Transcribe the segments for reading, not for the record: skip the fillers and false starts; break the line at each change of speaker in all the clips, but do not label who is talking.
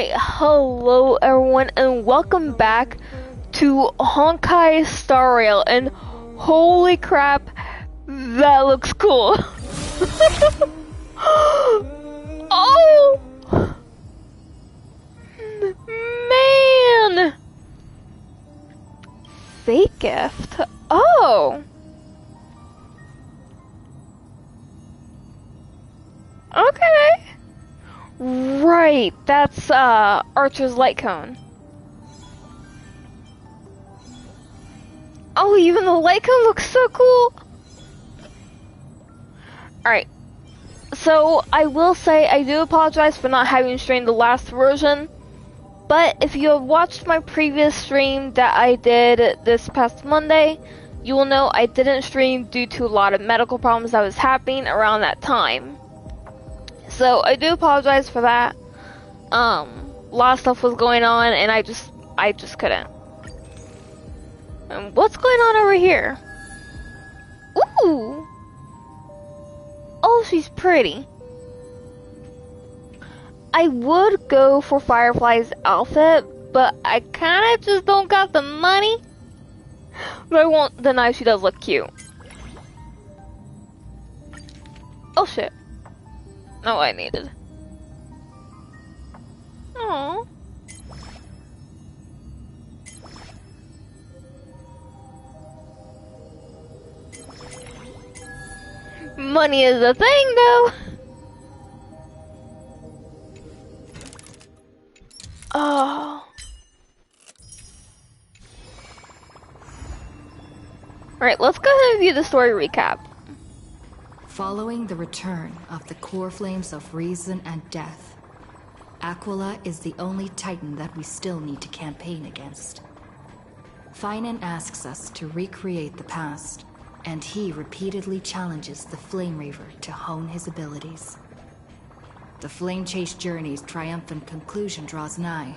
Alright, hello everyone and welcome back to Honkai Star Rail, and holy crap, that looks cool. Oh! Man! Fake gift? Oh! Okay. Right, that's Archer's light cone. Oh, even the light cone looks so cool. Alright, so I will say I do apologize for not having streamed the last version, but if you have watched my previous stream that I did this past Monday, you will know I didn't stream due to a lot of medical problems that was happening around that time. So I do apologize for that. A lot of stuff was going on and I just couldn't. And what's going on over here? Ooh! Oh, she's pretty. I would go for Firefly's outfit, but I kinda just don't got the money. But I won't deny she does look cute. Oh shit. Not what I needed. Aww. Money is a thing, though. Oh. Alright, let's go ahead and view the story recap.
Following the return of the core flames of reason and death, Aquila is the only titan that we still need to campaign against. Phainon asks us to recreate the past, and he repeatedly challenges the Flame Reaver to hone his abilities. The Flame Chase journey's triumphant conclusion draws nigh.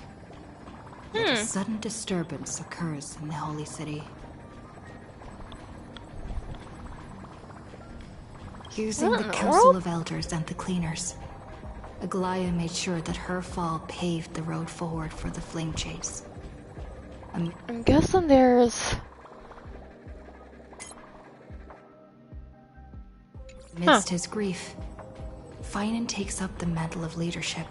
Yet a sudden disturbance occurs in the Holy City. Using the Council of Elders and the Cleaners, Aglaia made sure that her fall paved the road forward for the Flame Chase.
I'm guessing there's...
Amidst his grief, Phainon takes up the mantle of leadership,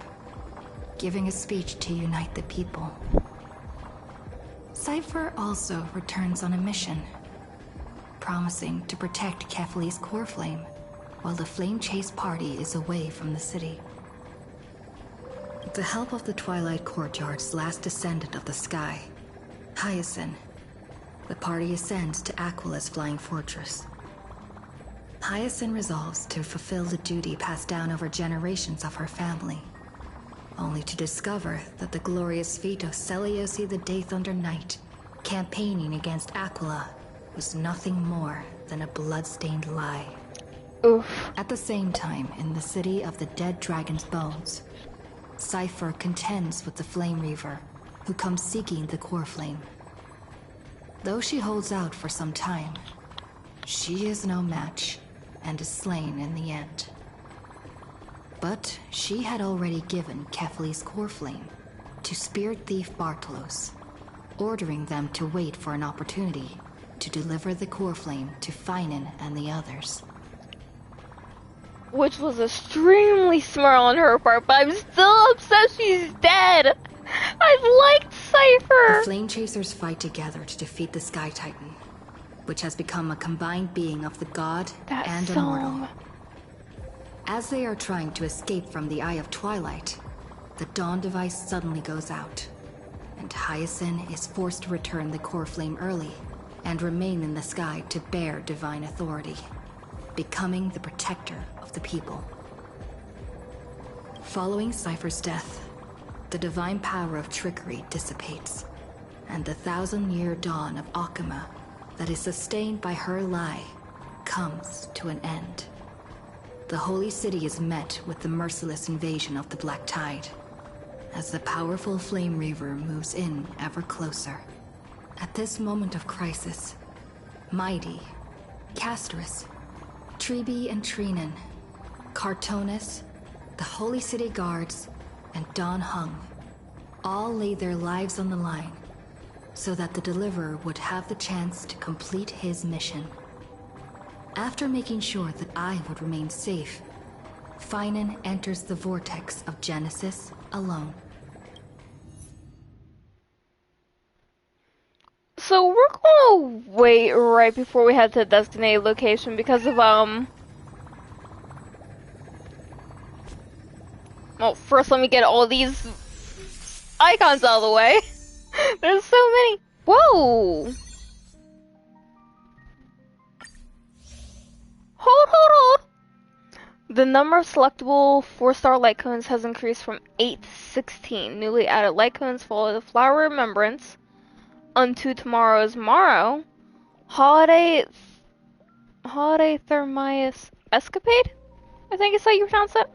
giving a speech to unite the people. Cypher also returns on a mission, promising to protect Kefli's core flame while the Flame Chase party is away from the city. With the help of the Twilight Courtyard's last descendant of the sky, Hyacinth, the party ascends to Aquila's flying fortress. Hyacinth resolves to fulfill the duty passed down over generations of her family, only to discover that the glorious feat of Seliosi the Day-Thunder Knight campaigning against Aquila was nothing more than a blood-stained lie.
Oof.
At the same time, in the city of the dead dragon's bones, Cypher contends with the Flame Reaver, who comes seeking the core flame. Though she holds out for some time, she is no match and is slain in the end. But she had already given Kefli's core flame to Spirit Thief Bartolos, ordering them to wait for an opportunity to deliver the core flame to Phainon and the others.
Which was extremely smart on her part, but I'm still upset she's dead. I liked Cypher.
The Flame Chasers fight together to defeat the Sky Titan, which has become a combined being of the god and immortal. As they are trying to escape from the Eye of Twilight, the Dawn device suddenly goes out, and Hyacinth is forced to return the core flame early and remain in the sky to bear divine authority, becoming the protector of the people. Following Cypher's death, the divine power of trickery dissipates, and the 1,000-year dawn of Akama that is sustained by her lie comes to an end. The Holy City is met with the merciless invasion of the Black Tide, as the powerful Flame Reaver moves in ever closer. At this moment of crisis, Mighty, Castrus, Trebi and Trinan, Cartonis, the Holy City Guards, and Don Hung All laid their lives on the line so that the Deliverer would have the chance to complete his mission. After making sure that I would remain safe, Phainon enters the vortex of Genesis alone.
So we're gonna wait right before we head to the designated location because of, well, first let me get all these icons out of the way. There's so many. Whoa! Hold. The number of selectable 4-star light cones has increased from 8 to 16. Newly added light cones follow the Flower of Remembrance unto tomorrow's morrow. Holiday Thermius Escapade? I think is how you pronounce it.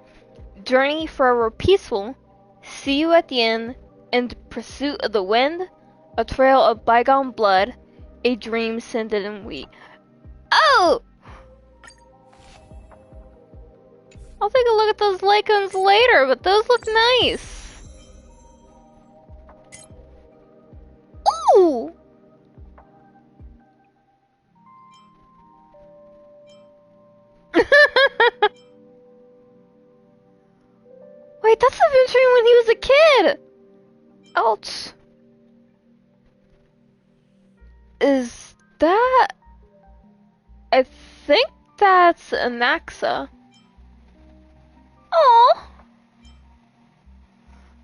Journey forever peaceful. See you at the end. In pursuit of the wind. A trail of bygone blood. A dream scented in wheat. Oh! I'll take a look at those light cones later, but those look nice. Ooh! Wait, that's the Venturing when he was a kid! Ouch. Is that... I think that's Anaxa. Aww.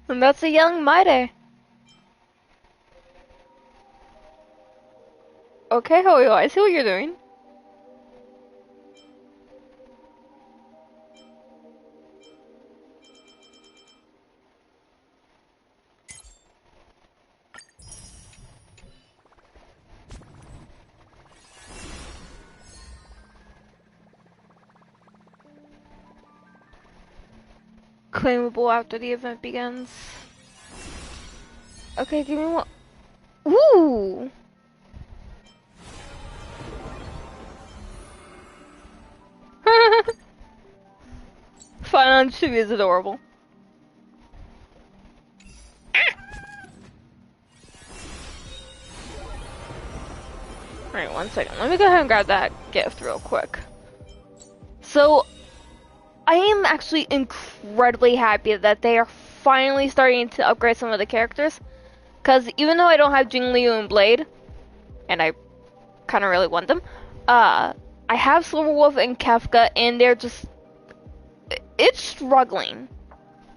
And that's a young Maide. Okay, Hoyo, I see what you're doing. Claimable after the event begins. Okay, give me one. Ooh! Phainon Chibi is adorable. Alright, 1 second. Let me go ahead and grab that gift real quick. So, I am actually incredibly happy that they are finally starting to upgrade some of the characters. Because even though I don't have Jingliu and Blade, and I kind of really want them, I have Silverwolf and Kefka, and they're just... It's struggling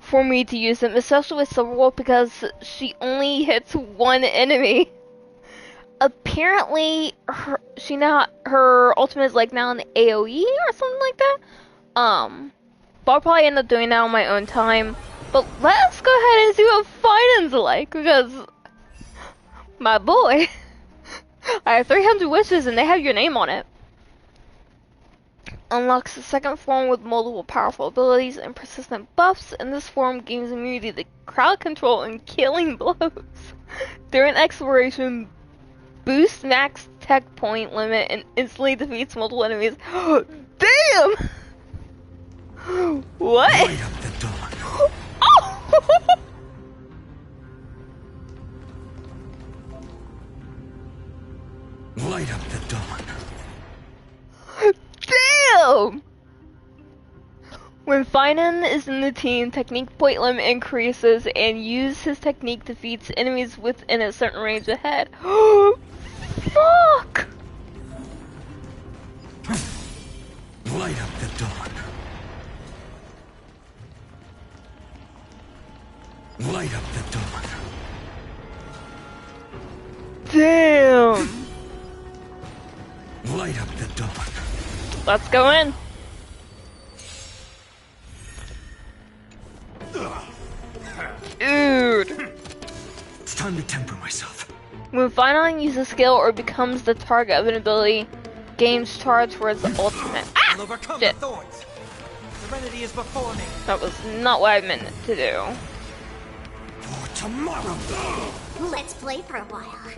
for me to use them, especially with Silverwolf because she only hits one enemy. Apparently, her ultimate is like now in the AoE or something like that. But I'll probably end up doing that on my own time. But let's go ahead and see what Phainon's like, because my boy, I have 300 wishes and they have your name on it. Unlocks the second form with multiple powerful abilities and persistent buffs. In this form, gains immunity to crowd control and killing blows. During exploration, boosts max tech point limit and instantly defeats multiple enemies. Damn! What?
Light up the dawn.
Oh!
Light up the dawn.
Damn! When Phainon is in the team, technique point limit increases and use his technique defeats enemies within a certain range ahead. Fuck!
Light up the dawn. Light up the dawn.
Damn!
Light up the dawn.
Let's go in. Dude.
It's time to temper myself.
When Phainon uses skill or becomes the target of an ability, gains charge for its ultimate.
I'll overcome
Shit.
the thorns. Serenity is before me.
That was not what I meant to do.
For tomorrow.
Let's play for a while.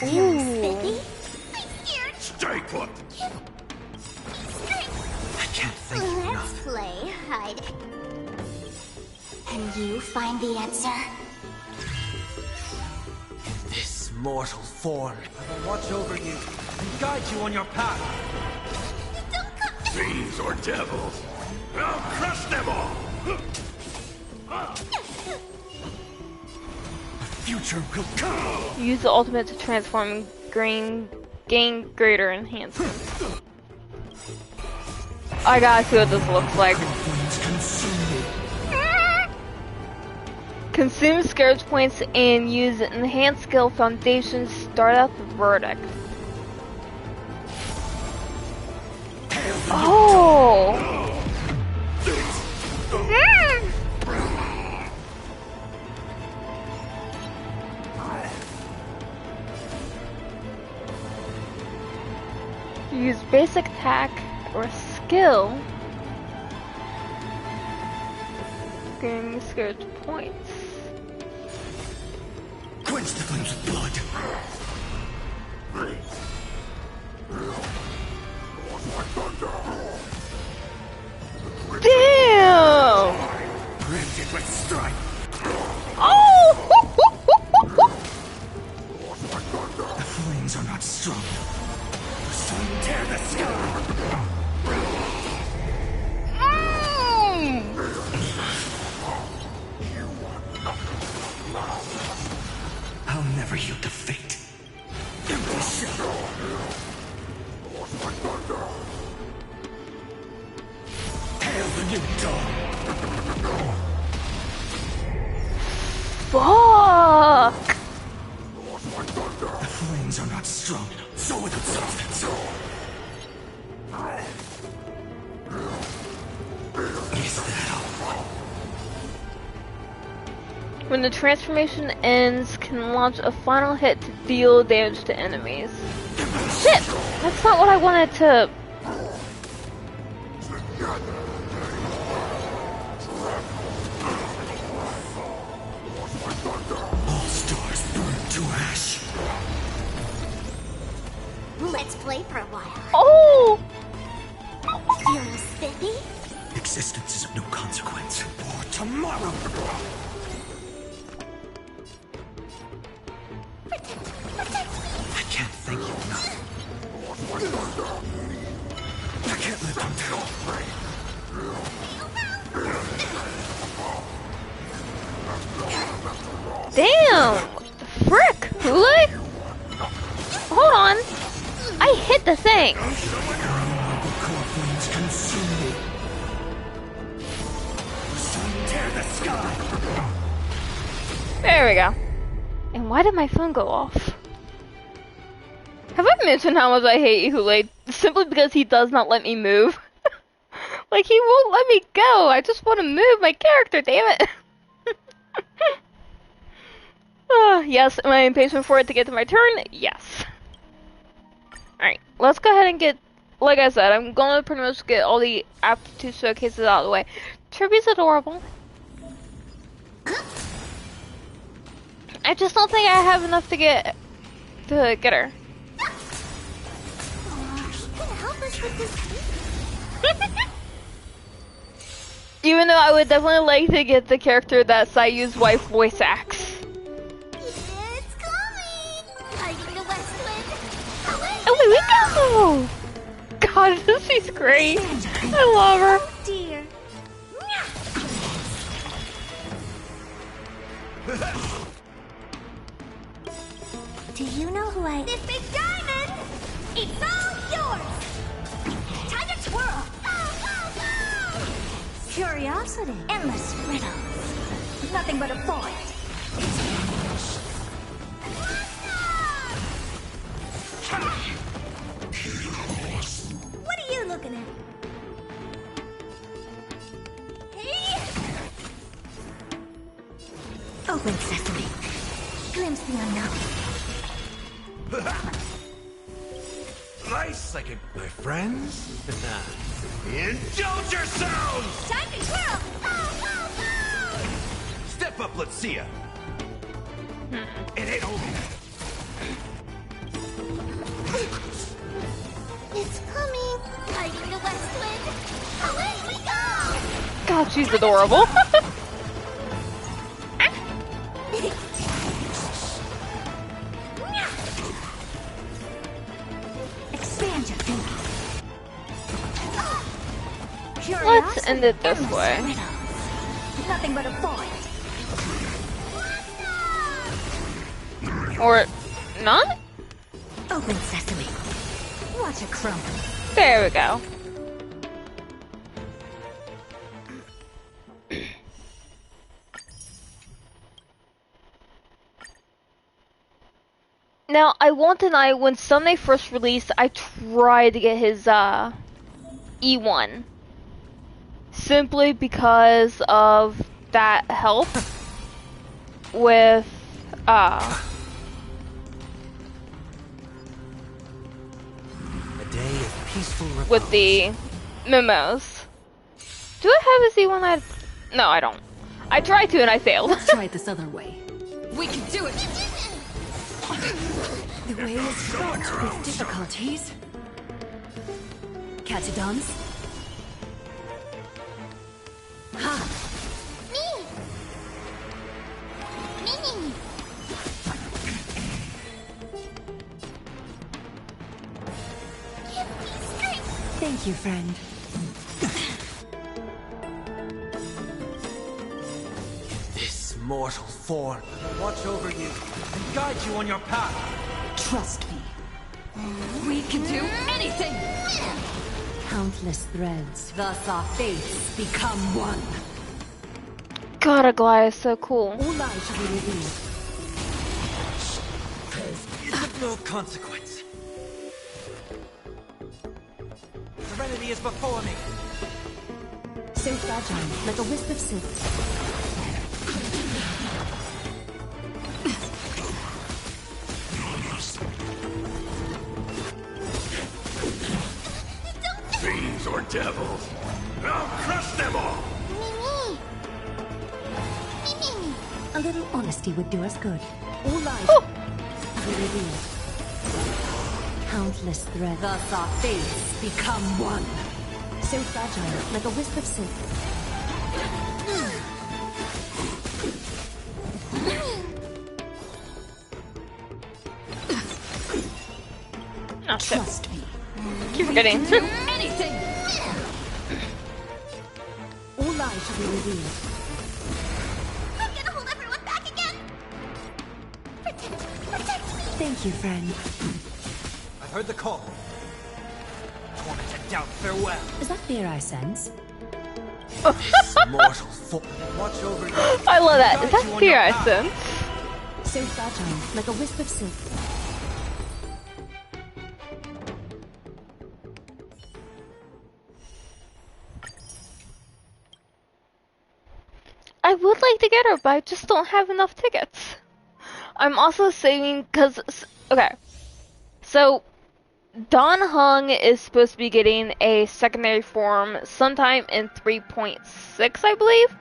Ooh.
Spiffy? I'm scared.
Stay put.
I can't thank you
Let's
enough.
play hide. Can you find the answer?
In this mortal form, I will watch over you and guide you on your path.
Fiends or devils, I'll crush them all! The future will come!
Use the ultimate to transform and gain greater enhancement. I gotta see what this looks like. Consume scourge points and use enhanced skill foundations to start out the verdict. Oh! Use basic attack or skill. Gain scourge points.
Quench the flames with blood!
Damn!
Granted with strife!
Oh!
The flames are not strong. The sun tear the sky! I'll never yield to fate. Empty shell! Hail the new dawn!
Fuck!
The flames are not strong, so without substance. Is that all?
When the transformation ends, can launch a final hit to deal damage to enemies. Shit! That's not what I wanted to...
All stars burn to ash.
Let's play for a while.
Oh!
Feeling spiffy?
Existence is of no consequence. For tomorrow! I can't thank you enough. I can't live until...
Damn! What the frick? Hule? Hold on. I hit the thing.
Core flames consume me. The sun tear the sky.
There we go. And why did my phone go off? Have I mentioned how much I hate Hule simply because he does not let me move? Like, he won't let me go. I just want to move my character, damn it. Yes, am I impatient for it to get to my turn? Yes. Alright, let's go ahead and get, like I said, I'm gonna pretty much get all the aptitude showcases out of the way. Trippy's adorable. I just don't think I have enough to get her.
Can help us with this.
Even though I would definitely like to get the character that Sayu's wife voice acts.
It's coming! Hiding the west wind!
Oh, we go! God, she's great. I love her.
Oh dear. Do you know who I... This big diamond! It's all yours! Time to twirl! Curiosity. Endless riddles. Nothing but a void. What are you looking at? Hey! Open sesame. Glimpse the unknown.
Nice, my friends. Indulge yourselves!
Time to twirl!
Step up, let's see ya. It ain't over.
It's coming! Hiding the west wind! Away we go!
God, she's adorable.
Expand your thinking.
Let's end it this way.
Nothing but a void.
Or not?
Open sesame. Watch it crumble.
There we go. Now, I won't deny, when Sunday first released, I tried to get his, E1. Simply because of that help with,
A day of peaceful repose.
with the memos. Do I have his E1? No, I don't. I tried to and I failed.
Let's try it this other way. We can do it! The way is fraught with difficulties. Catadons? Ha!
Me! Give me strength!
Thank you, friend.
This mortal form will watch over you and guide you on your path.
Trust me. We can do anything! Countless threads, thus our fates become one.
God, Aglaia is so cool.
All lies shall be revealed.
It's of no consequence. Serenity is before me.
So fragile, like a wisp of silk.
Fiends or devils, I'll crush them all!
Mimi!
A little honesty would do us good. All lies be revealed. Countless threads, thus our fates become one. So fragile, like a wisp of silk.
Oh, shit.
Trust me.
Keep forgetting.
Anything! All lies shall be revealed.
I'm gonna hold everyone back again! Protect me!
Thank you, friend.
I've heard the call. Torment and doubt, farewell.
Is that fear I sense?
This mortal form will watch over you.
I love that. Is
Guide you
that
on
fear
your
I
path.
sense?
So fragile, like a wisp of silk.
I would like to get her, but I just don't have enough tickets. I'm also saving because, okay, so Don Hung is supposed to be getting a secondary form sometime in 3.6, I believe,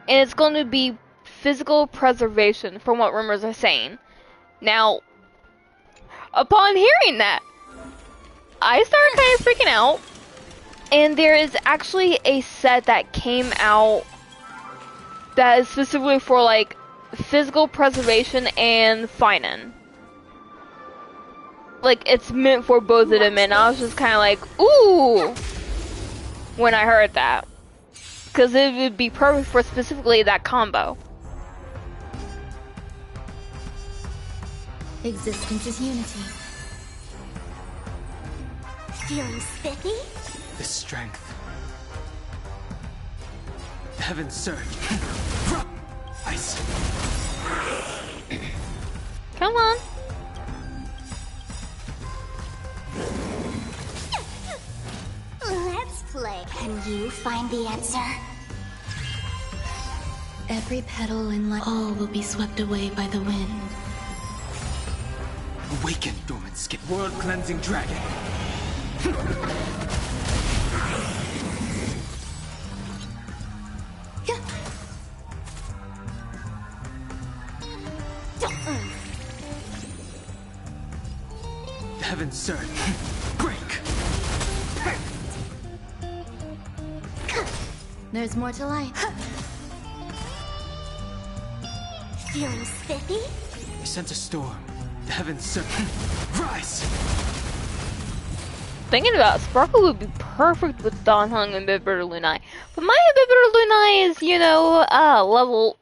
and it's going to be physical preservation, from what rumors are saying. Now, upon hearing that, I started kind of freaking out, and there is actually a set that came out that is specifically for like physical preservation and Phainon. Like it's meant for both of them, and I was just kind of like, ooh, when I heard that, because it would be perfect for specifically that combo.
Existence is unity.
Feeling spiffy?
The strength. Heaven surge. Ice.
Come on.
Let's play. Can you find the answer?
Every petal in life. All will be swept away by the wind.
Awaken, dormant skip. World cleansing dragon. Heaven surge. Break.
There's more to life.
Feeling spiffy?
I sense a storm. The heavens circle. Rise!
Thinking about it, Sparkle would be perfect with Don Hung and Bibber Lunai. But my Bibber Lunai is, you know, level...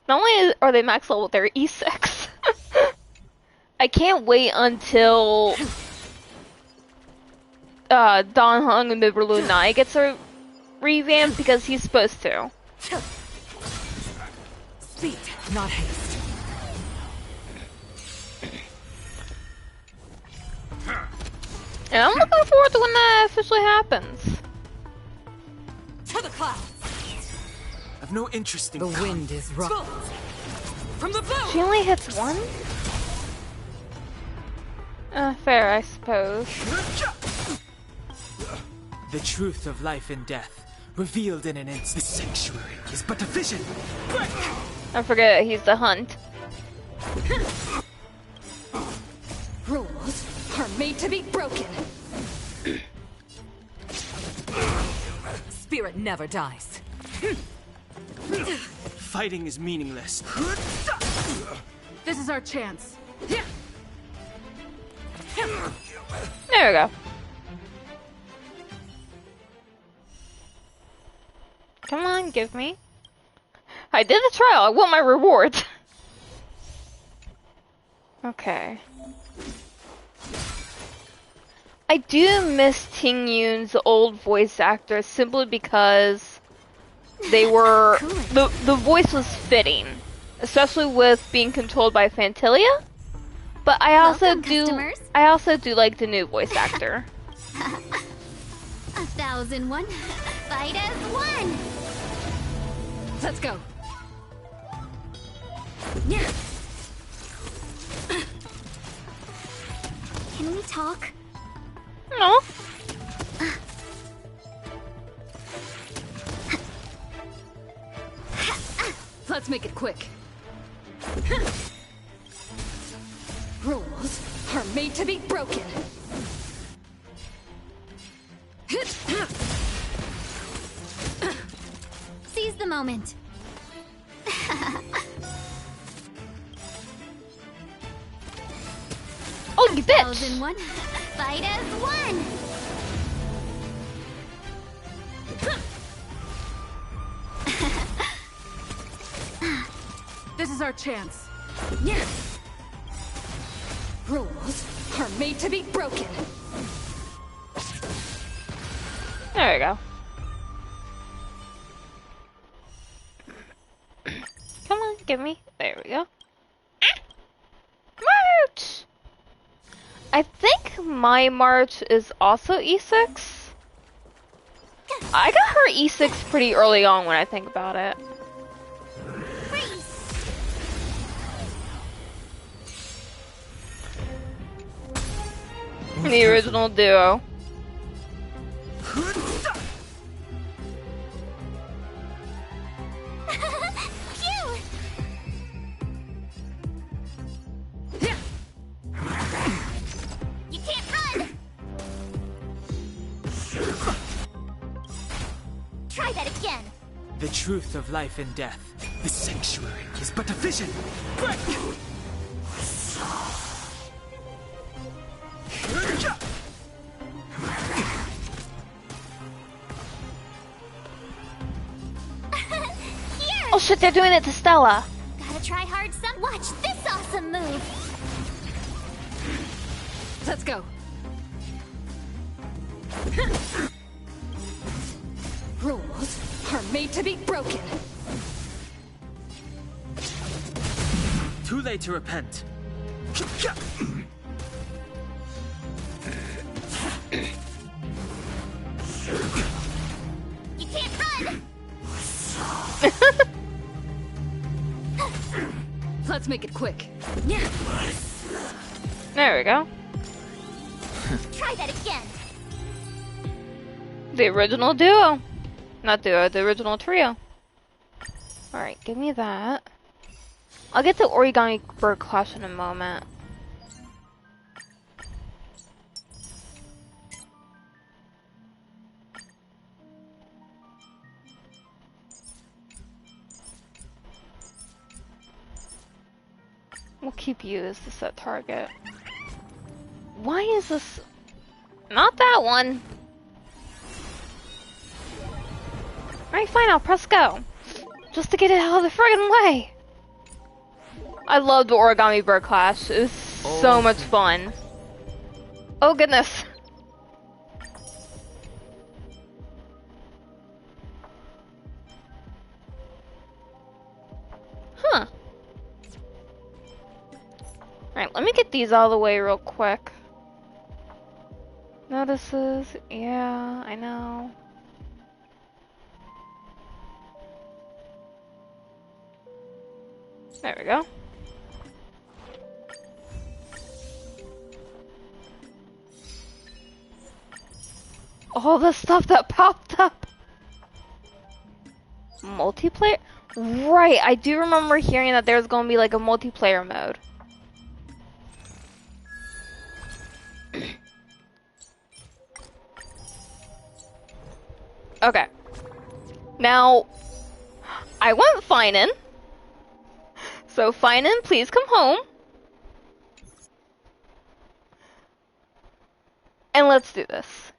Not only are they max level, they're E6. I can't wait until Don Hung and Bibber Lunai gets a revamp because he's supposed to.
Speed, not haste.
And I'm looking forward to when that officially happens.
To the clouds.
I've no interest in
The wind is rough. From the bow.
She only hits one? Fair, I suppose.
The truth of life and death, revealed in an instant. The sanctuary is but a vision. Break!
I forget he's the hunt.
Rules are made to be broken. Spirit never dies.
Fighting is meaningless.
This is our chance.
There we go. Come on, give me. I did the trial, I want my reward. Okay. I do miss Ting Yun's old voice actors simply because they were the voice was fitting, especially with being controlled by Fantilia. But I also do like the new voice actor.
1001. Fight as one.
Let's go.
Can we talk?
No.
Let's make it quick. Rules are made to be broken.
Seize the moment.
Oh, you bitch!
1001. Fight as one.
This is our chance. Rules are made to be broken.
There we go. Come on, give me. There we go. March! I think my March is also E6. I got her E6 pretty early on when I think about it. The original duo.
You can't run. Try that again.
The truth of life and death. The sanctuary is but a vision. Break!
Oh shit, they're doing it to Stella.
Gotta try hard some. Watch this awesome move.
Let's go. Rules are made to be broken.
Too late to repent.
You can't run.
Let's make it quick.
There we go.
Try that again.
The original duo. Not duo, the original trio. Alright, give me that. I'll get the origami bird clash in a moment. We'll keep you as the set target. Why is this... Not that one! Alright, fine, I'll press go. Just to get it out of the friggin' way! I love the Origami Bird Clash. It was so much fun. Oh goodness. Huh. Alright, let me get these out of the way real quick. Notices, yeah, I know. There we go. All the stuff that popped up. Multiplayer? Right, I do remember hearing that there's gonna be like a multiplayer mode. Okay. Now, I want Phainon. So Phainon, please come home. And let's do this.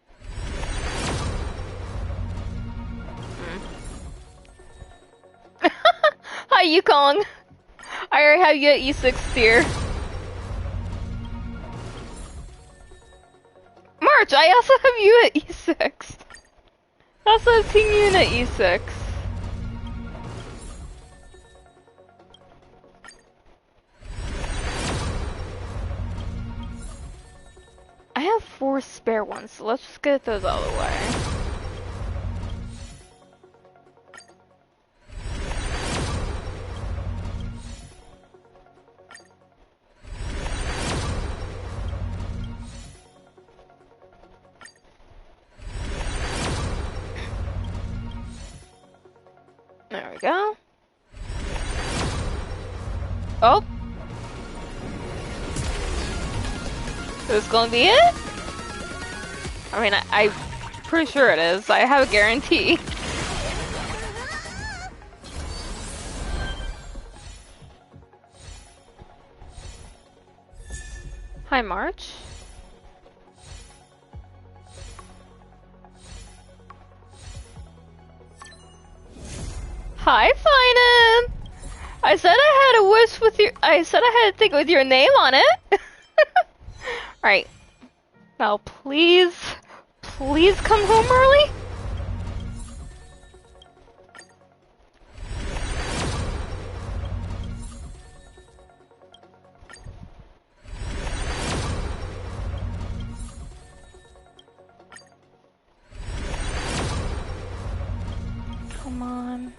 Hi, Yukong. I already have you at E6 tier. March, I also have you at E6. I also have Ting Yun at E6. I have 4 spare ones, so let's just get those out of the way. There we go. Oh. Is this gonna be it? I mean, I'm pretty sure it is. I have a guarantee. Hi, March. Hi, Phainon! I said I had a wish with your- I said I had a thing with your name on it! Alright. Now please, please come home early? Come on.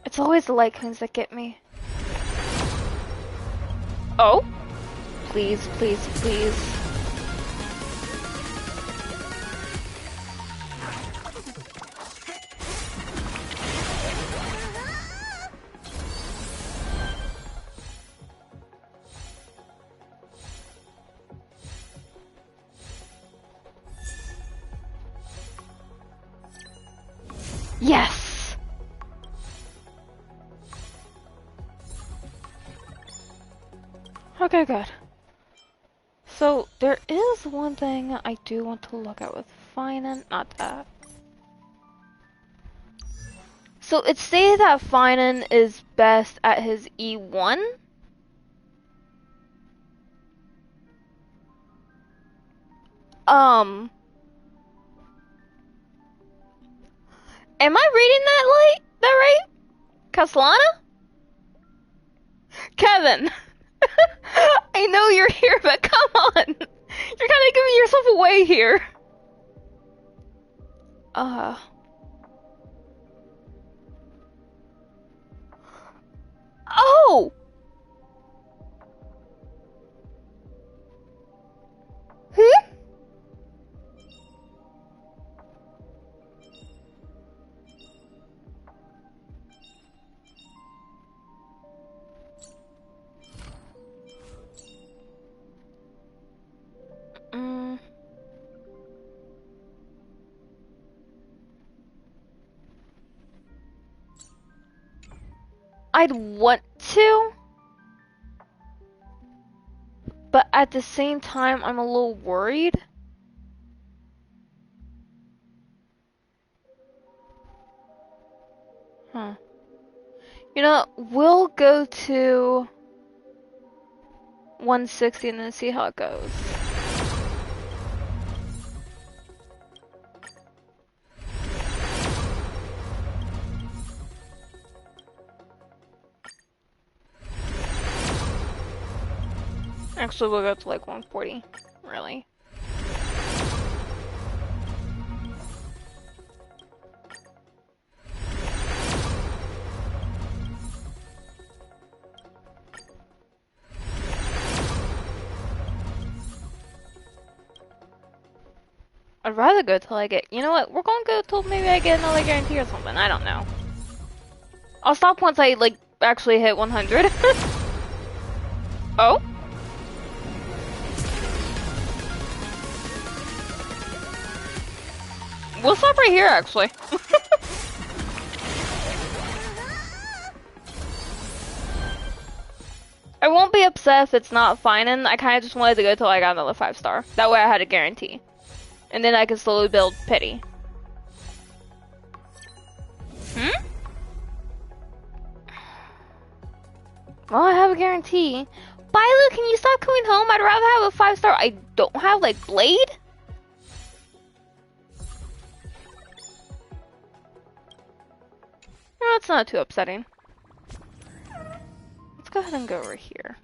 It's always the Lycoons that get me. Oh? Please, please, please. Yes! Okay, good. So, there is one thing I do want to look at with Phainon, not that. So, it stated that Phainon is best at his E1. Am I reading that right? Caslana? Kevin! I know you're here, but come on! You're kind of giving yourself away here. Oh! Hmm? I'd want to, but at the same time, I'm a little worried. Huh. You know, we'll go to 160 and then see how it goes. Actually, we'll go to like 140, really. I'd rather go till I get, you know what, we're gonna go till maybe I get another guarantee or something, I don't know. I'll stop once I, like, actually hit 100. Oh? We'll stop right here, actually. I won't be upset if it's not Phainon. I kind of just wanted to go till I got another 5-star. That way I had a guarantee. And then I could slowly build pity. Hmm? Well, I have a guarantee. Bilo, can you stop coming home? I'd rather have a 5-star. I don't have, like, Blade? Well, it's not too upsetting. Let's go ahead and go over here.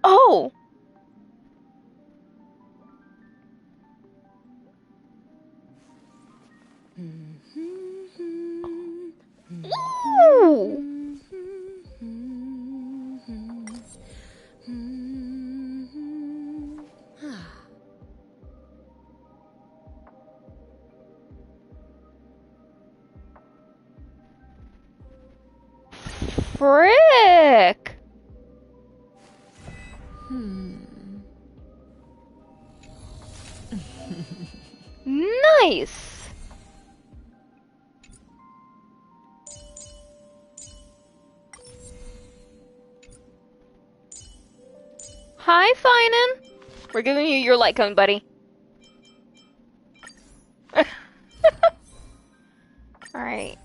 Oh! Ooh! Frick! Nice! Hi, Phainon! We're giving you your light cone, buddy. Alright.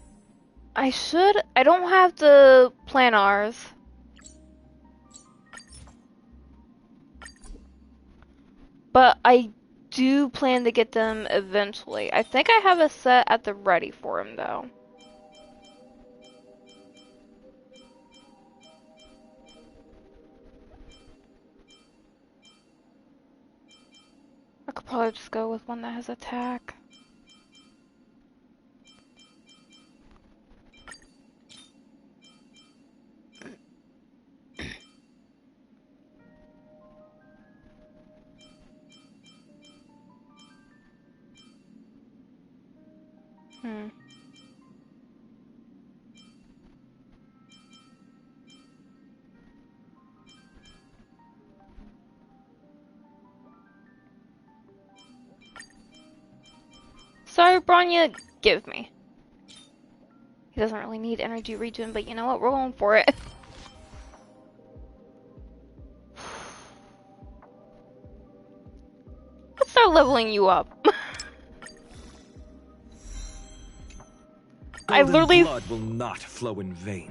I don't have the planars. But I do plan to get them eventually. I think I have a set at the ready for him, though. I could probably just go with one that has attack. Sorry, Bronya, give me. He doesn't really need energy regen, but you know what? We're going for it. Let's start leveling you up. I literally...
blood will not flow in vain.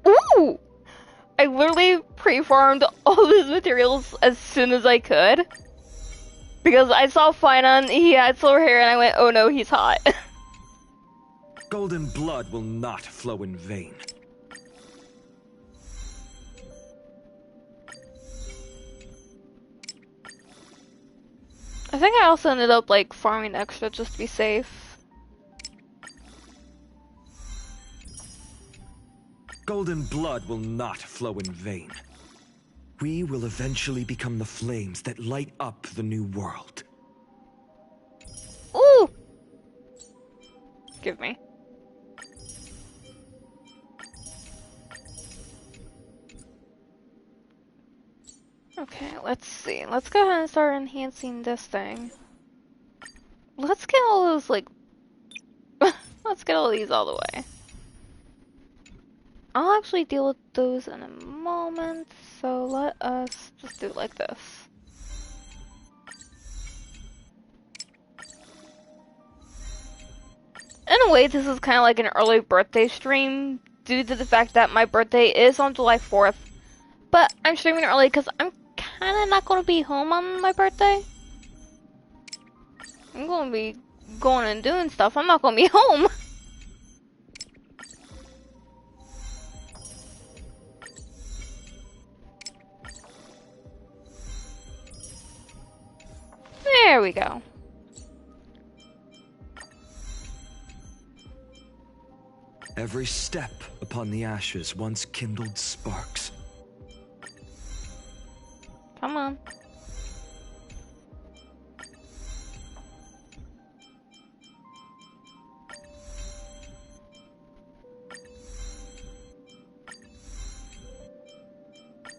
Ooh! I literally pre-farmed all these materials as soon as I could. Because I saw Phainon, he had silver hair, and I went, oh no, he's hot.
Golden blood will not flow in vain.
I think I also ended up, like, farming extra just to be safe.
Golden blood will not flow in vain. We will eventually become the flames that light up the new world.
Ooh! Give me. let's see. Let's go ahead and start enhancing this thing. Let's get all those, like... let's get all these all the way. I'll actually deal with those in a moment, so let us just do it like this. In a way, this is kind of like an early birthday stream, due to the fact that my birthday is on July 4th. But I'm streaming early because I'm kind of not going to be home on my birthday. I'm going to be going and doing stuff. I'm not going to be home. There we go.
Every step upon the ashes once kindled sparks.
Come on.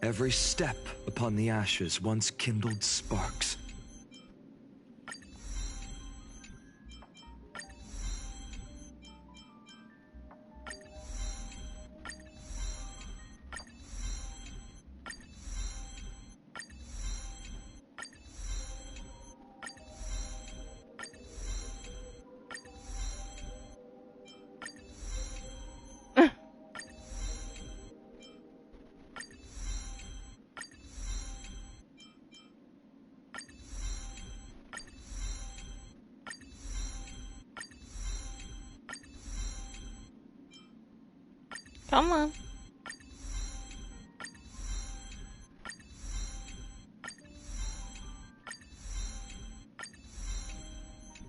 Every step upon the ashes once kindled sparks.
Come on.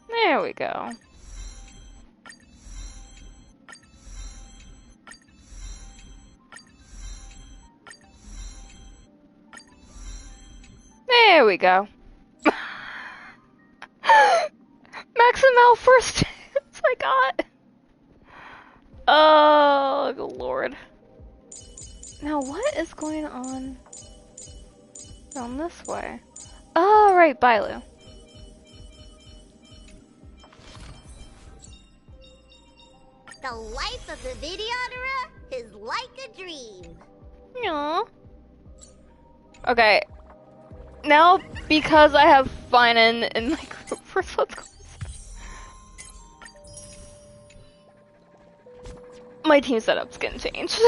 There we go. There we go. Maximal first chance I got. Oh, good lord. Now what is going on down this way? Oh, right, Bailu.
The life of the Videodera is like a dream.
Yeah. Okay. Now, because I have Phainon in my group for what's going on. My team setup's getting changed.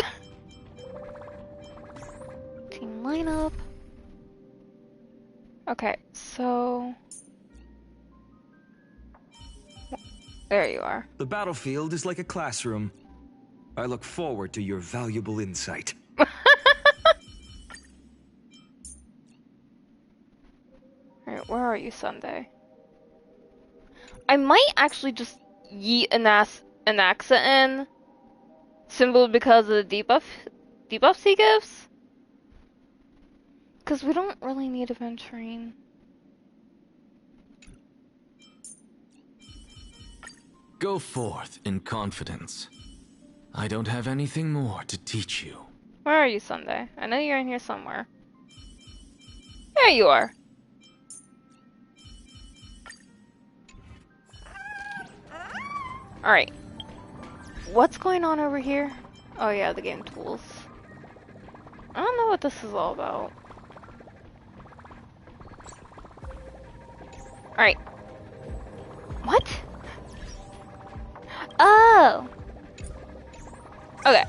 Team lineup. Okay, so... there you are.
The battlefield is like a classroom. I look forward to your valuable insight.
Alright, where are you, Sunday? I might actually just yeet an axe in. Simply because of the debuffs he gives. Because we don't really need Aventurine.
Go forth in confidence. I don't have anything more to teach you.
Where are you, Sunday? I know you're in here somewhere. There you are. Alright. What's going on over here? Oh yeah, the game tools. I don't know what this is all about. Alright. What? Oh! Okay.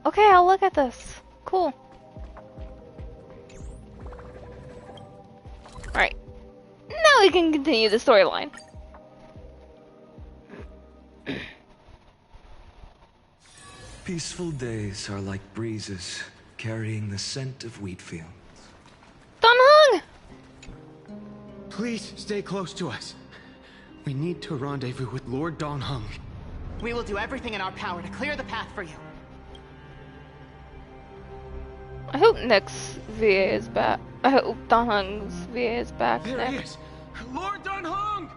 Okay, I'll look at this. Cool. Alright. Now we can continue the storyline.
Peaceful days are like breezes, carrying the scent of wheat fields.
Donhung!
Please stay close to us. We need to rendezvous with Lord Donhung.
We will do everything in our power to clear the path for you.
I hope Nick's VA is back. I hope Donhung's VA is back.
There
Nick.
he is! Lord Donhung!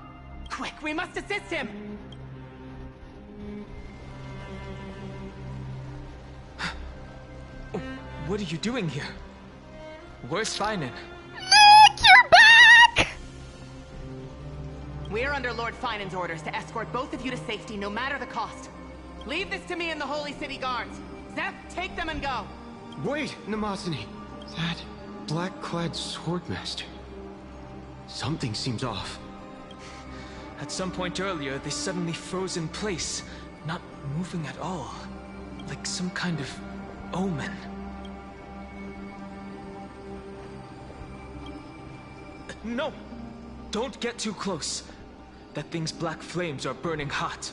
Quick, we must assist him!
What are you doing here? Where's Phainon?
Nick, you're back!
We're under Lord Phainon's orders to escort both of you to safety, no matter the cost. Leave this to me and the Holy City Guards. Zeph, take them and go.
Wait, Namazani. That black-clad swordmaster. Something seems off.
At some point earlier, they suddenly froze in place, not moving at all. Like some kind of omen. No! Don't get too close. That thing's black flames are burning hot.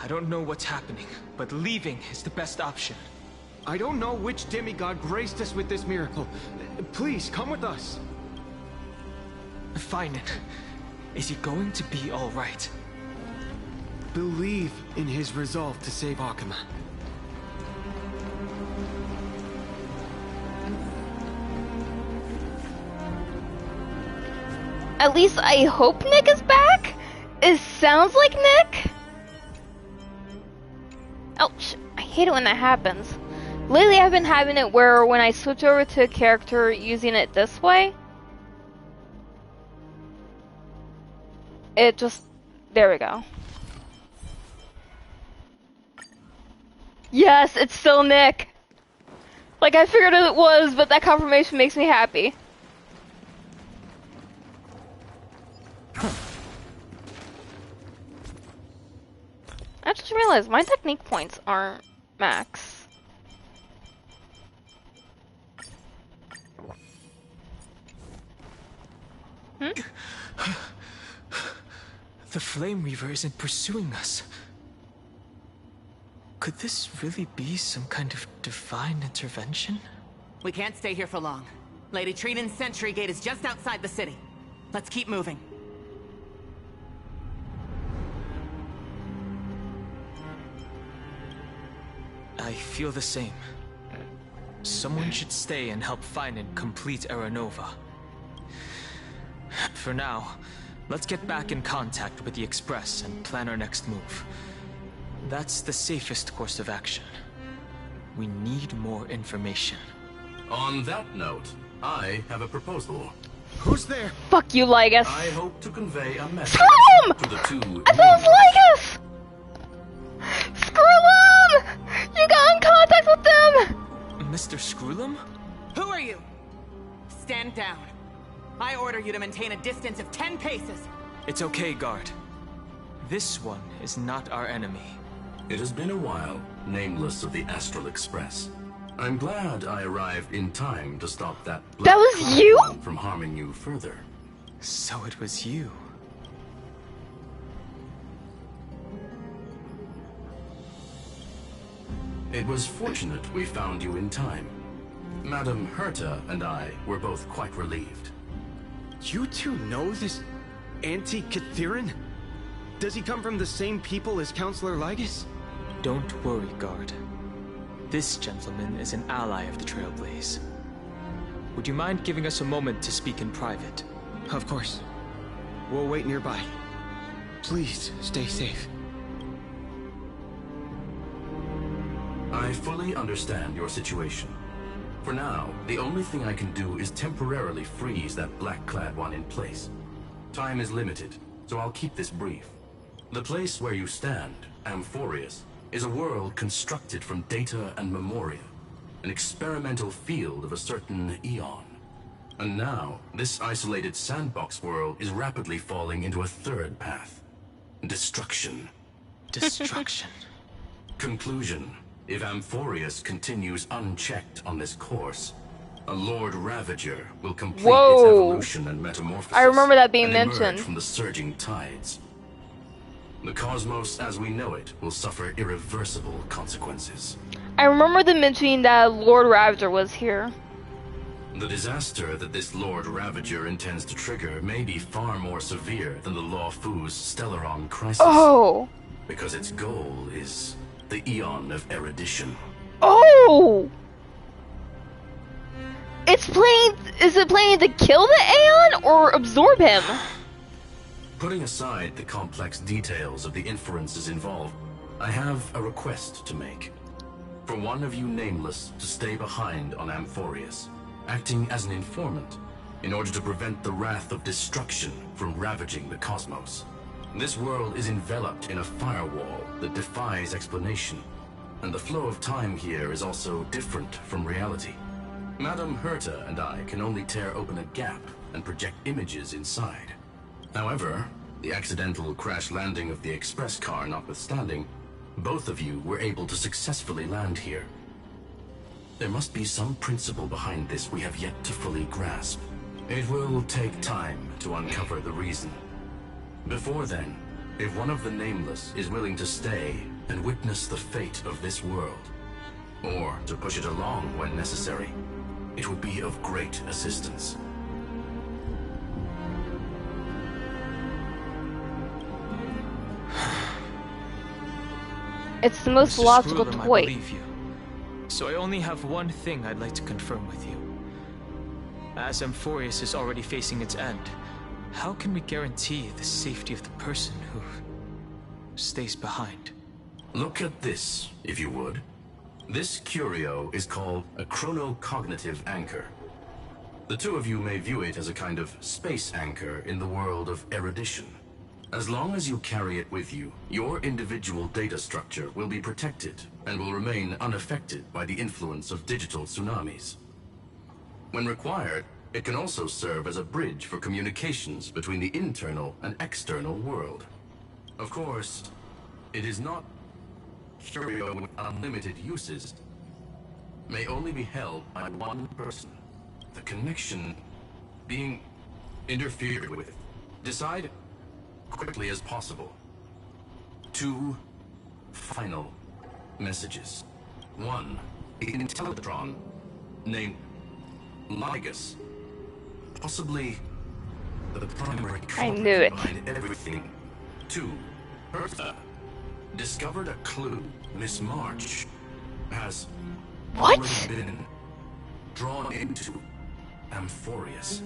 I don't know what's happening, but leaving is the best option.
I don't know which demigod graced us with this miracle. Please, come with us.
Phainon, is he going to be all right?
Believe in his resolve to save Akuma.
At least I hope Nick is back? It sounds like Nick? Oh, I hate it when that happens. Lately I've been having it where when I switch over to a character using it this way, it just... there we go. Yes, it's still Nick! Like I figured it was, but that confirmation makes me happy. I just realized my technique points aren't max.
The Flame Reaver isn't pursuing us. Could this really be some kind of divine intervention?
We can't stay here for long. Lady Trinan's sentry gate is just outside the city. Let's keep moving.
I feel the same. Someone should stay and help Phainon complete Aranova. For now, let's get back in contact with the Express and plan our next move. That's the safest course of action. We need more information.
On that note, I have a proposal.
Who's there?
Fuck you, Lygus.
I hope to convey a message
Screw him!
to the two.
I thought it was Lygus! Screw him! You got in contact with them!
Mr. Screwlum?
Who are you? Stand down. I order you to maintain a distance of 10 paces.
It's okay, guard. This one is not our enemy.
It has been a while, nameless of the Astral Express. I'm glad I arrived in time to stop that black
That was you?
from harming you further.
So it was you.
It was fortunate we found you in time. Madam Herta and I were both quite relieved.
You two know this anti-Catharin? Does he come from the same people as Counselor Lygus?
Don't worry, guard. This gentleman is an ally of the Trailblaze. Would you mind giving us a moment to speak in private?
Of course. We'll wait nearby. Please, stay safe.
I fully understand your situation. For now, the only thing I can do is temporarily freeze that black-clad one in place. Time is limited, so I'll keep this brief. The place where you stand, Amphorius, is a world constructed from data and memoria, an experimental field of a certain eon. And now, this isolated sandbox world is rapidly falling into a third path. Destruction.
Destruction.
Conclusion. If Amphorius continues unchecked on this course, a Lord Ravager will complete its evolution and metamorphosis.
I remember that being
and
mentioned.
emerge from the surging tides. The cosmos as we know it will suffer irreversible consequences.
I remember them mentioning that Lord Ravager was here.
The disaster that this Lord Ravager intends to trigger may be far more severe than the Lawfu's Stellaron crisis.
Oh!
Because its goal is the Eon of Erudition.
Oh! It's planning... Is it planning to kill the Aeon or absorb him?
Putting aside the complex details of the inferences involved, I have a request to make. for one of you nameless to stay behind on Amphorius, acting as an informant in order to prevent the wrath of destruction from ravaging the cosmos. This world is enveloped in a firewall that defies explanation, and the flow of time here is also different from reality. Madame Herta and I can only tear open a gap and project images inside. However, the accidental crash landing of the express car notwithstanding, both of you were able to successfully land here. There must be some principle behind this we have yet to fully grasp. It will take time to uncover the reason. Before then, if one of the Nameless is willing to stay and witness the fate of this world, or to push it along when necessary, it would be of great assistance.
It's the most
Mr.
logical
Screwlum,
toy.
I believe you. So I only have one thing I'd like to confirm with you. As Amphorius is already facing its end, how can we guarantee the safety of the person who stays behind?
Look at this, if you would. This curio is called a chronocognitive anchor. The two of you may view it as a kind of space anchor in the world of erudition. As long as you carry it with you, your individual data structure will be protected and will remain unaffected by the influence of digital tsunamis. When required, it can also serve as a bridge for communications between the internal and external world. Of course, it is not curio with unlimited uses. May only be held by one person. The connection being interfered with. Decide quickly as possible. 2 final messages. 1, an Intellatron named Ligus, possibly the primary
I knew
culprit
it.
behind everything. 2, Herta discovered a clue. Miss March has
What?
already been drawn into Amphorius.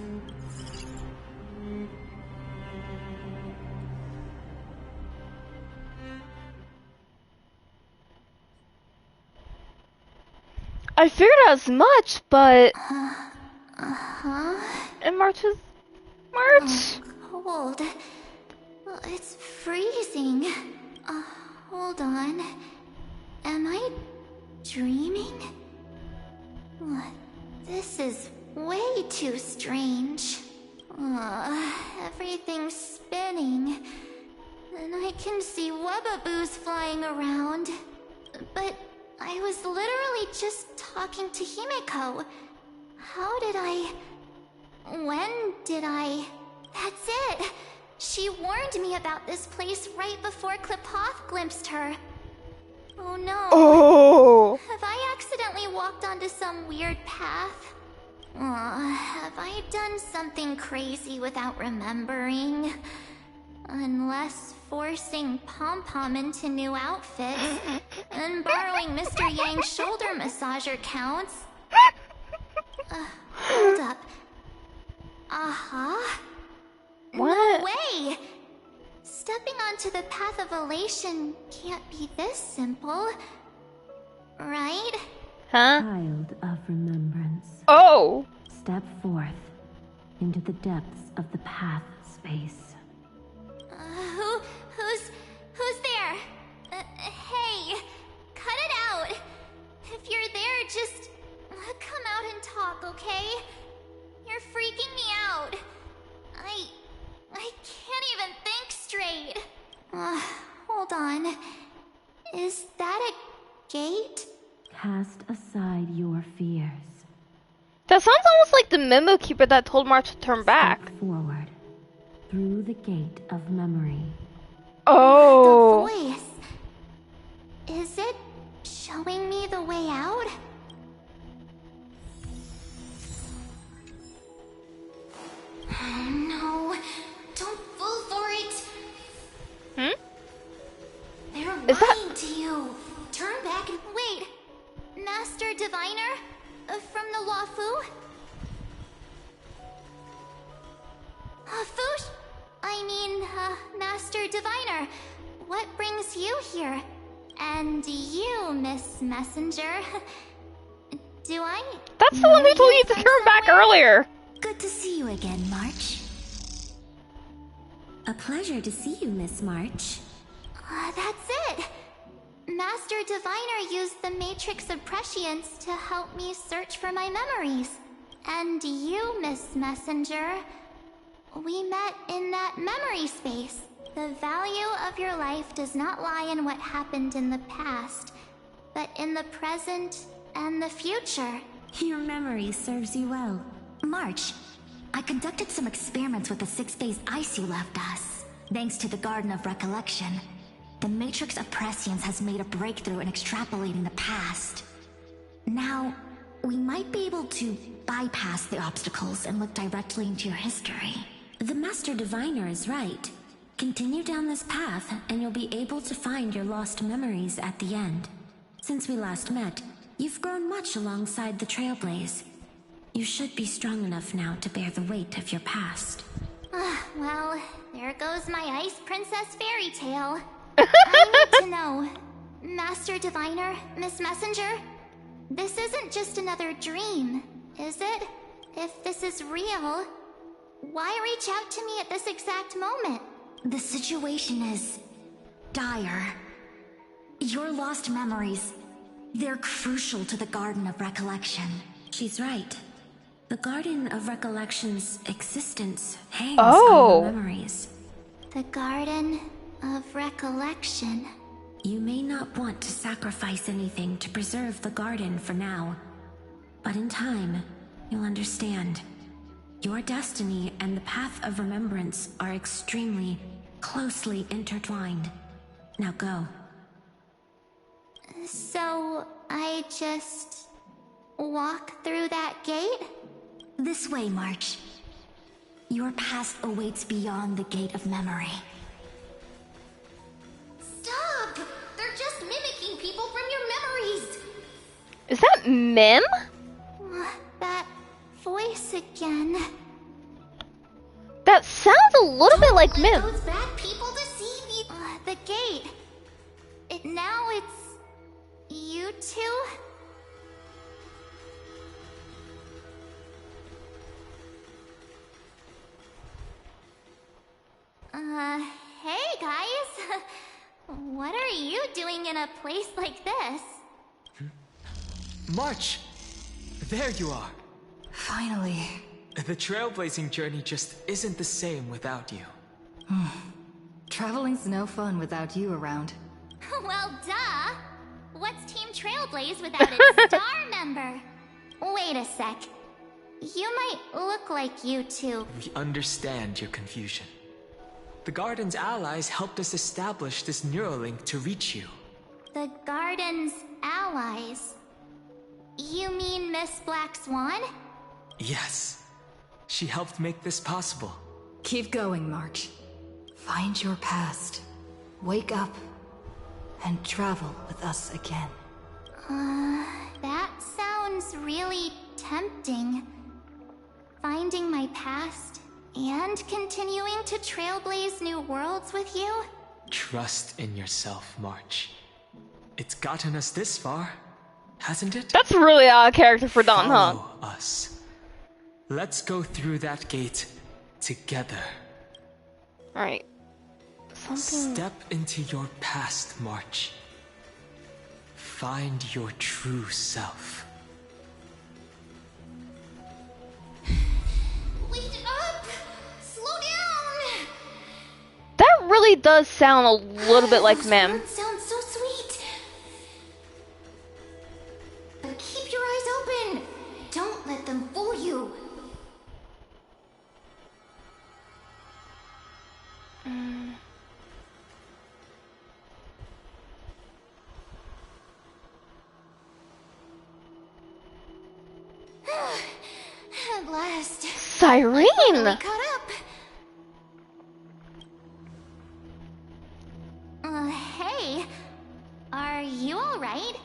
I figured as much, but and March is March.
Cold. It's freezing. Hold on. Am I dreaming? This is way too strange. Everything's spinning. And I can see webbaboos flying around. But I was literally just talking to Himeko. How did I... When did I... That's it! She warned me about this place right before Klipoth glimpsed her. Oh no.
Oh.
Have I accidentally walked onto some weird path? Have I done something crazy without remembering? Unless forcing Pom-Pom into new outfits and borrowing Mr. Yang's shoulder massager counts. Hold up.
What?
No way! Stepping onto the path of elation can't be this simple. Right?
Huh?
Child of remembrance.
Oh.
Step forth into the depths of the path space.
Who's there? Hey, cut it out. If you're there, just come out and talk, okay? You're freaking me out. I can't even think straight. Hold on. Is that a gate?
Cast aside your fears.
That sounds almost like the memo keeper that told March to turn back.
Step forward through the gate of memory.
Oh.
The voice. Is it showing me the way out? No, don't fall for it. They're
Is that-
lying to you. Turn back and wait. Master Diviner? From the Luofu? Master Diviner, what brings you here? And you, Miss Messenger. Do I?
That's the one who told you to turn back earlier.
Good to see you again, March. A pleasure to see you, Miss March.
That's it. Master Diviner used the Matrix of Prescience to help me search for my memories. And you, Miss Messenger, we met in that memory space. The value of your life does not lie in what happened in the past, but in the present and the future.
Your memory serves you well.
March, I conducted some experiments with the 6-phase ice you left us. Thanks to the Garden of Recollection, the Matrix of Prescience has made a breakthrough in extrapolating the past. Now, we might be able to bypass the obstacles and look directly into your history.
The Master Diviner is right. Continue down this path, and you'll be able to find your lost memories at the end. Since we last met, you've grown much alongside the Trailblaze. You should be strong enough now to bear the weight of your past.
Well, there goes my Ice Princess fairy tale. I need to know, Master Diviner, Miss Messenger, this isn't just another dream, is it? If this is real, why reach out to me at this exact moment?
The situation is dire. Your lost memories, they're crucial to the Garden of Recollection.
She's right. The Garden of Recollection's existence hangs on the memories.
The Garden of Recollection.
You may not want to sacrifice anything to preserve the garden for now, but in time, you'll understand. Your destiny and the path of remembrance are extremely, closely intertwined. Now go.
So, I just walk through that gate?
This way, March. Your past awaits beyond the gate of memory.
Stop! They're just mimicking people from your memories!
Is that Mim?
That voice again.
That sounds a little bit like Mim.
Those bad people deceive you. The gate. Now it's you two? Hey guys. What are you doing in a place like this?
March! There you are.
Finally.
The trailblazing journey just isn't the same without you.
Traveling's no fun without you around.
Well, duh! What's Team Trailblaze without its star member? Wait a sec. You might look like you two.
We understand your confusion. The Garden's allies helped us establish this Neuralink to reach you.
The Garden's allies? You mean Miss Black Swan?
Yes. She helped make this possible.
Keep going, March. Find your past. Wake up. And travel with us again.
That sounds really tempting. Finding my past and continuing to trailblaze new worlds with you?
Trust in yourself, March. It's gotten us this far, hasn't it?
That's really out of character for Don, huh?
Follow us. Let's go through that gate together.
Alright.
Step into your past, March. Find your true self.
Wait up! Slow down!
That really does sound a little bit like Mim.
Sounds so sweet. But keep your eyes open. Don't let them fool you. At last.
Cyrene!
Finally caught up. Hey. Are you alright?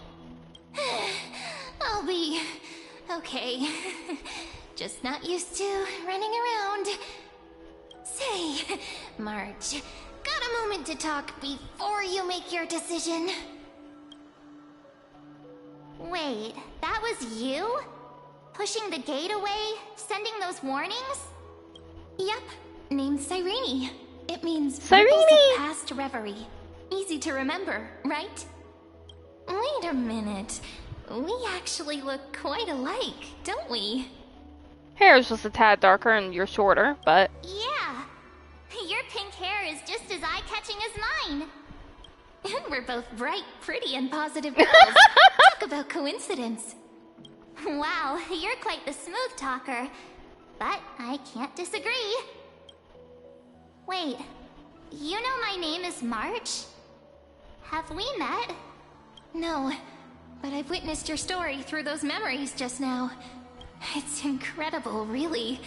I'll be okay. Just not used to running around. Say, Marge, got a moment to talk before you make your decision? Wait, that was you? Pushing the gate away? Sending those warnings?
Yep, named Cyrene. It means
Cyrene!
ripples of past reverie. Easy to remember, right?
Wait a minute. We actually look quite alike, don't we?
Hair is just a tad darker and you're shorter, but...
Yeah. Your pink hair is just as eye-catching as mine.
And we're both bright, pretty, and positive girls. Talk about coincidence.
Wow, you're quite the smooth talker. But I can't disagree. Wait, you know my name is March? Have we met?
No, but I've witnessed your story through those memories just now. It's incredible, really.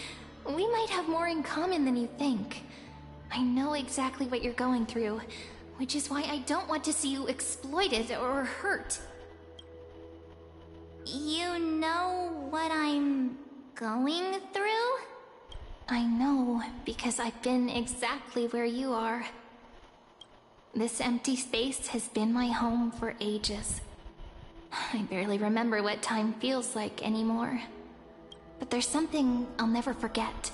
We might have more in common than you think. I know exactly what you're going through, which is why I don't want to see you exploited or hurt.
You know what I'm going through?
I know, because I've been exactly where you are. This empty space has been my home for ages. I barely remember what time feels like anymore. But there's something I'll never forget.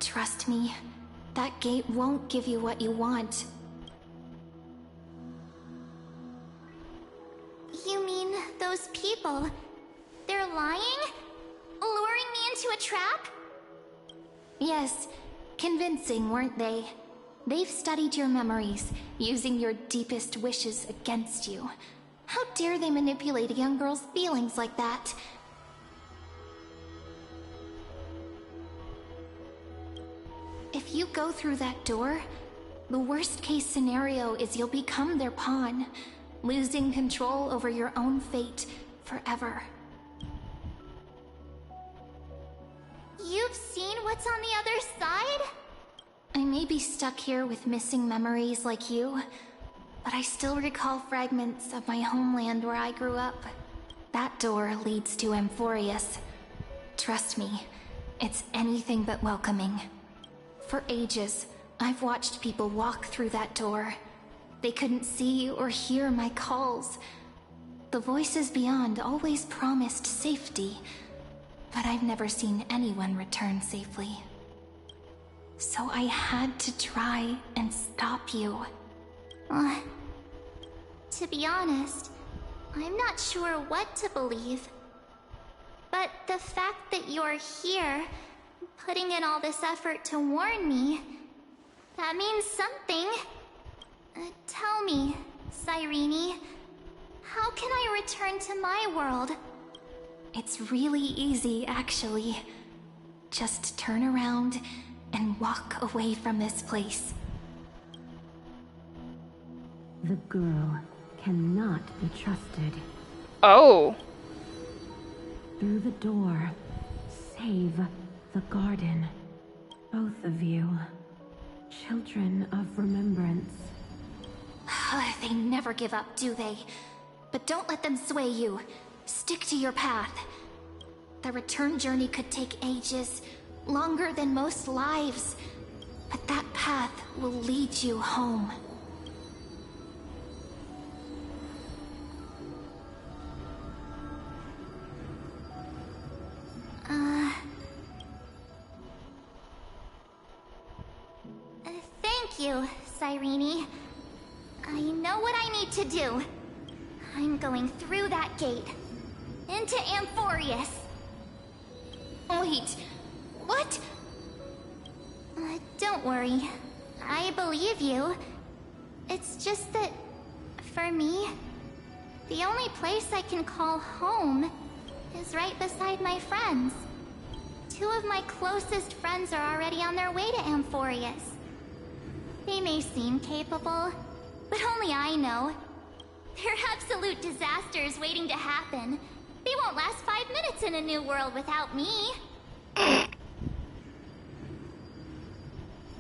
Trust me, that gate won't give you what you want.
You mean those people? They're lying? Luring me into a trap?
Yes, convincing, weren't they? They've studied your memories, using your deepest wishes against you. How dare they manipulate a young girl's feelings like that? If you go through that door, the worst case scenario is you'll become their pawn, losing control over your own fate forever.
You've seen what's on the other side?
I may be stuck here with missing memories like you, but I still recall fragments of my homeland where I grew up. That door leads to Amphorius. Trust me, it's anything but welcoming. For ages, I've watched people walk through that door. They couldn't see or hear my calls. The voices beyond always promised safety, but I've never seen anyone return safely. So I had to try and stop you.
To be honest, I'm not sure what to believe. But the fact that you're here, putting in all this effort to warn me, that means something. Tell me, Cyrene, how can I return to my world?
It's really easy, actually. Just turn around and walk away from this place.
The girl cannot be trusted.
Oh.
Through the door, save the garden. Both of you, children of remembrance.
They never give up, do they? But don't let them sway you. Stick to your path. The return journey could take ages, longer than most lives. But that path will lead you home.
Thank you, Cyrene. I know what I need to do. I'm going through that gate. Into Amphorius.
Wait, what?
Don't worry. I believe you. It's just that, for me, the only place I can call home is right beside my friends. Two of my closest friends are already on their way to Amphorius. They may seem capable, but only I know. They're absolute disasters waiting to happen. They won't last 5 minutes in a new world without me.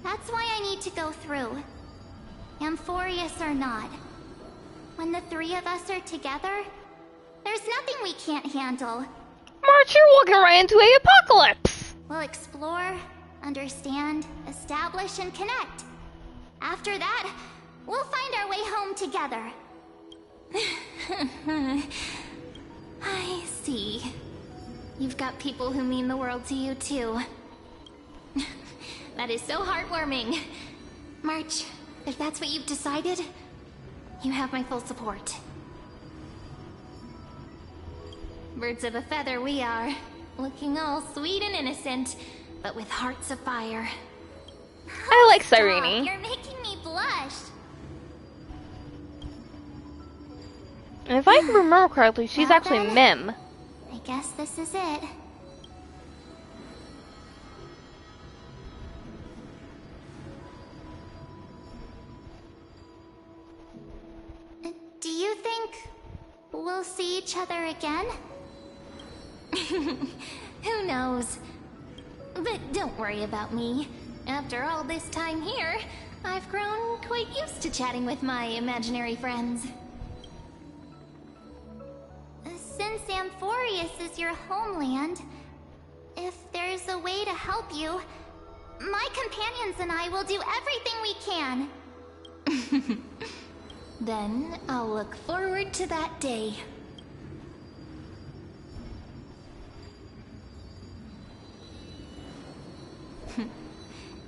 That's why I need to go through. Amphorius or not. When the three of us are together, there's nothing we can't handle.
March, you're walking right into a apocalypse!
We'll explore, understand, establish, and connect. After that, we'll find our way home together.
I see. You've got people who mean the world to you, too. That is so heartwarming. March, if that's what you've decided, you have my full support. Birds of a feather we are, looking all sweet and innocent, but with hearts of fire.
I like Cyrene.
You're making me blush.
And if I remember correctly, she's
Well
actually
then,
Mim.
I guess this is it. Do you think we'll see each other again?
Who knows? But don't worry about me. After all this time here, I've grown quite used to chatting with my imaginary friends.
Since Amphorius is your homeland, if there's a way to help you, my companions and I will do everything we can.
Then I'll look forward to that day.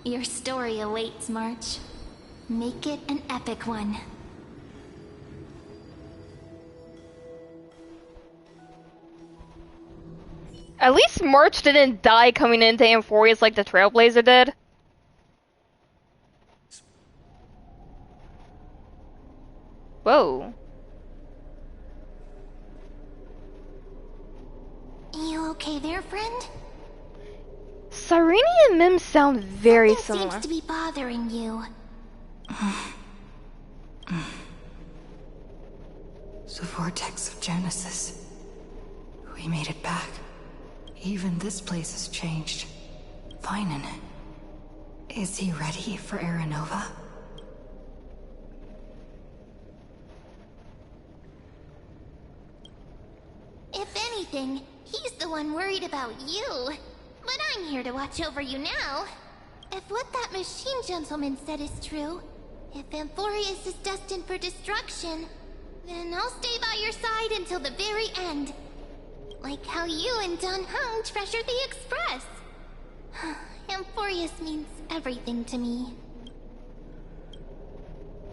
Your story awaits, March. Make it an epic one.
At least March didn't die coming into Amphorius like the Trailblazer did. Whoa.
You okay there, friend?
Cyrene and Mim sound very
Something
similar.
seems to be bothering you.
The vortex of Genesis. We made it back. Even this place has changed. Phainon. Is he ready for Aranova?
If anything, he's the one worried about you. But I'm here to watch over you now. If what that machine gentleman said is true, if Amphorius is destined for destruction, then I'll stay by your side until the very end. Like how you and Dun Hung treasured the Express. Amphorius means everything to me.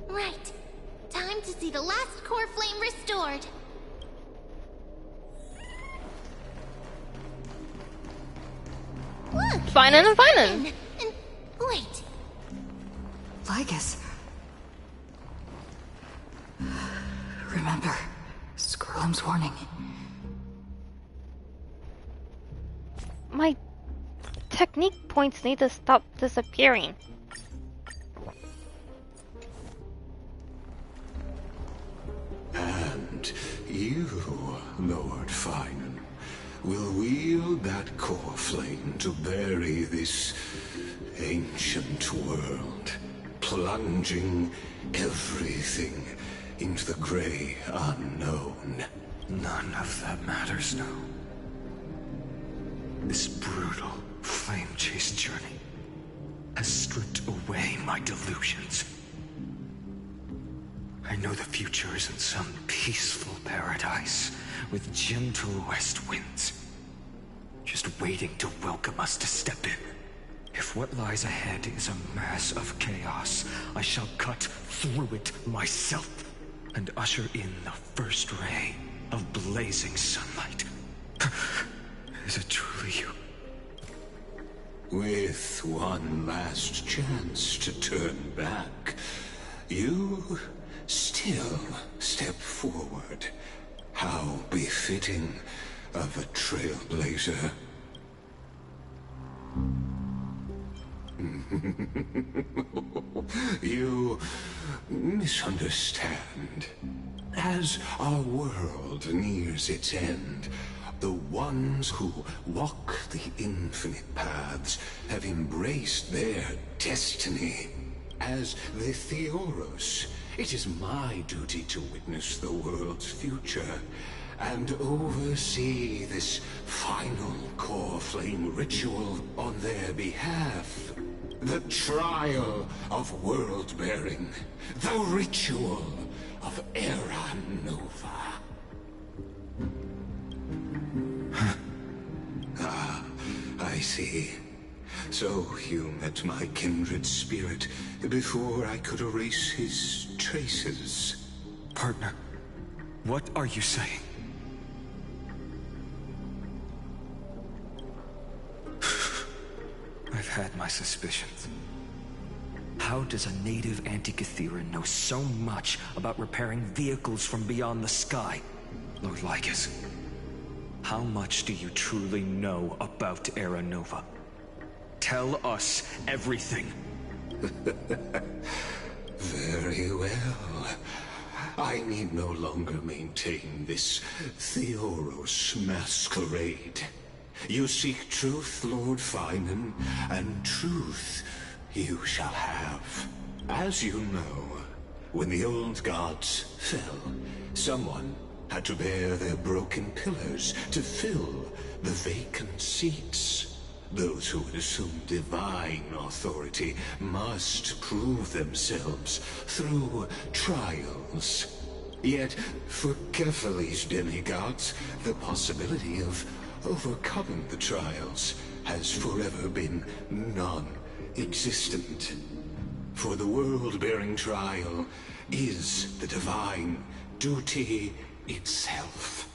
Right. Time to see the last core flame restored. Look!
Phainon and Phainon.
And wait.
Lygus. Remember, Skrullum's warning.
My technique points need to stop disappearing.
And you, Lord Phainon, will wield that core flame to bury this ancient world, plunging everything into the gray unknown.
None of that matters now. This brutal, flame-chased journey has stripped away my delusions. I know the future isn't some peaceful paradise with gentle west winds, just waiting to welcome us to step in. If what lies ahead is a mass of chaos, I shall cut through it myself and usher in the first ray of blazing sunlight. Is it truly you?
With one last chance to turn back, you still step forward. How befitting of a trailblazer. You misunderstand. As our world nears its end, the ones who walk the infinite paths have embraced their destiny. As the Theoros, it is my duty to witness the world's future and oversee this final core flame ritual on their behalf. The trial of world-bearing. The ritual of Era Nova. Ah, I see. So you met my kindred spirit before I could erase his traces.
Partner, what are you saying? I've had my suspicions. How does a native Antikytheran know so much about repairing vehicles from beyond the sky? Lord Lycus, how much do you truly know about Era Nova? Tell us everything.
Very well. I need no longer maintain this Theoros masquerade. You seek truth, Lord Phainon, and truth you shall have. As you know, when the old gods fell, someone had to bear their broken pillars to fill the vacant seats. Those who would assume divine authority must prove themselves through trials. Yet, for Kephales's demigods, the possibility of overcoming the trials has forever been non-existent. For the world-bearing trial is the divine duty itself.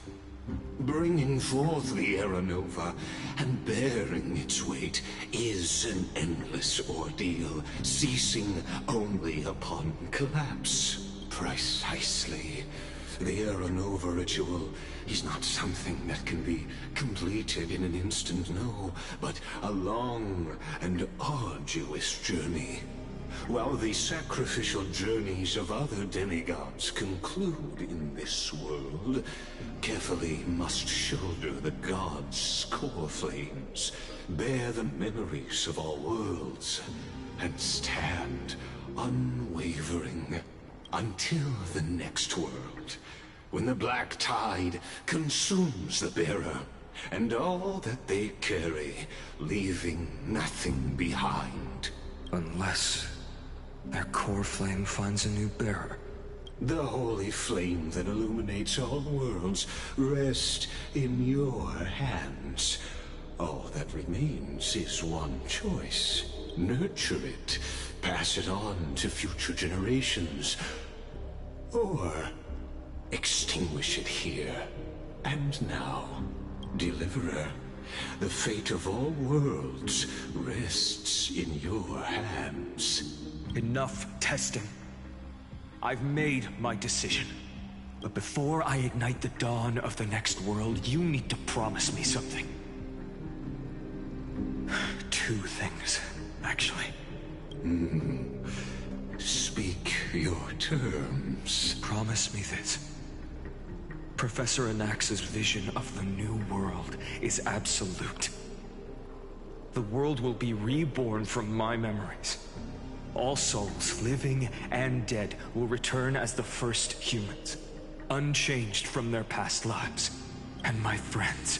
Bringing forth the Era Nova and bearing its weight is an endless ordeal, ceasing only upon collapse. Precisely. The Era Nova ritual is not something that can be completed in an instant, no, but a long and arduous journey. While the sacrificial journeys of other demigods conclude in this world, Kephale must shoulder the gods' core flames, bear the memories of all worlds, and stand unwavering until the next world, when the black tide consumes the bearer and all that they carry, leaving nothing behind.
Unless their core flame finds a new bearer.
The holy flame that illuminates all worlds rests in your hands. All that remains is one choice. Nurture it, pass it on to future generations, or extinguish it here and now. Deliverer, the fate of all worlds rests in your hands.
Enough testing. I've made my decision. But before I ignite the dawn of the next world, you need to promise me something. Two things, actually.
Speak your terms.
Promise me this. Professor Anax's vision of the new world is absolute. The world will be reborn from my memories. All souls, living and dead, will return as the first humans, unchanged from their past lives. And my friends,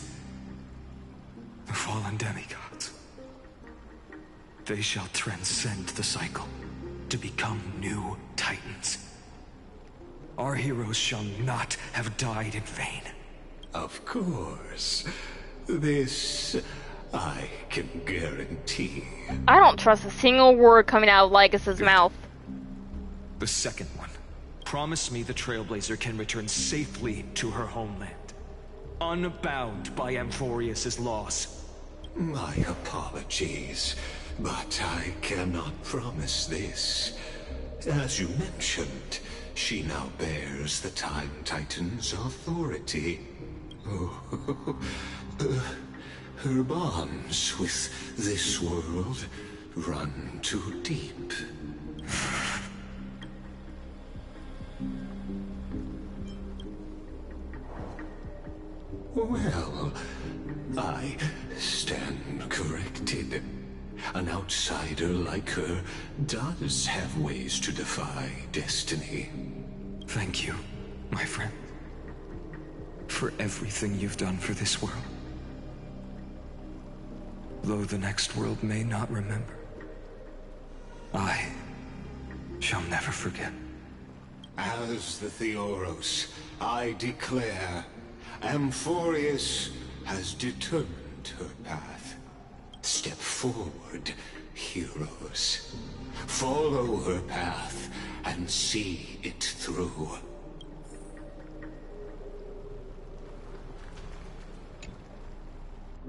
the fallen demigods, they shall transcend the cycle to become new titans. Our heroes shall not have died in vain.
Of course. This I can guarantee.
I don't trust a single word coming out of Lycus's mouth.
The second one. Promise me the Trailblazer can return safely to her homeland, unbound by Amphorius's laws.
My apologies, but I cannot promise this. As you mentioned, she now bears the Time Titan's authority. Her bonds with this world run too deep. Well, I stand corrected. An outsider like her does have ways to defy destiny.
Thank you, my friend, for everything you've done for this world. Though the next world may not remember, I shall never forget.
As the Theoros, I declare, Amphorius has determined her path. Step forward, heroes. Follow her path and see it through.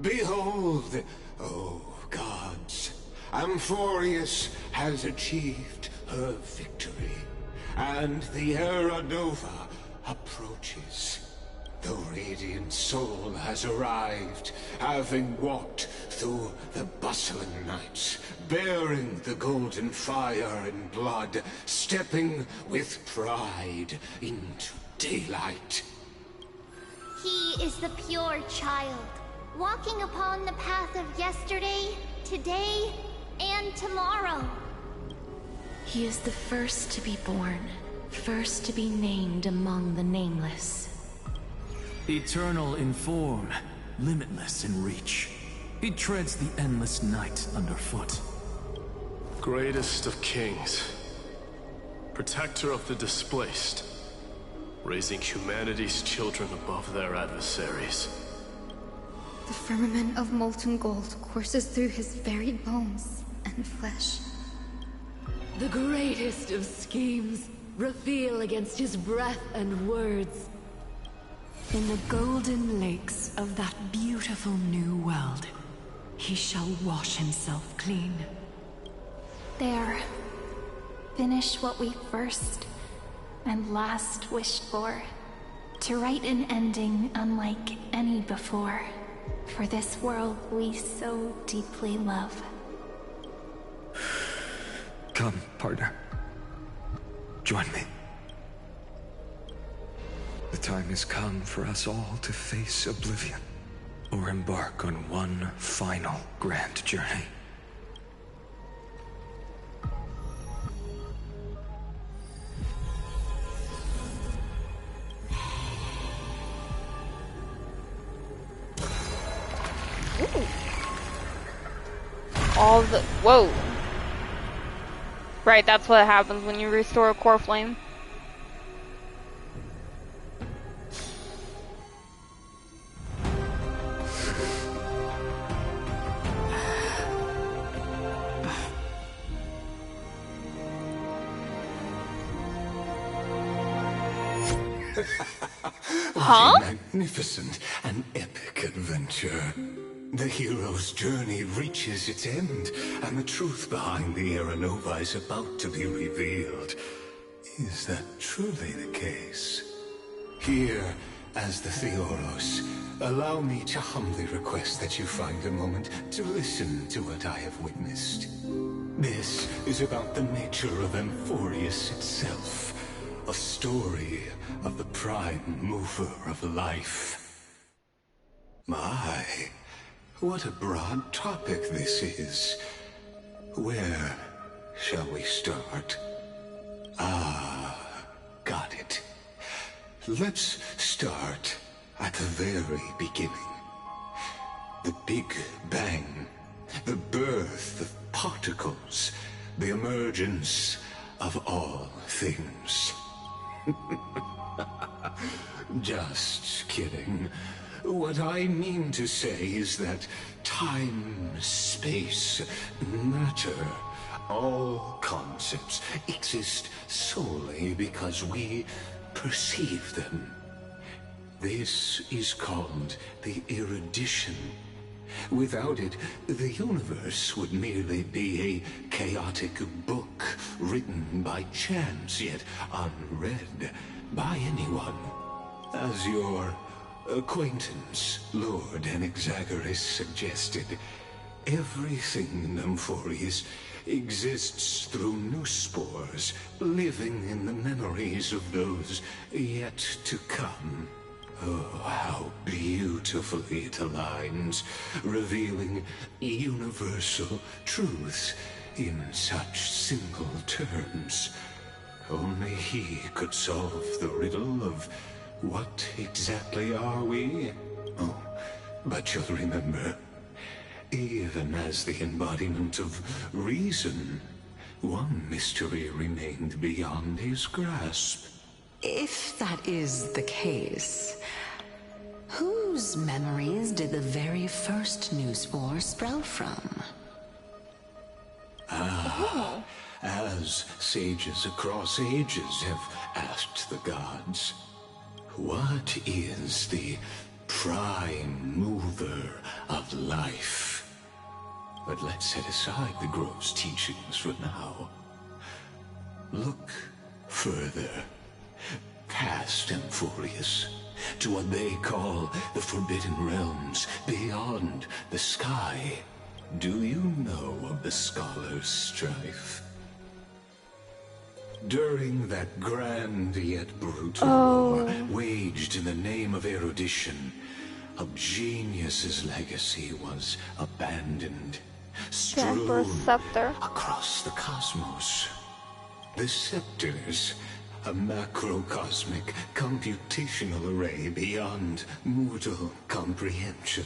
Behold, oh gods, Amphorius has achieved her victory, and the Era Nova approaches. The Radiant Soul has arrived, having walked through the bustling nights, bearing the golden fire and blood, stepping with pride into daylight.
He is the pure child, walking upon the path of yesterday, today, and tomorrow.
He is the first to be born, first to be named among the nameless.
Eternal in form, limitless in reach. He treads the endless night underfoot.
Greatest of kings, protector of the displaced, raising humanity's children above their adversaries.
The firmament of molten gold courses through his very bones and flesh.
The greatest of schemes reveal against his breath and words.
In the golden lakes of that beautiful new world, he shall wash himself clean.
There. Finish what we first and last wished for. To write an ending unlike any before. For this world we so deeply love.
Come, partner. Join me. The time has come for us all to face oblivion, or embark on one final grand journey.
Ooh. All the... Whoa. Right, that's what happens when you restore a core flame.
Huh? What a magnificent and epic adventure. The hero's journey reaches its end, and the truth behind the Era Nova is about to be revealed. Is that truly the case? Here, as the Theoros, allow me to humbly request that you find a moment to listen to what I have witnessed. This is about the nature of Amphorius itself, a story of the prime mover of life. My, what a broad topic this is. Where shall we start? Ah, got it. Let's start at the very beginning. The Big Bang, the birth of particles, the emergence of all things. Just kidding. What I mean to say is that time, space, matter, all concepts exist solely because we perceive them. This is called the erudition. Without it, the universe would merely be a chaotic book written by chance, yet unread by anyone. As your acquaintance, Lord Anaxagoras, suggested, everything in Amphorius exists through new spores, living in the memories of those yet to come. Oh, how beautifully it aligns, revealing universal truths in such simple terms. Only he could solve the riddle of what exactly are we? Oh, but you'll remember, even as the embodiment of reason, one mystery remained beyond his grasp.
If that is the case, whose memories did the very first news spore sprout from?
As sages across ages have asked the gods, what is the prime mover of life? But let's set aside the grove's teachings for now. Look further, past Amphorius, to what they call the Forbidden Realms, beyond the sky. Do you know of the Scholar's Strife? During that grand yet brutal war, waged in the name of erudition, a genius's legacy was abandoned, strewn across the cosmos. The scepters, a macrocosmic computational array beyond mortal comprehension.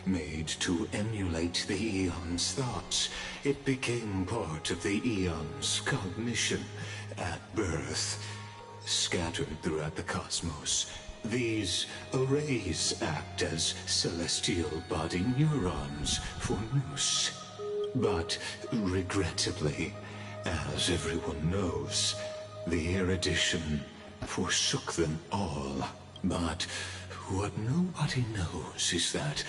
Made to emulate the Eon's thoughts, it became part of the Eon's cognition at birth. Scattered throughout the cosmos, these arrays act as celestial body neurons for Nous. But regrettably, as everyone knows, the erudition forsook them all. But what nobody knows is that,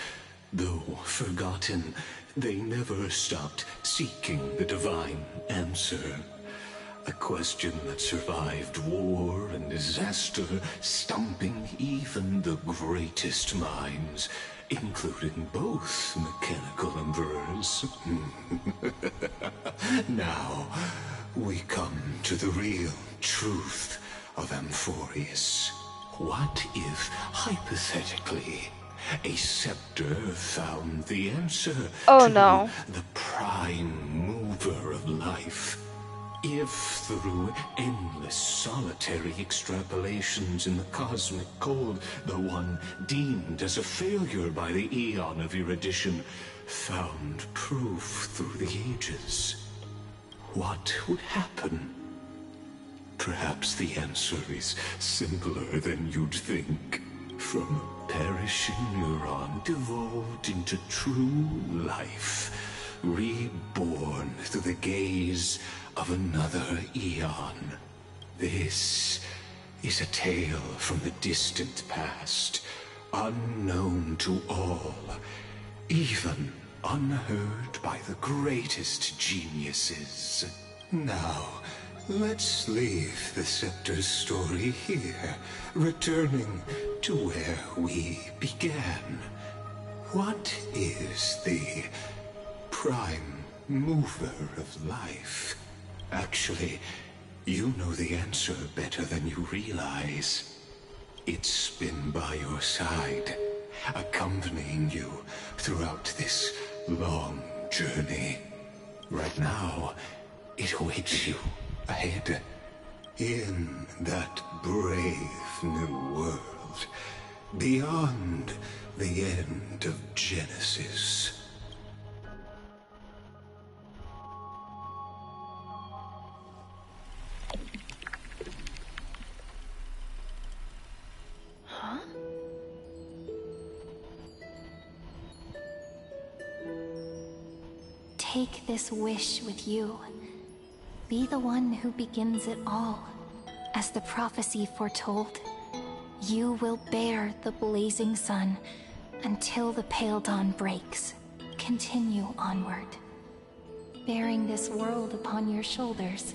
though forgotten, they never stopped seeking the divine answer. A question that survived war and disaster, stumping even the greatest minds, including both mechanical emperors. Now, we come to the real truth of Amphorius. What if, hypothetically, a scepter found the answer to the prime mover of life? If through endless solitary extrapolations in the cosmic cold, the one deemed as a failure by the Eon of erudition found proof through the ages, what would happen? Perhaps the answer is simpler than you'd think. From a perishing neuron devolved into true life, reborn through the gaze of another Eon. This is a tale from the distant past, unknown to all, even unheard by the greatest geniuses. Now, let's leave the Scepter's story here, returning to where we began. What is the prime mover of life? Actually, you know the answer better than you realize. It's been by your side, accompanying you throughout this long journey. Right now, it awaits you ahead, in that brave new world, beyond the end of Genesis.
Huh?
Take this wish with you. Be the one who begins it all. As the prophecy foretold, you will bear the blazing sun until the pale dawn breaks. Continue onward, bearing this world upon your shoulders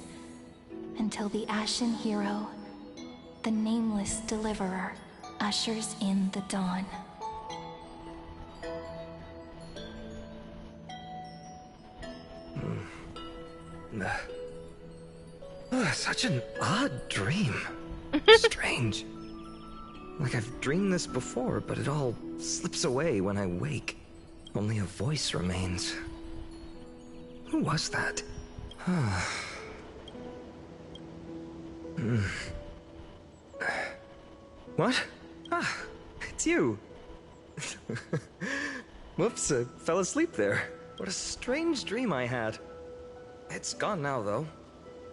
until the ashen hero, the nameless deliverer, ushers in the dawn.
Such an odd dream. Strange. Like I've dreamed this before, but it all slips away when I wake. Only a voice remains. Who was that? What? Ah, it's you. Whoops, I fell asleep there. What a strange dream I had. It's gone now, though.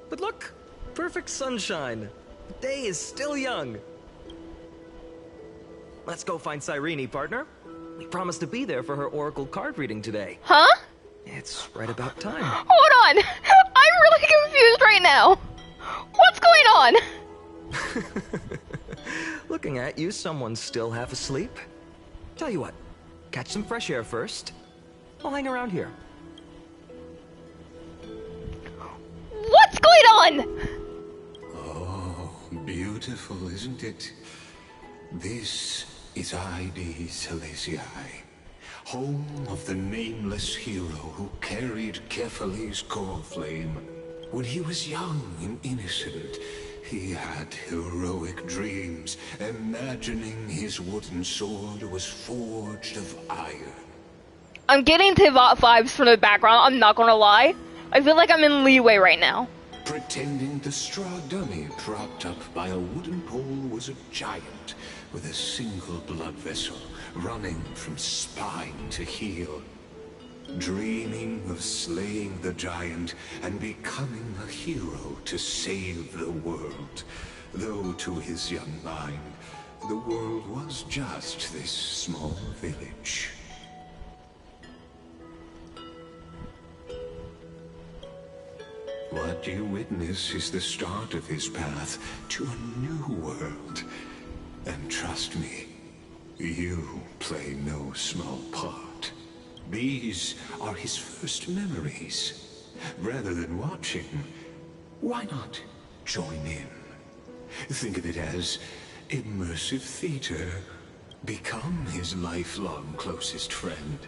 But look, perfect sunshine.
The day is still young. Let's go find Cyrene, partner. We promised to be there for her oracle card reading today.
Huh?
It's right about time.
Hold on! I'm really confused right now! What's going on?
Looking at you, someone's still half asleep. Tell you what, catch some fresh air first. I'll hang around here.
What's going on?
Oh, beautiful, isn't it? This is Ide Celestii, home of the nameless hero who carried Kefali's core flame. When he was young and innocent, he had heroic dreams, imagining his wooden sword was forged of iron.
I'm getting Tivat vibes from the background, I'm not gonna lie. I feel like I'm in leeway right now.
Pretending the straw dummy propped up by a wooden pole was a giant with a single blood vessel running from spine to heel. Dreaming of slaying the giant and becoming a hero to save the world. Though to his young mind, the world was just this small village. What you witness is the start of his path to a new world. And trust me, you play no small part. These are his first memories. Rather than watching, why not join in? Think of it as immersive theater. Become his lifelong closest friend,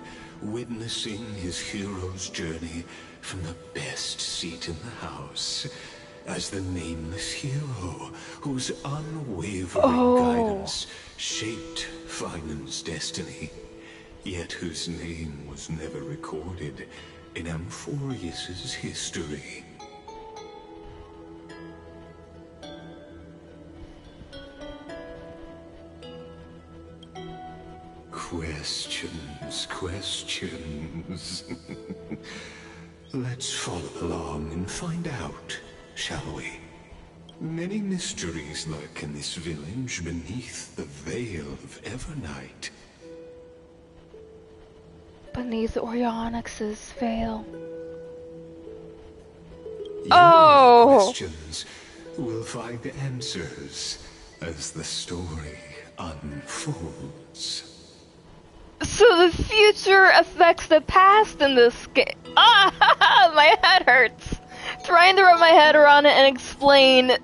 witnessing his hero's journey from the best seat in the house. As the nameless hero whose unwavering guidance shaped Phainon's destiny, yet whose name was never recorded in Amphorius's history. Questions, questions. Let's follow along and find out, shall we? Many mysteries lurk in this village beneath the veil of Evernight.
Beneath Orionyx's veil.
Your questions will find answers as the story unfolds.
So the future affects the past in this game. Ah, my head hurts. Trying to wrap my head around it and explain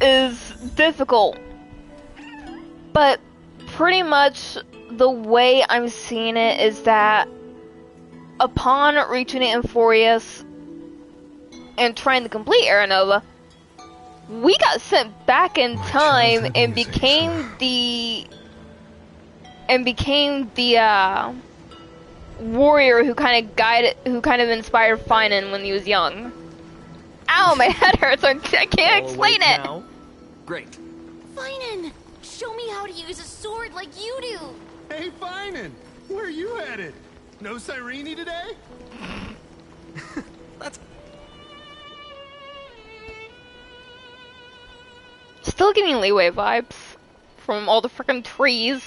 is difficult. But pretty much the way I'm seeing it is that upon reaching Amphorius and trying to complete Aranova, we got sent back in time and became the warrior who kind of inspired Phainon when he was young. Ow, my head hurts. I can't explain it.
Now. Great.
Phainon, show me how to use a sword like you do.
Hey, Phainon, where are you headed? No Cyrene today?
That's...
Still getting leeway vibes from all the frickin' trees.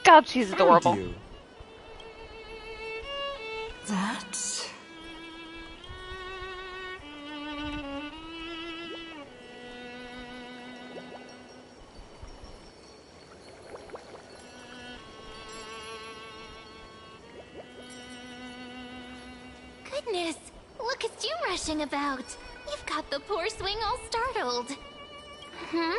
God, she's adorable.
That...
Goodness, look at you rushing about. You've got the poor swing all startled. Hmm?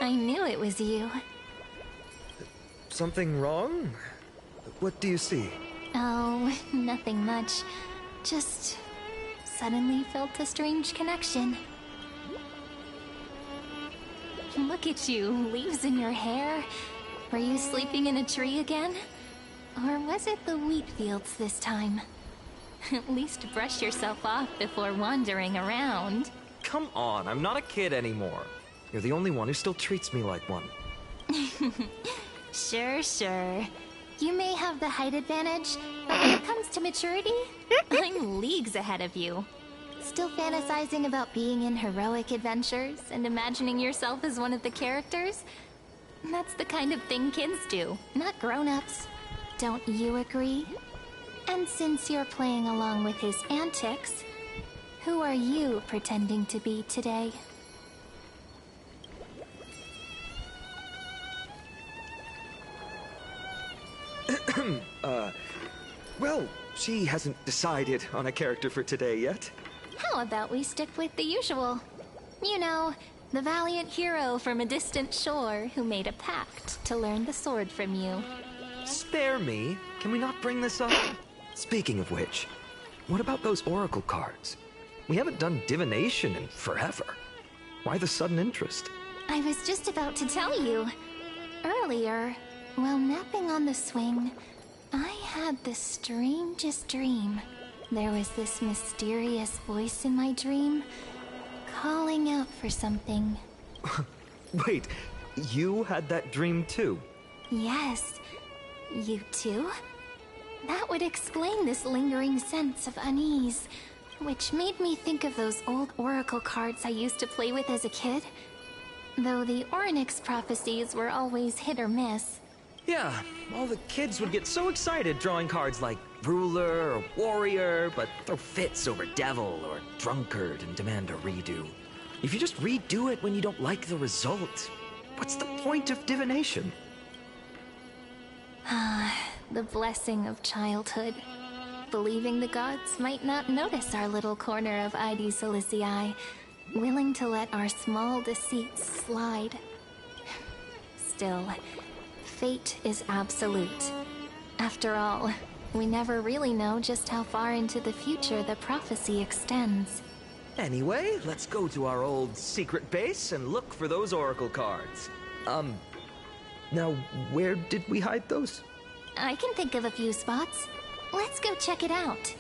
I knew it was you.
Something wrong? What do you see?
Oh, nothing much. Just suddenly felt a strange connection. Look at you, leaves in your hair. Were you sleeping in a tree again? Or was it the wheat fields this time? At least brush yourself off before wandering around.
Come on, I'm not a kid anymore. You're the only one who still treats me like one.
Sure. You may have the height advantage, but when it comes to maturity, I'm leagues ahead of you. Still fantasizing about being in heroic adventures and imagining yourself as one of the characters? That's the kind of thing kids do, not grown-ups. Don't you agree? And since you're playing along with his antics, who are you pretending to be today?
Well, she hasn't decided on a character for today yet.
How about we stick with the usual? You know, the valiant hero from a distant shore who made a pact to learn the sword from you.
Spare me. Can we not bring this up? Speaking of which, what about those oracle cards? We haven't done divination in forever. Why the sudden interest?
I was just about to tell you. Earlier, while napping on the swing, I had the strangest dream. There was this mysterious voice in my dream, calling out for something.
Wait, you had that dream too?
Yes, you too? That would explain this lingering sense of unease, which made me think of those old oracle cards I used to play with as a kid. Though the Ornyx prophecies were always hit or miss.
Yeah, all the kids would get so excited drawing cards like ruler or warrior, but throw fits over devil or drunkard and demand a redo. If you just redo it when you don't like the result, what's the point of divination?
The blessing of childhood. Believing the gods might not notice our little corner of Ide Silicii, willing to let our small deceits slide. Still, fate is absolute. After all, we never really know just how far into the future the prophecy extends.
Anyway, let's go to our old secret base and look for those oracle cards. Now, where did we hide those?
I can think of a few spots. Let's go check it out.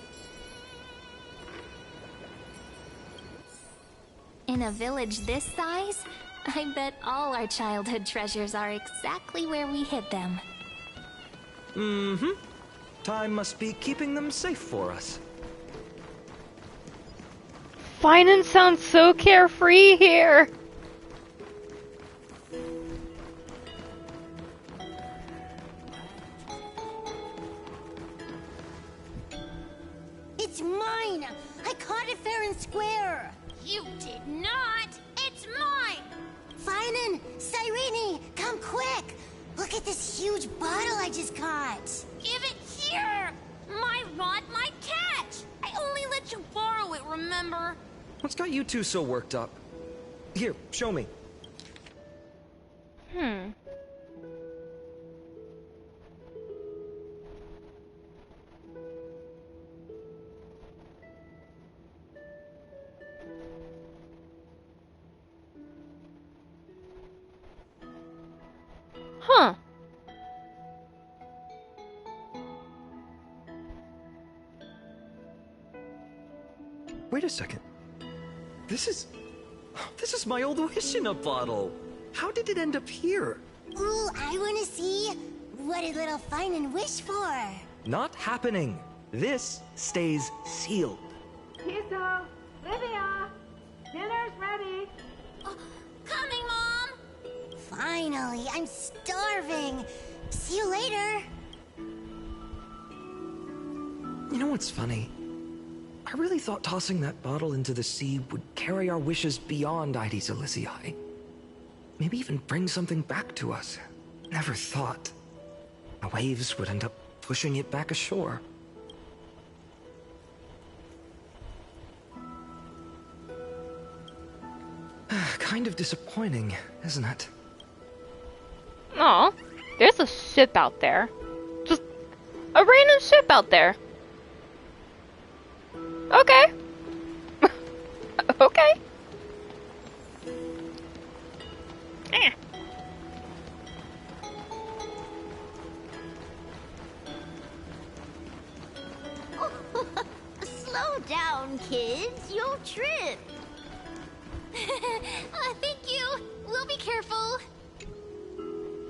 In a village this size, I bet all our childhood treasures are exactly where we hid them.
Mm-hmm. Time must be keeping them safe for us.
Phainon sounds so carefree here.
It's mine! I caught it fair and square!
You did not! It's mine!
Phainon! Cyrene! Come quick! Look at this huge bottle I just caught!
Give it here! My rod, my catch! I only let you borrow it, remember?
What's got you two so worked up? Here, show me.
Huh.
Wait a second. This is my old wish in a bottle. How did it end up here?
Ooh, I wanna see. What did little Phainon wish for?
Not happening. This stays sealed.
Tiso! Livia! Dinner's ready!
Coming, Mom!
Finally, I'm starving. See you later.
You know what's funny? I really thought tossing that bottle into the sea would carry our wishes beyond Ide Silicii. Maybe even bring something back to us. Never thought. The waves would end up pushing it back ashore. Kind of disappointing, isn't it?
Aw, there's a ship out there. Just a random ship out there. Okay. Okay.
Slow down, kids. You'll trip.
Thank you. We'll be careful.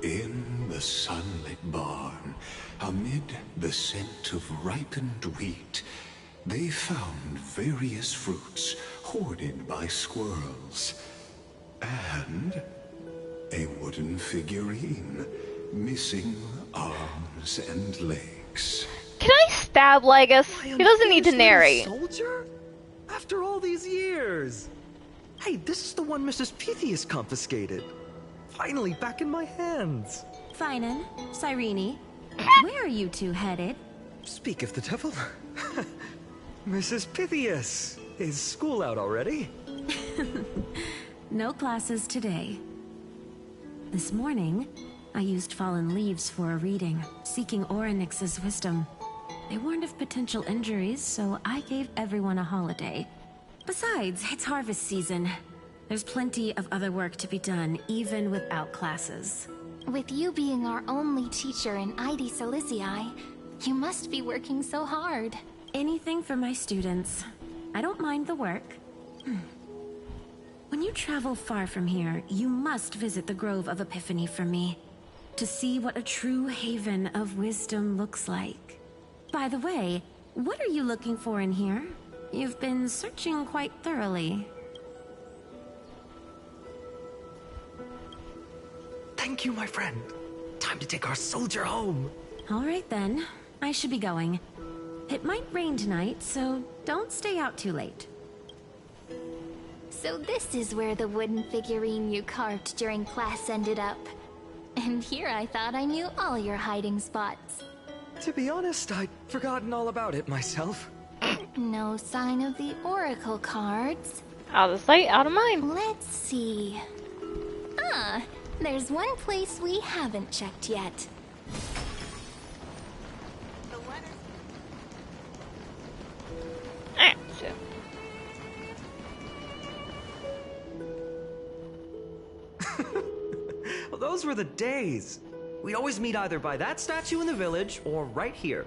In the sunlit barn, amid the scent of ripened wheat, they found various fruits hoarded by squirrels. And a wooden figurine, missing arms and legs.
Can I stab Legus? He doesn't need to narrate.
Soldier? After all these years! Hey, this is the one Mrs. Pythias confiscated. Finally back in my hands.
Phainon, Cyrene, where are you two headed?
Speak of the devil. Mrs. Pythias, is school out already?
No classes today. This morning, I used fallen leaves for a reading, seeking Orynyx's wisdom. They warned of potential injuries, so I gave everyone a holiday. Besides, it's harvest season. There's plenty of other work to be done, even without classes.
With you being our only teacher in ID Silicii, you must be working so hard.
Anything for my students. I don't mind the work. When you travel far from here, you must visit the Grove of Epiphany for me, to see what a true haven of wisdom looks like. By the way, what are you looking for in here? You've been searching quite thoroughly.
Thank you, my friend. Time to take our soldier home.
All right then, I should be going. It might rain tonight, so don't stay out too late.
So this is where the wooden figurine you carved during class ended up. And here I thought I knew all your hiding spots.
To be honest, I'd forgotten all about it myself.
No sign of the oracle cards.
Out of sight, out of mind.
Let's see. Ah, there's one place we haven't checked yet.
Well, those were the days. We'd always meet either by that statue in the village or right here.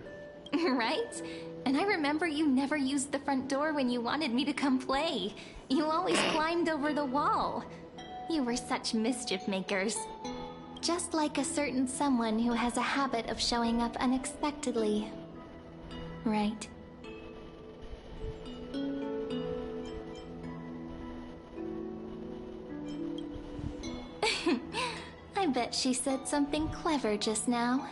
Right? And I remember you never used the front door when you wanted me to come play. You always climbed over the wall. You were such mischief makers. Just like a certain someone who has a habit of showing up unexpectedly. Right? I bet she said something clever just now.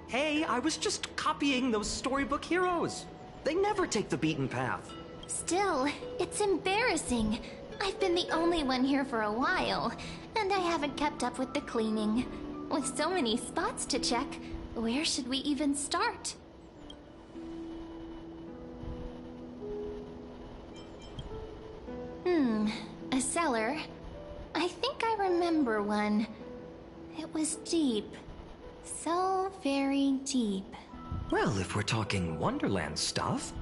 Hey, I was just copying those storybook heroes. They never take the beaten path.
Still, it's embarrassing. I've been the only one here for a while, and I haven't kept up with the cleaning. With so many spots to check, where should we even start? A cellar. I think I remember one. It was deep. So very deep.
Well, if we're talking Wonderland stuff,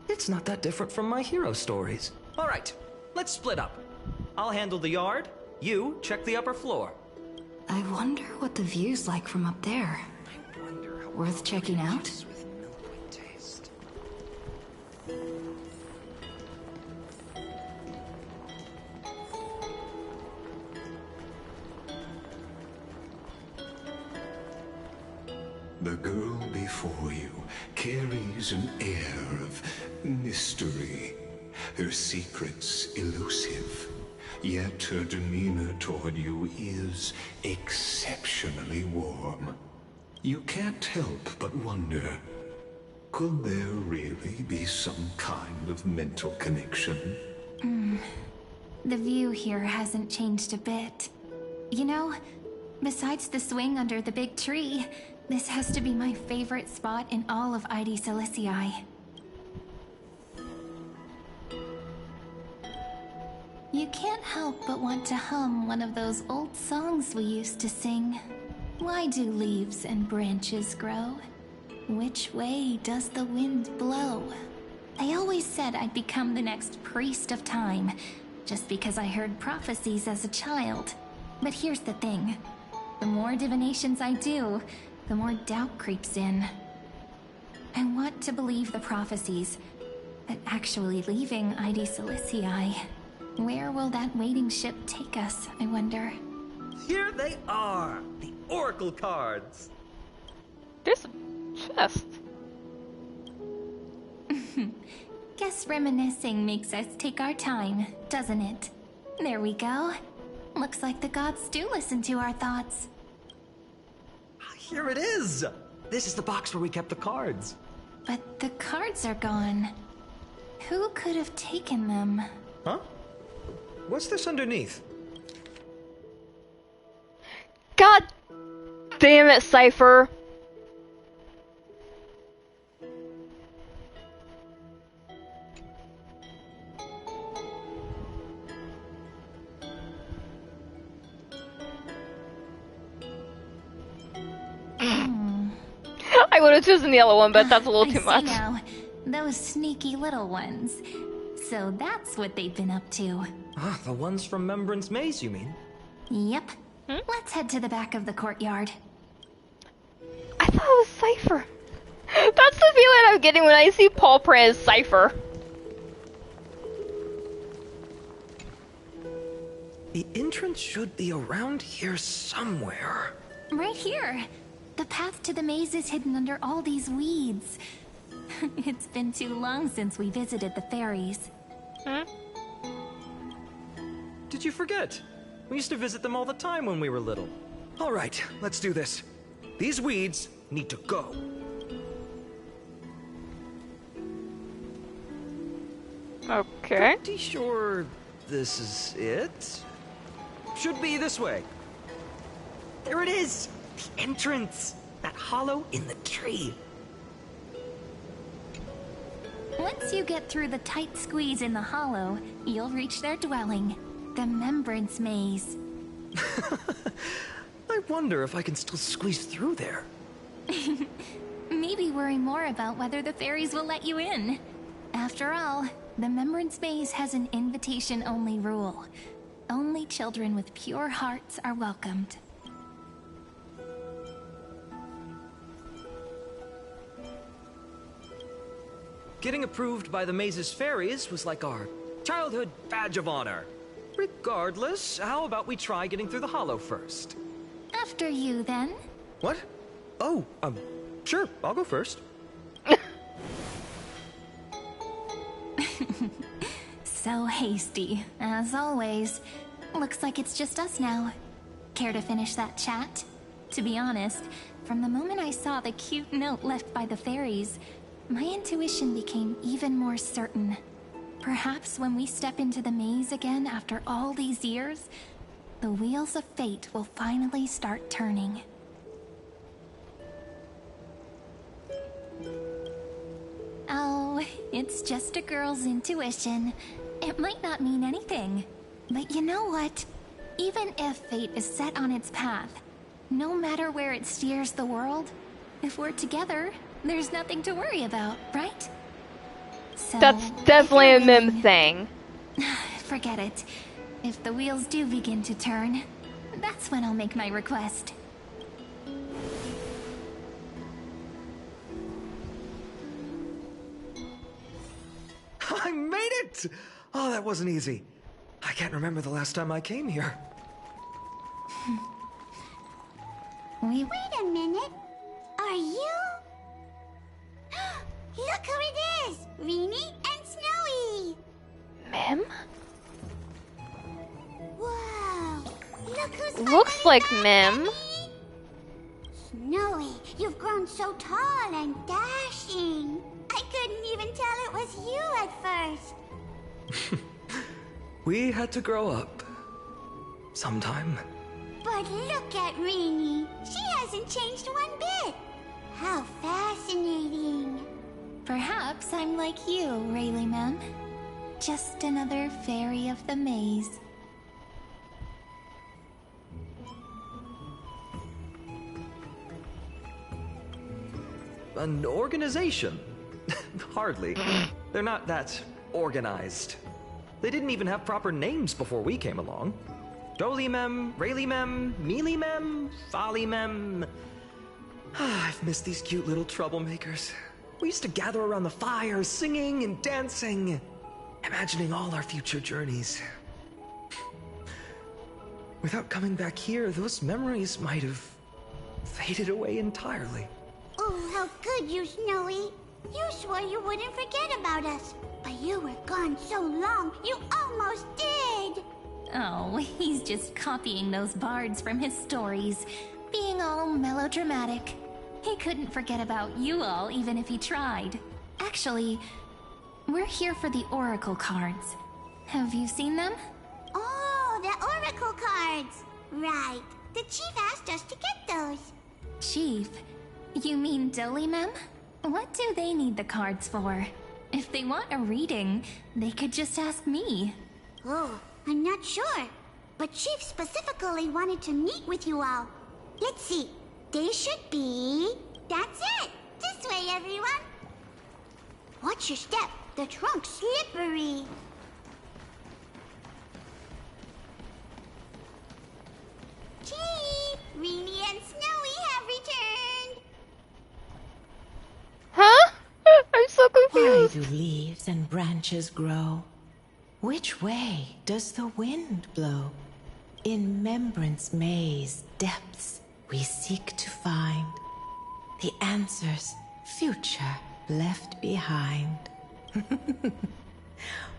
it's not that different from my hero stories. All right, let's split up. I'll handle the yard. You check the upper floor.
I wonder what the view's like from up there. Worth checking out?
The girl before you carries an air of mystery, her secrets elusive, yet her demeanor toward you is exceptionally warm. You can't help but wonder, could there really be some kind of mental connection?
The view here hasn't changed a bit. You know, besides the swing under the big tree, this has to be my favorite spot in all of ID Silicii. You can't help but want to hum one of those old songs we used to sing. Why do leaves and branches grow? Which way does the wind blow? They always said I'd become the next priest of time, just because I heard prophecies as a child. But here's the thing. The more divinations I do, the more doubt creeps in. I want to believe the prophecies, but actually leaving ID Silicii, where will that waiting ship take us, I wonder?
Here they are! The Oracle cards!
There's a chest.
Guess reminiscing makes us take our time, doesn't it? There we go. Looks like the gods do listen to our thoughts.
Here it is! This is the box where we kept the cards.
But the cards are gone. Who could have taken them?
Huh? What's this underneath?
God damn it, Cypher. I would have chosen the yellow one, but that's a little too much.
Now, those sneaky little ones. So that's what they've been up to.
Ah, the ones from Remembrance Maze, you mean?
Yep. Let's head to the back of the courtyard.
I thought it was Cypher. That's the feeling I'm getting when I see Paul Prey as Cypher.
The entrance should be around here somewhere.
Right here. The path to the maze is hidden under all these weeds. It's been too long since we visited the fairies.
Did you forget? We used to visit them all the time when we were little. All right, let's do this. These weeds need to go.
Okay.
Pretty sure this is it. Should be this way. There it is! The entrance! That hollow in the tree.
Once you get through the tight squeeze in the hollow, you'll reach their dwelling, the Remembrance Maze.
I wonder if I can still squeeze through there.
Maybe worry more about whether the fairies will let you in. After all, the Remembrance Maze has an invitation-only rule. Only children with pure hearts are welcomed.
Getting approved by the maze's fairies was like our childhood badge of honor. Regardless, how about we try getting through the hollow first?
After you, then.
What? Oh, sure, I'll go first.
So hasty, as always. Looks like it's just us now. Care to finish that chat? To be honest, from the moment I saw the cute note left by the fairies, my intuition became even more certain. Perhaps when we step into the maze again after all these years, the wheels of fate will finally start turning. Oh, it's just a girl's intuition. It might not mean anything. But you know what? Even if fate is set on its path, no matter where it steers the world, if we're together, there's nothing to worry about, right? So,
that's definitely a Mim thing.
Forget it. If the wheels do begin to turn, that's when I'll make my request.
I made it! Oh, that wasn't easy. I can't remember the last time I came here.
Wait a minute. Are you? Look who it is! Rini and Snowy!
Mim?
Whoa! Look who's
Looks like Mim.
Snowy, you've grown so tall and dashing. I couldn't even tell it was you at first.
We had to grow up. Sometime.
But look at Rini. She hasn't changed one bit. How fascinating.
Perhaps I'm like you, Rayleigh Mem. Just another fairy of the maze.
An organization? Hardly. They're not that organized. They didn't even have proper names before we came along. Dolimem, Raylimem, Mealimem, Follimem. I've missed these cute little troublemakers. We used to gather around the fire, singing and dancing, imagining all our future journeys. Without coming back here, those memories might have faded away entirely.
Oh, how good you, Snowy. You swore you wouldn't forget about us, but you were gone so long, you almost did.
Oh, he's just copying those bards from his stories, being all melodramatic. He couldn't forget about you all even if he tried. Actually, we're here for the Oracle cards. Have you seen them?
Oh, the Oracle cards. Right. The chief asked us to get those.
Chief? You mean Dolimem? What do they need the cards for? If they want a reading, they could just ask me.
Oh, I'm not sure. But Chief specifically wanted to meet with you all. Let's see. They should be... That's it! This way, everyone! Watch your step. The trunk's slippery. Chief! Reenie and Snowy have returned!
Huh? I'm so
Why
confused.
do leaves and branches grow? Which way does the wind blow? In Remembrance Maze depths we seek to find the answers future left behind.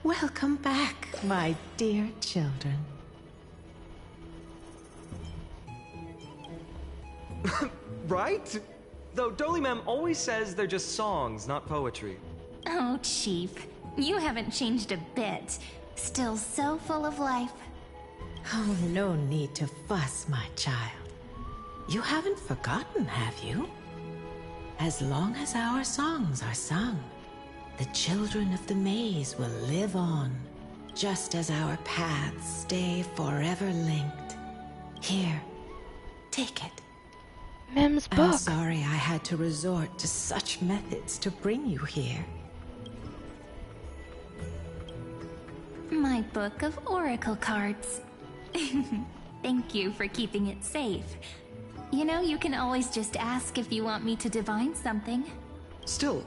Welcome back, my dear children.
Right? Though Dolimem always says they're just songs, not poetry.
Oh, Chief, you haven't changed a bit. Still so full of life.
Oh, no need to fuss, my child. You haven't forgotten, have you? As long as our songs are sung, the children of the maze will live on, just as our paths stay forever linked. Here, take it.
Mem's book.
I'm sorry I had to resort to such methods to bring you here.
My book of Oracle cards. Thank you for keeping it safe. You know, you can always just ask if you want me to divine something.
Still,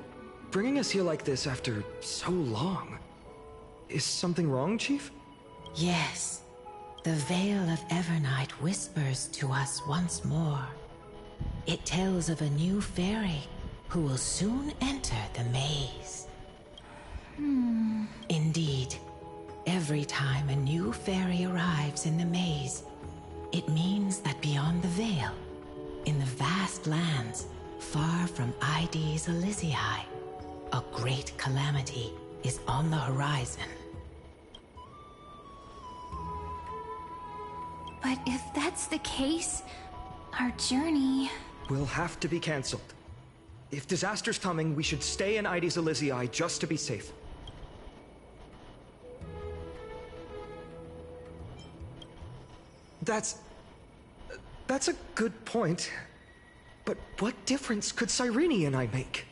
bringing us here like this after so long. Is something wrong, Chief?
Yes. The Veil of Evernight whispers to us once more. It tells of a new fairy who will soon enter the maze. Indeed, every time a new fairy arrives in the maze, it means that beyond the veil, in the vast lands far from Ides Elysiae, a great calamity is on the horizon.
But if that's the case, our journey...
Will have to be cancelled. If disaster's coming, we should stay in Ides Elysiae just to be safe. That's a good point. But what difference could Cyrene and I make?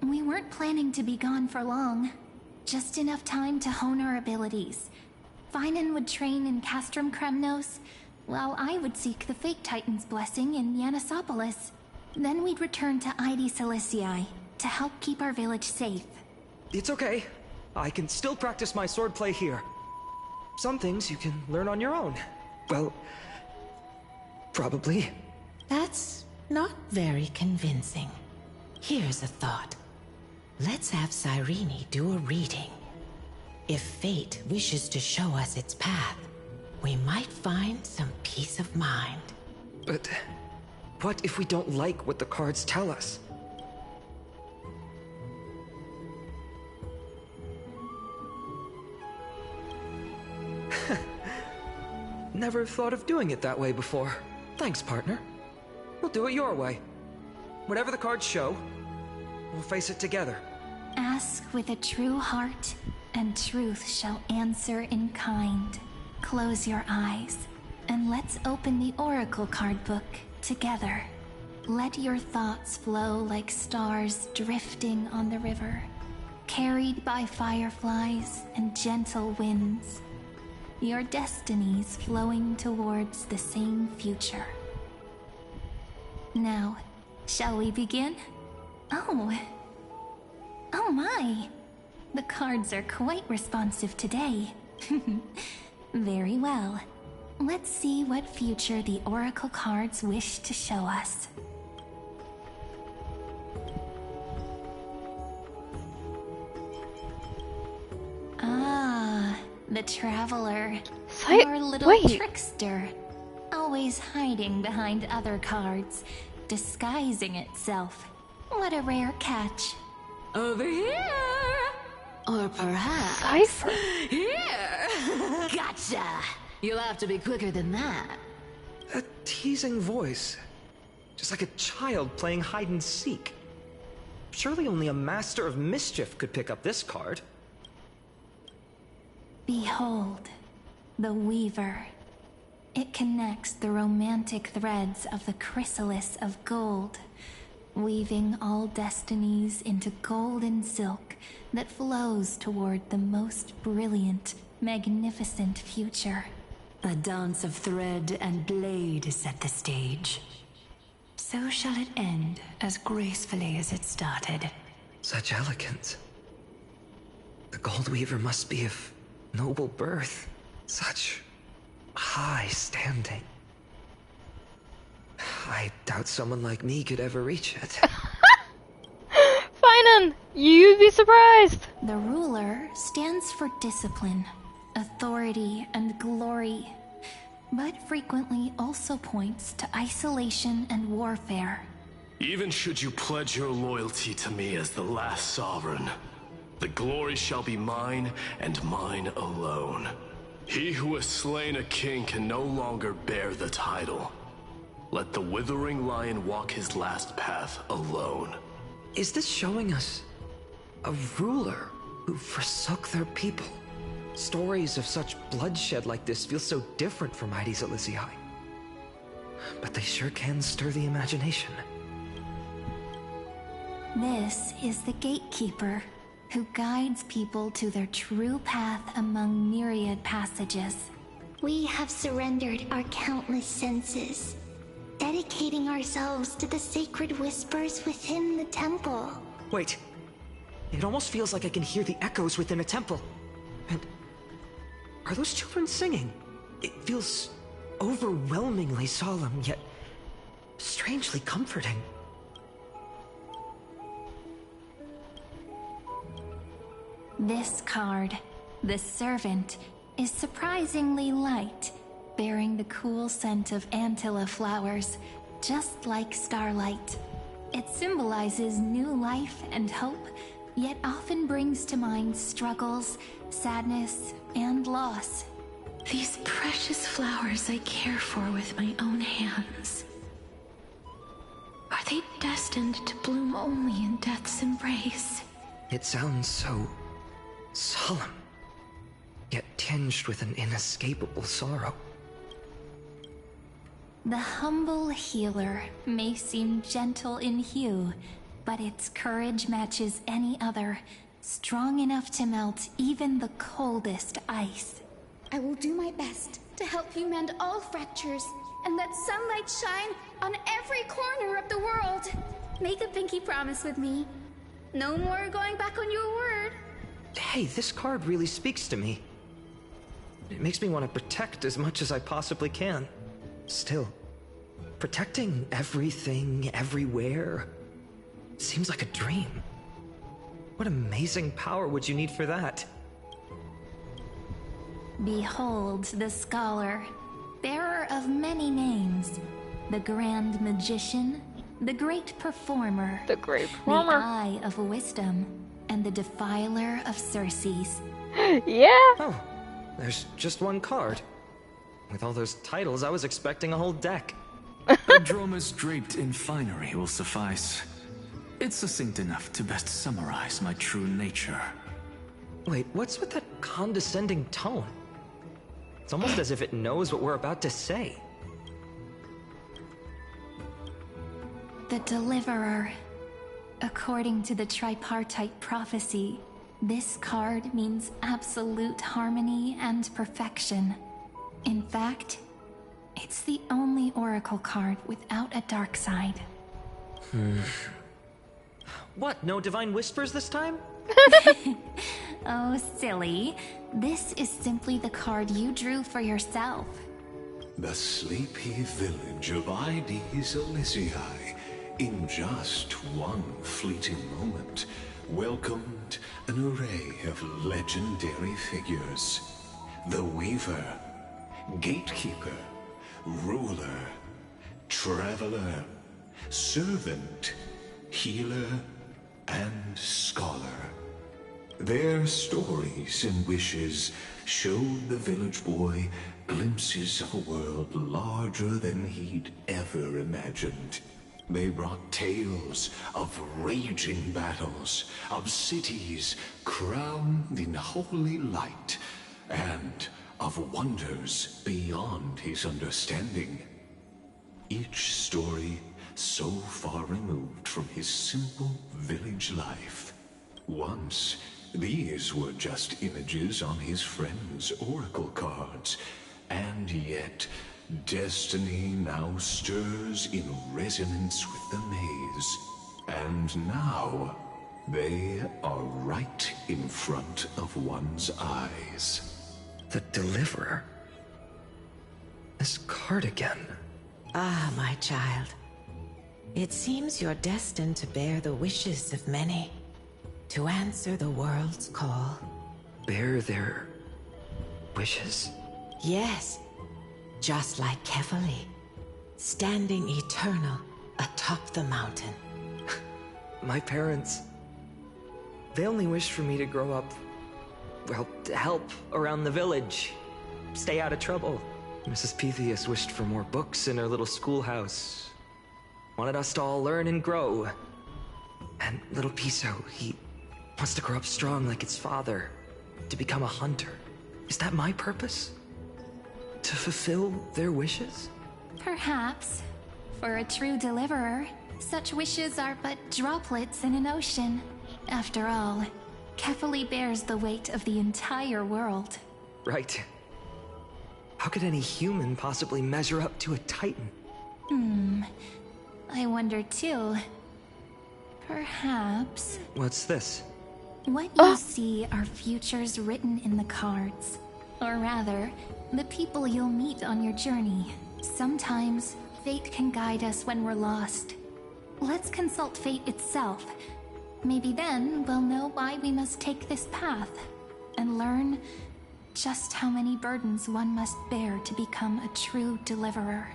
We weren't planning to be gone for long. Just enough time to hone our abilities. Phainon would train in Castrum Kremnos, while I would seek the Fake Titan's blessing in Yanisopolis. Then we'd return to Ides Elysiae to help keep our village safe.
It's okay. I can still practice my swordplay here. Some things you can learn on your own. Well, probably.
That's not very convincing. Here's a thought. Let's have Cyrene do a reading. If fate wishes to show us its path, we might find some peace of mind.
But what if we don't like what the cards tell us? Never thought of doing it that way before. Thanks, partner. We'll do it your way. Whatever the cards show, we'll face it together.
Ask with a true heart, and truth shall answer in kind. Close your eyes, and let's open the Oracle card book together. Let your thoughts flow like stars drifting on the river, carried by fireflies and gentle winds. your destinies flowing towards the same future. Now, shall we begin? Oh my! The cards are quite responsive today. Very well. Let's see what future the Oracle cards wish to show us. Ah, the Traveler. Our little trickster. Always hiding behind other cards, disguising itself. What a rare catch.
Over here! Or perhaps...
Cypher.
Here! Gotcha! You'll have to be quicker than that.
A teasing voice. Just like a child playing hide and seek. Surely only a master of mischief could pick up this card.
Behold, the Weaver. It connects the romantic threads of the chrysalis of gold, weaving all destinies into golden silk that flows toward the most brilliant, magnificent future.
The dance of thread and blade set the stage. So shall it end as gracefully as it started.
Such elegance. The Gold Weaver must be of noble birth. Such high standing. I doubt someone like me could ever reach it.
Phainon, you'd be surprised.
The ruler stands for discipline, authority, and glory, but frequently also points to isolation and warfare.
Even should you pledge your loyalty to me as the last sovereign, the glory shall be mine and mine alone. He who has slain a king can no longer bear the title. Let the withering lion walk his last path alone.
Is this showing us a ruler who forsook their people? Stories of such bloodshed like this feel so different from Aedes Elysiae. But they sure can stir the imagination.
This is the gatekeeper, who guides people to their true path among myriad passages.
We have surrendered our countless senses, dedicating ourselves to the sacred whispers within the temple.
Wait. It almost feels like I can hear the echoes within a temple. And are those children singing? It feels overwhelmingly solemn, yet strangely comforting.
This card, the Servant, is surprisingly light, bearing the cool scent of Antilla flowers, just like starlight. It symbolizes new life and hope, yet often brings to mind struggles, sadness, and loss.
These precious flowers I care for with my own hands. Are they destined to bloom only in death's embrace?
It sounds so solemn, yet tinged with an inescapable sorrow.
The humble healer may seem gentle in hue, but its courage matches any other, strong enough to melt even the coldest ice.
I will do my best to help you mend all fractures and let sunlight shine on every corner of the world. Make a pinky promise with me. No more going back on your word.
Hey, this card really speaks to me. It makes me want to protect as much as I possibly can. Still, protecting everything, everywhere, seems like a dream. What amazing power would you need for that?
Behold the scholar, bearer of many names, the grand magician, the great performer,
the
the eye of wisdom, and the defiler of Circes.
Yeah?
Oh, there's just one card. With all those titles, I was expecting a whole deck.
A dromus draped in finery will suffice. It's succinct enough to best summarize my true nature.
Wait, what's with that condescending tone? It's almost as if it knows what we're about to say.
The Deliverer. According to the tripartite prophecy, This card means absolute harmony and perfection. In fact, it's the only oracle card without a dark side.
What, no divine whispers this time?
Oh, silly. This is simply the card you drew for yourself.
The sleepy village of Aedes Elysiae, in just one fleeting moment, welcomed an array of legendary figures. The Weaver, Gatekeeper, Ruler, Traveler, Servant, Healer, and Scholar. Their stories and wishes showed the village boy glimpses of a world larger than he'd ever imagined. They brought tales of raging battles, of cities crowned in holy light, and of wonders beyond his understanding. Each story so far removed from his simple village life. Once, these were just images on his friend's oracle cards, and yet destiny now stirs in resonance with the maze. And now, they are right in front of one's eyes.
The Deliverer? This card again.
Ah, my child. It seems you're destined to bear the wishes of many, to answer the world's call.
Bear their wishes?
Yes, just like Kefali, standing eternal atop the mountain.
My parents, they only wished for me to grow up, well, to help around the village, stay out of trouble. Mrs. Pythias wished for more books in her little schoolhouse, wanted us to all learn and grow. And little Piso, he wants to grow up strong like its father, to become a hunter. Is that my purpose? To fulfill their wishes?
Perhaps. For a true deliverer, such wishes are but droplets in an ocean. After all, Kefali bears the weight of the entire world.
Right. How could any human possibly measure up to a Titan?
I wonder too. Perhaps...
What's this?
What you see are futures written in the cards. Or rather, the people you'll meet on your journey. Sometimes, fate can guide us when we're lost. Let's consult fate itself. Maybe then we'll know why we must take this path, and learn just how many burdens one must bear to become a true deliverer.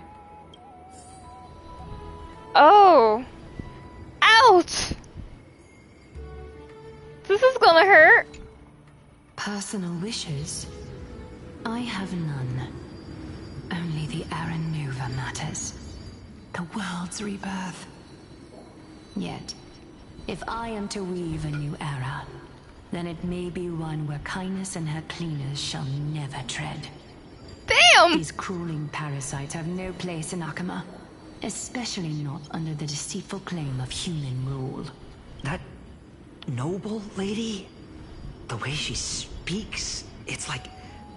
Oh! Ouch! This is gonna hurt.
Personal wishes? I have none. Only the Aaron Nova matters. The world's rebirth. Yet, if I am to weave a new era, then it may be one where kindness and her cleaners shall never tread.
Damn!
These crawling parasites have no place in Akama, especially not under the deceitful claim of human rule.
That noble lady? The way she speaks, it's like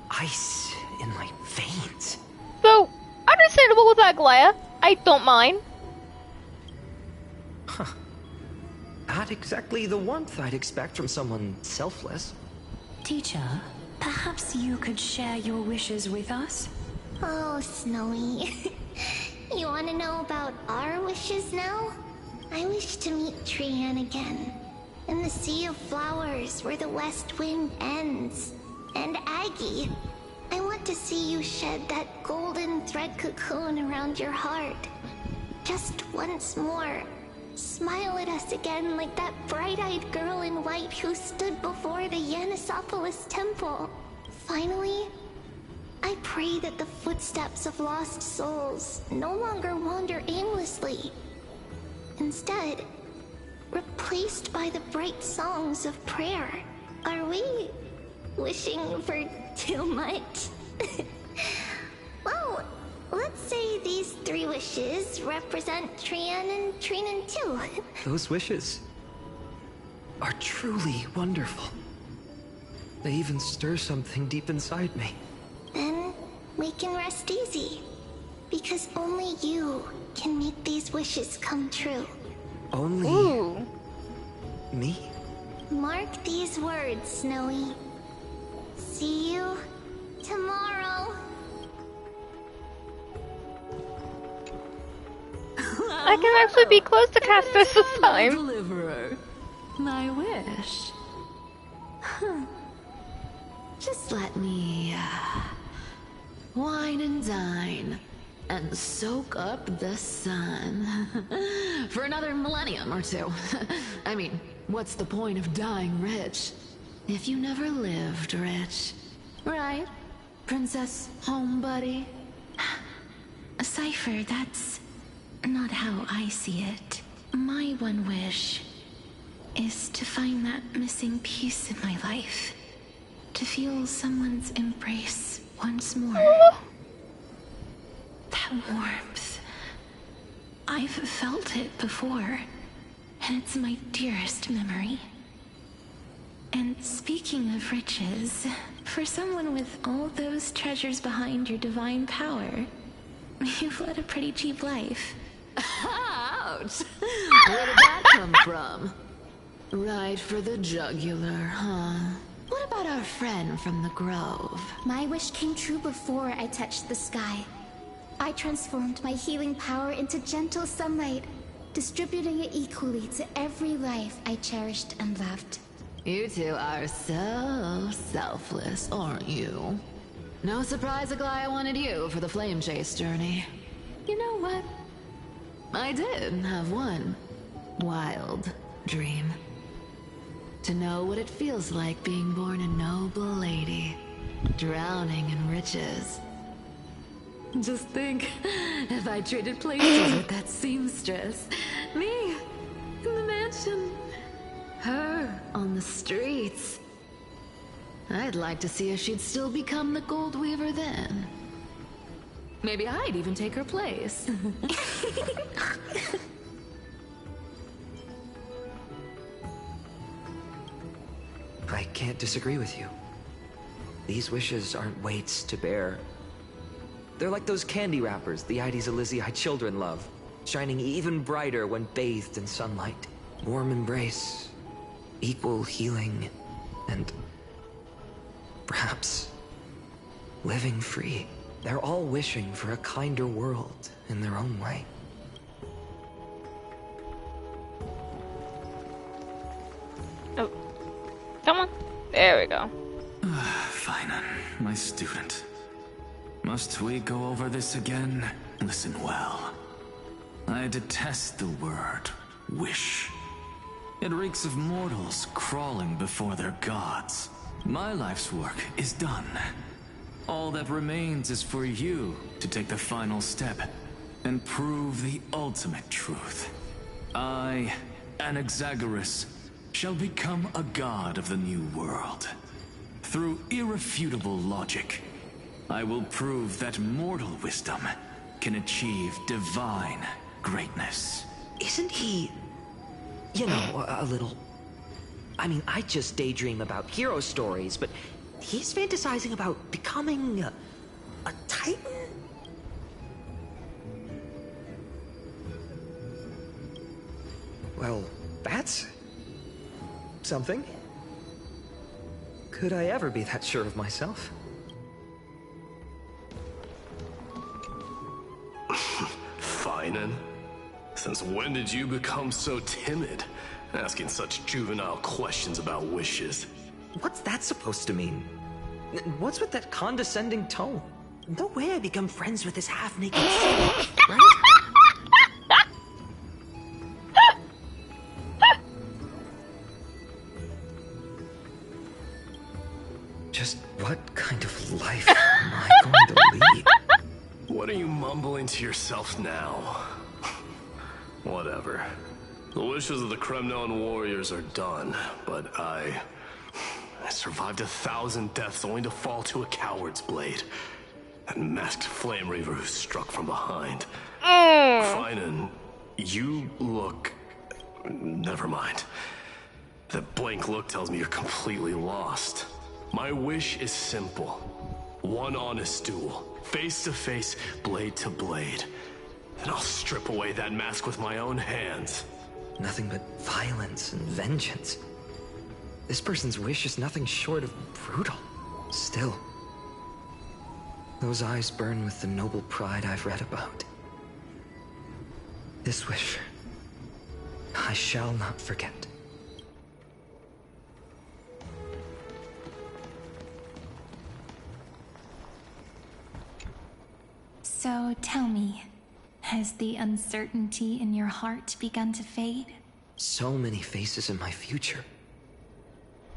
ice in my veins.
So, understandable with Aglaya. I don't mind.
Huh. Not exactly the warmth I'd expect from someone selfless.
Teacher, perhaps you could share your wishes with us?
Oh, Snowy. You want to know about our wishes now? I wish to meet Trian again. In the Sea of Flowers where the West Wind ends. And Aggie, I want to see you shed that golden thread cocoon around your heart. Just once more. Smile at us again like that bright-eyed girl in white who stood before the Yanisopolis temple. Finally, I pray that the footsteps of lost souls no longer wander aimlessly. Instead, replaced by the bright songs of prayer. Are we wishing for too much? Well, let's say these 3 wishes represent Trian and Trinan too.
Those wishes are truly wonderful. They even stir something deep inside me.
Then we can rest easy. Because only you can make these wishes come true.
Only... me?
Mark these words, Snowy. See you tomorrow.
I can actually be close to Castus this time.
Deliverer. My wish. Huh. Just let me wine and dine and soak up the sun for another millennium or two. I mean, what's the point of dying rich if you never lived rich? Right, Princess Homebuddy?
Cypher, that's not how I see it. My one wish is to find that missing piece in my life. To feel someone's embrace once more. That warmth. I've felt it before, and it's my dearest memory. And speaking of riches, for someone with all those treasures behind your divine power, you've led a pretty cheap life.
Ouch! Where did that come from? Right for the jugular, huh? What about our friend from the Grove?
My wish came true before I touched the sky. I transformed my healing power into gentle sunlight, distributing it equally to every life I cherished and loved.
You two are so selfless, aren't you? No surprise Aglaia wanted you for the flame chase journey. You know what? I did have one wild dream. To know what it feels like being born a noble lady, drowning in riches. Just think, if I traded places with that seamstress, me in the mansion, her on the streets. I'd like to see if she'd still become the gold weaver then. Maybe I'd even take her place.
I can't disagree with you. These wishes aren't weights to bear. They're like those candy wrappers the Ides Elysiae children love, shining even brighter when bathed in sunlight. Warm embrace, equal healing, and perhaps living free. They're all wishing for a kinder world in their own way.
Oh, come on. There we go.
Phainon, my student. Must we go over this again? Listen well. I detest the word wish. It reeks of mortals crawling before their gods. My life's work is done. All that remains is for you to take the final step and prove the ultimate truth. I, Anaxagoras, shall become a god of the new world. Through irrefutable logic, I will prove that mortal wisdom can achieve divine greatness.
Isn't he, you know, a little... I mean, I just daydream about hero stories, but he's fantasizing about becoming a titan? Well, that's something. Could I ever be that sure of myself?
Phainon? Since when did you become so timid? Asking such juvenile questions about wishes.
What's that supposed to mean? What's with that condescending tone? No way I become friends with this half-naked soul, right? Just what kind of life am I going to lead?
What are you mumbling to yourself now? Whatever. The wishes of the Kremnon warriors are done, but I survived 1,000 deaths only to fall to a coward's blade. That masked flame reaver who struck from behind. Phainon, you look... Never mind. That blank look tells me you're completely lost. My wish is simple. One honest duel, face to face, blade to blade. And I'll strip away that mask with my own hands.
Nothing but violence and vengeance. This person's wish is nothing short of brutal. Still, those eyes burn with the noble pride I've read about. This wish, I shall not forget.
So tell me, has the uncertainty in your heart begun to fade?
So many faces in my future.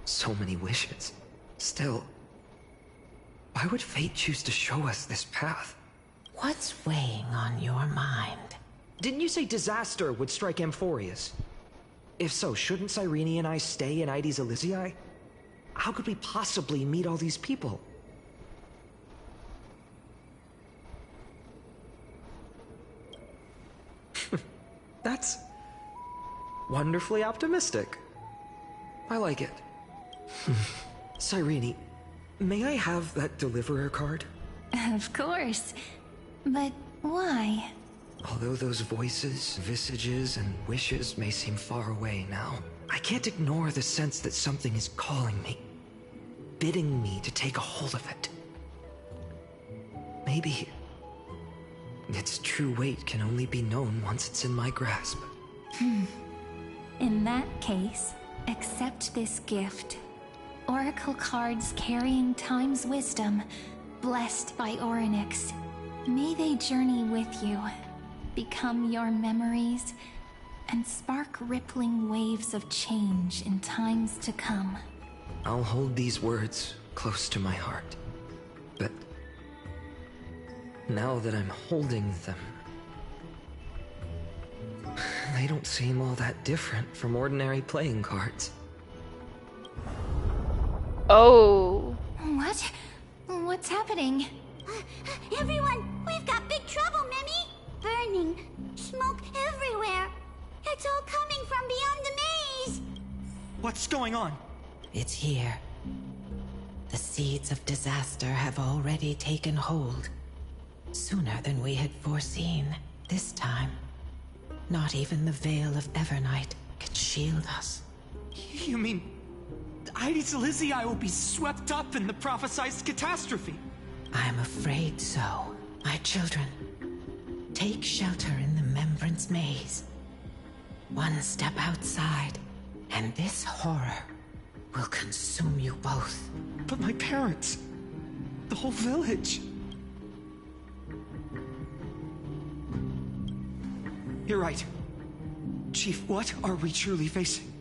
So many wishes. Still, why would fate choose to show us this path?
What's weighing on your mind?
Didn't you say disaster would strike Amphorius? If so, shouldn't Cyrene and I stay in Ides Elysiae? How could we possibly meet all these people? That's wonderfully optimistic. I like it. Cyrene, may I have that deliverer card?
Of course. But why?
Although those voices, visages, and wishes may seem far away now, I can't ignore the sense that something is calling me, bidding me to take a hold of it. Maybe its true weight can only be known once it's in my grasp.
In that case, accept this gift. Oracle cards carrying time's wisdom, blessed by Orynyx. May they journey with you, become your memories, and spark rippling waves of change in times to come.
I'll hold these words close to my heart. But now that I'm holding them, they don't seem all that different from ordinary playing cards.
Oh.
What? What's happening?
Everyone, we've got big trouble, Mimi! Burning, smoke everywhere. It's all coming from beyond the maze.
What's going on?
It's here. The seeds of disaster have already taken hold. Sooner than we had foreseen. This time, not even the Veil of Evernight could shield us.
You mean Ides Elysiae will be swept up in the prophesied catastrophe?
I'm afraid so, my children. Take shelter in the Membrance Maze. One step outside, and this horror will consume you both.
But my parents, the whole village. You're right. Chief, what are we truly facing?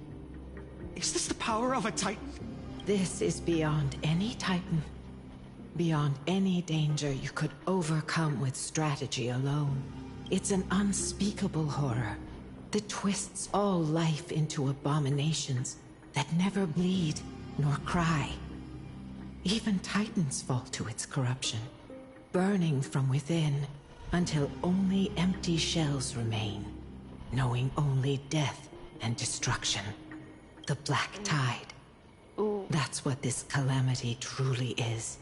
Is this the power of a Titan?
This is beyond any Titan. Beyond any danger you could overcome with strategy alone. It's an unspeakable horror that twists all life into abominations that never bleed nor cry. Even Titans fall to its corruption, burning from within until only empty shells remain, knowing only death and destruction. The Black Tide.
Ooh.
That's what this calamity truly is.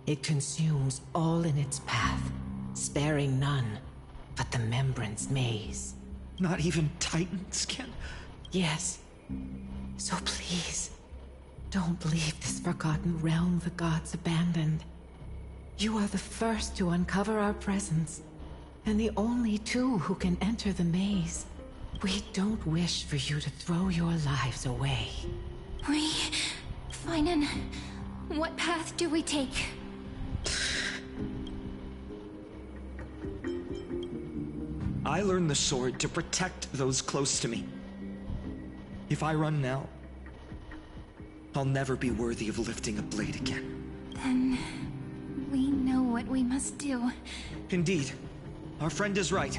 It consumes all in its path, sparing none but the Membrance Maze.
Not even Titans can...
Yes. So please, don't leave this forgotten realm the gods abandoned. You are the first to uncover our presence, and the only two who can enter the maze. We don't wish for you to throw your lives away.
Phainon, what path do we take?
I learned the sword to protect those close to me. If I run now, I'll never be worthy of lifting a blade again.
Then we know what we must do.
Indeed. Our friend is right.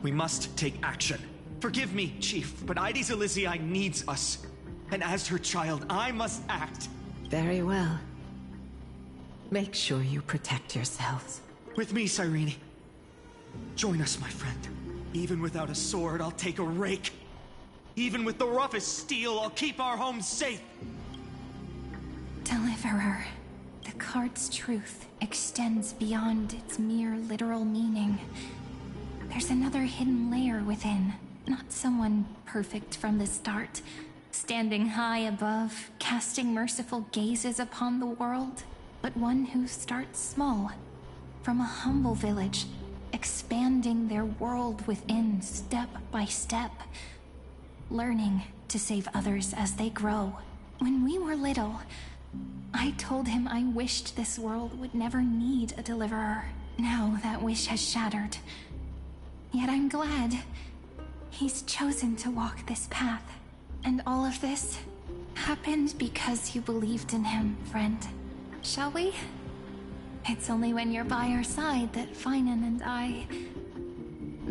We must take action. Forgive me, Chief, but Ides Elysiae needs us. And as her child, I must act.
Very well. Make sure you protect yourselves.
With me, Cyrene. Join us, my friend. Even without a sword, I'll take a rake. Even with the roughest steel, I'll keep our home safe.
Delish. heart's truth extends beyond its mere literal meaning. There's another hidden layer within, not someone perfect from the start, standing high above, casting merciful gazes upon the world, but one who starts small, from a humble village, expanding their world within step by step, learning to save others as they grow. When we were little, I told him I wished this world would never need a deliverer. Now that wish has shattered. Yet I'm glad he's chosen to walk this path. And all of this happened because you believed in him, friend. Shall we? It's only when you're by our side that Phainon and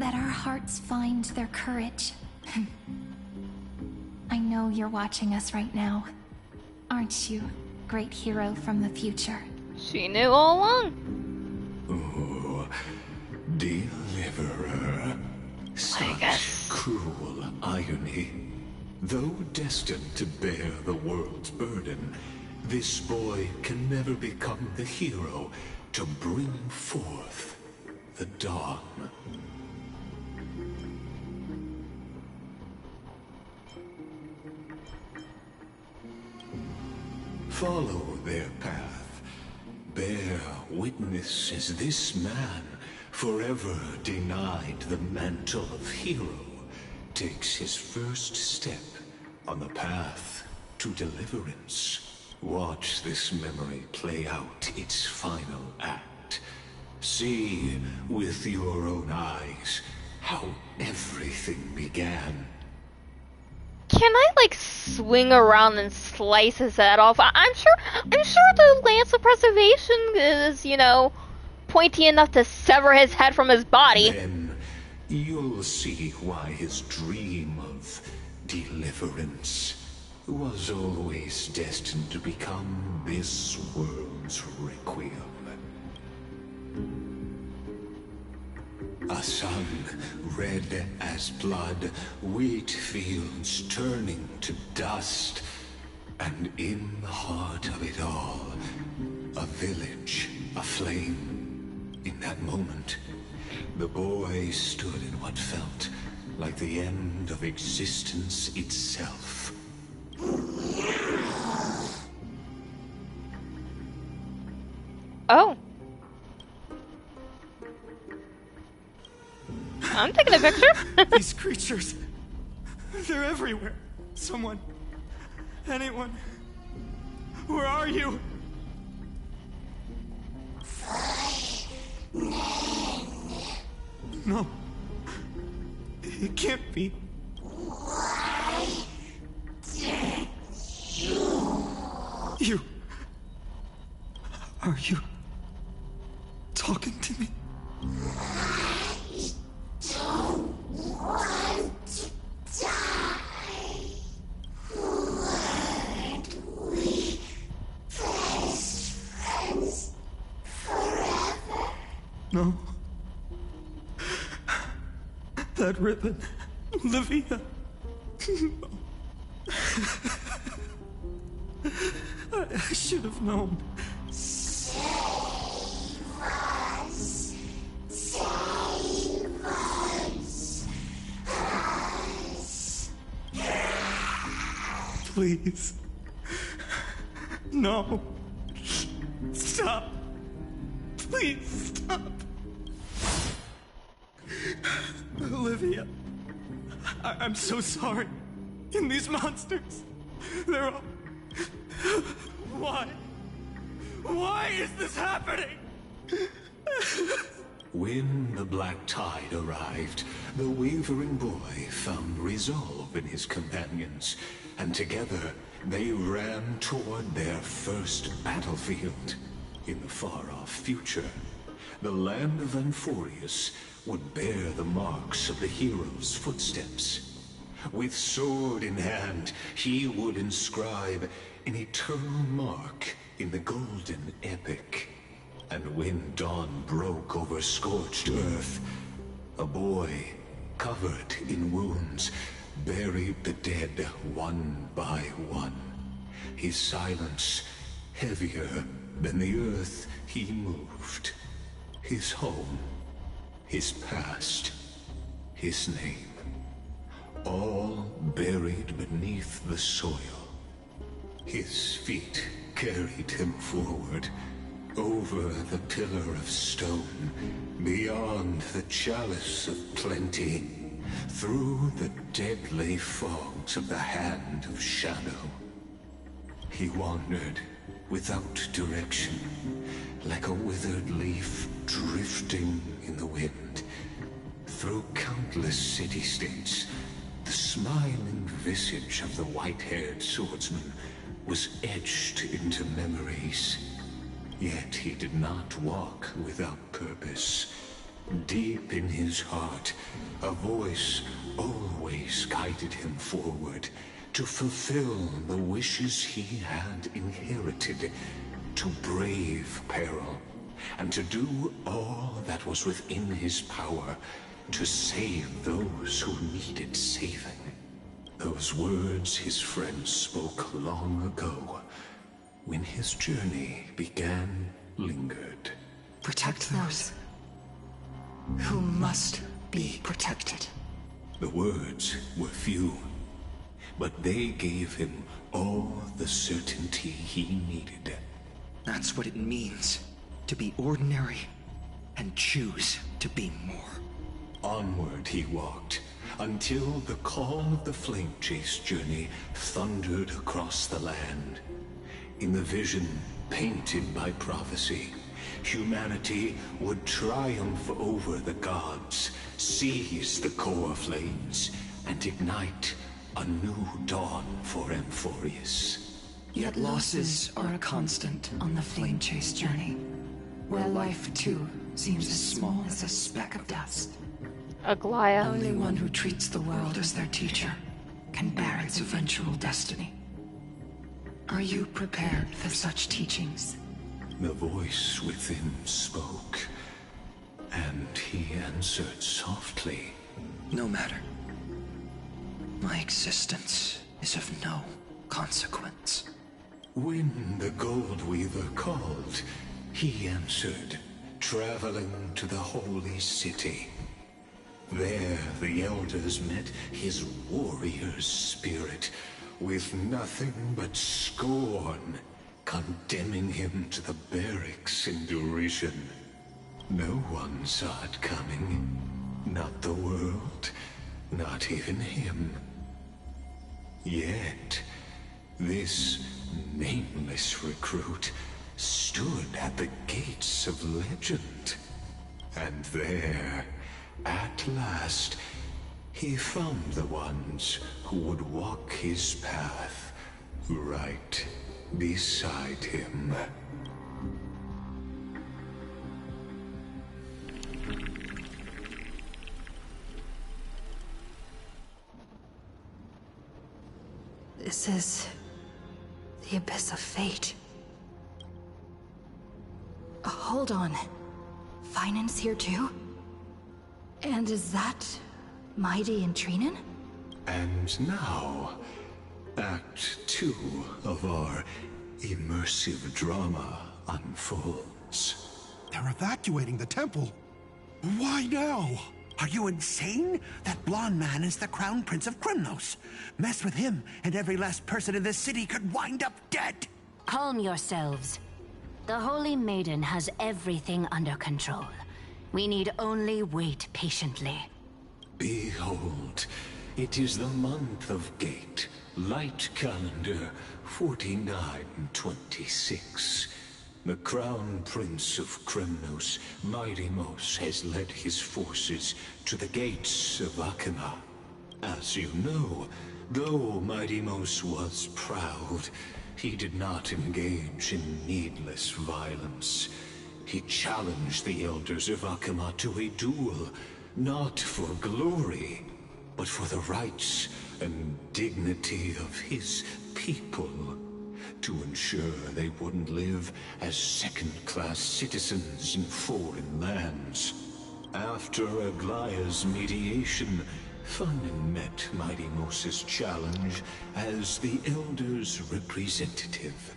that our hearts find their courage. I know you're watching us right now. Aren't you, great hero from the future?
She knew all along.
Oh, deliverer. Such cruel irony. Though destined to bear the world's burden, this boy can never become the hero to bring forth the dawn. Follow their path. Bear witness as this man, forever denied the mantle of hero, takes his first step on the path to deliverance. Watch this memory play out its final act. See with your own eyes how everything began.
Can I, like, swing around and slice his head off? I'm sure the Lance of Preservation is, you know, pointy enough to sever his head from his body.
Then you'll see why his dream of deliverance was always destined to become this world's requiem. A sun red as blood, wheat fields turning to dust, and in the heart of it all, a village aflame. In that moment, the boy stood in what felt like the end of existence itself.
Oh. I'm taking a picture.
These creatures, they're everywhere. Someone, anyone, where are you? No, it can't be. You, are you talking to me?
Don't want to die. Weren't we best friends forever?
No. That ribbon, Olivia. I should have known.
Save us. Save us.
Please. No. Stop. Please stop. Olivia. I'm so sorry. And these monsters, they're all... Why? Why is this happening?
When the black tide arrived, the wavering boy found resolve in his companions, and together they ran toward their first battlefield. In the far-off future, the land of Amphorius would bear the marks of the hero's footsteps. With sword in hand, he would inscribe an eternal mark in the golden epic. And when dawn broke over scorched earth, a boy, covered in wounds, buried the dead one by one. His silence heavier Then the earth he moved. His home. His past. His name. All buried beneath the soil. His feet carried him forward, over the pillar of stone, beyond the chalice of plenty, through the deadly fogs of the hand of shadow. He wandered without direction, like a withered leaf drifting in the wind. Through countless city-states, the smiling visage of the white-haired swordsman was etched into memories. Yet he did not walk without purpose. Deep in his heart, a voice always guided him forward, to fulfill the wishes he had inherited, to brave peril, and to do all that was within his power to save those who needed saving. Those words his friends spoke long ago, when his journey began, lingered.
Protect those who must be protected.
The words were few, but they gave him all the certainty he needed.
That's what it means to be ordinary and choose to be more.
Onward he walked, until the call of the flame chase journey thundered across the land. In the vision painted by prophecy, humanity would triumph over the gods, seize the core flames, and ignite a new dawn for Amphorius.
Yet losses are a constant on the flame chase journey, where life too seems as small as a speck of dust.
Aglaya.
Only one who treats the world as their teacher can bear its eventual destiny. Are you prepared for such teachings?
The voice within spoke, and he answered softly.
No matter. My existence is of no consequence.
When the Gold Weaver called, he answered, traveling to the holy city. There the elders met his warrior's spirit, with nothing but scorn, condemning him to the barracks in derision. No one saw it coming. Not the world, not even him. Yet, this nameless recruit stood at the gates of legend. And there, at last, he found the ones who would walk his path, right beside him.
This is the abyss of fate. Hold on. Phainon's here too? And is that Mighty and Phainon?
And now, Act 2 of our immersive drama unfolds.
They're evacuating the temple. Why now? Are you insane? That blonde man is the Crown Prince of Krymnos. Mess with him, and every last person in this city could wind up dead.
Calm yourselves. The Holy Maiden has everything under control. We need only wait patiently.
Behold, it is the month of Gate, light calendar 4926. The Crown Prince of Krymnos, Mighty-Mos, has led his forces to the gates of Akima. As you know, though Mighty-Mos was proud, he did not engage in needless violence. He challenged the elders of Akima to a duel, not for glory, but for the rights and dignity of his people, to ensure they wouldn't live as second-class citizens in foreign lands. After Aglaya's mediation, Phainon met Mighty Mos's challenge as the Elder's representative.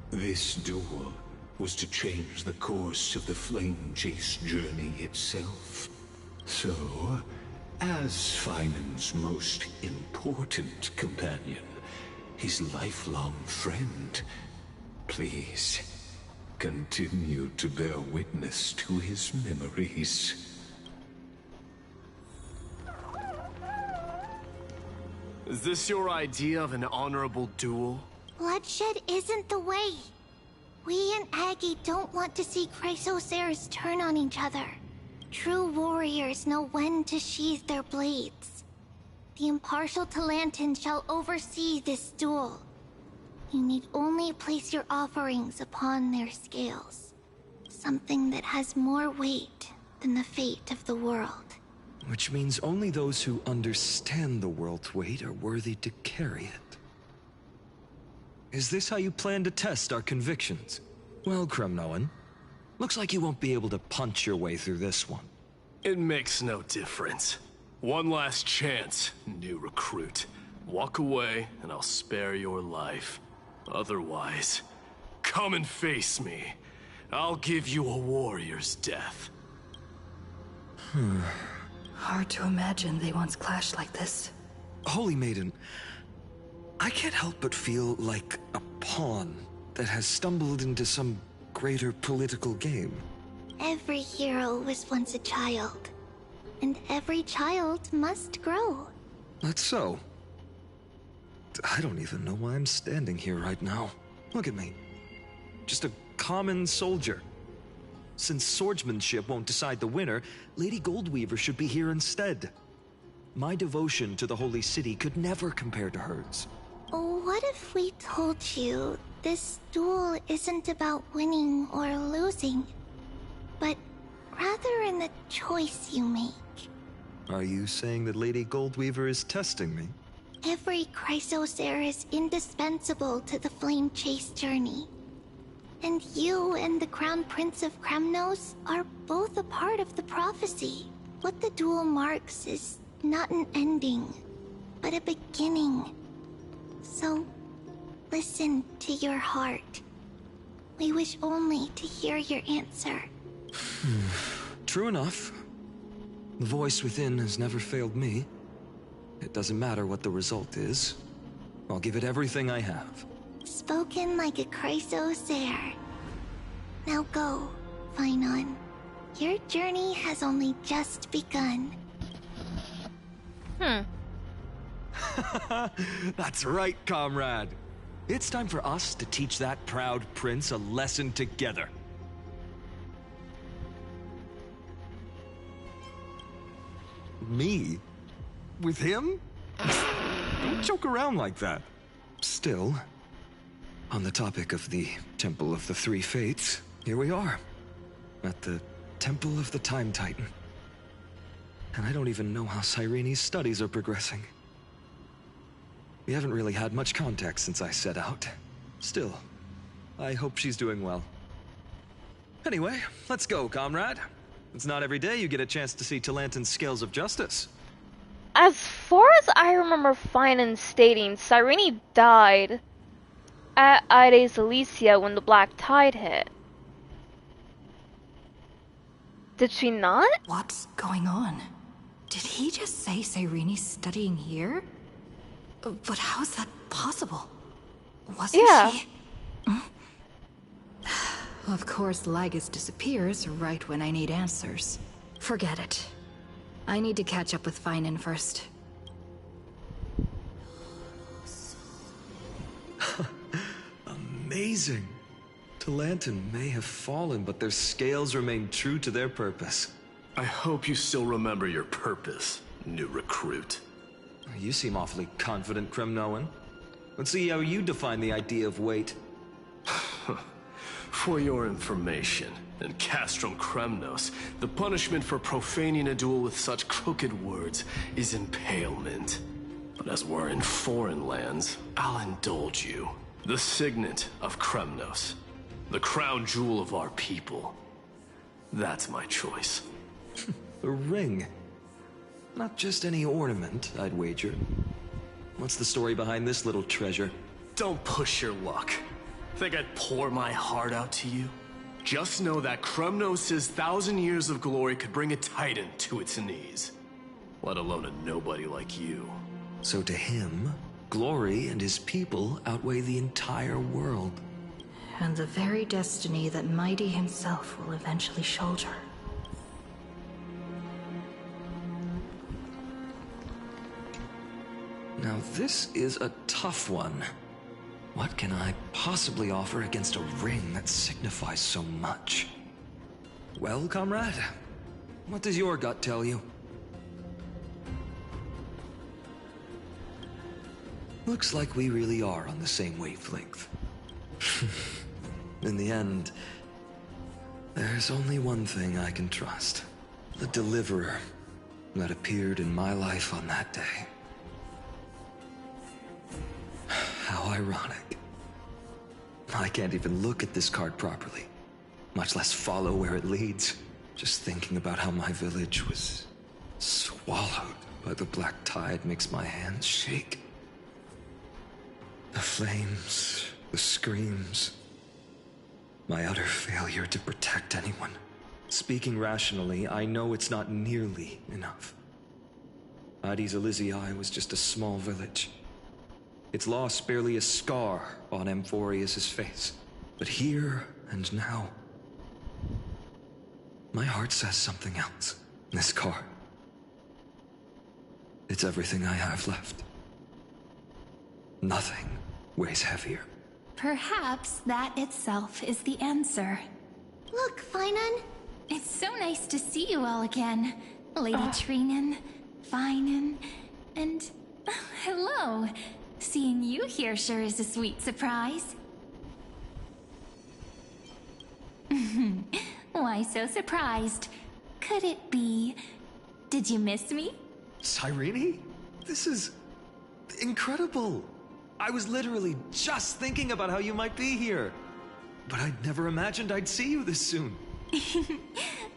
This duel was to change the course of the flame chase journey itself. So, as Phainon's most important companion, his lifelong friend, please continue to bear witness to his memories.
Is this your idea of an honorable duel?
Bloodshed isn't the way. We and Aggie don't want to see Chrysoceres turn on each other. True warriors know when to sheathe their blades. The impartial Talantan shall oversee this duel. You need only place your offerings upon their scales. Something that has more weight than the fate of the world.
Which means only those who understand the world's weight are worthy to carry it. Is this how you plan to test our convictions? Well, Kremnoan, looks like you won't be able to punch your way through this one.
It makes no difference. One last chance, new recruit. Walk away, and I'll spare your life. Otherwise, come and face me. I'll give you a warrior's death.
Hard to imagine they once clashed like this.
Holy Maiden, I can't help but feel like a pawn that has stumbled into some greater political game.
Every hero was once a child, and every child must grow.
That's so. I don't even know why I'm standing here right now. Look at me. Just a common soldier. Since swordsmanship won't decide the winner, Lady Goldweaver should be here instead. My devotion to the Holy City could never compare to hers.
What if we told you this duel isn't about winning or losing, but rather in the choice you make?
Are you saying that Lady Goldweaver is testing me?
Every Chrysocer is indispensable to the flame chase journey. And you and the Crown Prince of Kremnos are both a part of the prophecy. What the duel marks is not an ending, but a beginning. So, listen to your heart. We wish only to hear your answer.
True enough. The voice within has never failed me. It doesn't matter what the result is. I'll give it everything I have.
Spoken like a Chrysocer. Now go, Phainon. Your journey has only just begun.
That's right, comrade. It's time for us to teach that proud prince a lesson together. Me? With him? Don't joke around like that. Still, on the topic of the Temple of the Three Fates, here we are, at the Temple of the Time Titan. And I don't even know how Cyrene's studies are progressing. We haven't really had much contact since I set out. Still, I hope she's doing well. Anyway, let's go, comrade. It's not every day you get a chance to see Talantan's scales of justice.
As far as I remember Phainon stating, Cyrene died at Ides Elysia when the Black Tide hit. Did she not?
What's going on? Did he just say Cyrene's studying here? But how's that possible? Wasn't she? Of course, Lygus disappears right when I need answers. Forget it. I need to catch up with Phainon first.
Amazing. Talantan may have fallen, but their scales remain true to their purpose.
I hope you still remember your purpose, new recruit.
You seem awfully confident, Kremnoan. Let's see how you define the idea of weight.
For your information, in Castrum Kremnos, the punishment for profaning a duel with such crooked words is impalement. But as we're in foreign lands, I'll indulge you. The signet of Kremnos, the crown jewel of our people. That's my choice.
A ring. Not just any ornament, I'd wager. What's the story behind this little treasure?
Don't push your luck. Think I'd pour my heart out to you? Just know that Krumnos' 1,000 years of glory could bring a titan to its knees. Let alone a nobody like you.
So to him, glory and his people outweigh the entire world.
And the very destiny that Mighty himself will eventually shoulder.
Now this is a tough one. What can I possibly offer against a ring that signifies so much? Well, comrade, what does your gut tell you? Looks like we really are on the same wavelength. In the end, there's only one thing I can trust. The deliverer that appeared in my life on that day. How ironic. I can't even look at this card properly, much less follow where it leads. Just thinking about how my village was swallowed by the black tide makes my hands shake. The flames, the screams, my utter failure to protect anyone. Speaking rationally, I know it's not nearly enough. Hades Elysiae was just a small village. Its loss barely a scar on Amphorius' face. But here and now, my heart says something else. This card. It's everything I have left. Nothing weighs heavier.
Perhaps that itself is the answer.
Look, Phainon.
It's so nice to see you all again. Lady Trinan, Phainon, and hello. Seeing you here sure is a sweet surprise. Why so surprised? Could it be... Did you miss me?
Cyrene? This is incredible. I was literally just thinking about how you might be here. But I'd never imagined I'd see you this soon.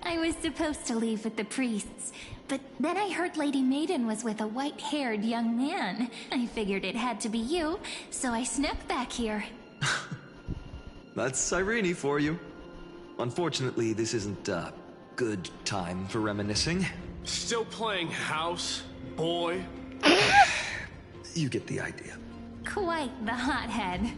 I was supposed to leave with the priests, but then I heard Lady Maiden was with a white-haired young man. I figured it had to be you, so I snuck back here.
That's Cyrene for you. Unfortunately, this isn't a good time for reminiscing.
Still playing house, boy?
You get the idea.
Quite the hothead.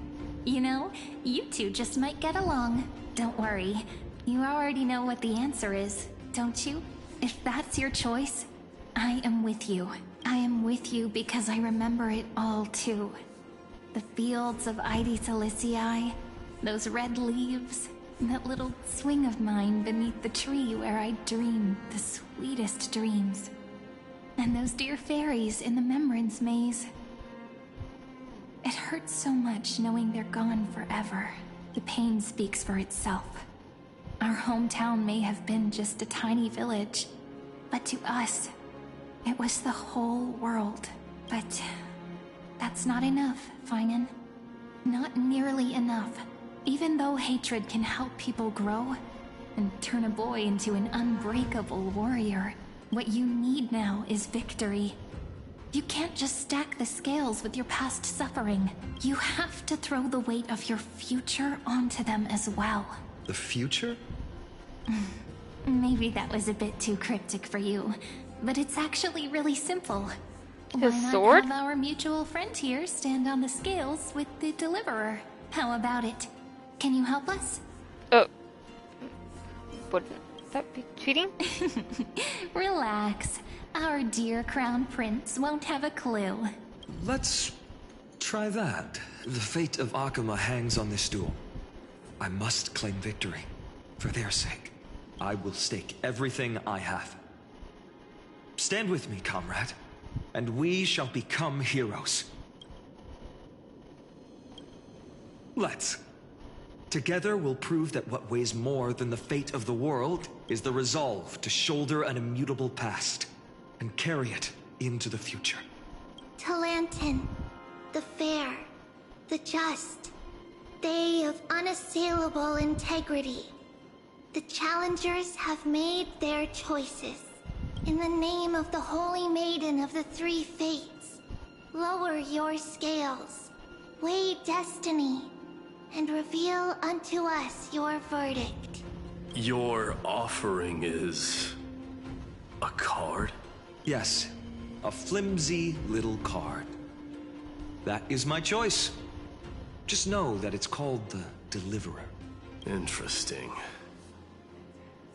You know, you two just might get along. Don't worry. You already know what the answer is, don't you? If that's your choice, I am with you. I am with you because I remember it all too. The fields of Hades Elysiae, those red leaves, that little swing of mine beneath the tree where I dreamed the sweetest dreams. And those dear fairies in the Membrance Maze. It hurts so much knowing they're gone forever. The pain speaks for itself. Our hometown may have been just a tiny village, but to us, it was the whole world. But that's not enough, Phainon. Not nearly enough. Even though hatred can help people grow and turn a boy into an unbreakable warrior, what you need now is victory. You can't just stack the scales with your past suffering. You have to throw the weight of your future onto them as well.
The future?
Maybe that was a bit too cryptic for you, but it's actually really simple.
His
Why not
sword?
have our mutual friend here stand on the scales with the deliverer? How about it? Can you help us?
Oh. Wouldn't that be cheating?
Relax. Our dear Crown Prince won't have a clue.
Let's try that. The fate of Akuma hangs on this duel. I must claim victory. For their sake, I will stake everything I have. Stand with me, comrade, and we shall become heroes. Let's. Together we'll prove that what weighs more than the fate of the world is the resolve to shoulder an immutable past and carry it into the future.
Talantin, the fair, the just, they of unassailable integrity. The challengers have made their choices. In the name of the Holy Maiden of the Three Fates, lower your scales, weigh destiny, and reveal unto us your verdict.
Your offering is... a card?
Yes, a flimsy little card. That is my choice. Just know that it's called the Deliverer.
Interesting.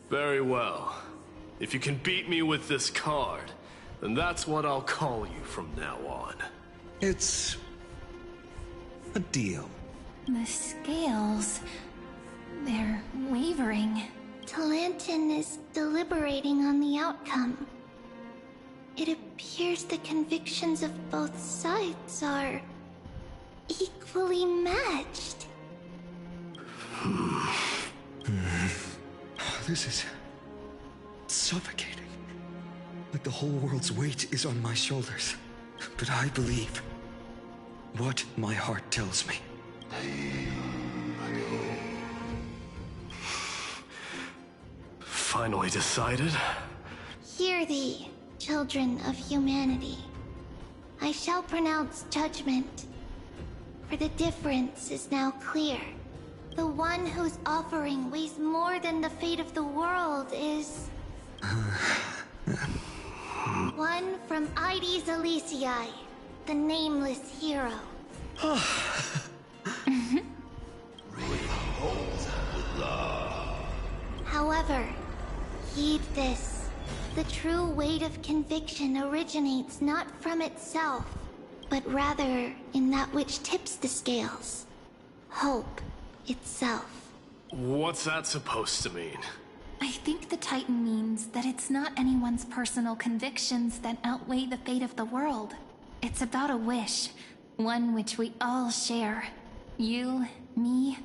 Very well. If you can beat me with this card, then that's what I'll call you from now on.
It's... a deal.
The scales... they're wavering.
Talantin is deliberating on the outcome. It appears the convictions of both sides are equally matched.
This is suffocating. Like the whole world's weight is on my shoulders. But I believe what my heart tells me.
Finally decided?
Hear thee, children of humanity. I shall pronounce judgment, for the difference is now clear. The one whose offering weighs more than the fate of the world is... one from Ides Elysiae, the nameless hero. However, heed this. The true weight of conviction originates not from itself, but rather in that which tips the scales. Hope itself.
What's that supposed to mean?
I think the Titan means that it's not anyone's personal convictions that outweigh the fate of the world. It's about a wish, one which we all share. You, me,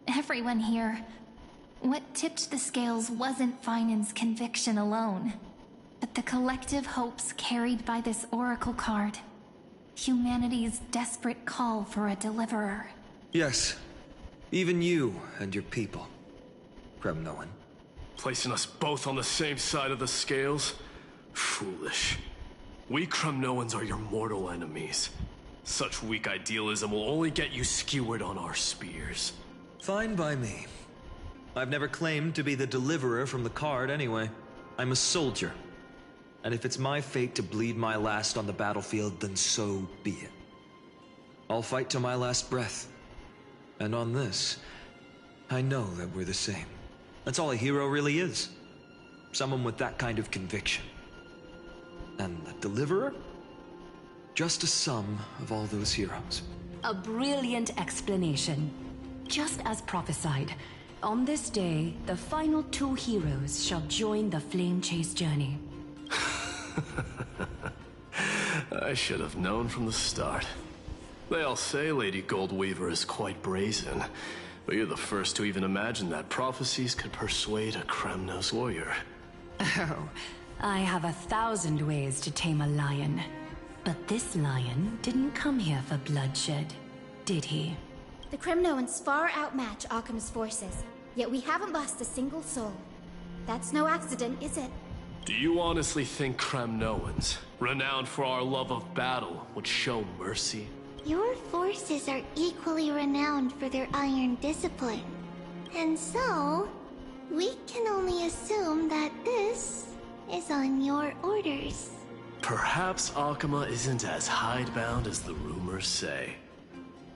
everyone here. What tipped the scales wasn't Phainon's conviction alone, but the collective hopes carried by this oracle card. Humanity's desperate call for a deliverer.
Yes, even you and your people, Kremnoan.
Placing us both on the same side of the scales? Foolish. We Kremnoans are your mortal enemies. Such weak idealism will only get you skewered on our spears.
Fine by me. I've never claimed to be the deliverer from the card anyway. I'm a soldier. And if it's my fate to bleed my last on the battlefield, then so be it. I'll fight to my last breath. And on this, I know that we're the same. That's all a hero really is. Someone with that kind of conviction. And the deliverer? Just a sum of all those heroes.
A brilliant explanation. Just as prophesied, on this day, the final two heroes shall join the Flame Chase journey.
I should have known from the start. They all say Lady Goldweaver is quite brazen, but you're the first to even imagine that prophecies could persuade a Kremnos warrior.
Oh, I have 1,000 ways to tame a lion. But this lion didn't come here for bloodshed, did he?
The Kremnoans far outmatch Occam's forces, yet we haven't lost a single soul. That's no accident, is it?
Do you honestly think Kremnoans, renowned for our love of battle, would show mercy?
Your forces are equally renowned for their iron discipline. And so, we can only assume that this is on your orders.
Perhaps Akama isn't as hidebound as the rumors say.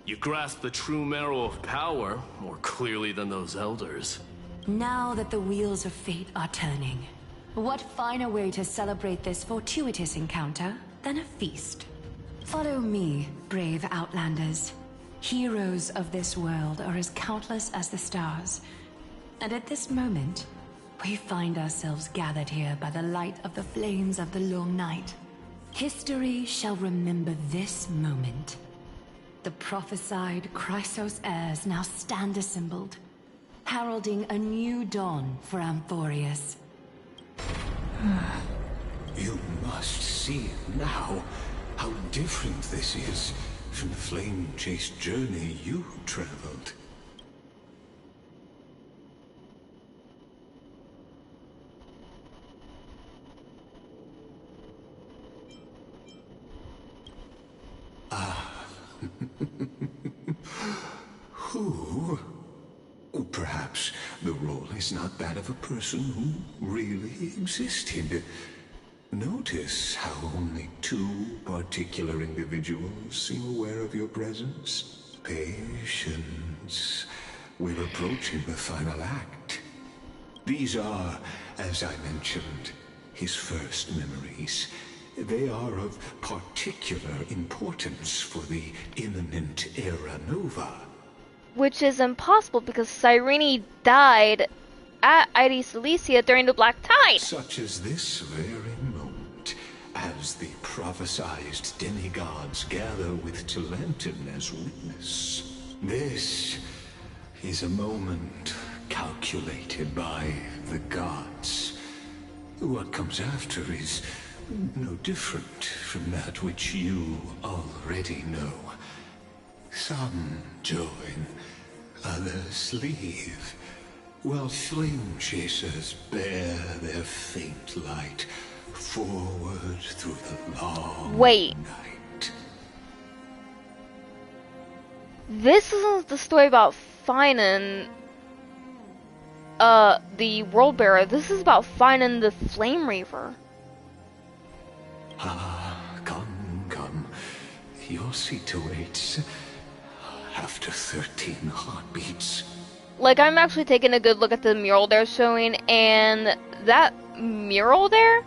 You grasp the true marrow of power more clearly than those elders.
Now that the wheels of fate are turning, what finer way to celebrate this fortuitous encounter than a feast? Follow me, brave Outlanders. Heroes of this world are as countless as the stars. And at this moment, we find ourselves gathered here by the light of the flames of the long night. History shall remember this moment. The prophesied Chrysos heirs now stand assembled, heralding a new dawn for Amphorius.
You must see now how different this is from the flame chase journey you traveled. Who is not that of a person who really existed. Notice how only two particular individuals seem aware of your presence. Patience. We're approaching the final act. These are, as I mentioned, his first memories. They are of particular importance for the imminent Era Nova.
Which is impossible because Cyrene died at Ida Cilicia during the Black Tide.
Such as this very moment, as the prophesized demigods gather with Talenton as witness. This is a moment calculated by the gods. What comes after is no different from that which you already know. Some join, others leave, while flame chasers bear their faint light forward through the long night.
This isn't the story about Phainon, the World Bearer. This is about Phainon the Flame Reaver.
Come. Your seat awaits. After 13 heartbeats.
Like, I'm actually taking a good look at the mural they're showing, and that mural there,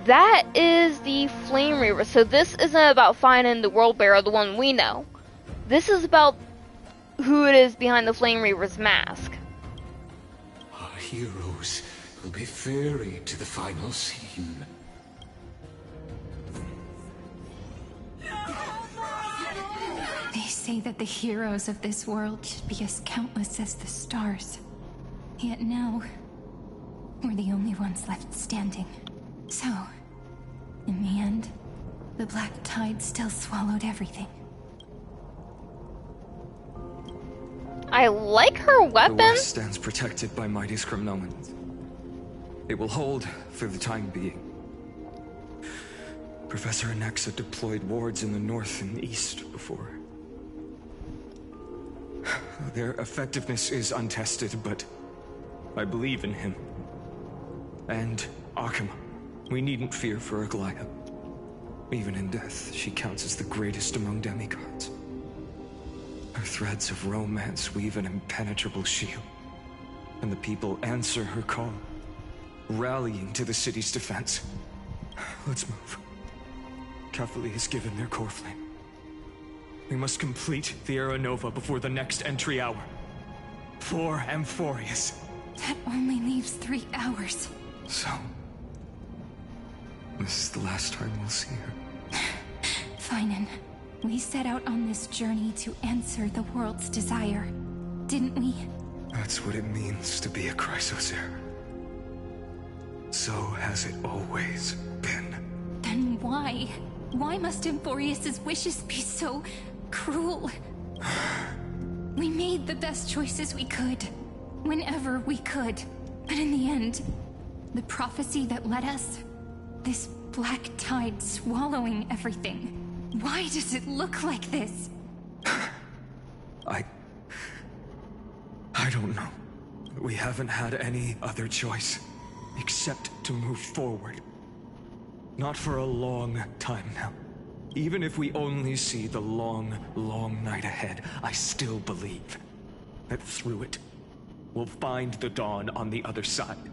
that is the Flame Reaver. So this isn't about Phainon the World Bearer, the one we know. This is about who it is behind the Flame Reaver's mask.
Our heroes will be ferried to the final scene.
They say that the heroes of this world should be as countless as the stars. Yet now, we're the only ones left standing. So, in the end, the Black Tide still swallowed everything.
I like her weapon.
The West stands protected by mighty Scrimnomans. It will hold for the time being. Professor Anexa deployed wards in the north and east before. Their effectiveness is untested, but I believe in him. And Akama. We needn't fear for Aglaya. Even in death, she counts as the greatest among demigods. Her threads of romance weave an impenetrable shield, and the people answer her call, rallying to the city's defense. Let's move. Catholic has given their core flame. We must complete the Era Nova before the next entry hour. For Amphorius.
That only leaves 3 hours.
So, this is the last time we'll see her.
Phainon, we set out on this journey to answer the world's desire, didn't we?
That's what it means to be a Chrysosaur. So has it always been.
Then why? Why must Amphorius' wishes be so cruel? We made the best choices we could, whenever we could. But in the end, the prophecy that led us, this black tide swallowing everything. Why does it look like this?
I don't know. We haven't had any other choice, except to move forward. Not for a long time now. Even if we only see the long, long night ahead, I still believe that through it, we'll find the dawn on the other side.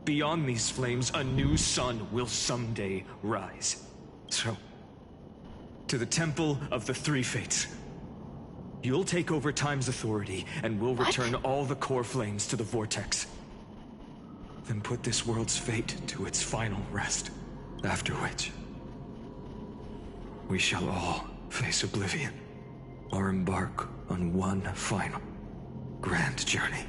Beyond these flames, a new sun will someday rise. So, to the Temple of the Three Fates. You'll take over Time's authority, and we'll return all the core flames to the Vortex. Then put this world's fate to its final rest. After which, we shall all face oblivion, or embark on one final, grand journey.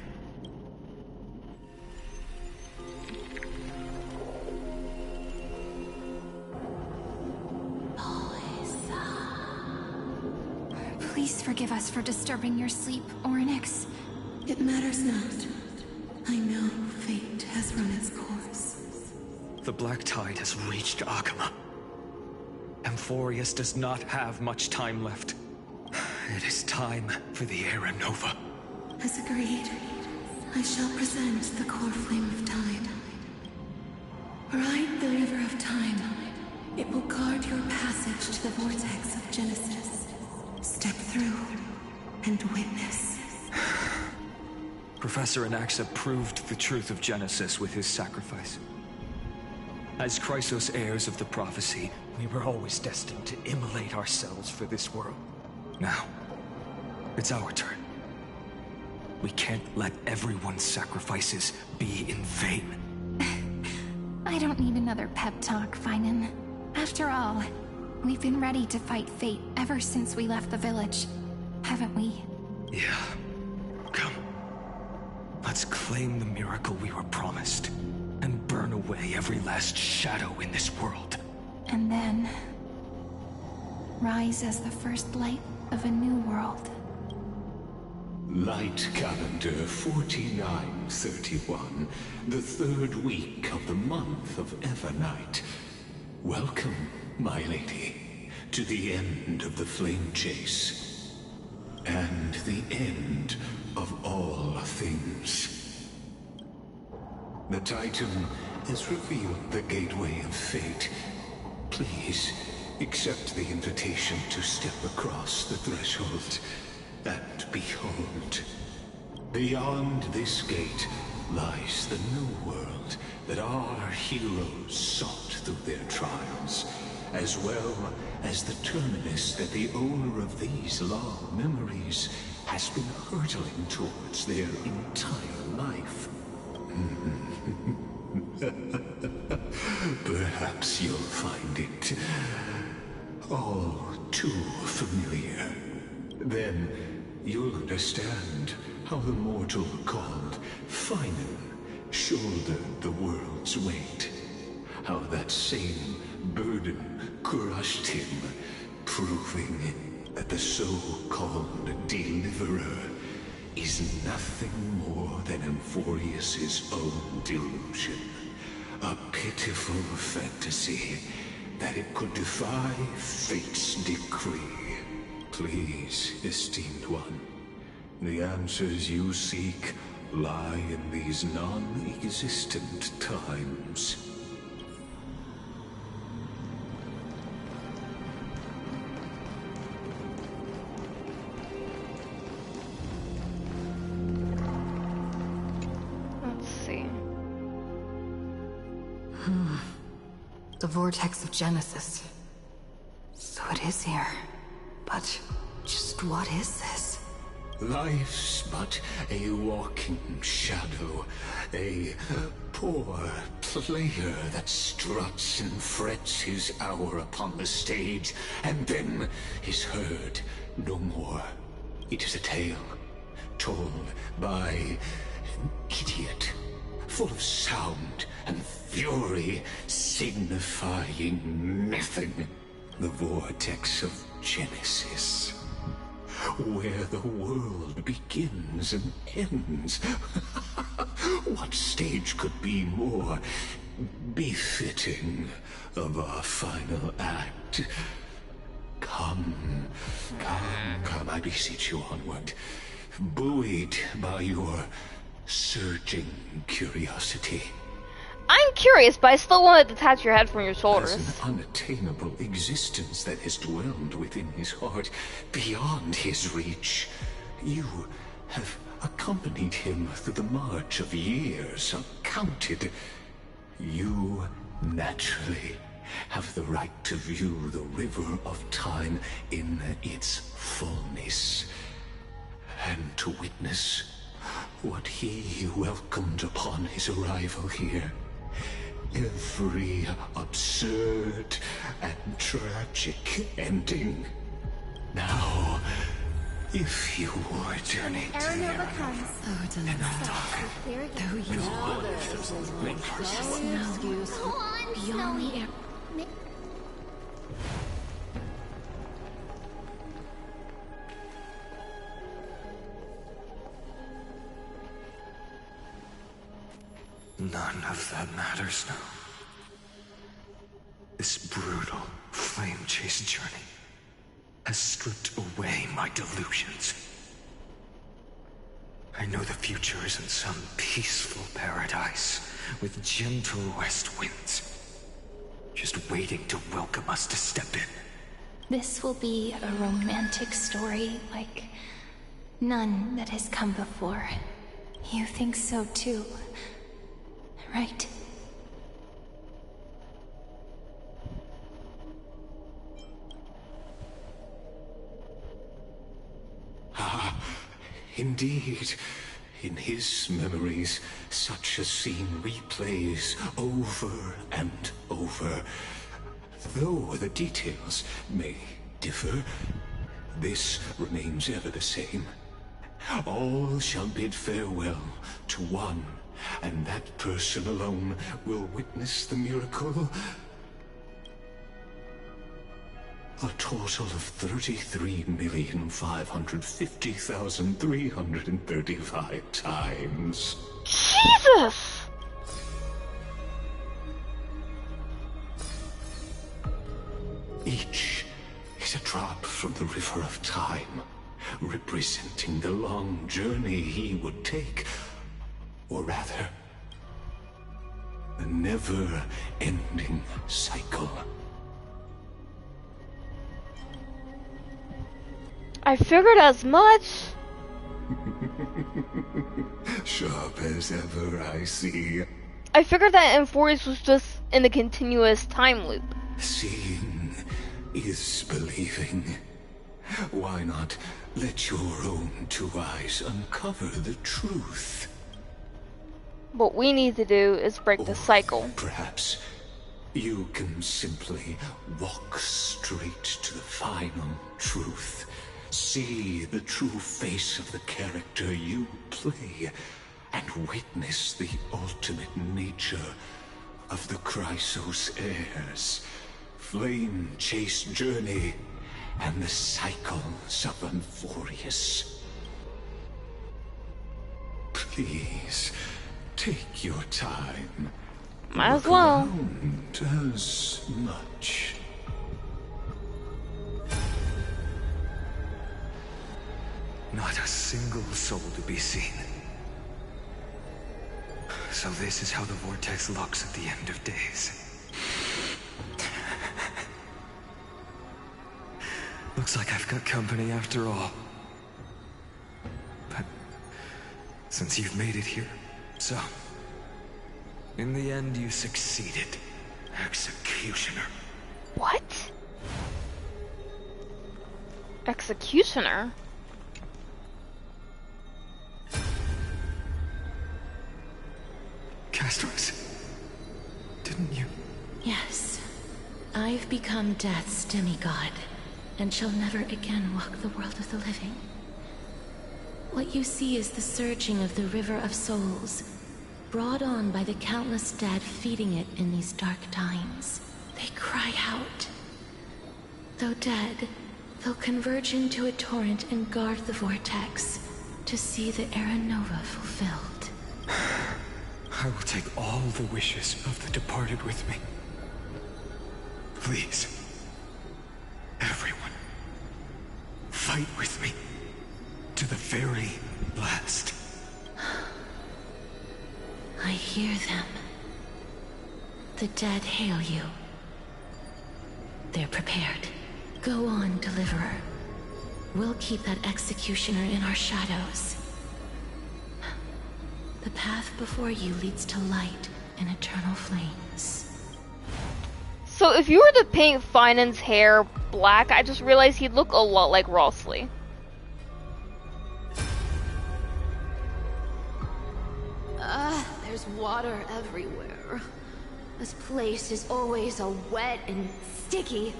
Please forgive us for disturbing your sleep, Orynyx.
It matters not. I know fate has run its course.
The Black Tide has reached Akama. Amphorius does not have much time left. It is time for the Era Nova.
As agreed, I shall present the core flame of time. Ride the river of time. It will guard your passage to the vortex of Genesis. Step through and witness.
Professor Anaxa proved the truth of Genesis with his sacrifice. As Chrysos heirs of the prophecy, we were always destined to immolate ourselves for this world. Now, it's our turn. We can't let everyone's sacrifices be in vain.
I don't need another pep talk, Phainon. After all, we've been ready to fight fate ever since we left the village, haven't we?
Yeah. Come. Let's claim the miracle we were promised, and burn away every last shadow in this world.
And then rise as the first light of a new world.
Light calendar 4931, the third week of the month of Evernight. Welcome, my lady, to the end of the flame chase. And the end of all things. The Titan has revealed the gateway of fate. Please, accept the invitation to step across the threshold. And behold, beyond this gate lies the new world that our heroes sought through their trials, as well as the terminus that the owner of these long memories has been hurtling towards their entire life. Perhaps you'll find it all too familiar. Then you'll understand how the mortal called Phainon shouldered the world's weight. How that same burden crushed him, proving that the so-called Deliverer is nothing more than Emphorius's own delusion. A pitiful fantasy that it could defy fate's decree. Please, esteemed one, the answers you seek lie in these non-existent times.
Let's see.
The vortex of Genesis. So it is here. But just what is this?
Life's but a walking shadow, a poor player that struts and frets his hour upon the stage, and then is heard no more. It is a tale told by an idiot, full of sound and fury, signifying nothing. The vortex of Genesis, where the world begins and ends. What stage could be more befitting of our final act? Come, I beseech you onward, buoyed by your surging curiosity.
I'm curious, but I still want to detach your head from your shoulders.
As an unattainable existence that has dwelled within his heart, beyond his reach, you have accompanied him through the march of years uncounted. You naturally have the right to view the river of time in its fullness, and to witness what he welcomed upon his arrival here. Every absurd and tragic ending. Now, if you would journey to
Aranova comes.
Oh, Deliverer. Though you
Go on,
beyond the air.
None of that matters now. This brutal, flame-chased journey has stripped away my delusions.
I know the future is in some peaceful paradise with gentle west winds, just waiting to welcome us to step in.
This will be a romantic story like none that has come before. You think so too, right?
Ah, indeed. In his memories, such a scene replays over and over. Though the details may differ, this remains ever the same. All shall bid farewell to one, and that person alone will witness the miracle. A total of 33,550,335 times.
Jesus!
Each is a drop from the river of time, representing the long journey he would take, or rather, the never-ending cycle.
I figured as much.
Sharp as ever, I see.
I figured that Emphorius was just in a continuous time loop.
Seeing is believing. Why not let your own two eyes uncover the truth?
What we need to do is break the cycle.
Perhaps you can simply walk straight to the final truth. See the true face of the character you play, and witness the ultimate nature of the Chrysos heirs, flame chase journey, and the cycles of Emphorius. Please, take your time.
Might as well.
Look around as much.
Not a single soul to be seen. So this is how the vortex looks at the end of days. Looks like I've got company after all. But since you've made it here, so in the end you succeeded, Executioner.
What? Executioner?
Castros, didn't you?
Yes. I've become Death's demigod, and shall never again walk the world of the living. What you see is the surging of the River of Souls, brought on by the countless dead feeding it in these dark times. They cry out. Though dead, they'll converge into a torrent and guard the vortex to see the Era Nova fulfilled.
I will take all the wishes of the departed with me. Please, everyone, fight with me to the very last.
I hear them. The dead hail you. They're prepared. Go on, Deliverer. We'll keep that executioner in our shadows. The path before you leads to light and eternal flames.
So if you were to paint Phainon's hair black, I just realized he'd look a lot like Rossley.
There's water everywhere. This place is always so wet and sticky.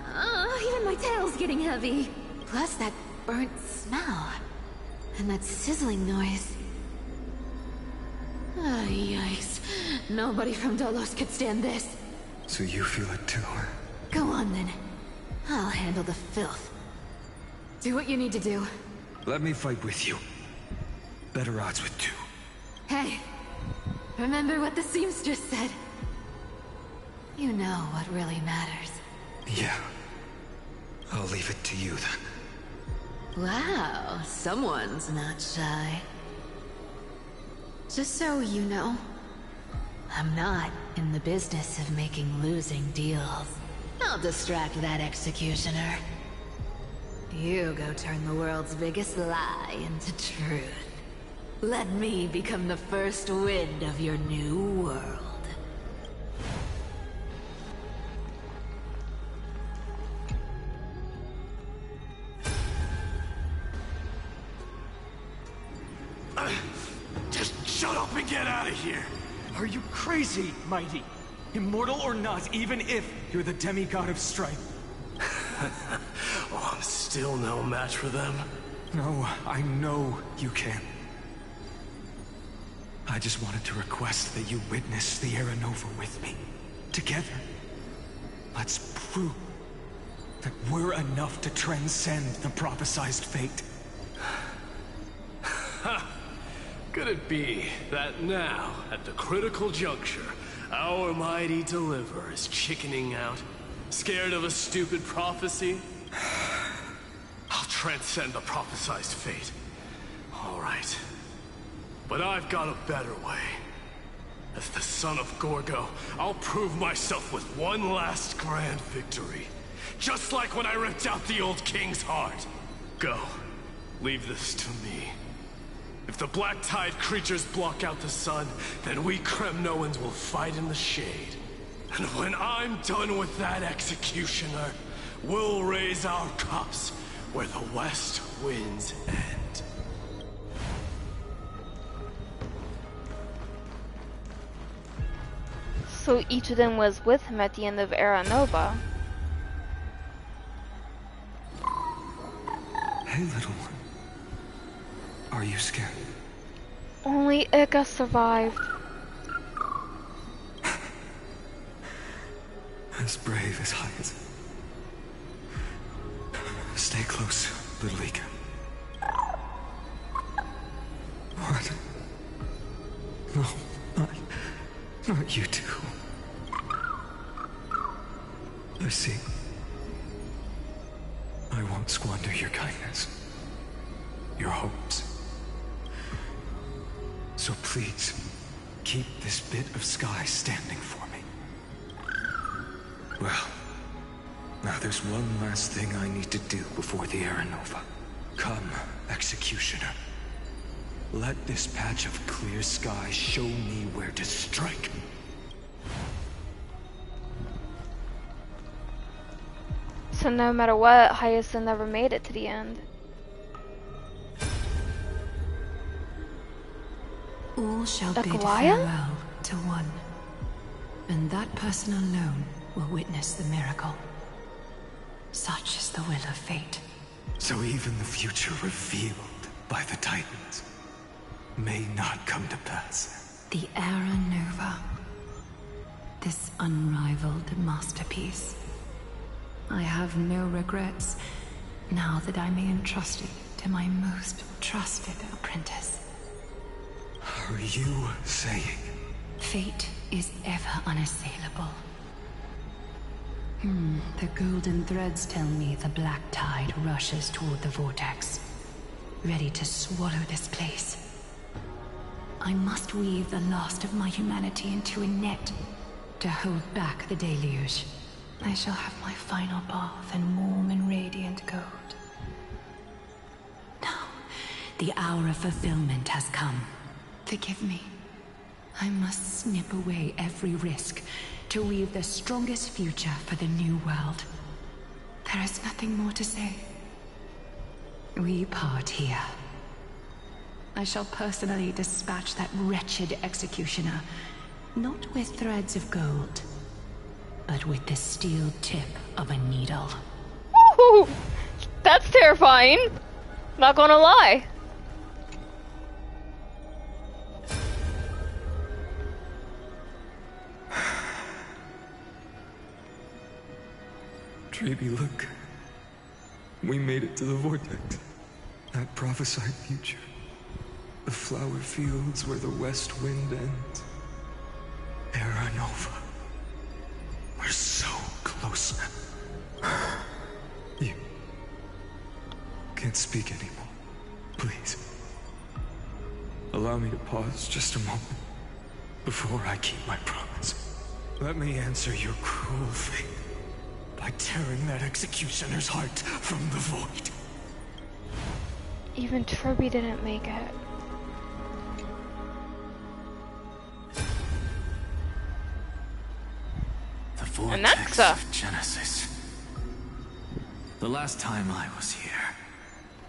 Even my tail's getting heavy. Plus that burnt smell. And that sizzling noise. Yikes. Nobody from Dolos could stand this.
So you feel it too?
Go on then. I'll handle the filth. Do what you need to do.
Let me fight with you. Better odds with two.
Hey, remember what the seamstress said? You know what really matters.
Yeah. I'll leave it to you then.
Wow, someone's not shy. Just so you know, I'm not in the business of making losing deals. I'll distract that executioner. You go turn the world's biggest lie into truth. Let me become the first wind of your new world.
Just shut up and get out of here!
Are you crazy, Mighty? Immortal or not, even if you're the demigod of strife.
Oh, I'm still no match for them.
No, I know you can. I just wanted to request that you witness the Era Nova with me. Together. Let's prove that we're enough to transcend the prophesized fate.
Could it be that now, at the critical juncture, our mighty deliverer is chickening out? Scared of a stupid prophecy? I'll transcend the prophesized fate. All right. But I've got a better way. As the son of Gorgo, I'll prove myself with one last grand victory. Just like when I ripped out the old king's heart. Go. Leave this to me. If the Black Tide creatures block out the sun, then we Kremnoans will fight in the shade. And when I'm done with that executioner, we'll raise our cups where the west winds end.
So each of them was with him at the end of Era Nova.
Hey, little one. Are you scared?
Only Ika survived.
As brave as Hyatt. Stay close, little Ika. What? No, not you two. I see. I won't squander your kindness. Your hopes. So please, keep this bit of sky standing for me. Well, now there's one last thing I need to do before the Era Nova. Come, Executioner. Let this patch of clear sky show me where to strike.
So no matter what, Hyacinth never made it to the end.
All shall bid
Aglaya?
farewell to one, and that person alone will witness the miracle. Such is the will of fate.
So even the future revealed by the Titans may not come to pass.
The Era Nova. This unrivaled masterpiece. I have no regrets now that I may entrust it to my most trusted apprentice.
Are you saying?
Fate is ever unassailable. The golden threads tell me the black tide rushes toward the vortex, ready to swallow this place. I must weave the last of my humanity into a net to hold back the deluge. I shall have my final bath in warm and radiant gold. Now, the hour of fulfillment has come. Forgive me. I must snip away every risk to weave the strongest future for the new world. There is nothing more to say. We part here. I shall personally dispatch that wretched executioner, not with threads of gold, but with the steel tip of a needle.
Woohoo! That's terrifying! Not gonna lie.
Treeby, look. We made it to the vortex. That prophesied future. The flower fields where the west wind ends. Era Nova. We're so close now. You
can't speak anymore. Please. Allow me to pause just a moment before I keep my promise. Let me answer your cruel fate by tearing that executioner's heart from the void.
Even Trilby didn't make it.
The vortex of Genesis. The last time I was here,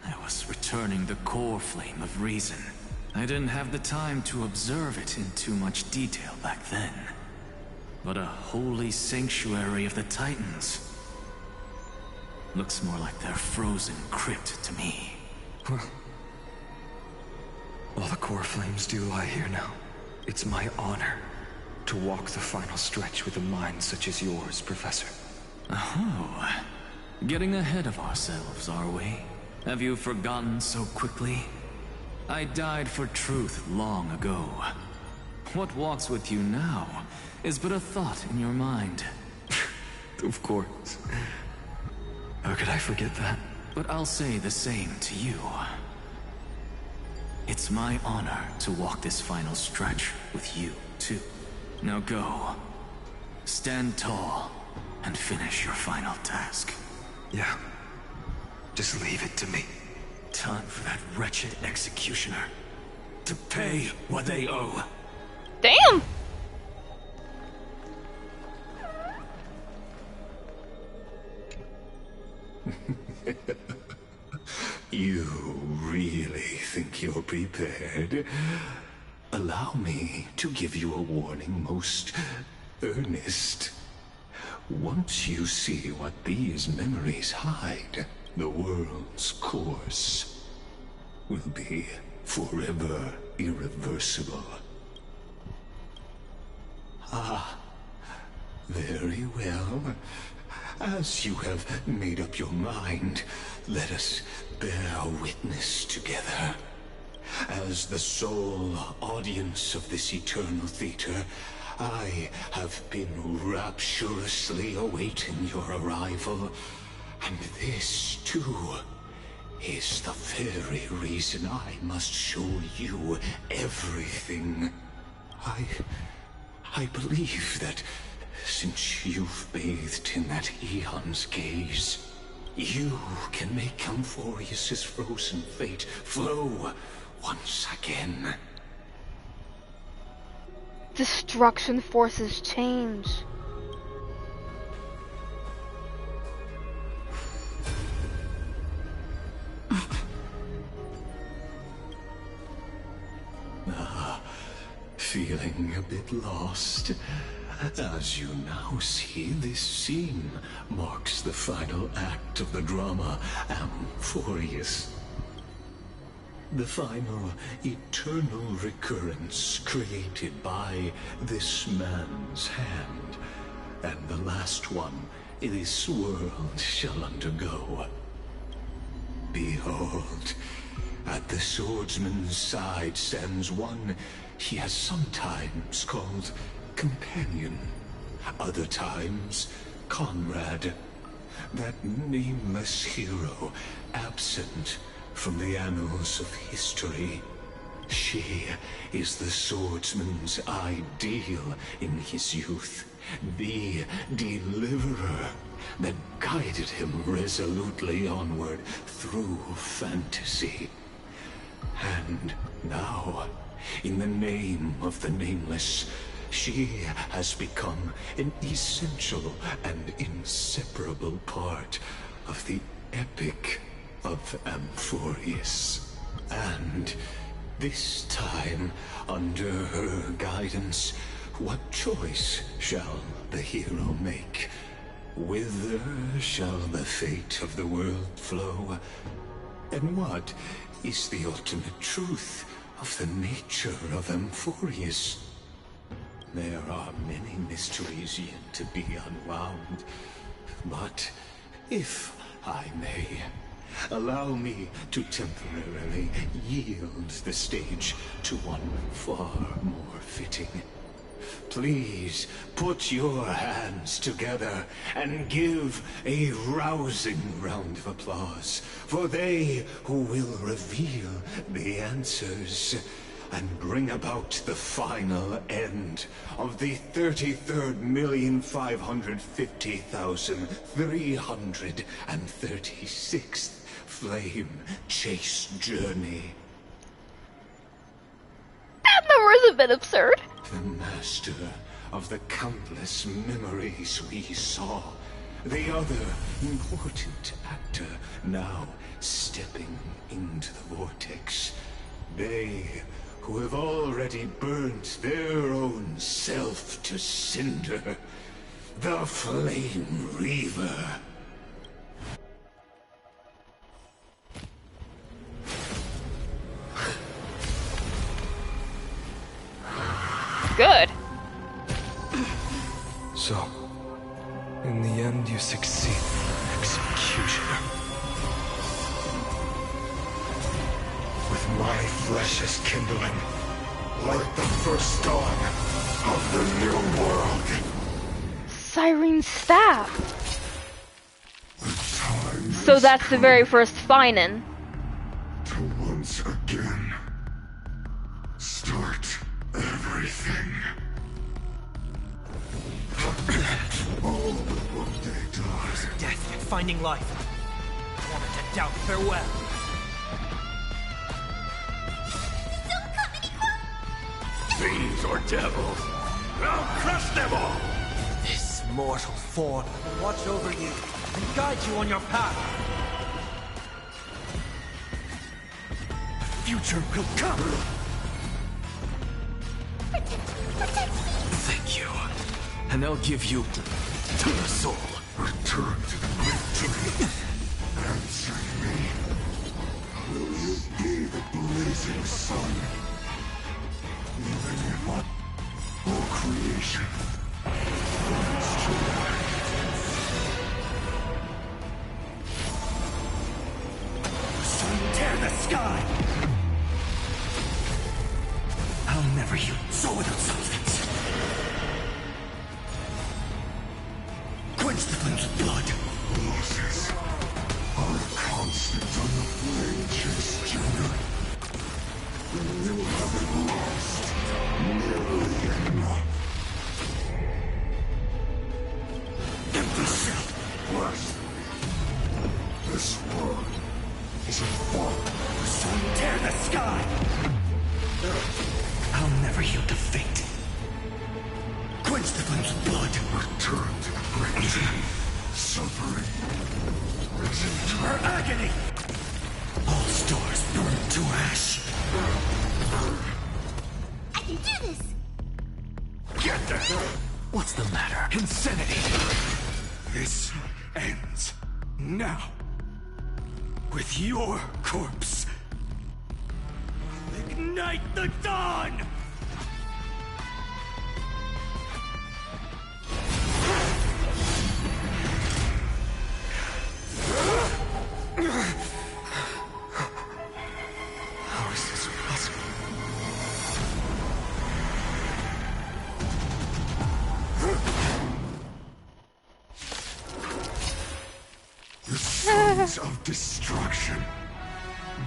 I was returning the core flame of reason. I didn't have the time to observe it in too much detail back then. But a holy sanctuary of the Titans. Looks more like their frozen crypt to me.
Well, all the core flames do lie here now. It's my honor to walk the final stretch with a mind such as yours, Professor.
Oh, getting ahead of ourselves, are we? Have you forgotten so quickly? I died for truth long ago. What walks with you now is but a thought in your mind.
Of course. How could I forget that?
But I'll say the same to you. It's my honor to walk this final stretch with you, too. Now go. Stand tall and finish your final task.
Yeah. Just leave it to me.
Time for that wretched executioner to pay what they owe.
Damn!
You really think you're prepared? Allow me to give you a warning most earnest. Once you see what these memories hide, the world's course will be forever irreversible. Ah, very well. As you have made up your mind, let us bear witness together. As the sole audience of this eternal theater, I have been rapturously awaiting your arrival. And this, too, is the very reason I must show you everything. I believe that since you've bathed in that Eon's gaze, you can make Amphorius's frozen fate flow once again.
Destruction forces change.
Feeling a bit lost? As you now see, this scene marks the final act of the drama Amphorius. The final eternal recurrence created by this man's hand, and the last one this world shall undergo. Behold, at the swordsman's side stands one he has sometimes called companion, other times comrade, that nameless hero absent from the annals of history. She is the swordsman's ideal in his youth, the deliverer that guided him resolutely onward through fantasy. And now, in the name of the Nameless, she has become an essential and inseparable part of the epic of Amphorius. And this time, under her guidance, what choice shall the hero make? Whither shall the fate of the world flow? And what is the ultimate truth of the nature of Amphorius? There are many mysteries yet to be unwound, but if I may, allow me to temporarily yield the stage to one far more fitting. please put your hands together and give a rousing round of applause for they who will reveal the answers and bring about the final end of the 33,550,336th flame chase journey.
That number is a bit absurd.
The master of the countless memories we saw. The other important actor now stepping into the vortex. They who have already burnt their own self to cinder. The Flame Reaver.
Good.
So, in the end, you succeed.
Executioner. With my flesh as kindling, like the first dawn of the new world.
Siren's staff. So that's the very first Phainon.
To once again start everything. All but what they die.
Death and finding life. Moment to doubt farewell.
Fiends or devils, I'll crush them all!
This mortal form will watch over you and guide you on your path.
The future will come!
Thank you. And I'll give you to the soul.
Return to the victory. Answer me. Will you be the blazing sun? Even if all creation burns to light.
Sun tear the sky! I'll never heal soul without substance. Quench the flames of blood.
Losses are constant on the flame chase journey. You haven't lost nearly enough.
Empty shell.
Worse. This world is a fall.
Sun tear the sky! I'll never yield to fate. Quench the flames of blood.
Return to the brink. Suffering is
Her agony! All stars burn to ash.
I can do this!
Get there!
What's the matter?
Insanity! This ends now. With your corpse.
Ignite the dawn!
How is this possible? The sons of destruction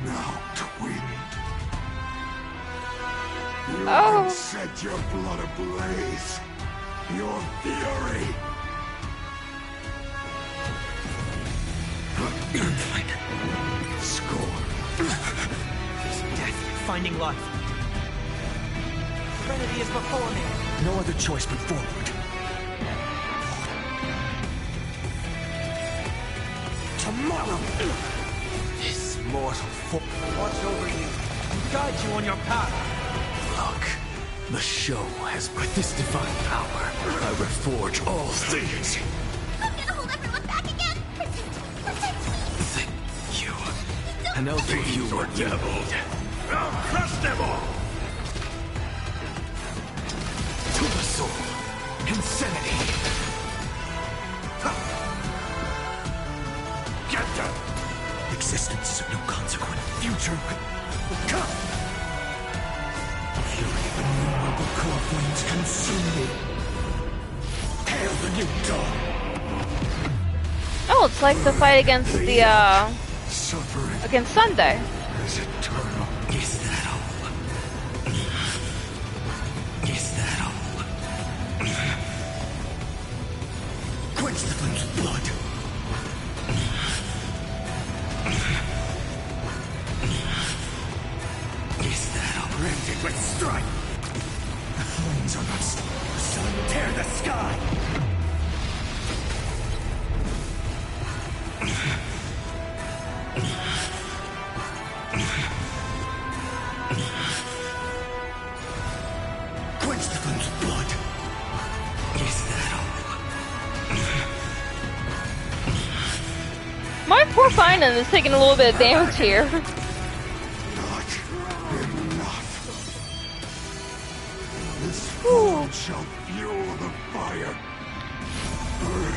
now twinned. You can set your blood ablaze. Your fury. Score.
There's death and finding life. Trinity is before me. No other choice but forward. Tomorrow! This mortal form will watch over you and guide you on your path.
Look, the show has with this divine power. I reforge all things.
I'm gonna hold everyone back again! Protect!
Thank you. And I'll give you what you need.
I'll crush them all!
To the soul.
Insanity! Get them!
Existence is of no consequence.
Future will come!
Fury of innumerable core flames
consume me. Hail the new dawn.
Oh, it's like the fight against the
Suffering
against Sunday.
is eternal.
Is that all? Is that all?
Quench the flame's blood.
Is that all?
Branded with strife. The flames are not still. The sun tear the sky. Quench the flame's blood.
Is that all?
My poor Phainon is taking a little bit of damage here.
Not enough. This flame shall fuel the fire. Burn.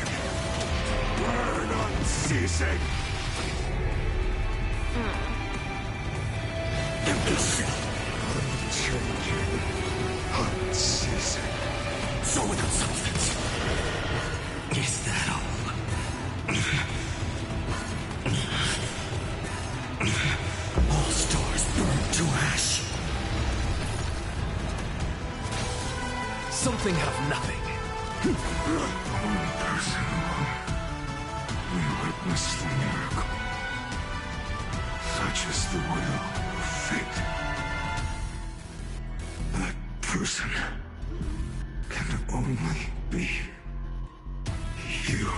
Burn unceasing. Empty shell. Unchanging. Unceasing. So without substance.
Is that all?
All stars burn to ash.
Something out of nothing.
One person alone. We witness the miracle. Such is the will of fate. That person can only be you.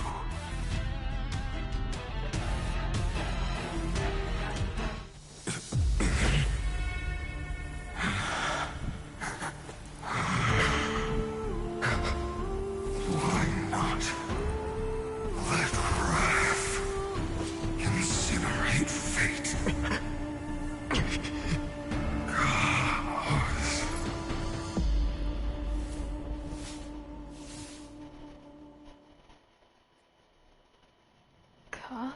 Why not let wrath incinerate fate? Cause.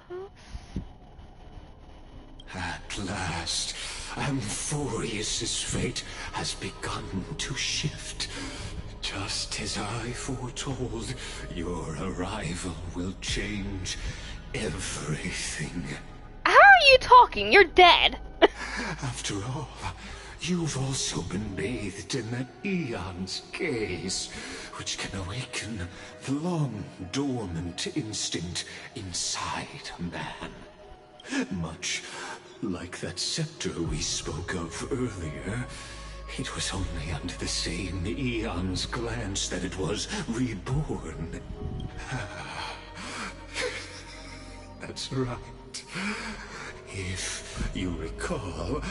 At last, Amphorius's fate has begun to shift. Just as I foretold, your arrival will change everything.
How are you talking? You're dead.
After all, you've also been bathed in that Eon's gaze, which can awaken the long-dormant instinct inside a man. Much like that scepter we spoke of earlier, it was only under the same Eon's glance that it was reborn. That's right. If you recall,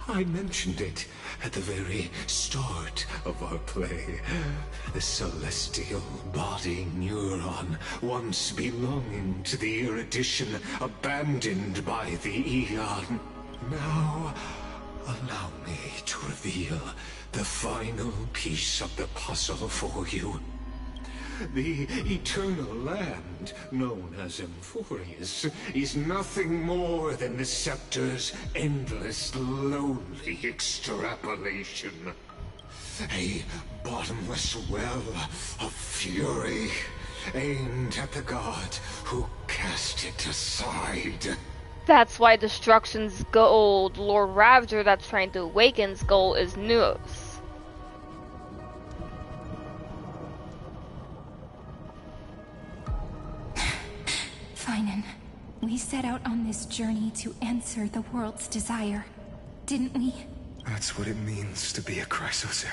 I mentioned it at the very start of our play. The celestial body neuron, once belonging to the erudition abandoned by the Eon. Now, allow me to reveal the final piece of the puzzle for you. The eternal land, known as Amphorius, is nothing more than the scepter's endless, lonely extrapolation. A bottomless well of fury, aimed at the god who cast it aside.
That's why Destruction's goal, Lord Ravager that's trying to awaken's goal is Nuos.
Phainon, we set out on this journey to answer the world's desire, didn't we?
That's what it means to be a Chrysosaur.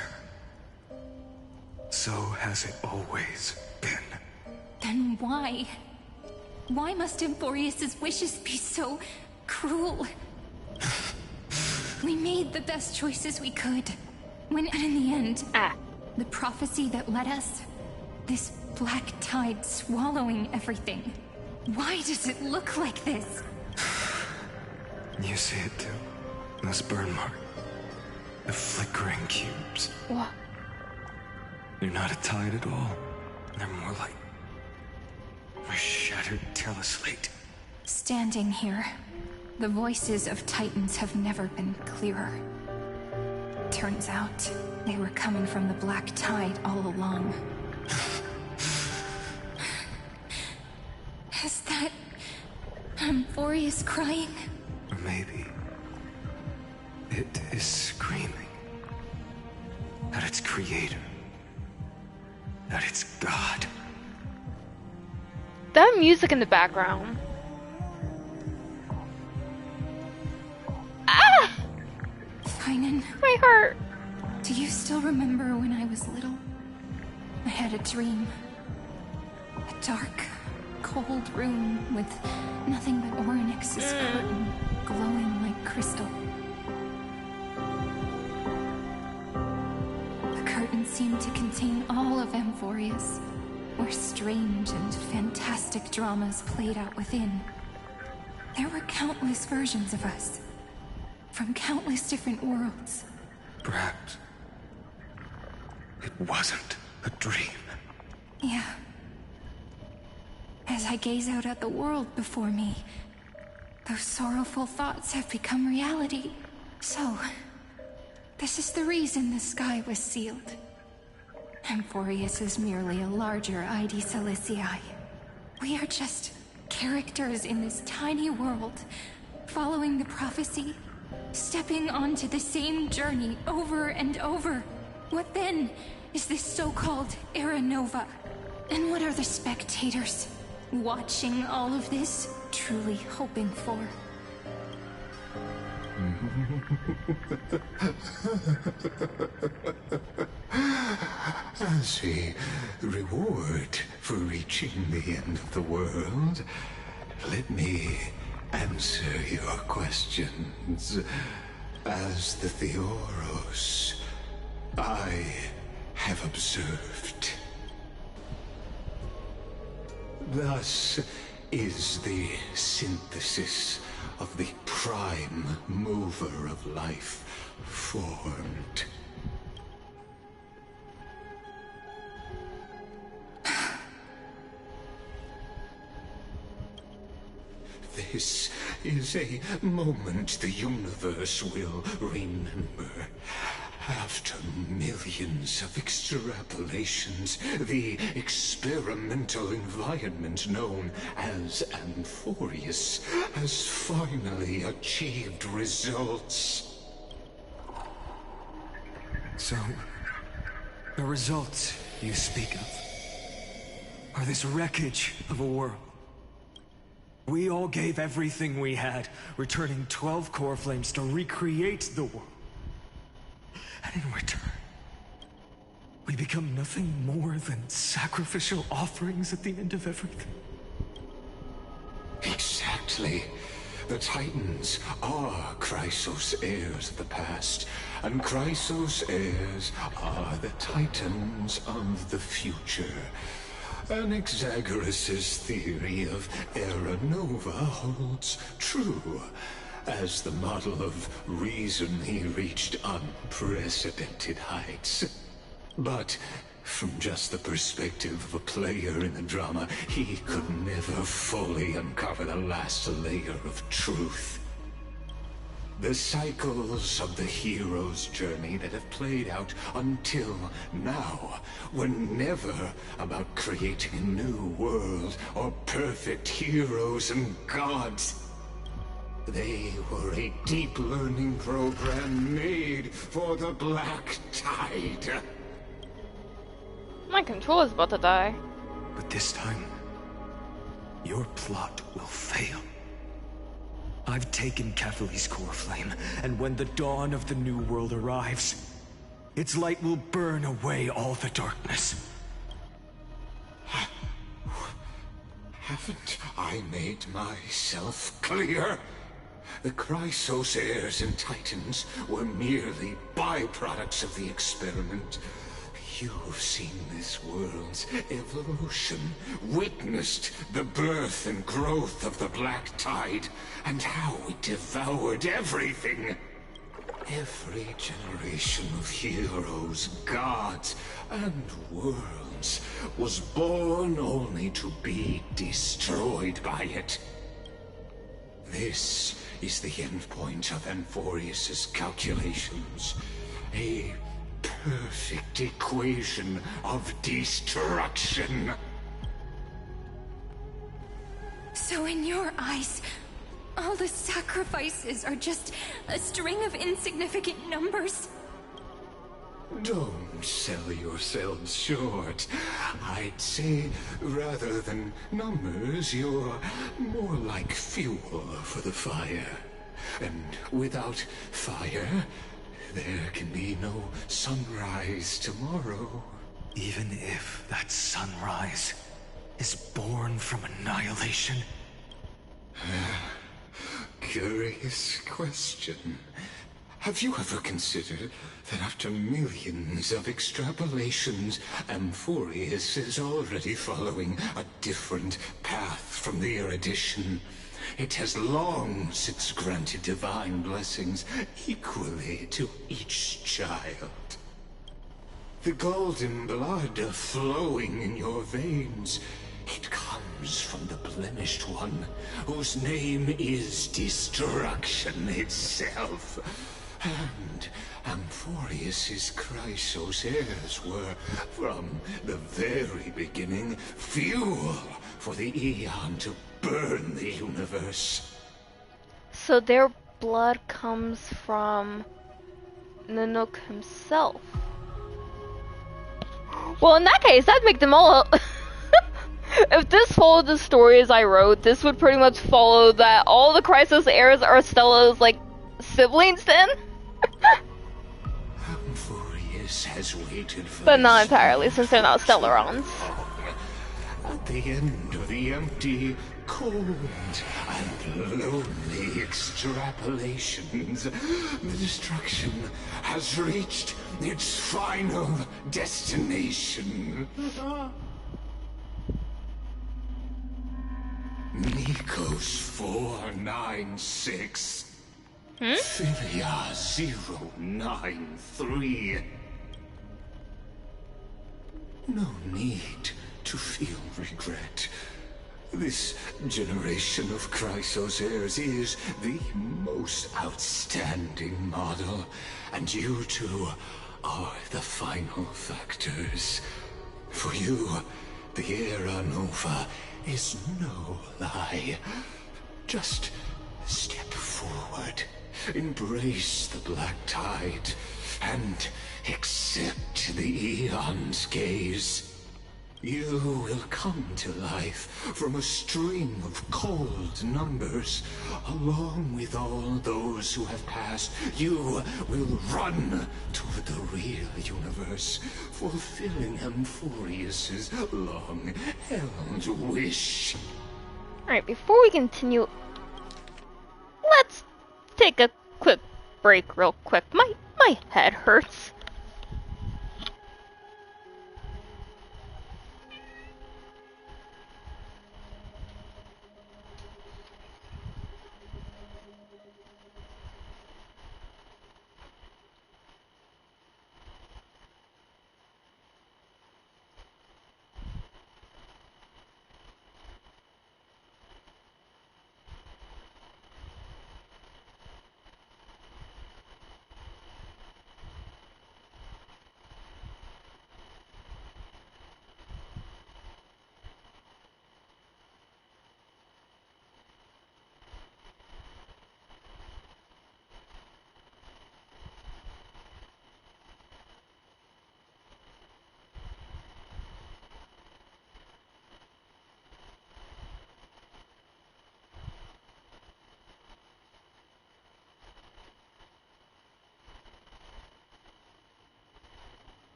So has it always been.
Then why? Why must Amphorius's wishes be so cruel? We made the best choices we could. When in the end, the prophecy that led us, this black tide swallowing everything. Why does it look like this?
You see it too. This burn mark. The flickering cubes.
What?
They're not a tide at all. They're more like a shattered teleslate.
Standing here, the voices of Titans have never been clearer.
Turns out, they were coming from the Black Tide all along. Is that... Amphorius crying?
Maybe. It is screaming. At its creator. At its god.
That music in the background. Ah!
Phainon.
My heart.
Do you still remember when I was little? I had a dream. A dark, cold room with nothing but Orynyx's curtain glowing like crystal. The curtain seemed to contain all of Amphorius, where strange and fantastic dramas played out within. There were countless versions of us, from countless different worlds.
Perhaps it wasn't a dream.
Yeah. As I gaze out at the world before me, those sorrowful thoughts have become reality. So, this is the reason the sky was sealed. Amphorius is merely a larger ID Silicii. We are just characters in this tiny world, following the prophecy, stepping onto the same journey over and over. What then is this so-called Era Nova? And what are the spectators watching all of this truly hoping for?
As a reward for reaching the end of the world, let me answer your questions. As the Theoros, I have observed. Thus is the synthesis of the prime mover of life formed. This is a moment the universe will remember. After millions of extrapolations, the experimental environment known as Amphorius has finally achieved results.
So, the results you speak of are this wreckage of a world. We all gave everything we had, returning 12 core flames to recreate the world. And in return, we become nothing more than sacrificial offerings at the end of everything.
Exactly. The Titans are Chrysos heirs of the past, and Chrysos heirs are the Titans of the future. Anaxagoras' theory of Era Nova holds true. As the model of reason, he reached unprecedented heights. But from just the perspective of a player in the drama, he could never fully uncover the last layer of truth. The cycles of the hero's journey that have played out until now were never about creating a new world or perfect heroes and gods. They were a deep learning program made for the Black Tide.
My controller's about to die.
But this time, your plot will fail. I've taken Kephale's core flame, and when the dawn of the new world arrives, its light will burn away all the darkness.
Haven't I made myself clear? The Chrysos heirs and Titans were merely byproducts of the experiment. You've seen this world's evolution, witnessed the birth and growth of the Black Tide, and how it devoured everything. Every generation of heroes, gods, and worlds was born only to be destroyed by it. This is the endpoint of Amphorius' calculations. A perfect equation of destruction.
So in your eyes, all the sacrifices are just a string of insignificant numbers?
Don't sell yourselves short. I'd say, rather than numbers, you're more like fuel for the fire. And without fire, there can be no sunrise tomorrow.
Even if that sunrise is born from annihilation?
Curious question. Have you ever considered that after millions of extrapolations, Amphorius is already following a different path from the erudition? It has long since granted divine blessings equally to each child. The golden blood flowing in your veins, it comes from the blemished one, whose name is destruction itself. And Amphorius's Chrysos heirs were, from the very beginning, fuel for the Aeon to burn the universe.
So their blood comes from Nanook himself. Well, in that case, that'd make them all... If this followed the story as I wrote, this would pretty much follow that all the Chrysos heirs are Stella's, like, siblings then?
Amphorius has waited for
But not entirely, since they're not Stellarons.
At the end of the empty, cold, and lonely extrapolations, the destruction has reached its final destination. Nikos 496. Philia 093. No need to feel regret. This generation of Chrysos heirs is the most outstanding model, and you two are the final factors. For you, the Era Nova is no lie. Just step forward, embrace the black tide, and accept the Aeon's gaze. You will come to life from a string of cold numbers. Along with all those who have passed, you will run toward the real universe, fulfilling Amphorius's long-held wish.
Alright, before we continue, let's take a quick break real quick. My head hurts.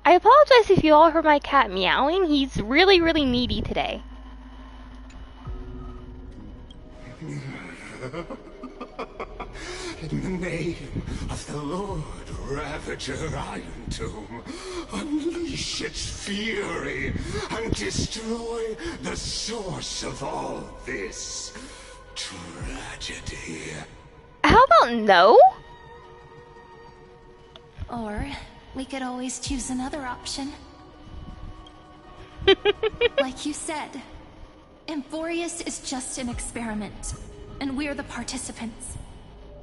I apologize if you all heard my cat meowing. He's really, really needy today.
In the name of the Lord Ravager Iron Tomb, unleash its fury and destroy the source of all this tragedy.
How about no?
Or we could always choose another option. Like you said, Amphorius is just an experiment, and we're the participants.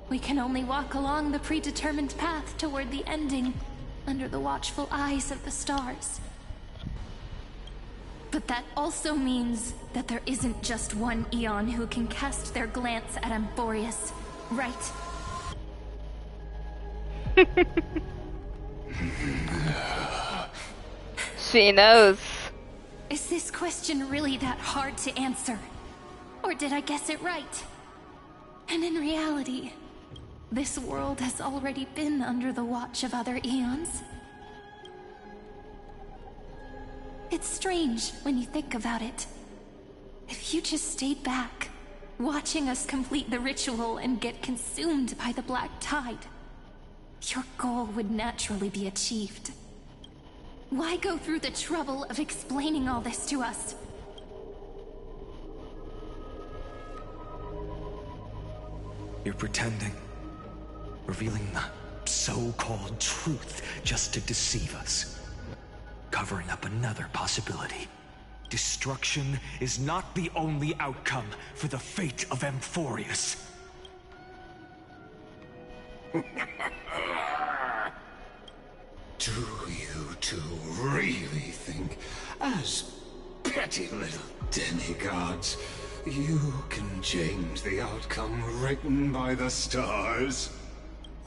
We can only walk along the predetermined path toward the ending, under the watchful eyes of the stars. But that also means that there isn't just one Eon who can cast their glance at Amphorius, right?
She knows.
Is this question really that hard to answer? Or did I guess it right? And in reality, this world has already been under the watch of other Eons. It's strange when you think about it. If you just stayed back, watching us complete the ritual and get consumed by the black tide, your goal would naturally be achieved. Why go through the trouble of explaining all this to us?
You're pretending. Revealing the so-called truth just to deceive us. Covering up another possibility. Destruction is not the only outcome for the fate of Amphorius.
Do you two really think, as petty little demigods, you can change the outcome written by the stars?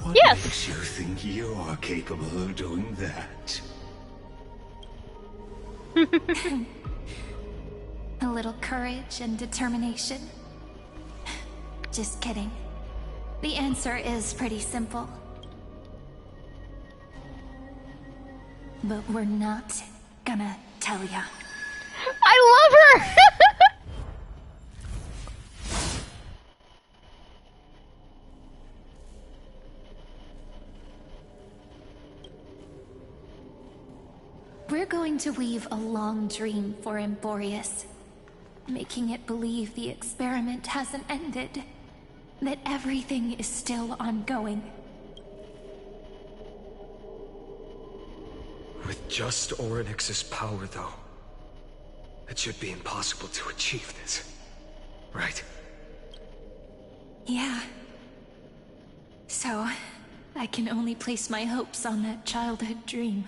What makes you think you're capable of doing that?
A little courage and determination. Just kidding. The answer is pretty simple. But we're not gonna tell ya.
I love her!
We're going to weave a long dream for Amphorius, making it believe the experiment hasn't ended, that everything is still ongoing.
With just Orynyx's power, though, it should be impossible to achieve this, right?
Yeah. So, I can only place my hopes on that childhood dream.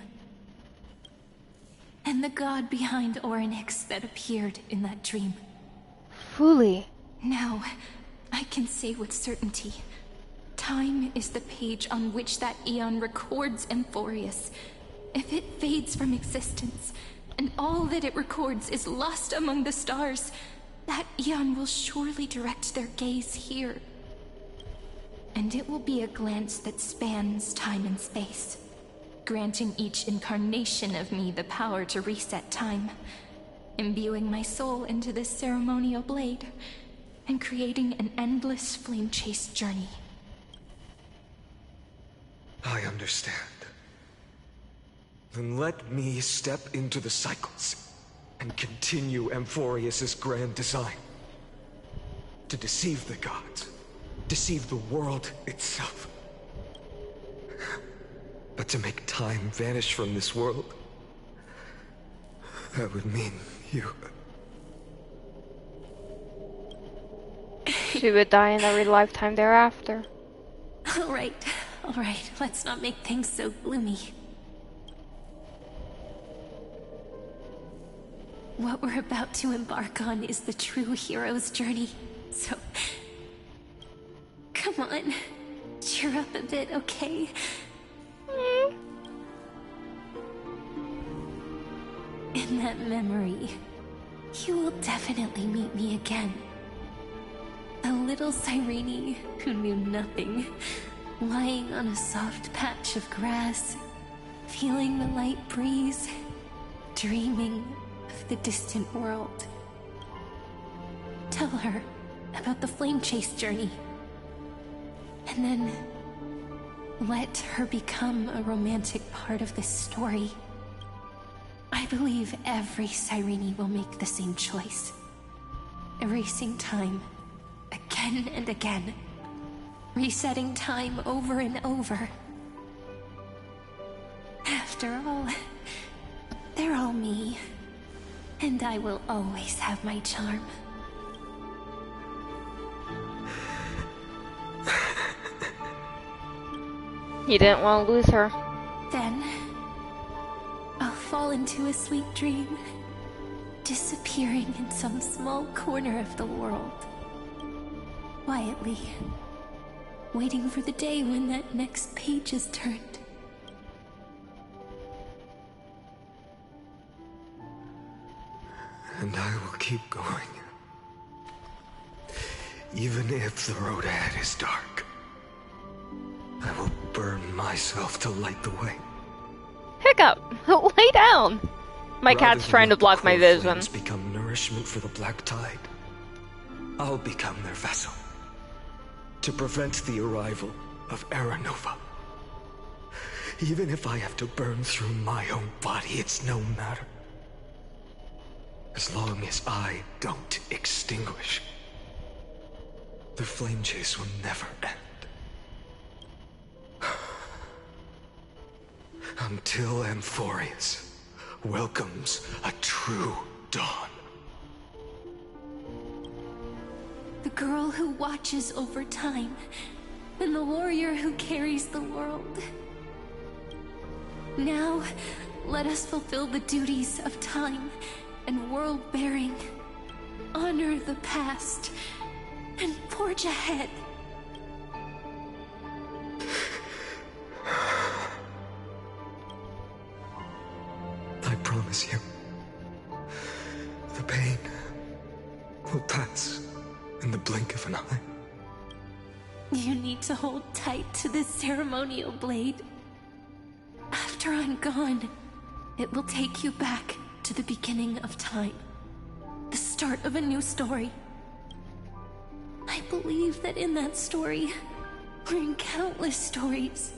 And the god behind Orynyx that appeared in that dream.
Fully.
Now, I can say with certainty, time is the page on which that Eon records Amphorius. If it fades from existence, and all that it records is lost among the stars, that Eon will surely direct their gaze here. And it will be a glance that spans time and space, granting each incarnation of me the power to reset time, imbuing my soul into this ceremonial blade, and creating an endless flame-chased journey.
I understand. Then let me step into the cycles and continue Amphorius's grand design. To deceive the gods, deceive the world itself. But to make time vanish from this world, that would mean you.
She would die in every lifetime thereafter.
All right, let's not make things so gloomy. What we're about to embark on is the true hero's journey, so... Come on, cheer up a bit, okay? In that memory, you will definitely meet me again. A little Cyrene who knew nothing, lying on a soft patch of grass,
feeling the light breeze, dreaming of the distant world. Tell her about the flame chase journey. And then let her become a romantic part of this story. I believe every Cyrene will make the same choice. Erasing time again and again. Resetting time over and over. After all, they're all me. And I will always have my charm.
You didn't want to lose her.
Then, I'll fall into a sweet dream, disappearing in some small corner of the world. Quietly, waiting for the day when that next page is turned.
And I will keep going. Even if the road ahead is dark. I will burn myself to light the way.
Hiccup! Lay down! My cat's trying to block my vision.
Become nourishment for the black tide. I'll become their vessel. To prevent the arrival of Aranova. Even if I have to burn through my own body, it's no matter. As long as I don't extinguish, the flame chase will never end. Until Amphorius welcomes a true dawn.
The girl who watches over time, and the warrior who carries the world. Now, let us fulfill the duties of time and world-bearing, honor the past, and forge ahead.
I promise you, the pain will pass in the blink of an eye.
You need to hold tight to this ceremonial blade. After I'm gone, it will take you back to the beginning of time. The start of a new story. I believe that in that story, or in countless stories,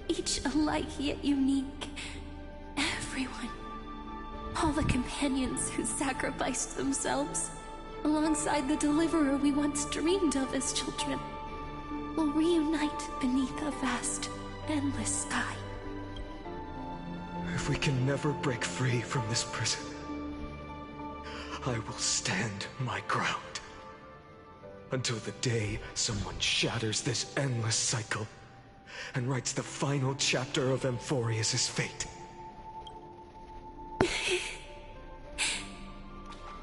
each alike yet unique, everyone, all the companions who sacrificed themselves, alongside the deliverer we once dreamed of as children, will reunite beneath a vast, endless sky.
If we can never break free from this prison, I will stand my ground. Until the day someone shatters this endless cycle and writes the final chapter of Amphorius' fate.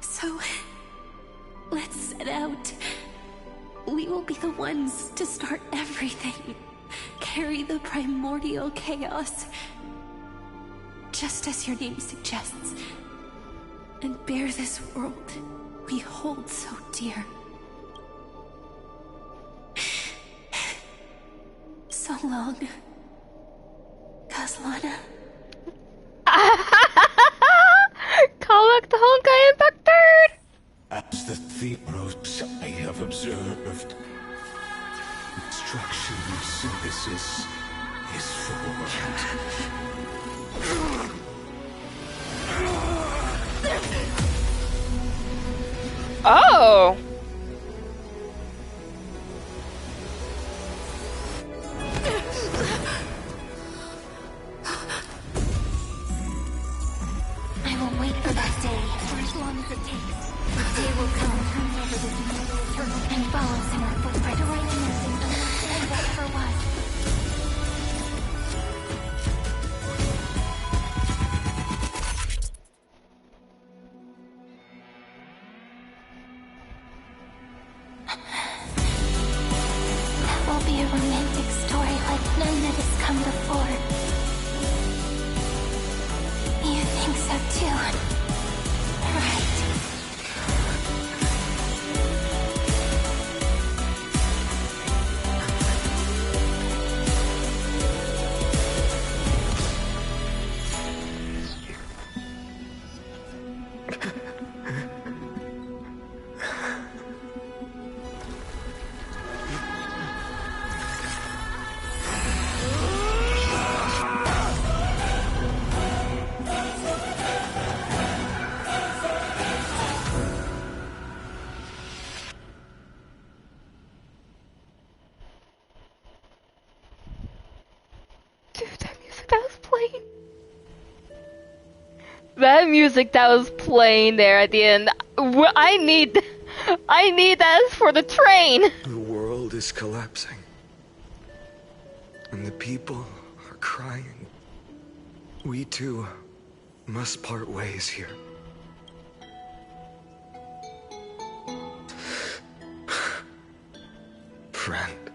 So, let's set out. We will be the ones to start everything. Carry the primordial chaos, just as your name suggests, and bear this world we hold so dear. So long, Kaslana.
Call back the Honkai Impactor!
As the Theros I have observed, instruction synthesis is formed.
Oh!
I will wait for that day, for as long as it takes. The day will come, whenever this mortal eternal and follows in our footprint, to write nothing and understand whatever was. That will be a romantic story like none that has come before. You think so too, right?
That music that was playing there at the end, I need that for the train.
The world is collapsing. And the people are crying. We too must part ways here. Friend.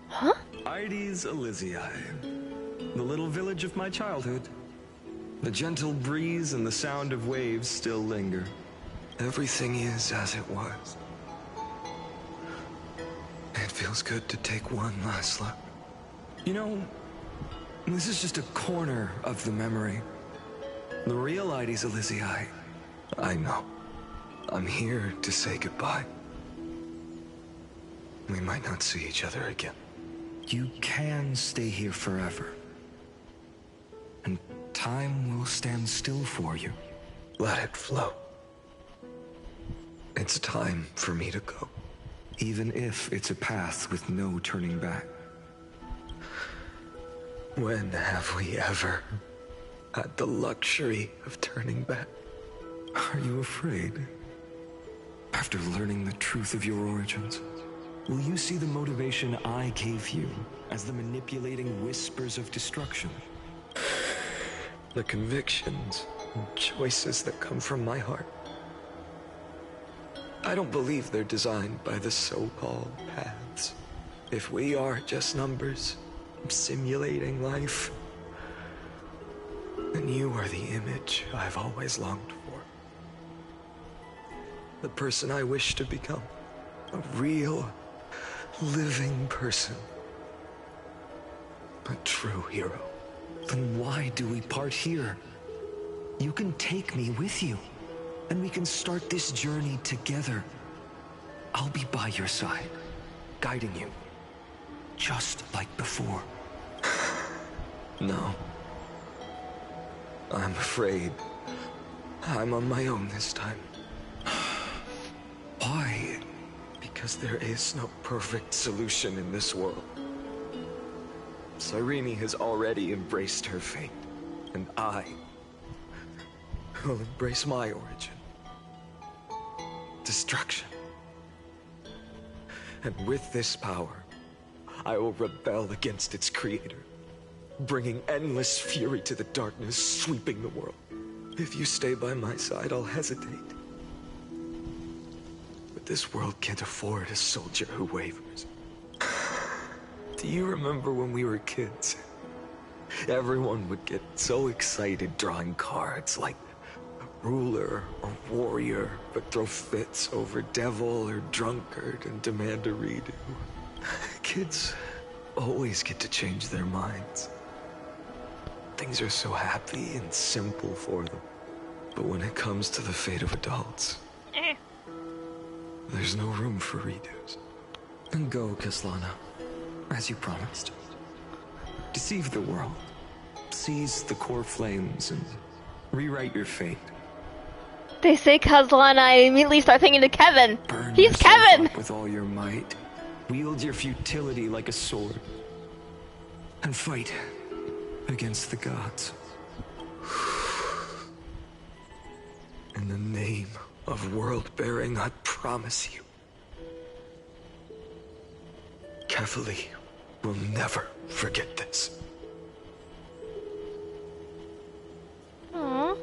Huh?
Ides Elysiae, the little village of my childhood. The gentle breeze and the sound of waves still linger.
Everything is as it was. It feels good to take one last look.
You know, this is just a corner of the memory. The real Ides Elysiae.
I know. I'm here to say goodbye. We might not see each other again.
You can stay here forever. And time will stand still for you.
Let it flow. It's time for me to go.
Even if it's a path with no turning back.
When have we ever had the luxury of turning back?
Are you afraid? After learning the truth of your origins, will you see the motivation I gave you as the manipulating whispers of destruction?
The convictions and choices that come from my heart. I don't believe they're designed by the so-called paths. If we are just numbers, simulating life, then you are the image I've always longed for. The person I wish to become. A real, living person. A true hero.
Then why do we part here? You can take me with you, and we can start this journey together. I'll be by your side, guiding you, just like before.
No. I'm afraid I'm on my own this time.
Why?
Because there is no perfect solution in this world. Cyrene has already embraced her fate, and I will embrace my origin. Destruction. And with this power, I will rebel against its creator, bringing endless fury to the darkness, sweeping the world. If you stay by my side, I'll hesitate. But this world can't afford a soldier who wavers. Do you remember when we were kids? Everyone would get so excited drawing cards like ruler or warrior, but throw fits over devil or drunkard and demand a redo. Kids always get to change their minds. Things are so happy and simple for them. But when it comes to the fate of adults, there's no room for redos.
Then go, Kaslana, as you promised. Deceive the world. Seize the core flames and rewrite your fate.
They say Kazlan, I immediately start thinking of Kevin.
Burn
He's
yourself
Kevin!
up with all your might. Wield your futility like a sword. And fight against the gods.
In the name of world-bearing, I promise you, Kefali will never forget this.
Aww.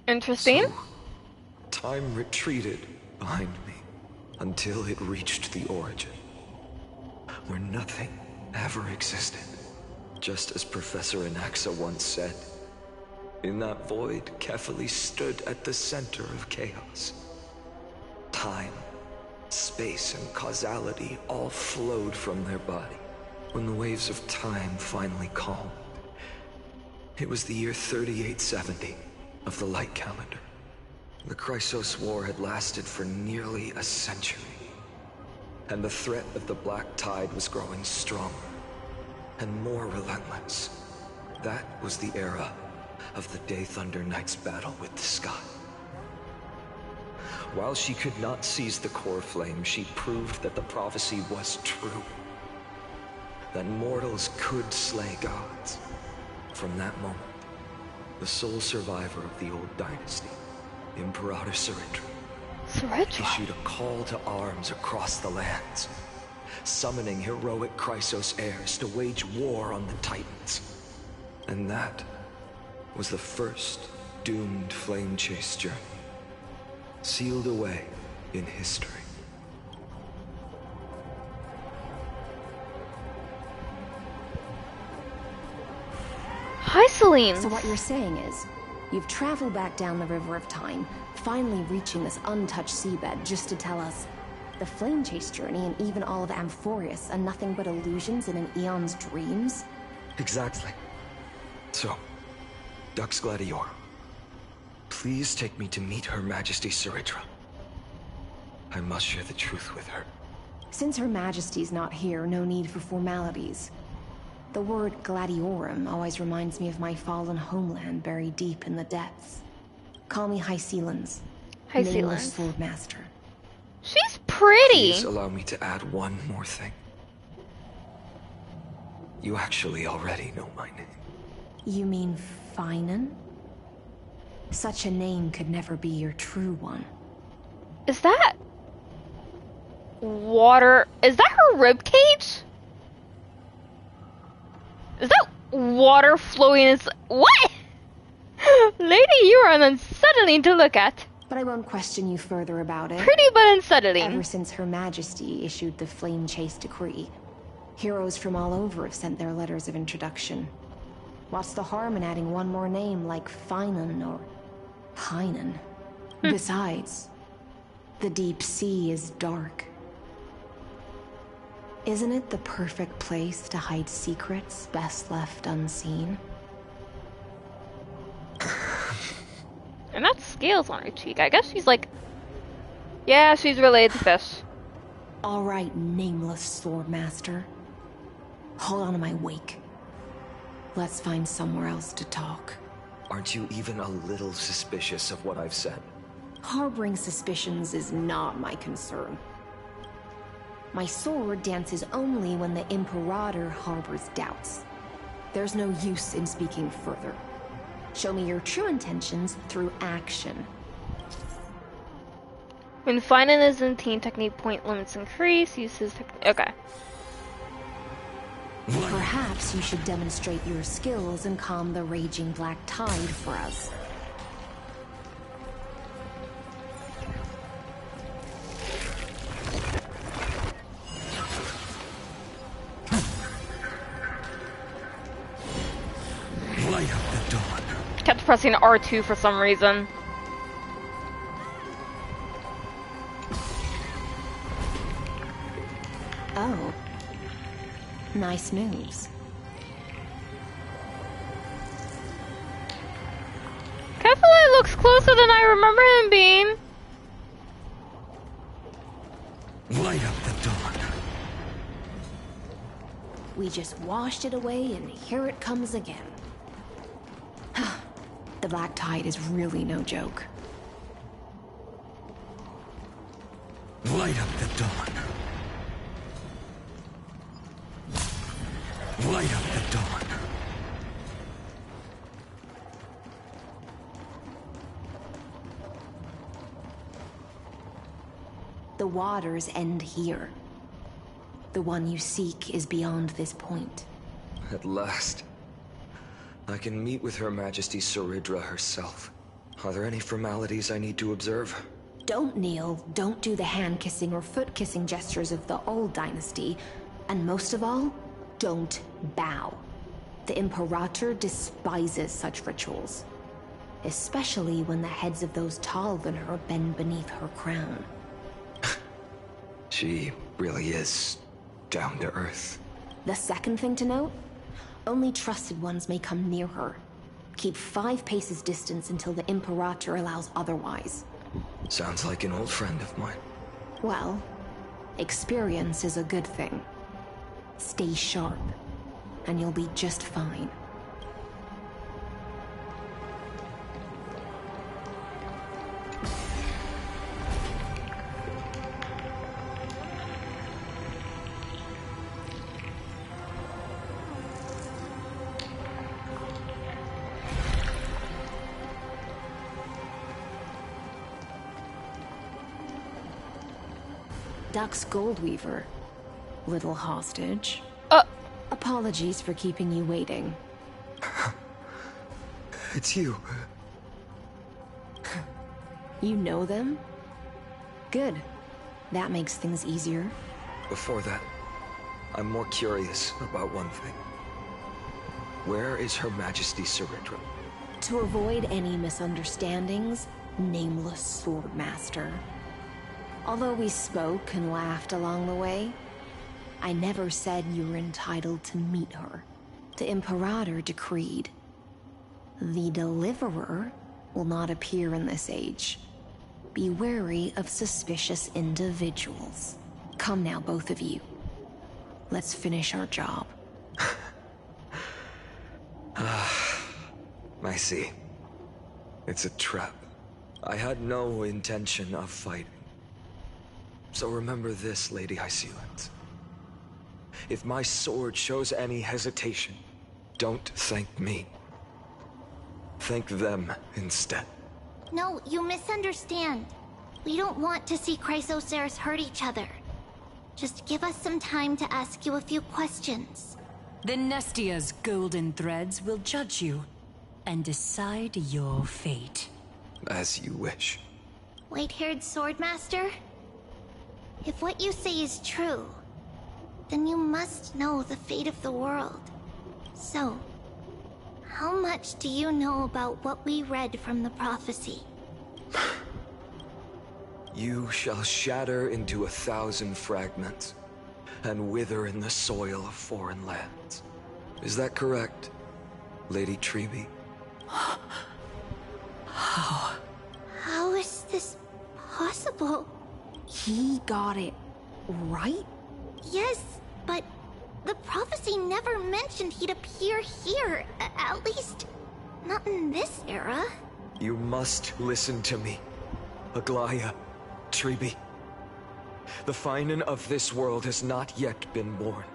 Interesting.
So, time retreated behind me until it reached the origin, where nothing ever existed. Just as Professor Anaxa once said, in that void, Kefali stood at the center of chaos. Time, space, and causality all flowed from their body. When the waves of time finally calmed, it was the year 3870 of the light calendar. The Chrysos War had lasted for nearly a century, and the threat of the Black Tide was growing stronger and more relentless. That was the era
of the Day Thunder Knight's battle with the sky. While she could not seize the core flame, she proved that the prophecy was true. That mortals could slay gods. From that moment, the sole survivor of the old dynasty, Imperator Saridra, issued a call to arms across the lands, summoning heroic Chrysos heirs to wage war on the Titans. And that was the first doomed flame chase journey, sealed away in history.
Hi, Celine.
So what you're saying is, you've traveled back down the River of Time, finally reaching this untouched seabed just to tell us the flame chase journey and even all of Amphorius are nothing but illusions in an eon's dreams?
Exactly. So, Dux Gladior, please take me to meet Her Majesty Saridra. I must share the truth with her.
Since Her Majesty's not here, no need for formalities. The word Gladiorum always reminds me of my fallen homeland buried deep in the depths. Call me High Sealans. Nameless Swordmaster.
She's pretty.
Please allow me to add one more thing. You actually already know my name.
You mean Phainon? Such a name could never be your true one.
Is that water? Is that her ribcage? Is that water flowing? What? Lady, you are unsettling to look at.
But I won't question you further about it.
Pretty but unsettling.
Ever since Her Majesty issued the Flame Chase Decree, heroes from all over have sent their letters of introduction. What's the harm in adding one more name like Phainon or Phainon? Besides, the deep sea is dark. Isn't it the perfect place to hide secrets best left unseen?
And that scales on her cheek. I guess she's like, yeah, she's related to fish.
All right, nameless Swordmaster. Hold on to my wake. Let's find somewhere else to talk.
Aren't you even a little suspicious of what I've said?
Harboring suspicions is not my concern. My sword dances only when the Imperator harbors doubts. There's no use in speaking further. Show me your true intentions through action.
When Phainon is in team, technique point limits increase. Uses okay.
Perhaps you should demonstrate your skills and calm the raging black tide for us.
Light up the dawn.
Kept pressing R2 for some reason.
Oh. Nice moves.
Kefali looks closer than I remember him being.
Light up the dawn.
We just washed it away and here it comes again. The black tide is really no joke.
Light up the dawn. Light up the dawn.
The waters end here. The one you seek is beyond this point.
At last. I can meet with Her Majesty Saridra herself. Are there any formalities I need to observe?
Don't kneel, don't do the hand-kissing or foot-kissing gestures of the old dynasty, and most of all, don't bow. The Imperator despises such rituals, especially when the heads of those taller than her bend beneath her crown.
She really is down to earth.
The second thing to note? Only trusted ones may come near her. Keep 5 paces distance until the Imperator allows otherwise.
Sounds like an old friend of mine.
Well, experience is a good thing. Stay sharp, and you'll be just fine. Dux Goldweaver, little hostage. Apologies for keeping you waiting.
It's you.
You know them? Good. That makes things easier.
Before that, I'm more curious about one thing. Where is Her Majesty Ceridra?
To avoid any misunderstandings, nameless Swordmaster. Although we spoke and laughed along the way, I never said you were entitled to meet her. The Imperator decreed. The Deliverer will not appear in this age. Be wary of suspicious individuals. Come now, both of you. Let's finish our job.
I see. It's a trap. I had no intention of fighting. So remember this, Lady Hysealant. If my sword shows any hesitation, don't thank me. Thank them instead.
No, you misunderstand. We don't want to see Chrysoceres hurt each other. Just give us some time to ask you a few questions.
The Nestia's golden threads will judge you and decide your fate.
As you wish.
White-haired Swordmaster? If what you say is true, then you must know the fate of the world. So, how much do you know about what we read from the prophecy?
You shall shatter into 1,000 fragments and wither in the soil of foreign lands. Is that correct, Lady Treby?
How?
How is this possible?
He got it right?
Yes, but the prophecy never mentioned he'd appear here. At least, not in this era.
You must listen to me, Aglaya, Treby. The Phainon of this world has not yet been born.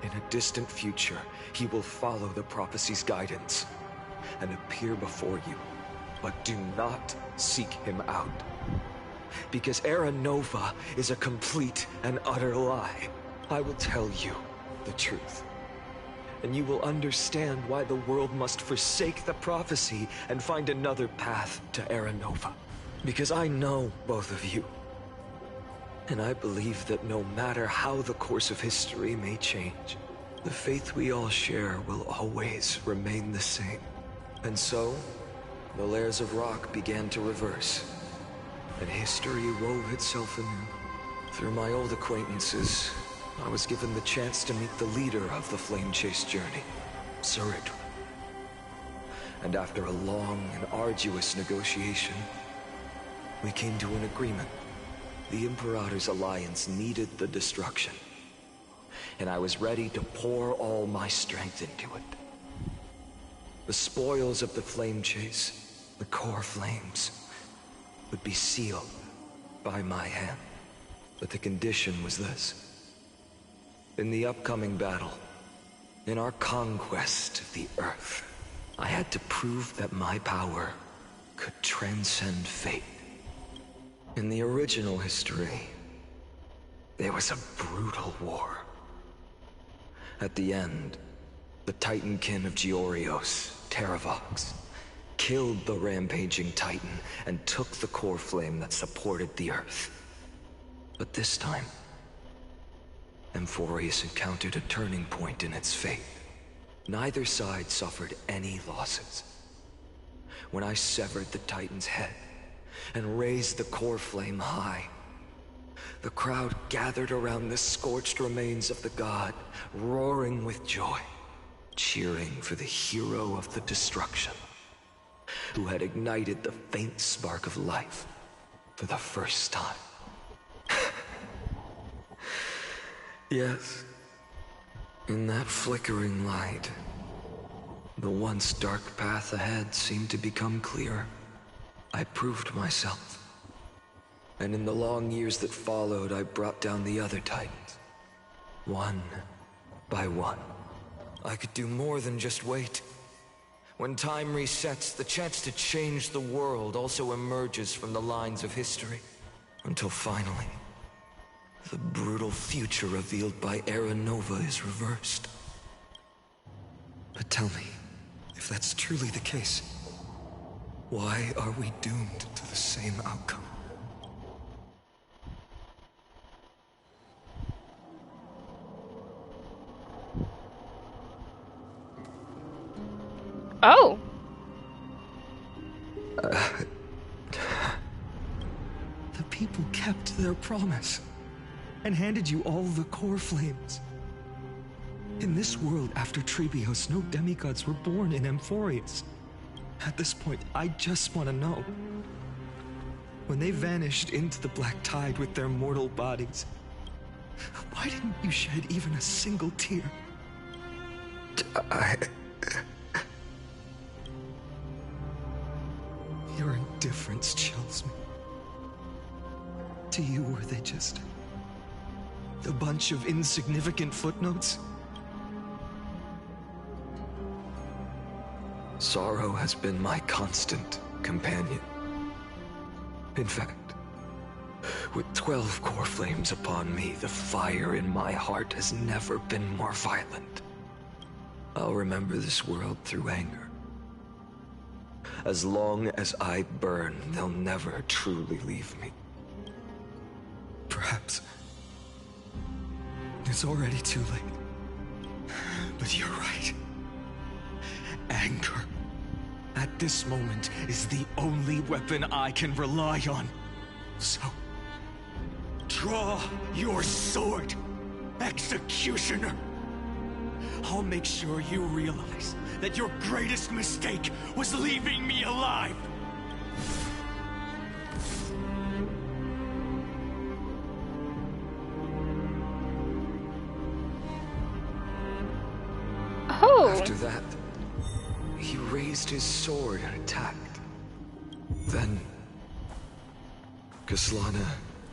In a distant future, he will follow the prophecy's guidance and appear before you. But do not seek him out. Because Era Nova is a complete and utter lie. I will tell you the truth. And you will understand why the world must forsake the prophecy and find another path to Era Nova. Because I know both of you. And I believe that no matter how the course of history may change, the faith we all share will always remain the same. And so, the layers of rock began to reverse, and history wove itself anew. Through my old acquaintances, I was given the chance to meet the leader of the Flame Chase journey, Ceridra. And after a long and arduous negotiation, we came to an agreement. The Imperator's alliance needed the destruction, and I was ready to pour all my strength into it. The spoils of the Flame Chase, the core flames, would be sealed by my hand. But the condition was this. In the upcoming battle, in our conquest of the Earth, I had to prove that my power could transcend fate. In the original history, there was a brutal war. At the end, the Titankin of Georios, Terravox, killed the rampaging Titan and took the core flame that supported the Earth. But this time, Amphorius encountered a turning point in its fate. Neither side suffered any losses. When I severed the Titan's head and raised the core flame high, the crowd gathered around the scorched remains of the god, roaring with joy, cheering for the hero of the destruction, who had ignited the faint spark of life for the first time. Yes, in that flickering light, the once dark path ahead seemed to become clearer. I proved myself. And in the long years that followed, I brought down the other Titans. One by one. I could do more than just wait. When time resets, the chance to change the world also emerges from the lines of history. Until finally,
the brutal future revealed by Era Nova is reversed.
But tell me, if that's truly the case, why are we doomed to the same outcome?
Oh!
The people kept their promise and handed you all the core flames. In this world after Trebios, no demigods were born in Amphorius. At this point, I just want to know. When they vanished into the black tide with their mortal bodies, why didn't you shed even a single tear? Your indifference chills me. To you, were they just a bunch of insignificant footnotes?
Sorrow has been my constant companion. In fact, with 12 core flames upon me, the fire in my heart has never been more violent. I'll remember this world through anger. As long as I burn, they'll never truly leave me.
Perhaps it's already too late. But you're right. Anger, at this moment, is the only weapon I can rely on. So, draw your sword, Executioner. I'll make sure you realize that your greatest mistake was leaving me alive.
Oh.
After that, he raised his sword and attacked. Then, Kaslana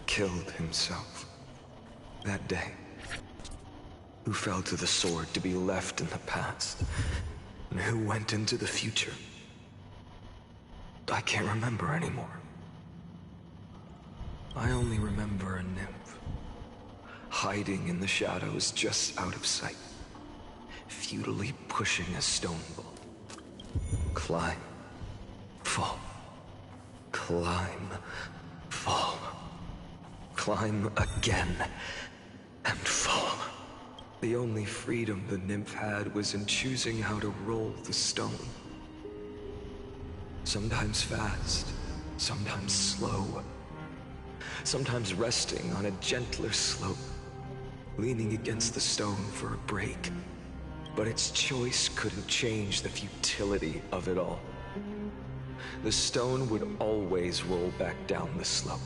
killed himself. That day, who fell to the sword to be left in the past, and who went into the future, I can't remember anymore. I only remember a nymph, hiding in the shadows just out of sight, futilely pushing a stone ball. Climb, fall, climb, fall, climb again, and fall. The only freedom the nymph had was in choosing how to roll the stone. Sometimes fast, sometimes slow, sometimes resting on a gentler slope, leaning against the stone for a break. But its choice couldn't change the futility of it all. The stone would always roll back down the slope,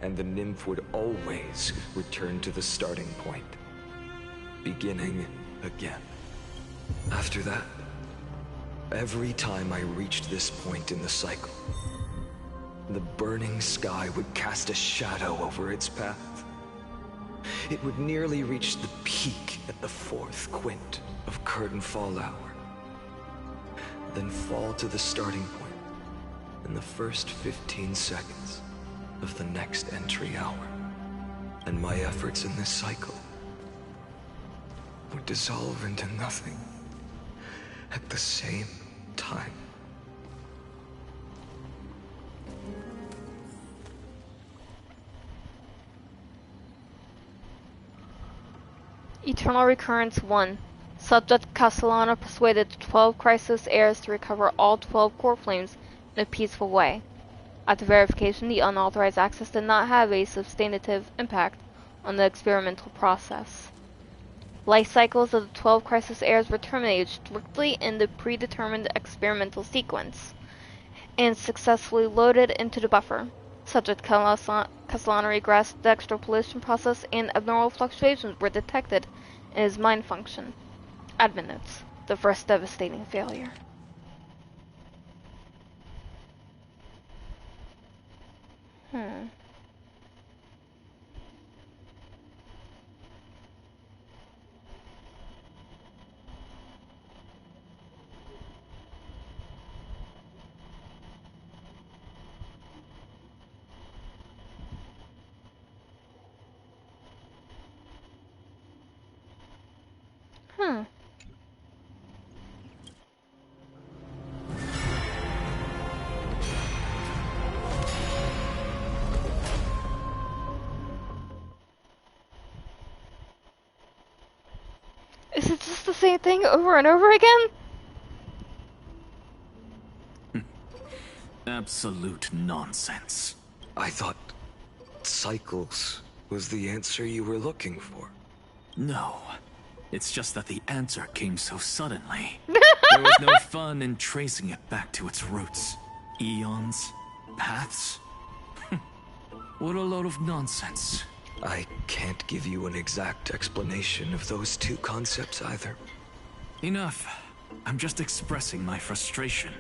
and the nymph would always return to the starting point, beginning again. After that, every time I reached this point in the cycle, the burning sky would cast a shadow over its path. It would nearly reach the peak at the fourth quint of curtain fall hour, then fall to the starting point in the first 15 seconds of the next entry hour. And my efforts in this cycle would dissolve into nothing at the same time.
Eternal Recurrence 1. Subject Castellano persuaded the 12 Crisis heirs to recover all 12 core flames in a peaceful way. After verification, the unauthorized access did not have a substantive impact on the experimental process. Life cycles of the 12 Crisis heirs were terminated strictly in the predetermined experimental sequence, and successfully loaded into the buffer. Subject Castellano regressed, the extrapolation process and abnormal fluctuations were detected in his mind function. Admin notes. The first devastating failure. Is it just the same thing over and over again?
Absolute nonsense.
I thought cycles was the answer you were looking for.
No. It's just that the answer came so suddenly. There was no fun in tracing it back to its roots. Eons? Paths? What a load of nonsense.
I can't give you an exact explanation of those two concepts either.
Enough. I'm just expressing my frustration.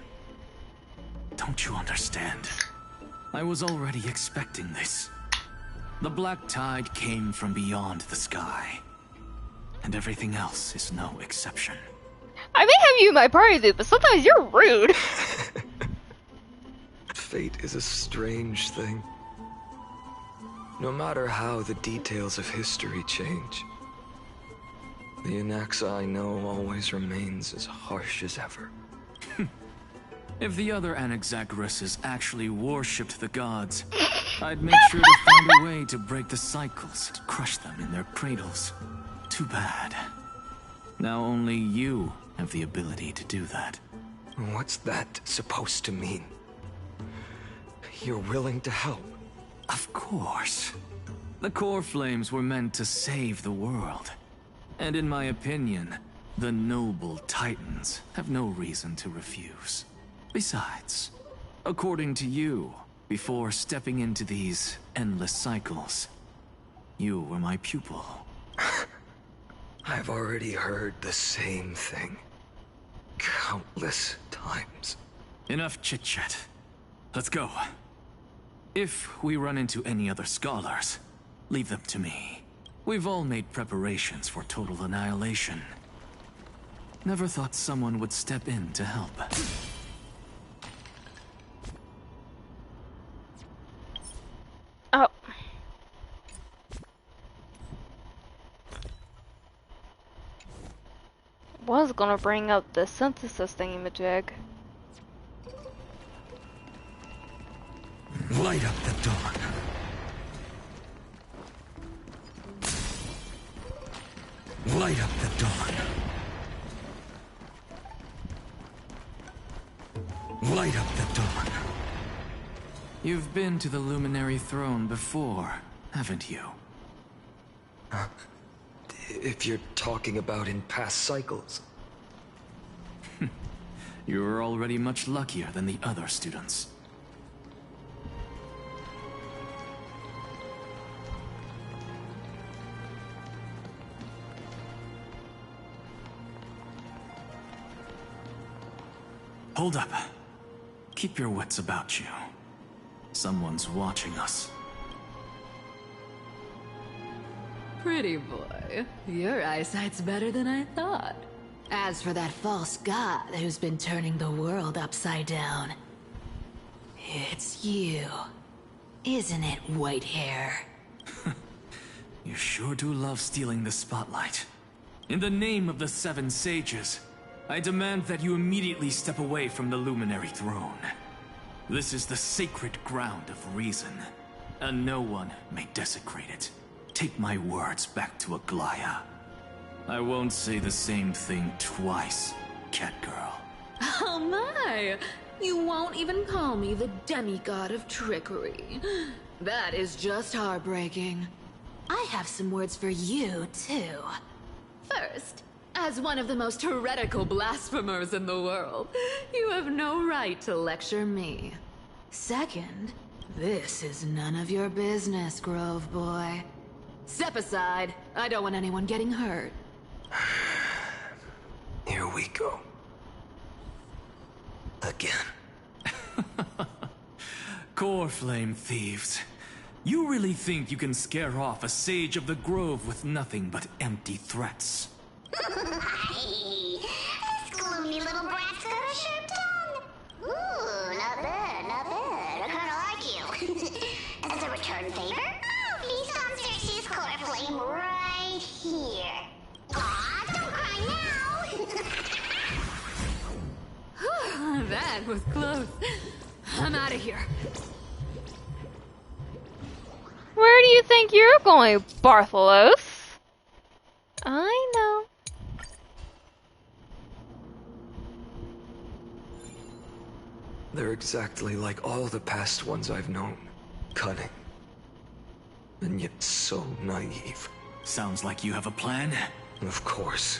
Don't you understand? I was already expecting this. The black tide came from beyond the sky. And everything else is no exception.
I may have you in my party, dude, but sometimes you're rude.
Fate is a strange thing. No matter how the details of history change, the Anaxa I know always remains as harsh as ever.
If the other Anaxagoras actually worshipped the gods, I'd make sure to find a way to break the cycles, to crush them in their cradles. Too bad. Now only you have the ability to do that.
What's that supposed to mean? You're willing to help?
Of course. The core flames were meant to save the world. And in my opinion, the noble titans have no reason to refuse. Besides, according to you, before stepping into these endless cycles, you were my pupil.
I've already heard the same thing. Countless times.
Enough chit-chat. Let's go. If we run into any other scholars, leave them to me. We've all made preparations for total annihilation. Never thought someone would step in to help.
Oh. Was gonna bring up the synthesis thingamajig.
Light up the dawn. Light up the dawn. Light up the dawn.
You've been to the Luminary Throne before, haven't you?
If you're talking about in past cycles.
You're already much luckier than the other students. Hold up. Keep your wits about you. Someone's watching us.
Pretty boy, your eyesight's better than I thought. As for that false god who's been turning the world upside down, it's you, isn't it, white hair?
You sure do love stealing the spotlight. In the name of the Seven Sages, I demand that you immediately step away from the Luminary Throne. This is the sacred ground of reason, and no one may desecrate it. Take my words back to Aglaya. I won't say the same thing twice, Catgirl.
Oh my! You won't even call me the demigod of trickery. That is just heartbreaking. I have some words for you, too. First, as one of the most heretical blasphemers in the world, you have no right to lecture me. Second, this is none of your business, Grove Boy. Step aside. I don't want anyone getting hurt.
Here we go. Again.
Core flame thieves. You really think you can scare off a sage of the grove with nothing but empty threats?
This gloomy little brat's got a sharp tongue. Ooh, not bad, not bad. I kinda like you. As a return favor, please come search his core flame right here. Aw, don't cry now.
That was close. I'm out of here.
Where do you think you're going, Bartholos? I know.
They're exactly like all the past ones I've known. Cunning. And yet so naive.
Sounds like you have a plan.
Of course.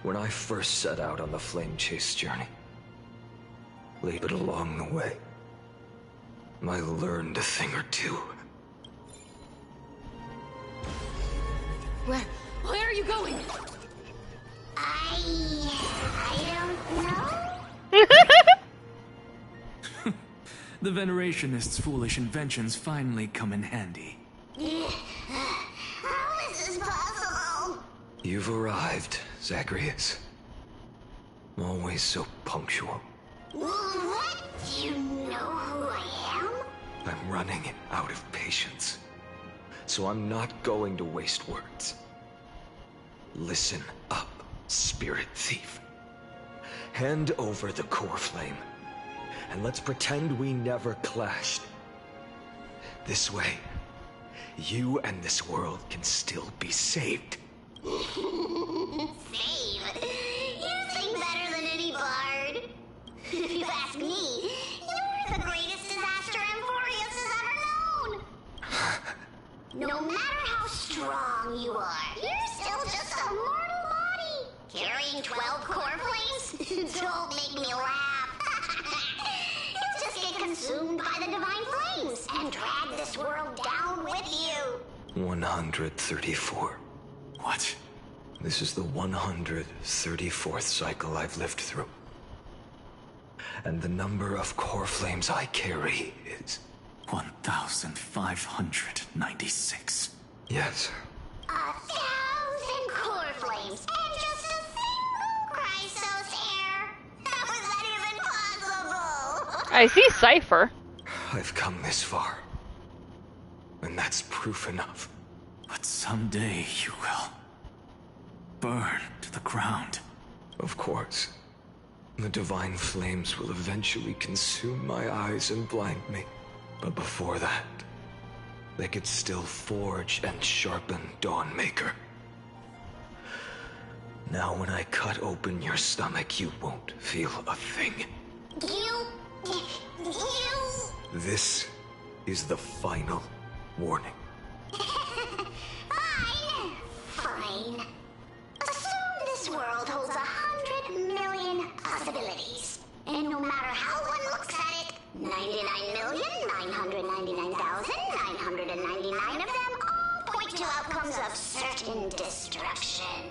When I first set out on the flame chase journey, but along the way, I learned a thing or two.
Where are you going?
I don't know.
The Venerationists' foolish inventions finally come in handy.
How is this possible?
You've arrived, Zagreus. Always so punctual.
What? Do you know who I am?
I'm running out of patience. So I'm not going to waste words. Listen up, Spirit Thief. Hand over the core flame, and let's pretend we never clashed. This way, you and this world can still be saved.
Save? You think better than any bard. If you ask me, you're the greatest disaster Amphorius has ever known. No matter how strong you are, you're still just a mortal body. Carrying 12 core flames? Don't make me laugh. You'll just get consumed by the divine flames and drag this world down with you.
134.
What?
This is the 134th cycle I've lived through. And the number of core flames I carry is...
1,596.
Yes.
1,000 core flames and just a single Chrysos hair. How is that even possible?
I see Cypher.
I've come this far. And that's proof enough.
But someday you will burn to the ground.
Of course. The divine flames will eventually consume my eyes and blind me. But before that, they could still forge and sharpen Dawnmaker. Now when I cut open your stomach, you won't feel a thing.
You...
This is the final warning.
Fine. Assume this world holds 100 million possibilities. And no matter how one looks at it, 99,999,999 of them all point to outcomes of certain destruction.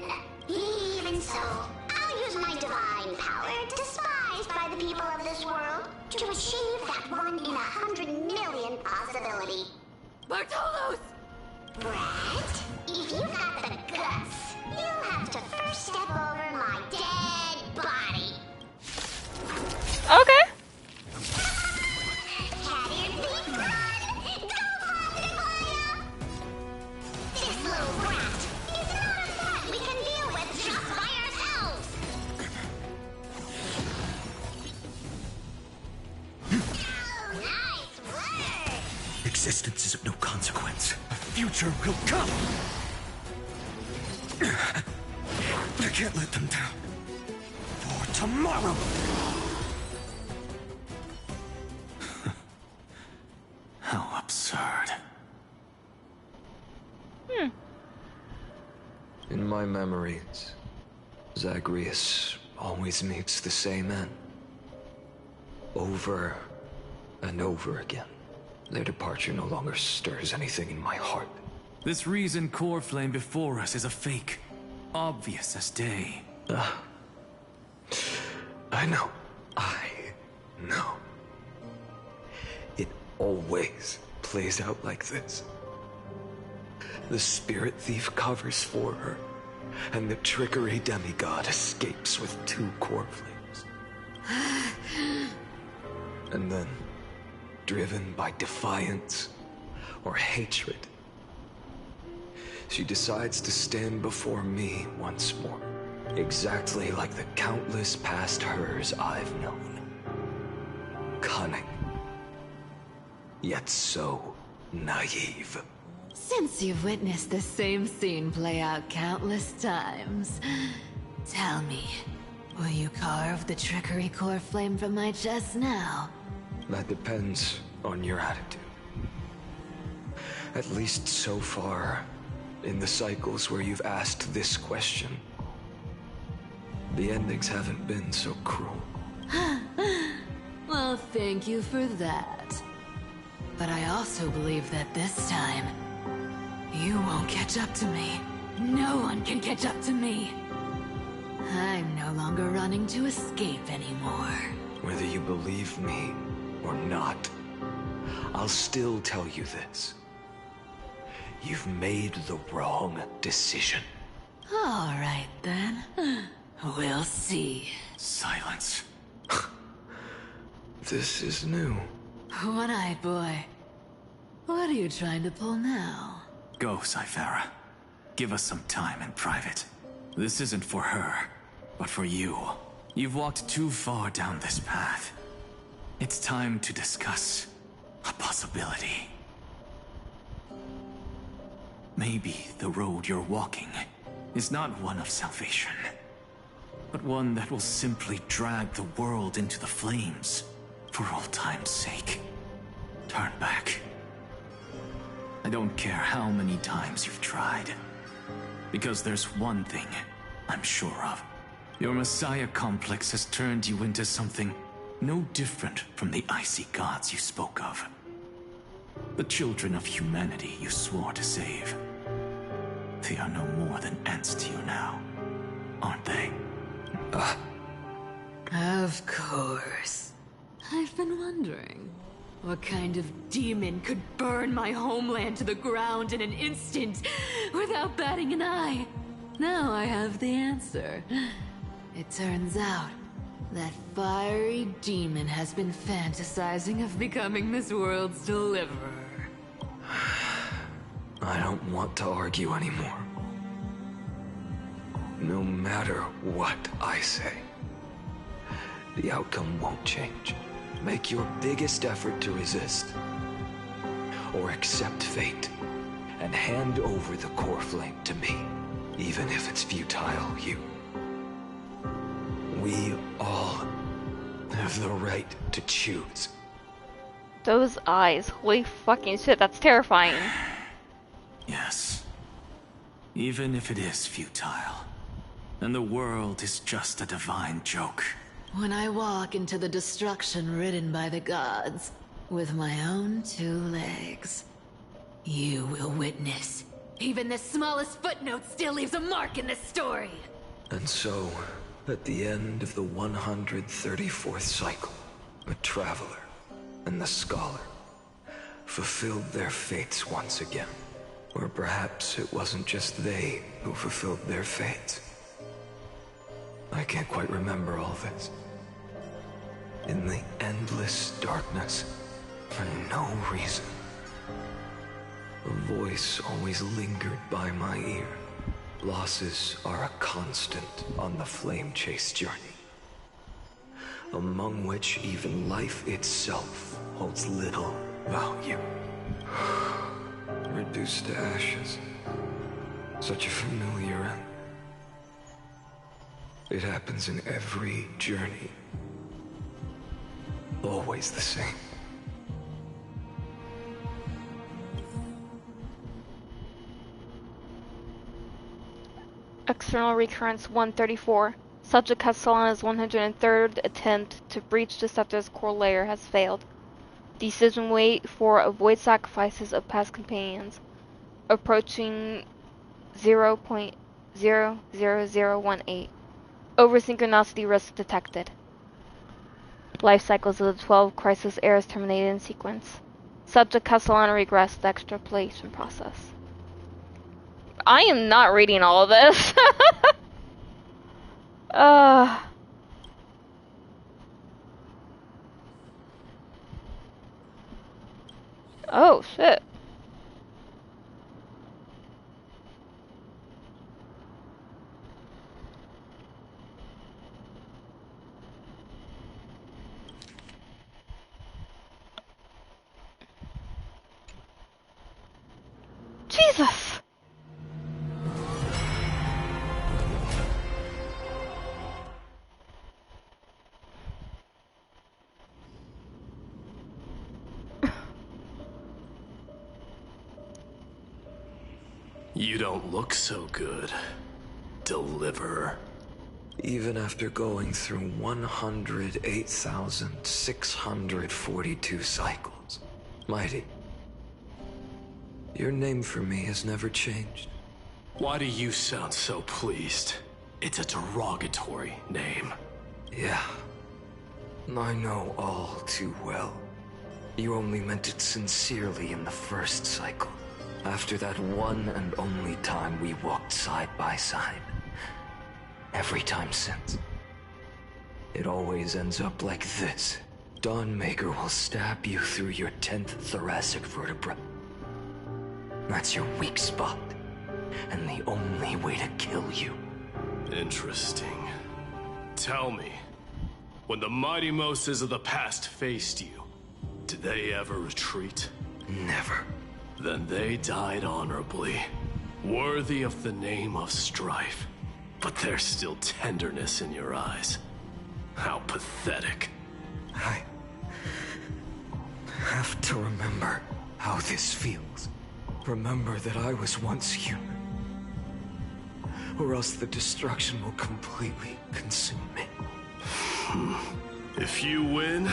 Even so, I'll use my divine power, despised by the people of this world, to achieve that 1 in 100 million possibility.
Bartholos!
Brett, if you've got the guts, you'll have to first step over my dead body.
Okay.
This little brat is not a threat we can deal with just by ourselves. Nice work.
Existence is of no consequence. A future will come. But I can't let them down. For tomorrow.
How absurd.
In my memories, Zagreus always meets the same end. Over and over again. Their departure no longer stirs anything in my heart.
This reason core flame before us is a fake. Obvious as day.
I know. It always plays out like this. The Spirit Thief covers for her, and the Trickery Demigod escapes with 2 core flames. And then, driven by defiance or hatred, she decides to stand before me once more.
Exactly like the countless past hers I've known. Cunning. Yet so naive.
Since you've witnessed the same scene play out countless times, tell me, will you carve the trickery core flame from my chest now?
That depends on your attitude. At least so far, in the cycles where you've asked this question, the endings haven't been so cruel.
Well, thank you for that. But I also believe that this time, you won't catch up to me. No one can catch up to me. I'm no longer running to escape anymore.
Whether you believe me or not, I'll still tell you this. You've made the wrong decision.
All right, then. We'll see.
Silence. This is new.
One-eyed boy. What are you trying to pull now?
Go, Cyphera. Give us some time in private. This isn't for her, but for you. You've walked too far down this path. It's time to discuss a possibility. Maybe the road you're walking is not one of salvation, but one that will simply drag the world into the flames for all time's sake. Turn back. I don't care how many times you've tried, because there's one thing I'm sure of. Your Messiah complex has turned you into something no different from the icy gods you spoke of. The children of humanity you swore to save. They are no more than ants to you now, aren't they?
Of course. I've been wondering, what kind of demon could burn my homeland to the ground in an instant without batting an eye? Now I have the answer. It turns out that fiery demon has been fantasizing of becoming this world's deliverer.
I don't want to argue anymore. No matter what I say, the outcome won't change. Make your biggest effort to resist, or accept fate, and hand over the core flame to me, even if it's futile, We all have the right to choose.
Those eyes, holy fucking shit, that's terrifying.
Yes. Even if it is futile, and the world is just a divine joke.
When I walk into the destruction ridden by the gods, with my own 2 legs, you will witness. Even the smallest footnote still leaves a mark in this story.
And so, at the end of the 134th cycle, the Traveler and the Scholar fulfilled their fates once again. Or perhaps it wasn't just they who fulfilled their fates. I can't quite remember all this. In the endless darkness, for no reason, a voice always lingered by my ear. Losses are a constant on the flame chase journey, among which even life itself holds little value. Reduced to ashes. Such a familiar end. It happens in every journey. Always the same.
External recurrence 134. Subject Castellana's 103rd attempt to breach the Scepter's core layer has failed. Decision wait for avoid sacrifices of past companions. Approaching 0.00018. Over-synchronicity risk detected. Life cycles of the 12 crisis eras terminated in sequence. Subject Castellana regressed the extrapolation process. I am not reading all of this. Oh, shit.
You don't look so good, Deliverer.
Even after going through 108,642 cycles, Mighty, your name for me has never changed.
Why do you sound so pleased? It's a derogatory name.
Yeah, I know all too well. You only meant it sincerely in the first cycle. After that one and only time we walked side by side. Every time since. It always ends up like this. Dawnmaker will stab you through your 10th thoracic vertebra. That's your weak spot. And the only way to kill you.
Interesting. Tell me, when the mighty Moses of the past faced you, did they ever retreat?
Never.
Then they died honorably, worthy of the name of strife. But there's still tenderness in your eyes. How pathetic.
I have to remember how this feels. Remember that I was once human. Or else the destruction will completely consume me.
If you win,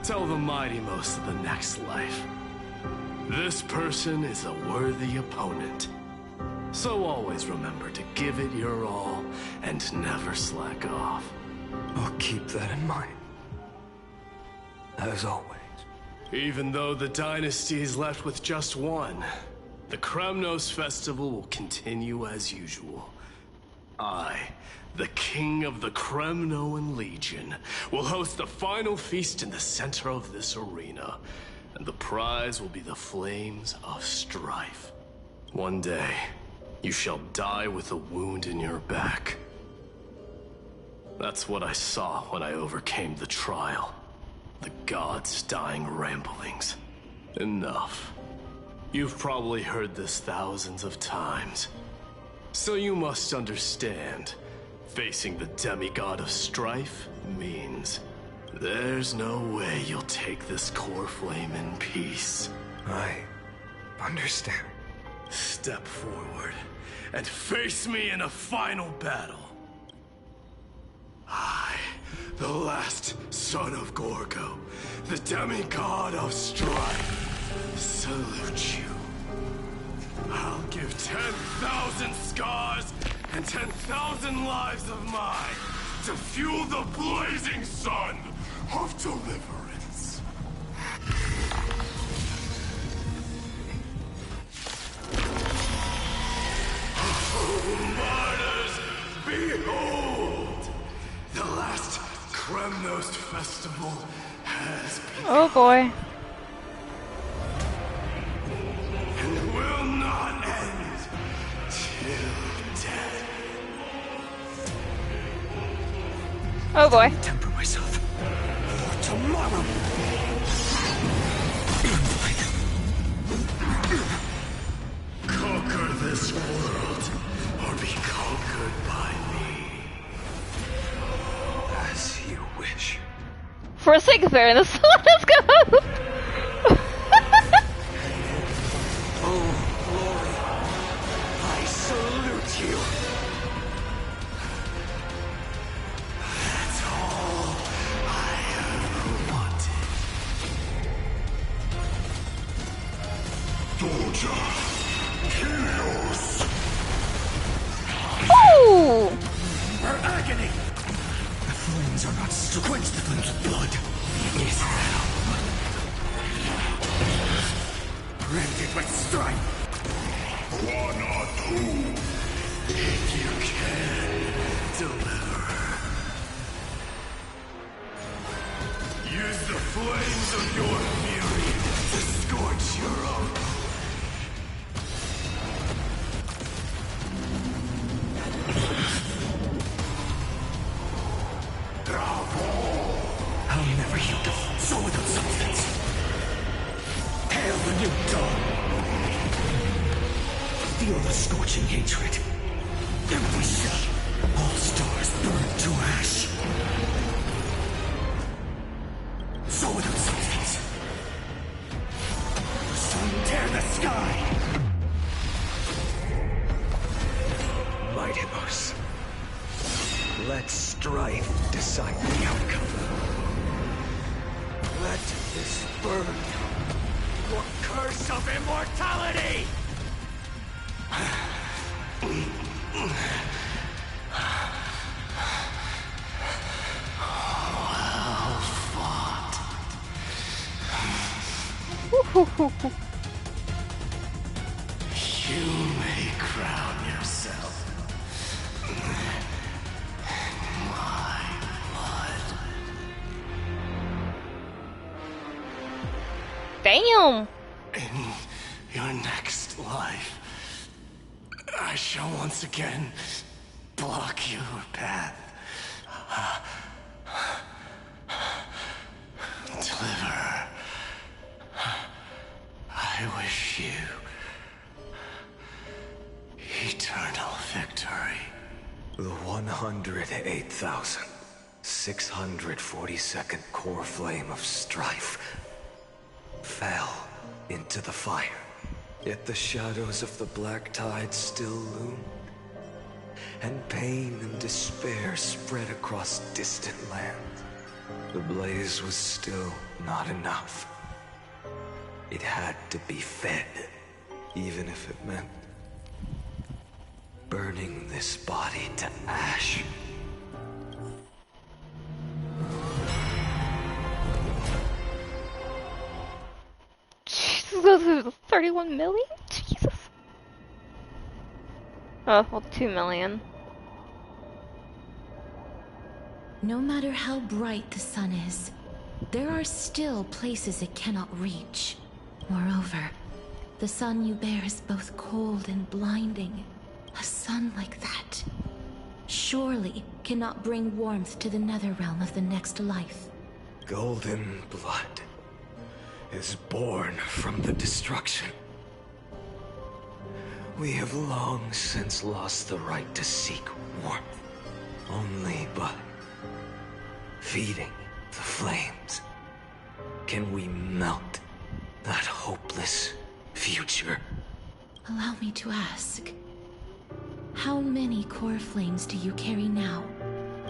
tell the mighty most of the next life. This person is a worthy opponent. So always remember to give it your all and never slack off.
I'll keep that in mind. As always.
Even though the dynasty is left with just one, the Kremnos festival will continue as usual. I, the king of the Kremnoan Legion, will host the final feast in the center of this arena, and the prize will be the flames of strife. One day, you shall die with a wound in your back. That's what I saw when I overcame the trial. The gods' dying ramblings. Enough. You've probably heard this thousands of times. So you must understand, facing the demigod of strife means there's no way you'll take this core flame in peace.
I understand.
Step forward and face me in a final battle. I, the last son of Gorgo, the demigod of strife, salute you. I'll give 10,000 scars and 10,000 lives of mine to fuel the blazing sun of deliverance. Oh, martyrs, behold! The last Kremnos festival has begun.
Oh boy.
And will not end till death.
Oh boy.
Temper myself. For tomorrow.
Conquer this world, or be conquered by me.
As you wish.
For the sake of fairness, let's go!
Oh, glory, I salute you. That's all I ever wanted. Doja, Helios.
Ooh!
Her agony.
The flames are not to quench the flames of blood. Is now.
Rented with strife. One or two. If you can, deliver. Use the flames of your fury to scorch your own.
I'll never yield to soul without substance. Hail the new dawn. Feel the scorching hatred. Every shot, all stars burn to ash. Soul without substance. The sun tear the sky.
Let this burn. Your curse of immortality!
Well fought. You may crown yourself my blood.
Damn!
In your next life, I shall once again block your path. Deliverer, I wish you eternal victory.
The 108,642nd core flame of strife fell into the fire. Yet the shadows of the black tide still loomed, and pain and despair spread across distant lands. The blaze was still not enough. It had to be fed, even if it meant burning this body to ash.
Jesus, 31 million? Jesus. Oh, well, 2 million.
No matter how bright the sun is, there are still places it cannot reach. Moreover, the sun you bear is both cold and blinding. A sun like that surely cannot bring warmth to the netherrealm of the next life.
Golden blood is born from the destruction. We have long since lost the right to seek warmth. Only by feeding the flames can we melt that hopeless future.
Allow me to ask, how many core flames do you carry now?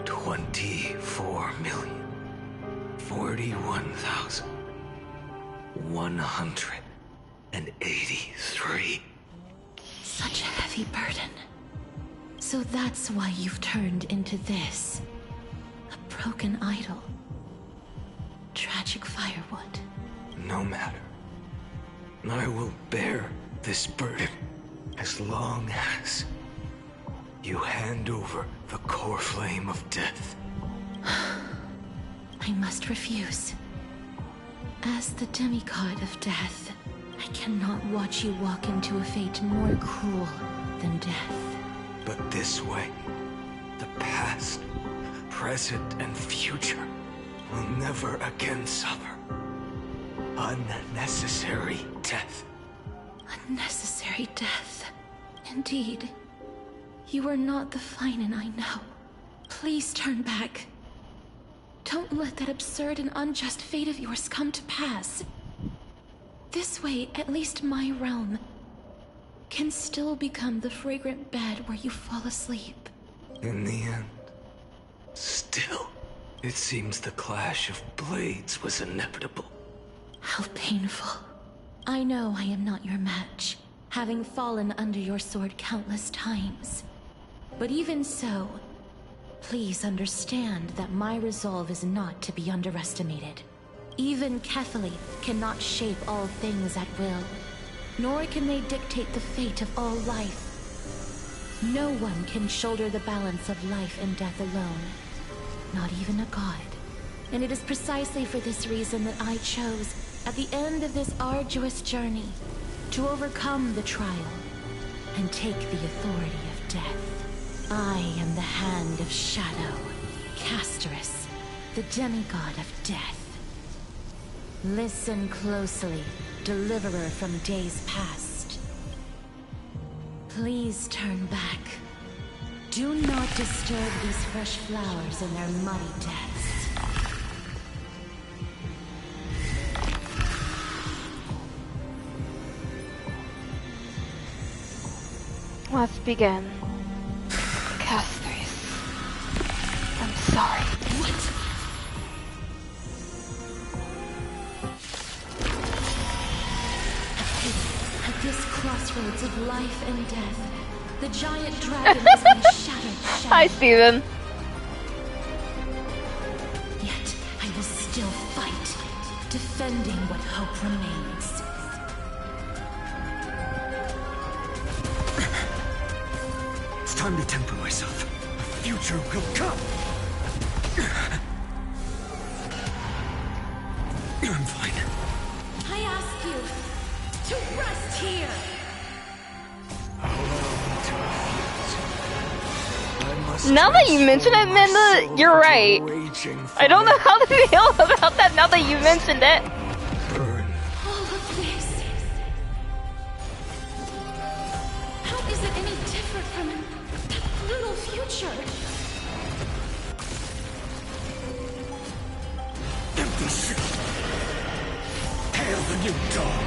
24,041,183.
Such a heavy burden. So that's why you've turned into this. A broken idol. Tragic firewood.
No matter. I will bear this burden as long as you hand over the core flame of death.
I must refuse. As the demigod of death, I cannot watch you walk into a fate more cruel than death.
But this way, the past, present, and future will never again suffer unnecessary death.
Unnecessary death. Indeed. You are not the Phainon I know. Please turn back. Don't let that absurd and unjust fate of yours come to pass. This way, at least my realm can still become the fragrant bed where you fall asleep.
In the end, still, it seems the clash of blades was inevitable.
How painful. I know I am not your match, having fallen under your sword countless times. But even so, please understand that my resolve is not to be underestimated. Even Kefali cannot shape all things at will, nor can they dictate the fate of all life. No one can shoulder the balance of life and death alone, not even a god. And it is precisely for this reason that I chose, at the end of this arduous journey, to overcome the trial and take the authority of death. I am the Hand of Shadow, Casterus, the demigod of death. Listen closely, deliverer from days past. Please turn back. Do not disturb these fresh flowers in their muddy depths.
Let's begin. Casterus. I'm sorry.
What?
crossroads of life and death. The giant dragon is my shattered shadow.
Hi, Steven.
Yet I will still fight, defending what hope remains.
It's time to temper myself. A future will come. I'm fine.
I ask you to rest here.
Now that you mention it, Minda, you're right. I don't know how to feel about that now that you mentioned it.
All of this. How is it any different from that brutal future?
Empty ship. Hail the new dawn.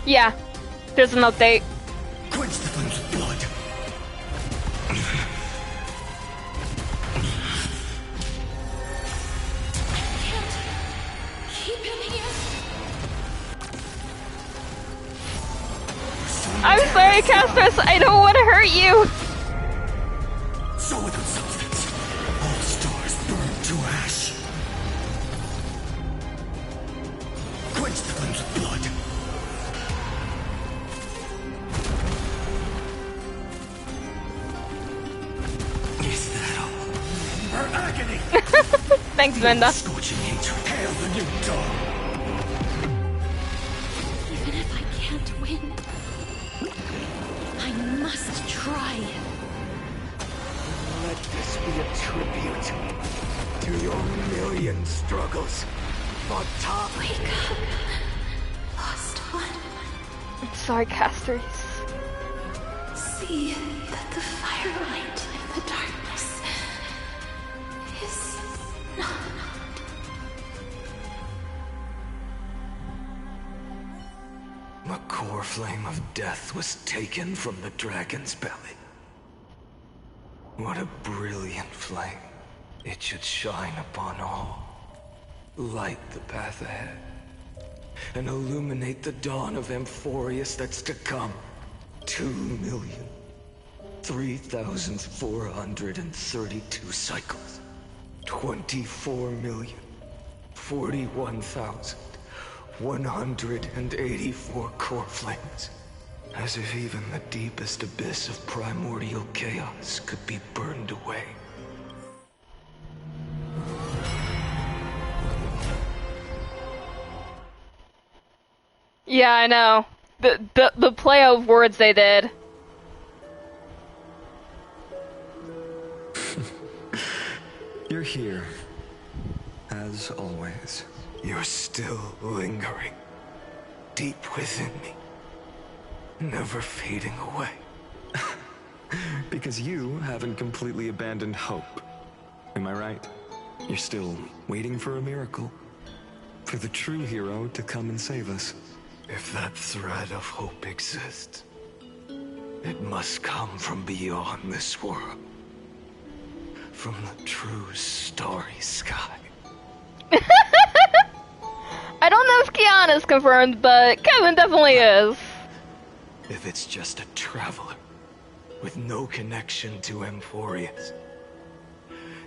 Yeah, there's an update.
Quench the flames with blood.
Keep him here.
I'm sorry, Castris. I don't want to hurt you.
So without substance, all stars burn to ash. Quench the flames with blood. Is that all? Her agony!
Thanks, Minda.
Scorching hatred. Hail the new dawn.
Even if I can't win, I must try.
Let this be a tribute to your million struggles. On top.
Wake up, lost one.
I'm sorry, Castris.
See that the firelight in the darkness is not.
The core flame of death was taken from the dragon's belly. What a brilliant flame. It should shine upon all. Light the path ahead. And illuminate the dawn of Amphorius that's to come. 2,003,432 cycles. 24,041,184 core flames. As if even the deepest abyss of primordial chaos could be burned away.
Yeah, I know. The play of words they did.
You're here. As always. You're still lingering. Deep within me. Never fading away.
Because you haven't completely abandoned hope. Am I right? You're still waiting for a miracle. For the true hero to come and save us.
If that thread of hope exists, it must come from beyond this world. From the true starry sky.
I don't know if Kiana's confirmed, but Kevin definitely is.
If it's just a traveler with no connection to Amphorius,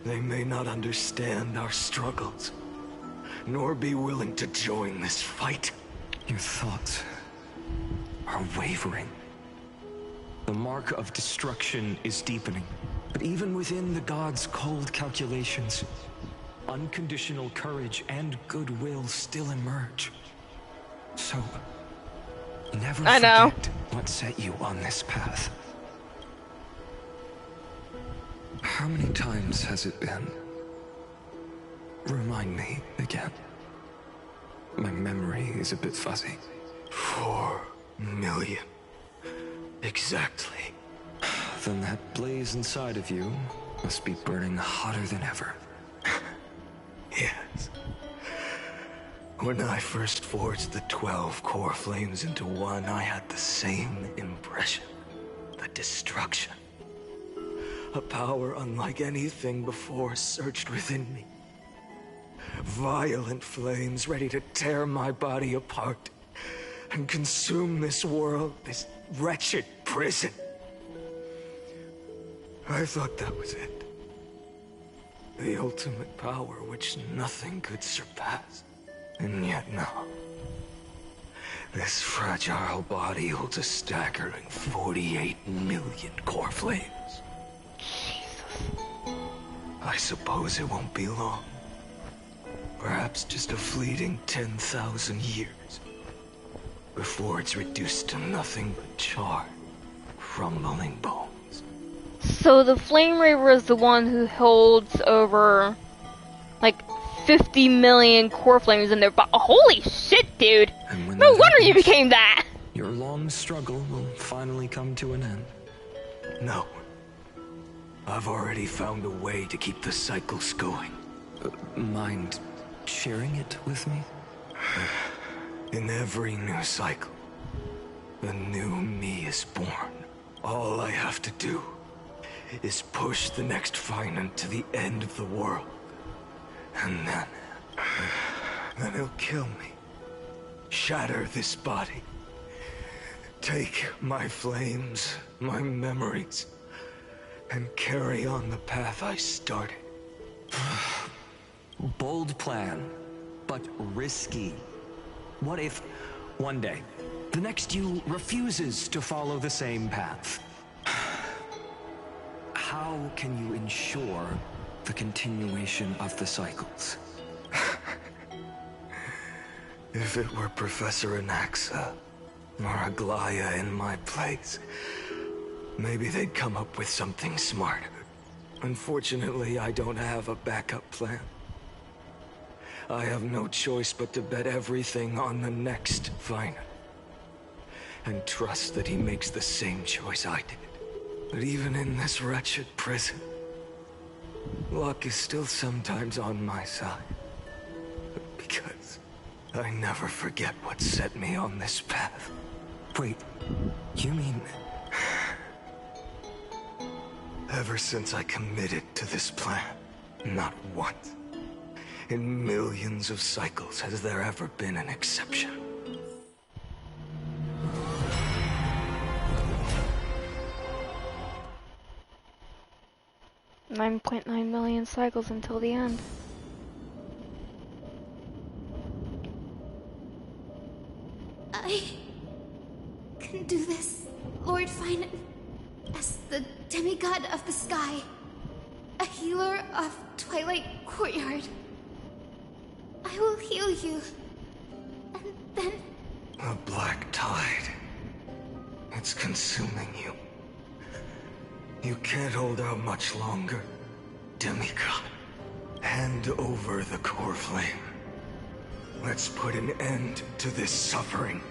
they may not understand our struggles, nor be willing to join this fight.
Your thoughts are wavering. The mark of destruction is deepening. But even within the gods' cold calculations, unconditional courage and goodwill still emerge. So, never forget what set you on this path. How many times has it been? Remind me again. My memory is a bit fuzzy.
4 million. Exactly.
Then that blaze inside of you must be burning hotter than ever.
Yes. When I first forged the 12 core flames into one, I had the same impression. The destruction.
A power unlike anything before surged within me. Violent flames ready to tear my body apart and consume this world, this wretched prison. I thought that was it. The ultimate power which nothing could surpass. And yet now, this fragile body holds a staggering 48 million core flames. Jesus. I suppose it won't be long. Perhaps just a fleeting 10,000 years before it's reduced to nothing but charred, crumbling bones.
So the Flame Reaver is the one who holds over, like, 50 million core flames in their body. Holy shit, dude! No wonder you became that!
Your long struggle will finally come to an end.
No. I've already found a way to keep the cycles going.
Mind sharing it with me?
In every new cycle, a new me is born. All I have to do is push the next Phainon to the end of the world. And then he'll kill me. Shatter this body. Take my flames, my memories, and carry on the path I started.
Bold plan, but risky. What if, one day, the next you refuses to follow the same path? How can you ensure the continuation of the cycles?
If it were Professor Anaxa or Aglaya in my place, maybe they'd come up with something smarter. Unfortunately, I don't have a backup plan. I have no choice but to bet everything on the next Phainon. And trust that he makes the same choice I did. But even in this wretched prison, luck is still sometimes on my side. Because I never forget what set me on this path.
Wait, you mean...
Ever since I committed to this plan, not once, in millions of cycles, has there ever been an exception.
9.9 million cycles until the end.
I can do this, Lord Phainon, as the demigod of the sky, a healer of Twilight Courtyard. I will heal you, and then...
A black tide. It's consuming you. You can't hold out much longer, demigod. Hand over the core flame. Let's put an end to this suffering.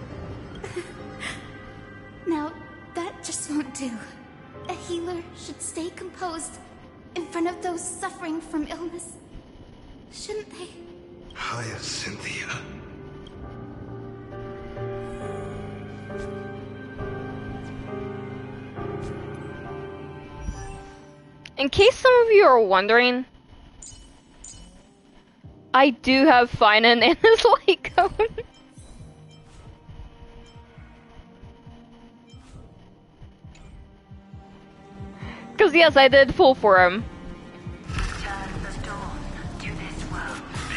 Now, that just won't do. A healer should stay composed in front of those suffering from illness. Shouldn't they?
Hyacinthia.
In case some of you are wondering, I do have Phainon in his light cone. Because yes, I did pull for him.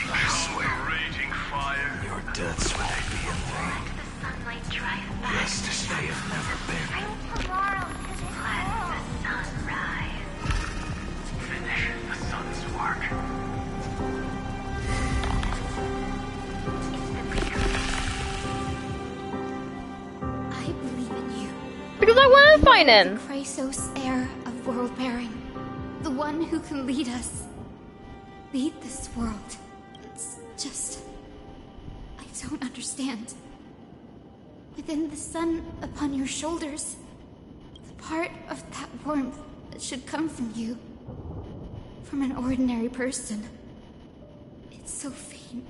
I swear, your deaths will be in vain. Just as they have never been.
Finish the sun's work.
I believe in you.
Because I want to find him.
The Chrysos heir of world bearing. The one who can lead us. Lead this world. It's just... I don't understand. Within the sun upon your shoulders, the part of that warmth that should come from you, from an ordinary person, it's so faint.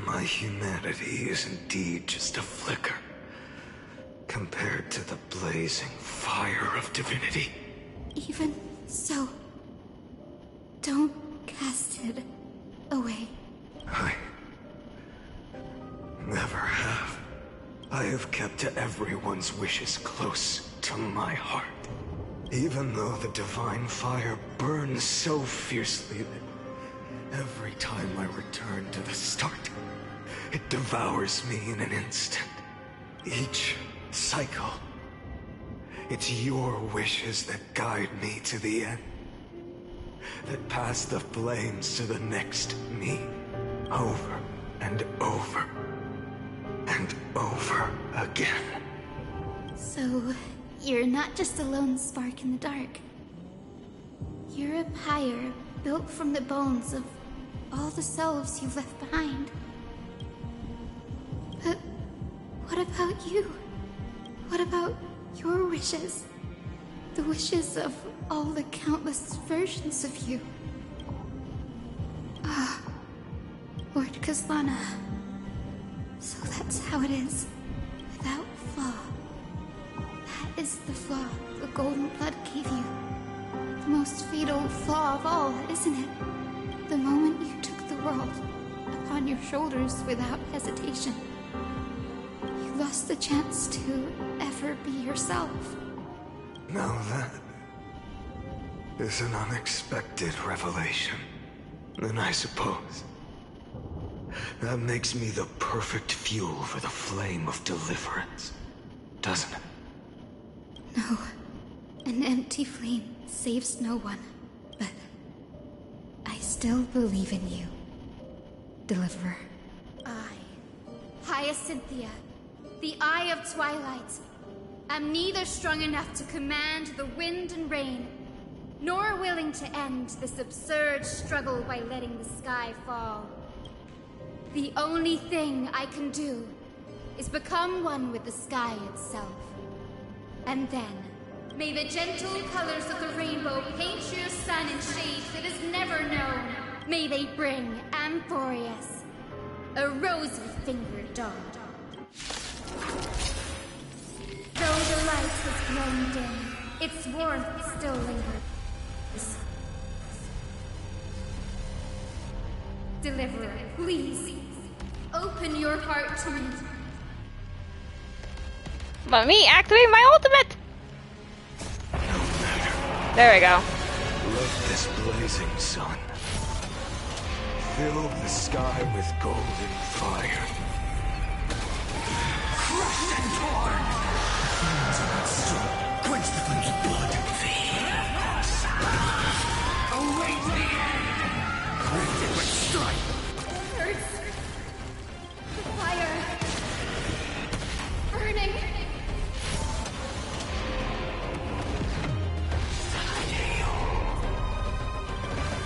My humanity is indeed just a flicker, compared to the blazing fire of divinity.
Even
So, don't cast it away.
I never have. I have kept everyone's wishes close to my heart. Even though the divine fire burns so fiercely that every time I return to the start, it devours me in an instant. Each cycle, it's your wishes that guide me to the end. That pass the flames to the next me, over and over and over again.
So, you're not just a lone spark in the dark. You're a pyre built from the bones of all the selves you've left behind. But what about you? What about your wishes? The wishes of all the countless versions of you. Ah, Lord Kazlana. So that's how it is, without flaw. That is the flaw the golden blood gave you. The most fatal flaw of all, isn't it? The moment you took the world upon your shoulders without hesitation. You lost the chance to ever be yourself.
Now that is an unexpected revelation. Then I suppose that makes me the perfect fuel for the flame of deliverance, doesn't it?
No, an empty flame saves no one, but I still believe in you, Deliverer.
Hyacinthia, the Eye of Twilight. I'm neither strong enough to command the wind and rain, nor willing to end this absurd struggle by letting the sky fall. The only thing I can do is become one with the sky itself. And then, may the gentle colors of the rainbow paint your sun in shades it has never known. May they bring Amphorius a rosy-fingered dog. Though the light has grown dim, its warmth still lingers. Deliverer, please, open your heart to me.
Let me activate my ultimate! There we go.
Let this blazing sun fill the sky with golden fire.
Crushed and torn! Quench the flame's blood. Await the end! Crafted with strife!
It hurts. The fire. Burning.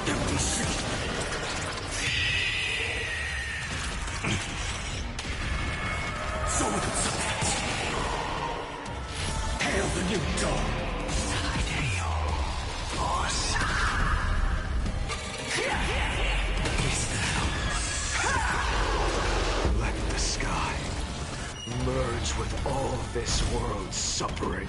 Empty ship! Solid substance! Hail the new dawn!
Let the sky merge with all this world's suffering.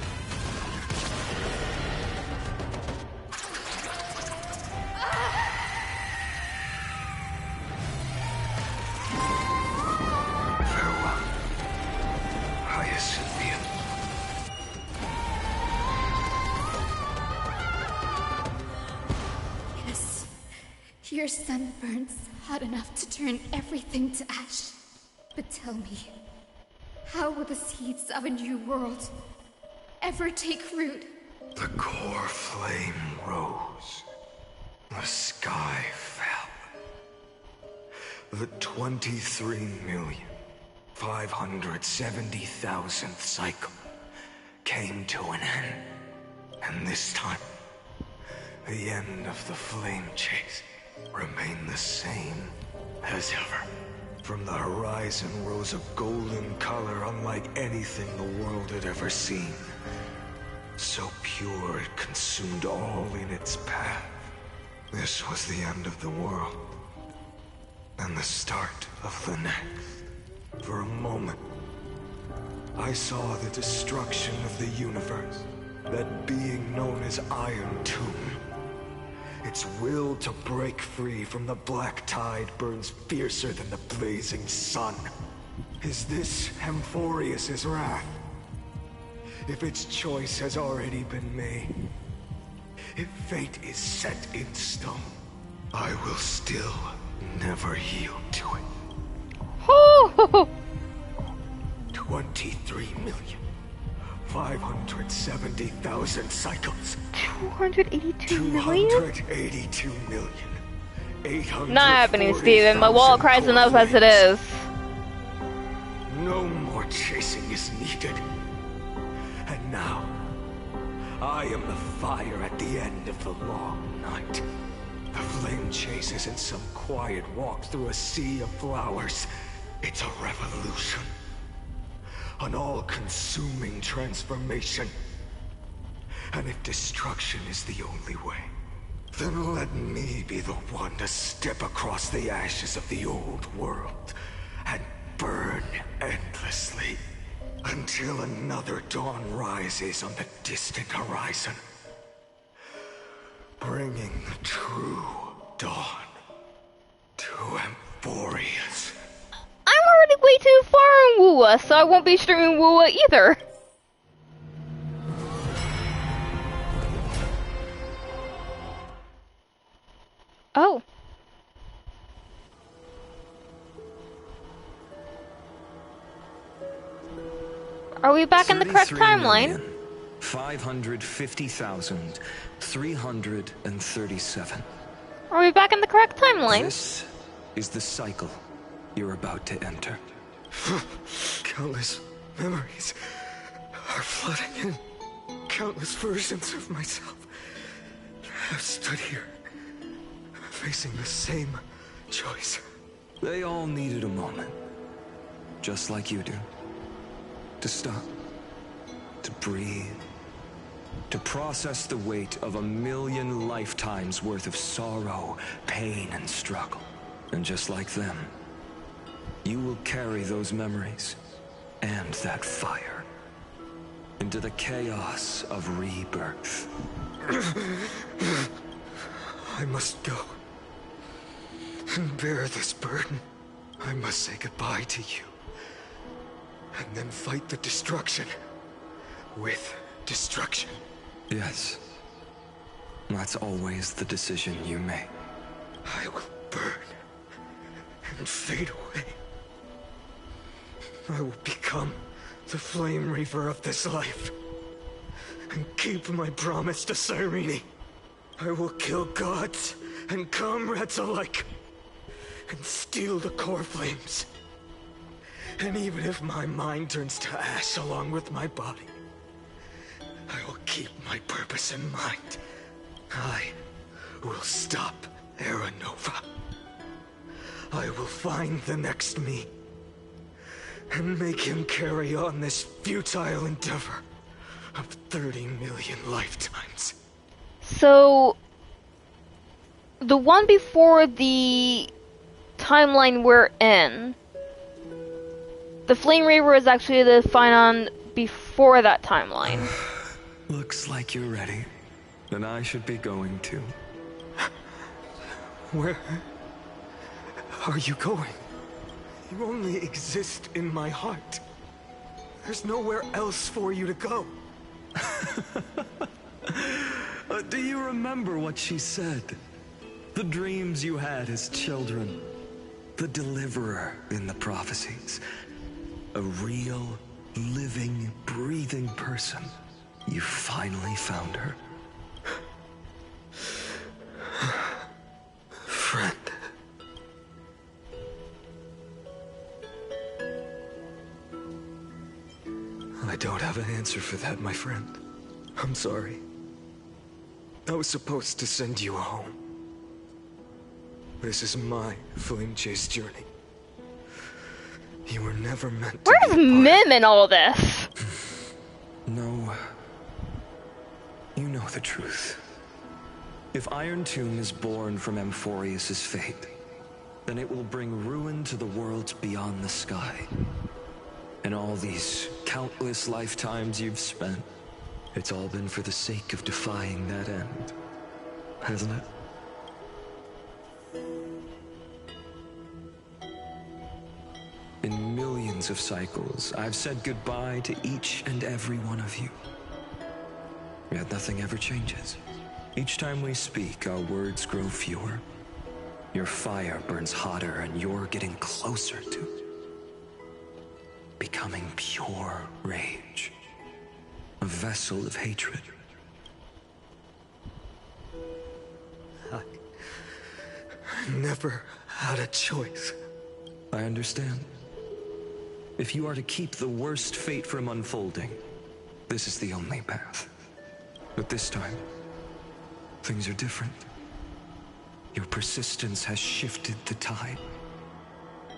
Farewell, Hyacinthia.
Yes, your sun burns hot enough to turn everything to ash. But tell me, how will the seeds of a new world ever take root?
The core flame rose. The sky fell. The 23,570,000th cycle came to an end. And this time, the end of the flame chase remained the same as ever. From the horizon rose a golden color unlike anything the world had ever seen. So pure it consumed all in its path. This was the end of the world. And the start of the next. For a moment, I saw the destruction of the universe. That being known as Iron Tomb. Its will to break free from the black tide burns fiercer than the blazing sun. Is this Amphorius' wrath? If its choice has already been made, if fate is set in stone, I will still never yield to it. 23,570,000 cycles.
282 million?
282 million. 800.
Not happening, Steven. My wallet cries enough as it is.
No more chasing is needed. And now, I am the fire at the end of the long night. The flame chase isn't some quiet walk through a sea of flowers. It's a revolution. An all-consuming transformation. And if destruction is the only way, then let me be the one to step across the ashes of the old world and burn endlessly until another dawn rises on the distant horizon, bringing the true dawn to Amphorius.
I'm already way too far in Wua, so I won't be streaming Wua either. Oh. Are we back in the correct timeline?
550,337.
Are we back in the correct timeline?
This is the cycle you're about to enter.
Countless memories are flooding in. Countless versions of myself have stood here, facing the same choice.
They all needed a moment, just like you do. To stop, to breathe, to process the weight of 1,000,000 lifetimes worth of sorrow, pain, and struggle. And just like them, you will carry those memories and that fire into the chaos of rebirth.
I must go and bear this burden. I must say goodbye to you. And then fight the destruction with destruction.
Yes. That's always the decision you make.
I will burn and fade away. I will become the flame reaver of this life and keep my promise to Cyrene. I will kill gods and comrades alike and steal the core flames. And even if my mind turns to ash along with my body, I will keep my purpose in mind. I will stop Era Nova. I will find the next me and make him carry on this futile endeavor of 30 million lifetimes.
So, the one before the timeline we're in, the Flame Reaver is actually the Phainon before that timeline.
Looks like you're ready. Then I should be going too.
Where are you going? You only exist in my heart. There's nowhere else for you to go.
Do you remember what she said? The dreams you had as children. The deliverer in the prophecies. A real, living, breathing person. You finally found her.
Friend. I don't have an answer for that, my friend. I'm sorry. I was supposed to send you home. This is my flame chase journey. You were never meant to.
Where's Mim in all this?
No. You know the truth. If Iron Tomb is born from Amphorius' fate, then it will bring ruin to the worlds beyond the sky. And all these countless lifetimes you've spent,
It's all been for the sake of defying that end, hasn't it? In millions of cycles, I've said goodbye to each and every one of you. Yet nothing ever changes. Each time we speak, our words grow fewer. Your fire burns hotter, and you're getting closer to becoming pure rage. A vessel of hatred. I never had a choice. I understand. If you are to keep the worst fate from unfolding, this is the only path. But this time, things are different. Your persistence has shifted the tide.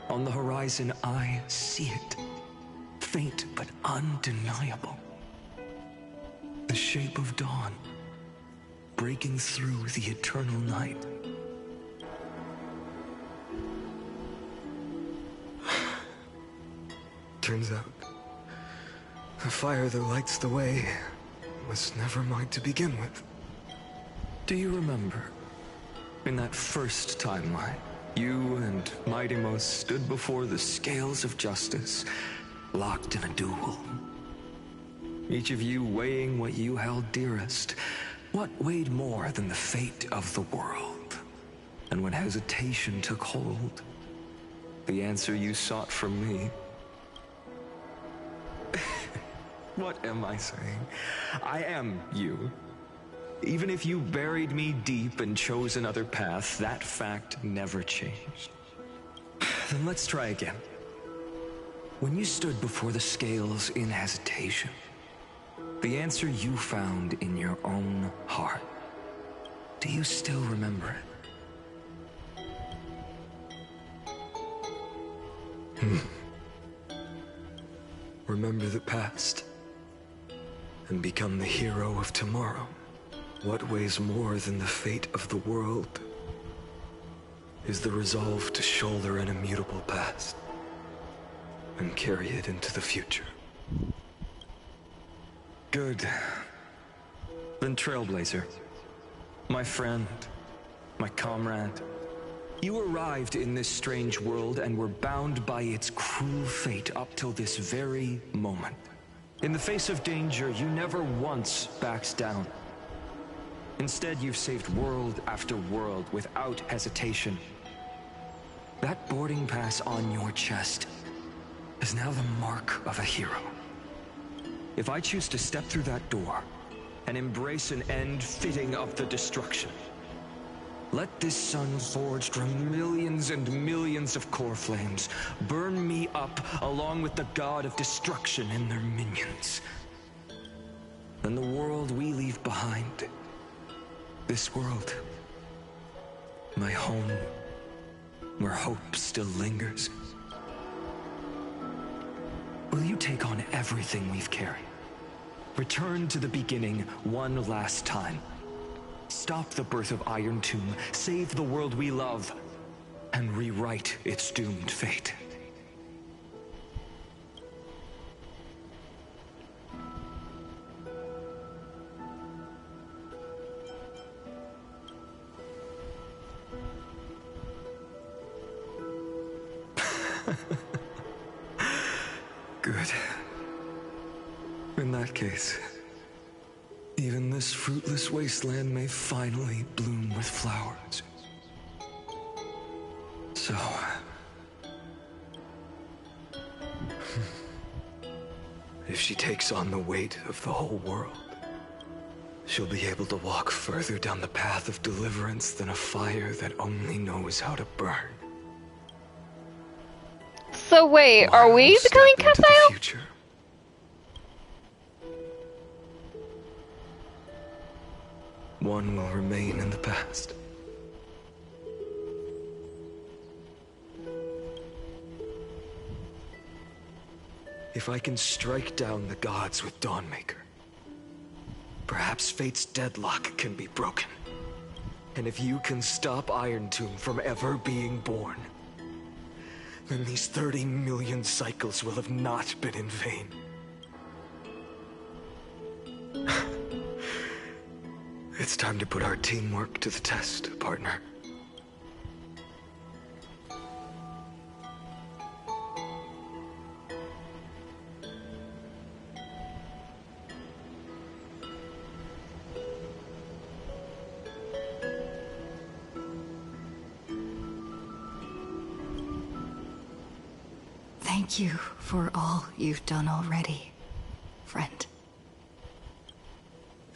On the horizon, I see it. Faint but undeniable. The shape of dawn, breaking through the eternal night. Turns out, the fire that lights the way was never mine to begin with. Do you remember, in that first timeline, you and Mightymost stood before the scales of justice, locked in a duel? Each of you weighing what you held dearest. What weighed more than the fate of the world? And when hesitation took hold, the answer you sought from me. What am I saying? I am you. Even if you buried me deep and chose another path, that fact never changed. Then let's try again. When you stood before the scales in hesitation, the answer you found in your own heart, do you still remember it? Remember the past and become the hero of tomorrow. What weighs more than the fate of the world is the resolve to shoulder an immutable past and carry it into the future. Good. Then Trailblazer, my friend, my comrade, you arrived in this strange world and were bound by its cruel fate up till this very moment. In the face of danger, you never once backed down. Instead, you've saved world after world without hesitation. That boarding pass on your chest is now the mark of a hero. If I choose to step through that door and embrace an end fitting of the destruction, let this sun forged from millions and millions of core flames burn me up along with the god of destruction and their minions. Then the world we leave behind, this world, my home, where hope still lingers. Will you take on everything we've carried? Return to the beginning one last time. Stop the birth of Iron Tomb, save the world we love, and rewrite its doomed fate. Good. In that case, even this fruitless wasteland may finally bloom with flowers. So... if she takes on the weight of the whole world, she'll be able to walk further down the path of deliverance than a fire that only knows how to burn.
So wait, are we becoming Cathael?
One will remain in the past. If I can strike down the gods with Dawnmaker, perhaps fate's deadlock can be broken. And if you can stop Iron Tomb from ever being born, then these 30 million cycles will have not been in vain.
It's time to put our teamwork to the test, partner.
Thank you for all you've done already, friend.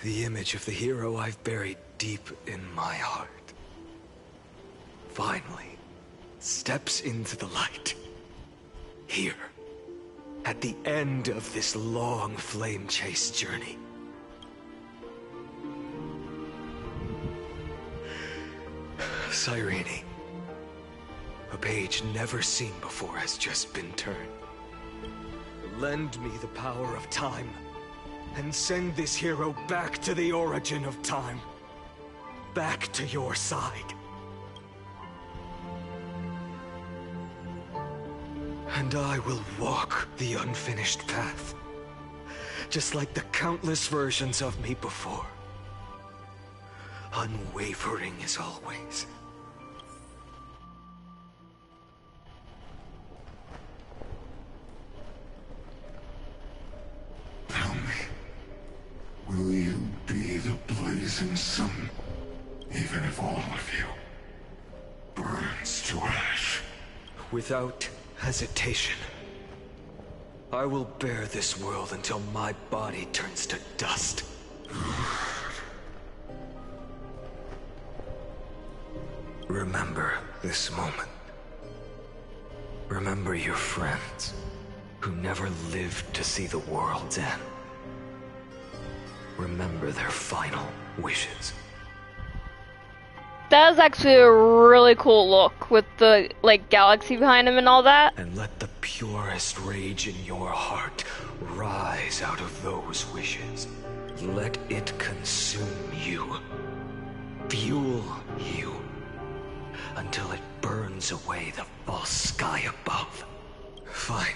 The image of the hero I've buried deep in my heart finally steps into the light. Here, at the end of this long flame chase journey. Cyrene, a page never seen before has just been turned. Lend me the power of time, and send this hero back to the origin of time. Back to your side. And I will walk the unfinished path, just like the countless versions of me before. Unwavering as always.
Tell me, will you be the blazing sun, even if all of you burns to ash?
Without hesitation. I will bear this world until my body turns to dust. Remember this moment. Remember your friends, who never lived to see the world's end. Remember their final wishes.
That is actually a really cool look with the, like, galaxy behind him and all that.
And let the purest rage in your heart rise out of those wishes. Let it consume you. Fuel you. Until it burns away the false sky above. Fine.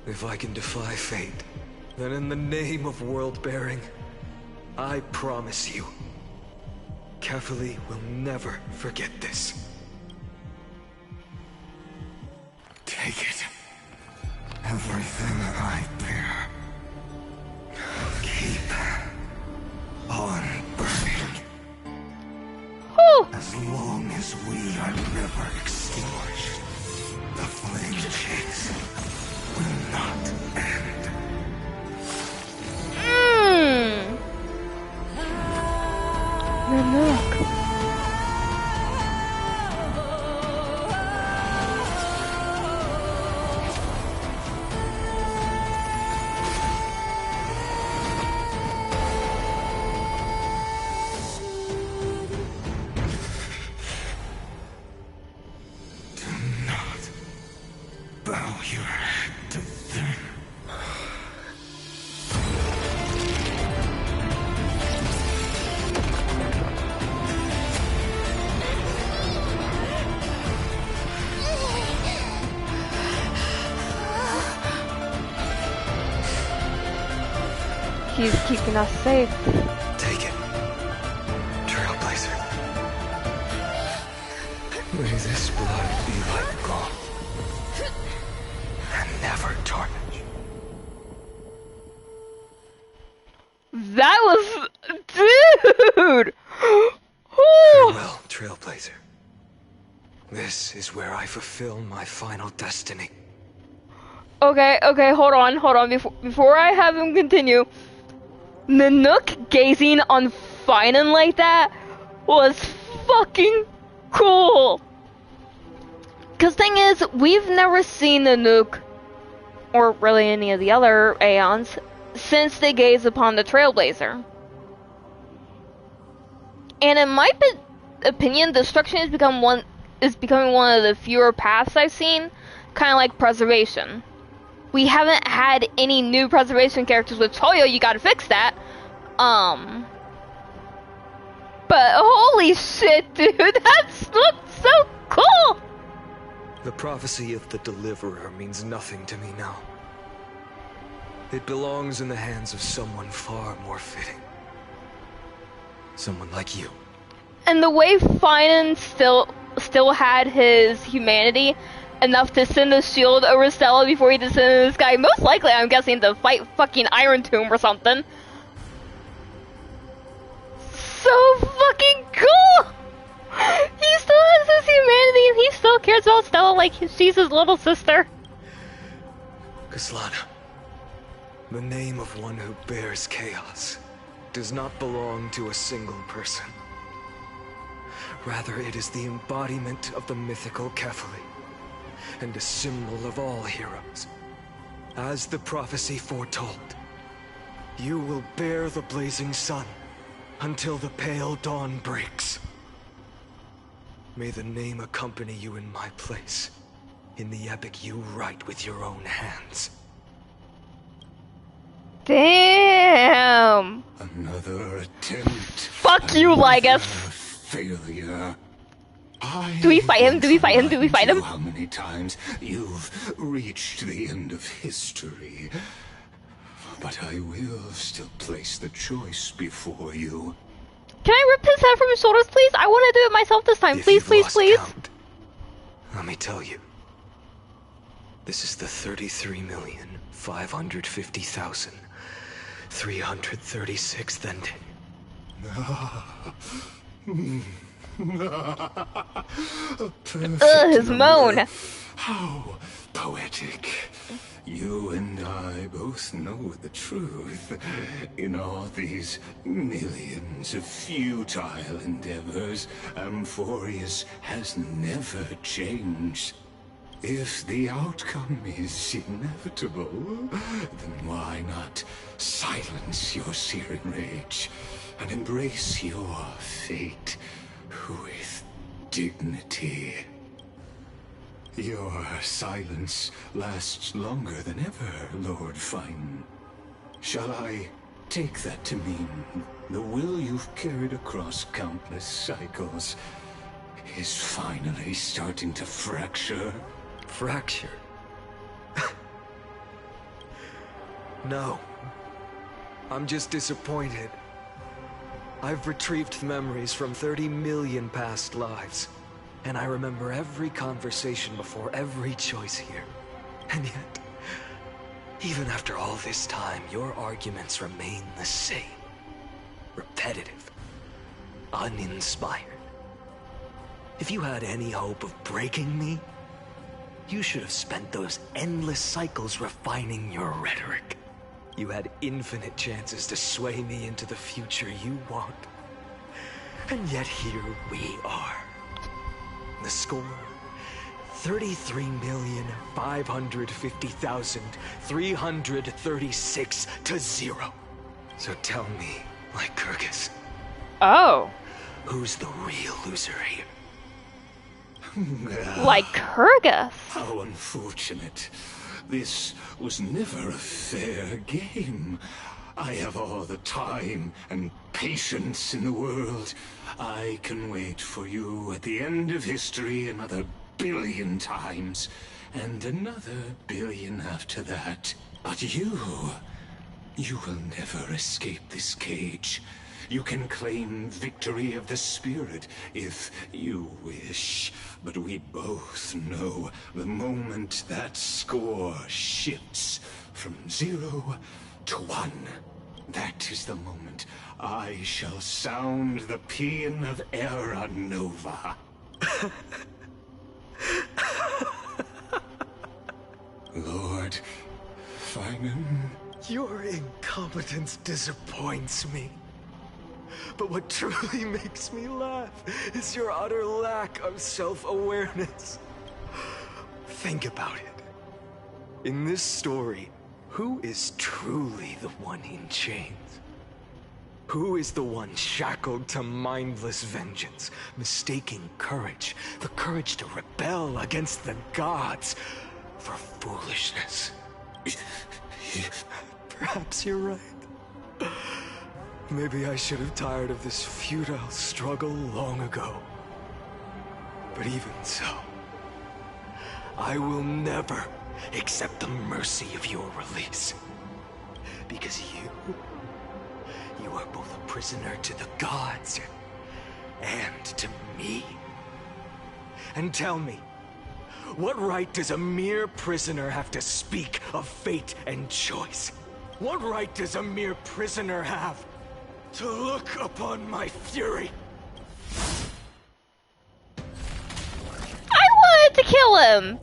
If I can defy fate, then in the name of world-bearing, I promise you, Kefali will never forget this.
Take it. Everything I bear. Keep on burning.
Whew.
As long as we are never extinguished, the flame chase will not end.
Look.
Do not bow your head to them.
He's keeping us safe.
Take it. Trailblazer. May this blood be like gold. And never tarnish.
That was... Dude!
Farewell, Trailblazer. This is where I fulfill my final destiny.
Okay, hold on. Before I have him continue, Nanook gazing on Phainon like that was fucking cool. Cause thing is, we've never seen Nanook, or really any of the other Aeons, since they gaze upon the Trailblazer. And in my opinion, destruction is becoming one of the fewer paths I've seen, kind of like preservation. We haven't had any new preservation characters with Toyo, you gotta fix that. But holy shit, dude, that looked so cool!
The prophecy of the Deliverer means nothing to me now.
It belongs in the hands of someone far more fitting. Someone like you.
And the way Phainon still had his humanity enough to send a shield over Stella before he descended the sky, most likely, I'm guessing, to fight fucking Iron Tomb or something. So fucking cool! He still has his humanity and he still cares about Stella like she's his little sister.
Kaslana, the name of one who bears chaos does not belong to a single person. Rather, it is the embodiment of the mythical Kefali, and a symbol of all heroes. As the prophecy foretold, you will bear the blazing sun until the pale dawn breaks. May the name accompany you in my place, in the epic you write with your own hands.
Damn!
Another attempt.
Fuck you, Lygus!
Failure.
Do we fight him? Do we fight him? Do we fight him?
How many times you've reached the end of history. But I will still place the choice before you.
Can I rip his head from his shoulders, please? I want to do it myself this time. Please, please, please.
Count, let me tell you. This is the 33,550,336th ending.
His moan.
How poetic. You and I both know the truth. In all these millions of futile endeavors, Amphorius has never changed. If the outcome is inevitable, then why not silence your searing rage and embrace your fate with dignity? Your silence lasts longer than ever, Lord Phainon. Shall I take that to mean the will you've carried across countless cycles is finally starting to fracture?
Fracture? No. I'm just disappointed. I've retrieved memories from 30 million past lives. And I remember every conversation before every choice here. And yet, even after all this time, your arguments remain the same. Repetitive. Uninspired. If you had any hope of breaking me, you should have spent those endless cycles refining your rhetoric. You had infinite chances to sway me into the future you want. And yet here we are. The score, 33,550,336 to 0. So tell me, Lycurgus.
Oh.
Who's the real loser here?
Lycurgus?
How unfortunate. This was never a fair game. I have all the time and patience in the world. I can wait for you at the end of history another billion times, and another billion after that. But you will never escape this cage. You can claim victory of the spirit if you wish, but we both know the moment that score shifts from 0 to 1. That is the moment I shall sound the paean of Era Nova. Lord Phainon?
Your incompetence disappoints me. But what truly makes me laugh is your utter lack of self-awareness. Think about it. In this story, who is truly the one in chains? Who is the one shackled to mindless vengeance, mistaking courage, the courage to rebel against the gods, for foolishness? Perhaps you're right. Maybe I should have tired of this futile struggle long ago. But even so, I will never accept the mercy of your release. Because you are both a prisoner to the gods and to me. And tell me, what right does a mere prisoner have to speak of fate and choice? What right does a mere prisoner have to look upon my fury?
I wanted to kill him!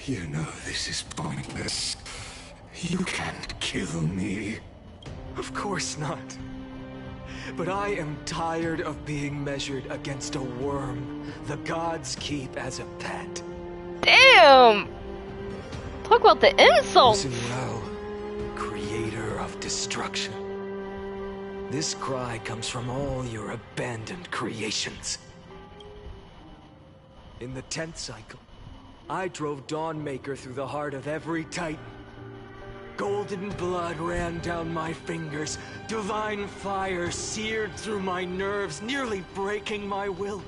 You know this is pointless. You can't kill me.
Of course not. But I am tired of being measured against a worm the gods keep as a pet.
Damn! Talk about the insults!
Listen well, creator of destruction. This cry comes from all your abandoned creations. In the 10th cycle, I drove Dawnmaker through the heart of every titan. Golden blood ran down my fingers, divine fire seared through my nerves, nearly breaking my will.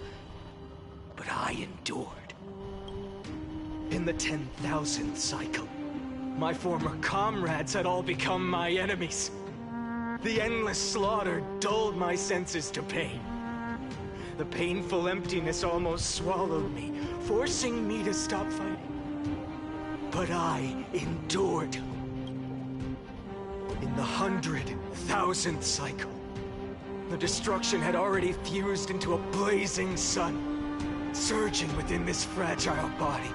But I endured. In the 10,000th cycle, my former comrades had all become my enemies. The endless slaughter dulled my senses to pain. The painful emptiness almost swallowed me, forcing me to stop fighting. But I endured. In the 100,000th cycle, the destruction had already fused into a blazing sun, surging within this fragile body.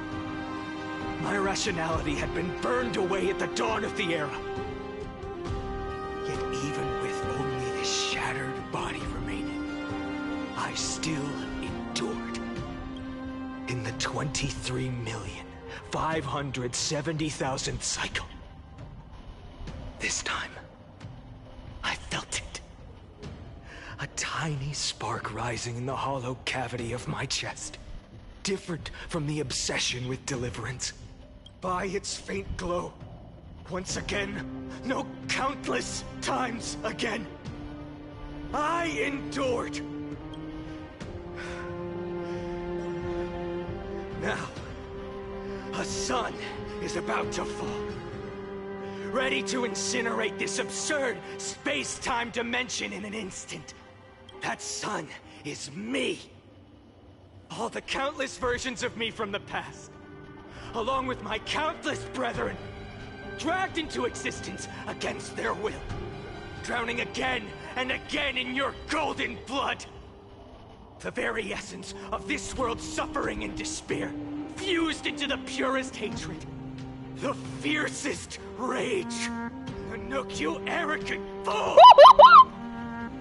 My rationality had been burned away at the dawn of the era. Yet even with only this shattered body remaining, I still endured. In the 23,570,000th cycle, this time, I felt it. A tiny spark rising in the hollow cavity of my chest. Different from the obsession with deliverance. By its faint glow, once again, no, countless times again, I endured. Now, a sun is about to fall. Ready to incinerate this absurd space-time dimension in an instant. That sun is me. All the countless versions of me from the past, along with my countless brethren, dragged into existence against their will, drowning again and again in your golden blood. The very essence of this world's suffering and despair, fused into the purest hatred. The fiercest rage. Nook, you arrogant fool!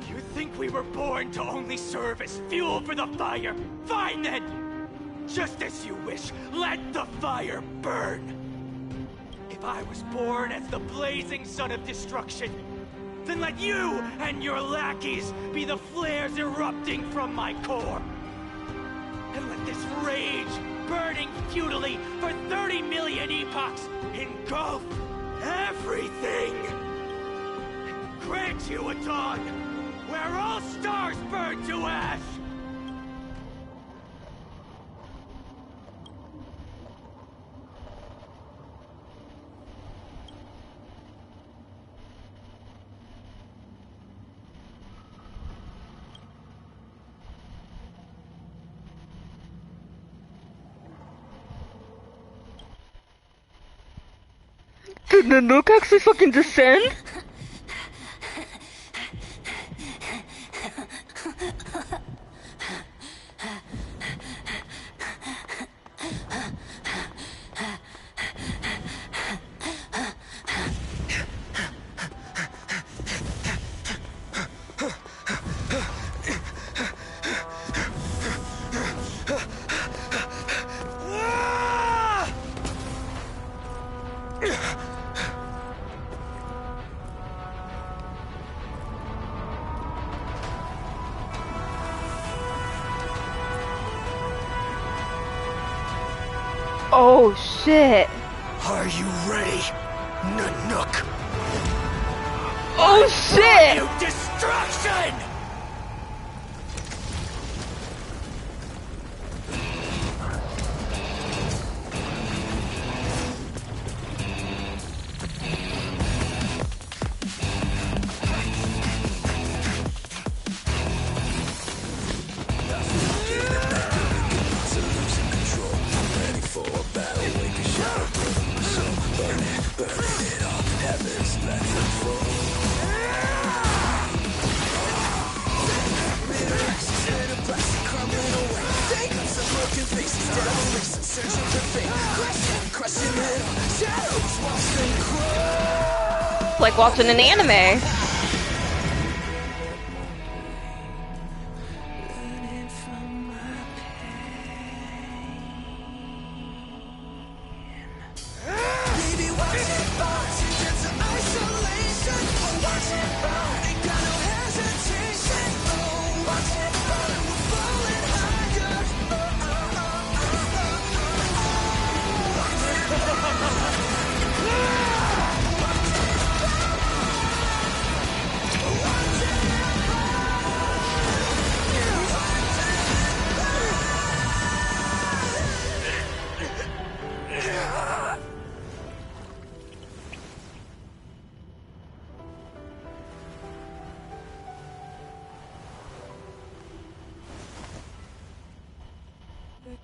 You think we were born to only serve as fuel for the fire? Fine then! Just as you wish, let the fire burn! If I was born as the blazing sun of destruction, then let you and your lackeys be the flares erupting from my core. And let this rage, burning futilely for 30 million epochs, engulf everything! And grant you a dawn where all stars burn to ash!
Did the Nook actually fucking descend? Oh shit!
Are you ready, Nanook?
Oh shit!
You destruction!
like watching an anime.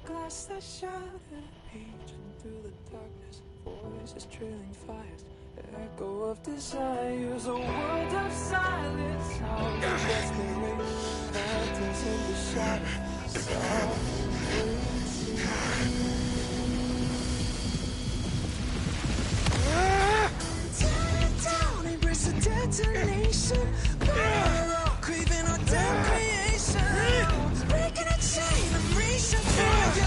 Glass that shattered, reaching through the darkness, voices trailing fires, echo of desires, a world of silence, sound of desperation, phantoms in the shadow, softly. Tear it down, embrace the detonation, craving our damn creation, breaking a chain of reaching for you.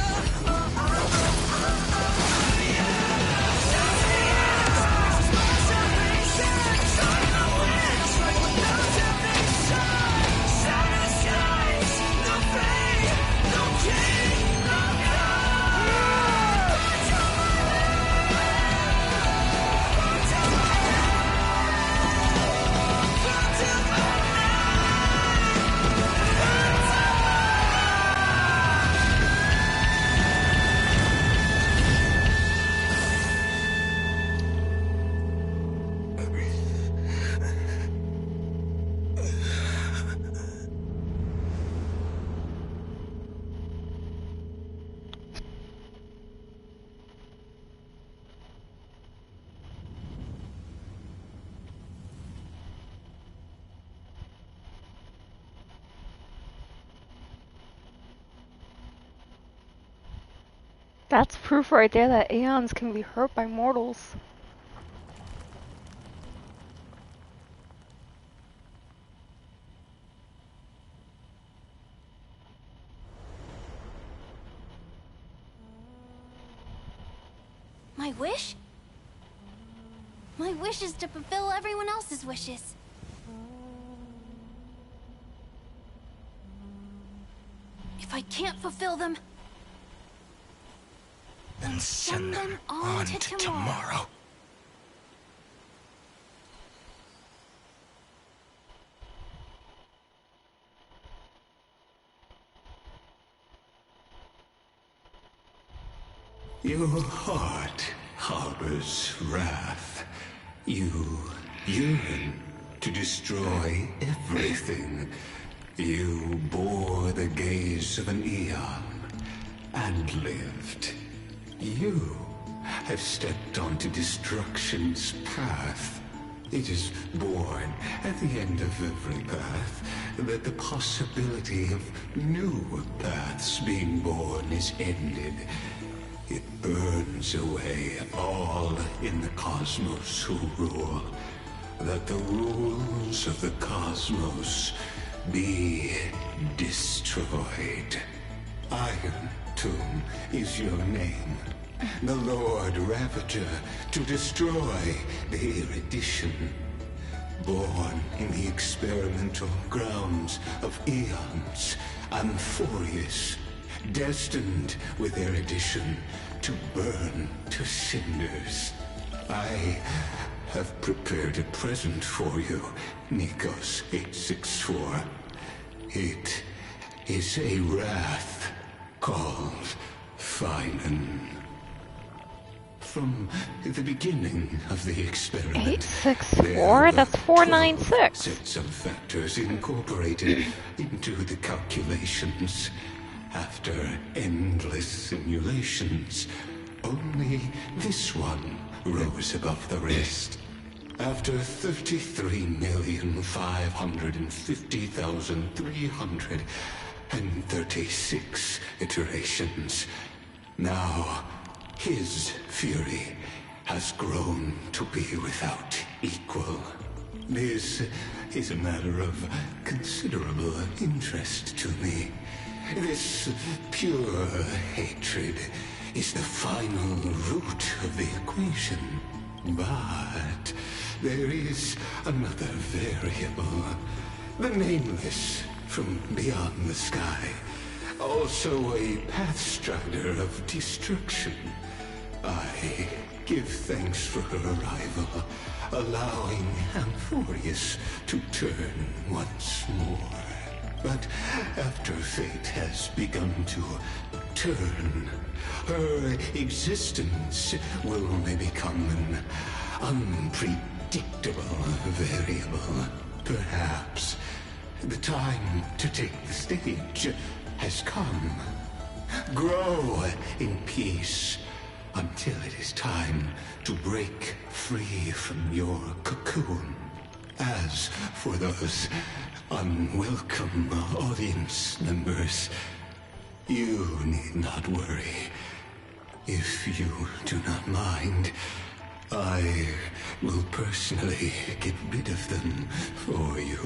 That's proof right there that aeons can be hurt by mortals.
My wish? My wish is to fulfill everyone else's wishes. If I can't fulfill them,
then send them on to tomorrow. Your heart harbors wrath. You yearn to destroy everything. You bore the gaze of an eon and lived. You have stepped onto destruction's path. It is born at the end of every path that the possibility of new paths being born is ended. It burns away all in the cosmos who rule, that the rules of the cosmos be destroyed. Iron Tomb is your name. The Lord Ravager to destroy the erudition. Born in the experimental grounds of eons, Amphorius, destined with erudition to burn to cinders. I have prepared a present for you, Nikos 864. It is a wrath called Phainon. From the beginning of the experiment,
864? That's 496.
Sets of factors incorporated into the calculations. After endless simulations, only this one rose above the rest. After 33,550,336 iterations, now his fury has grown to be without equal. This is a matter of considerable interest to me. This pure hatred is the final root of the equation. But there is another variable. The nameless from beyond the sky. Also a pathstrider of destruction. I give thanks for her arrival, allowing Amphorius to turn once more. But after fate has begun to turn, her existence will only become an unpredictable variable. Perhaps the time to take the stage has come. Grow in peace until it is time to break free from your cocoon. As for those unwelcome audience members, you need not worry. If you do not mind, I will personally get rid of them for you.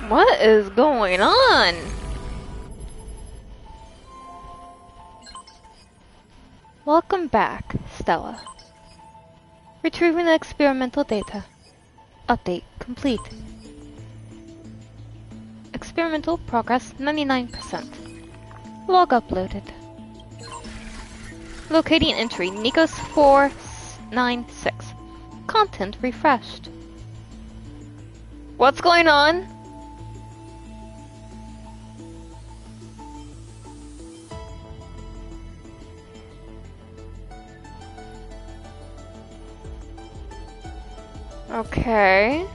What is going on? Welcome back, Stella. Retrieving the experimental data. Update complete. Experimental progress 99%. Log uploaded. Locating entry Nikos 496. Content refreshed. What's going on? Okay.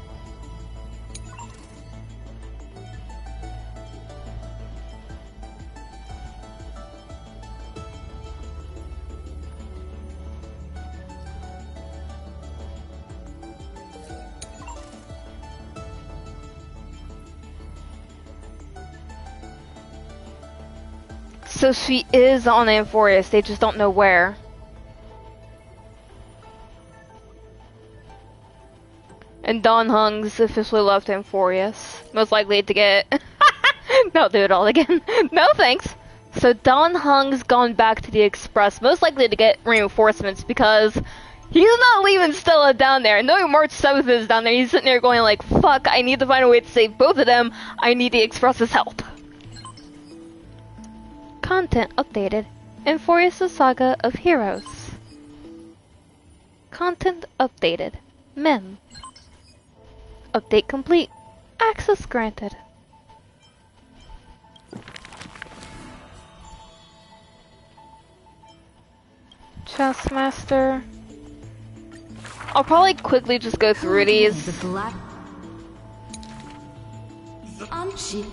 So she is on Amphorius, they just don't know where. And Don Hung's officially left Amphorius. Most likely to get... Don't do it all again. No thanks. So Don Hung's gone back to the Express, most likely to get reinforcements because he's not leaving Stella down there. Knowing March 7th is down there, he's sitting there going like, fuck, I need to find a way to save both of them. I need the Express's help. Content updated. Amphorius' Saga of Heroes. Content updated. Mem. Update complete. Access granted. Chessmaster. I'll probably quickly just go through these.
The black... She...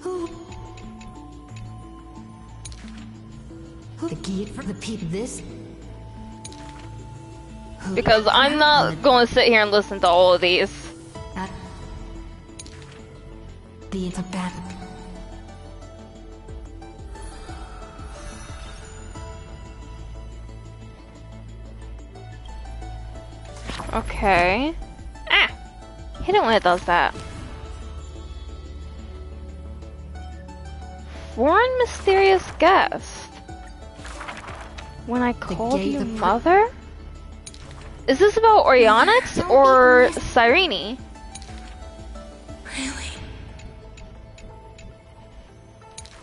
Who... The key for the people this...
Because I'm not going to sit here and listen to all of these.
The interbat.
Okay. Ah! Hit it when it does that. Foreign mysterious guest. When I called you mother? Is this about Orionyx or Cyrene?
Really?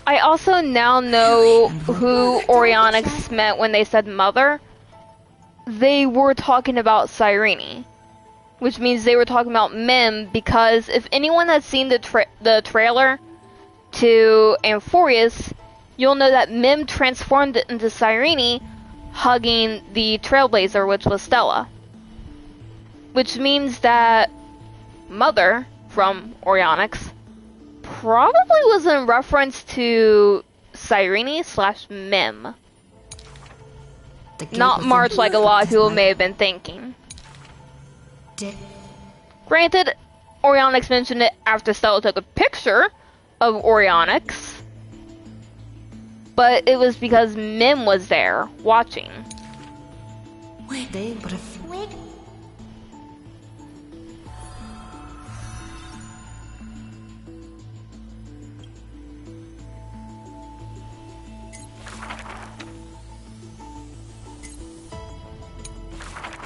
I also now know who Orionyx meant when they said mother. They were talking about Cyrene. Which means they were talking about Mem, because if anyone has seen the trailer to Amphorius, you'll know that Mem transformed it into Cyrene, hugging the Trailblazer, which was Stella. Which means that Mother, from Orionyx, probably was in reference to Cyrene/Mem. Not March like a lot of people may have been thinking. Granted, Orionyx mentioned it after Stella took a picture of Orionyx. But it was because Mim was there, watching.
Wait, they would have...
Wait.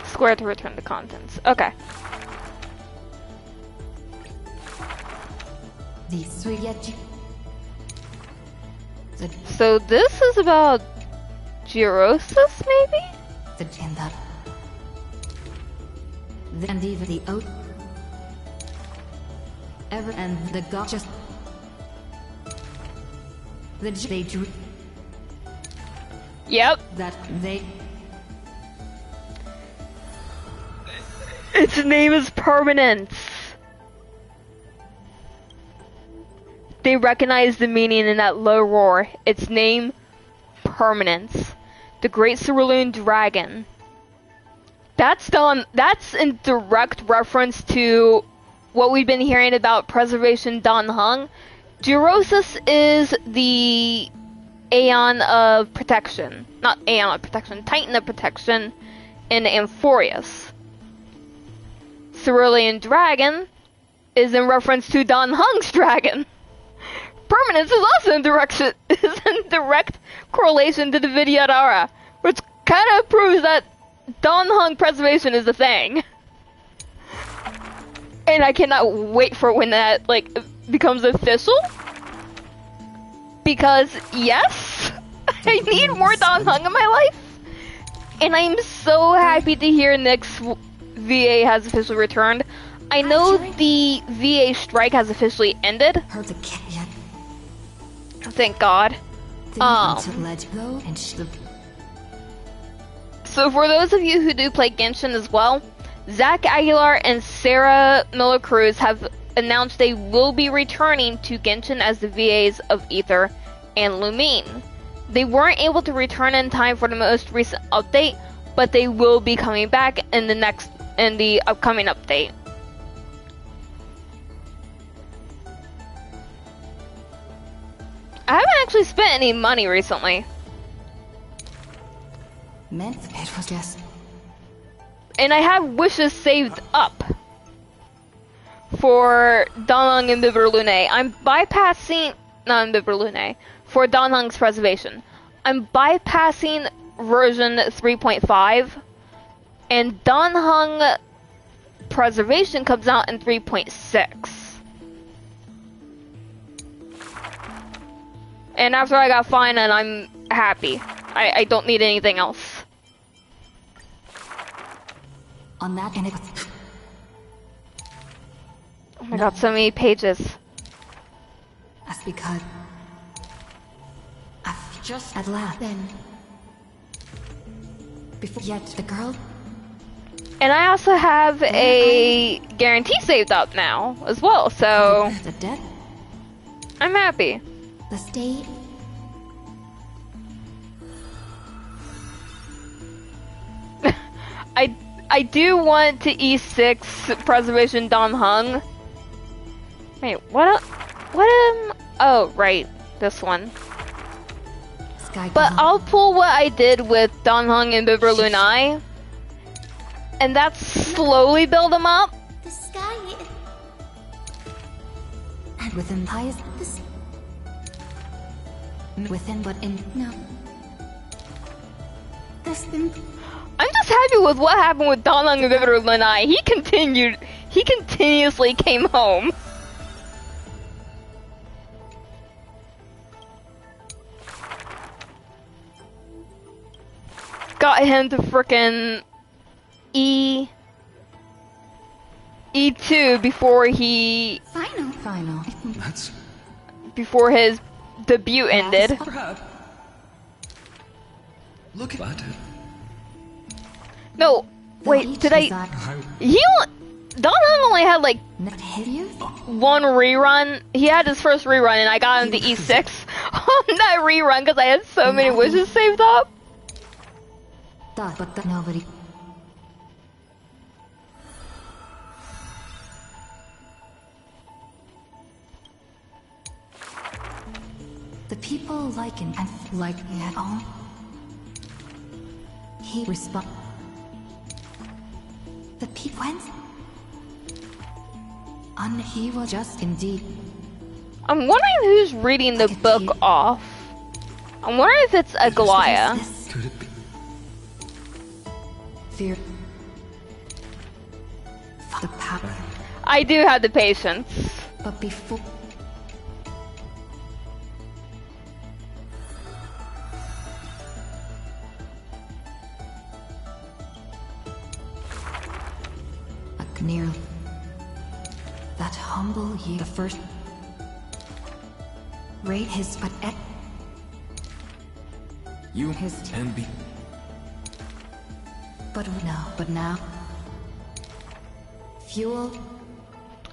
Square to return the contents. Okay. So this is about Girosus, maybe?
And even the oath ever and the god just they drew.
Yep.
That they.
Its name is Permanence. They recognize the meaning in that low roar. Its name, Permanence. The Great Cerulean Dragon. That's in direct reference to what we've been hearing about Preservation Dan Heng. Girosus is the Aeon of Protection. Not Aeon of Protection, Titan of Protection in Amphorius. Cerulean Dragon is in reference to Dan Heng's dragon. Permanence is also in direct correlation to the Vidyadhara, which kind of proves that Dan Heng preservation is a thing. And I cannot wait for when that becomes official. Because yes, I need more Dan Heng in my life. And I'm so happy to hear Nick's VA has officially returned. I know the VA strike has officially ended. Thank God. So for those of you who do play Genshin as well, Zach Aguilar and Sarah Miller Cruz have announced they will be returning to Genshin as the VAs of Aether and Lumine. They weren't able to return in time for the most recent update, but they will be coming back in the upcoming update. I haven't actually spent any money recently.
It was just.
And I have wishes saved up for Dan Heng and Biber Lune. I'm bypassing not Biber Lune for Dan Heng's preservation. I'm bypassing version 3.5, and Dan Heng preservation comes out in 3.6. And after I got Phainon, I'm happy. I don't need anything else.
On that, and it.
Oh my God, so many pages.
That's because I've just at last then. Before yet the girl.
And I also have a guarantee saved up now as well, so I'm happy.
The state.
I do want to E6 Preservation Dan Heng. Wait, what oh, right, this one. But I'll pull what I did with Dan Heng and Biber Lunai, and that's slowly build them up.
The sky.
And within highest. Within but in no. This thing.
I'm just happy with what happened with Dan Heng and Biber Lunai. He continuously came home. Got him to frickin' E2 before he
Final.
That's
before his debut ended.
Look at it.
No, wait, did I? Dan Heng only had like one rerun. He had his first rerun, and I got him to E6 on that rerun because I had so many wishes saved up.
But nobody.
The people liken and like me at all. He respond. The people went. And he was just indeed.
I'm wondering who's reading the book off. I'm wondering if it's Aglaya.
Could it be?
Fear. The power.
I do have the patience.
But before. Near that humble ye the first rate his
You
his
can be.
But now fuel.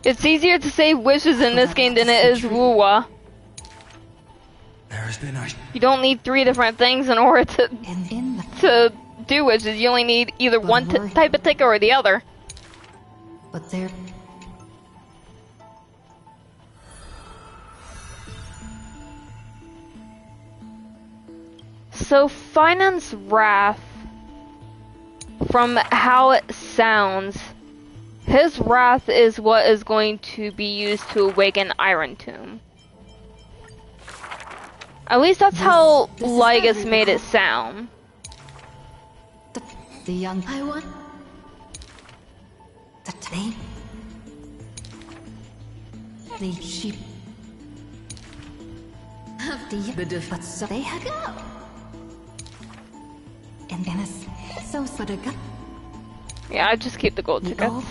It's easier to say wishes in this game than it is Wuwa.
There's been
You don't need 3 different things in order to do wishes. You only need either one type of ticket or the other.
But there.
So Phainon's wrath, from how it sounds, his wrath is what is going to be used to awaken Iron Tomb. At least that's how Lygus made it sound.
The young I want. The sheep of the but so they had go. And then so but a gun.
Yeah, I just keep the gold tickets. I don't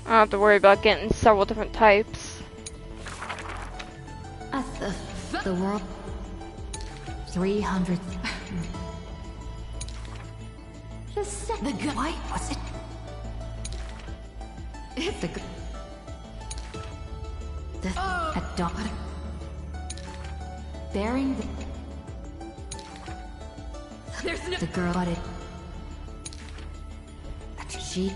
have to worry about getting several different types.
At the world 300. The gun. Why was it? It's the gun. A dog. Bearing the. There's no. The girl got it. She.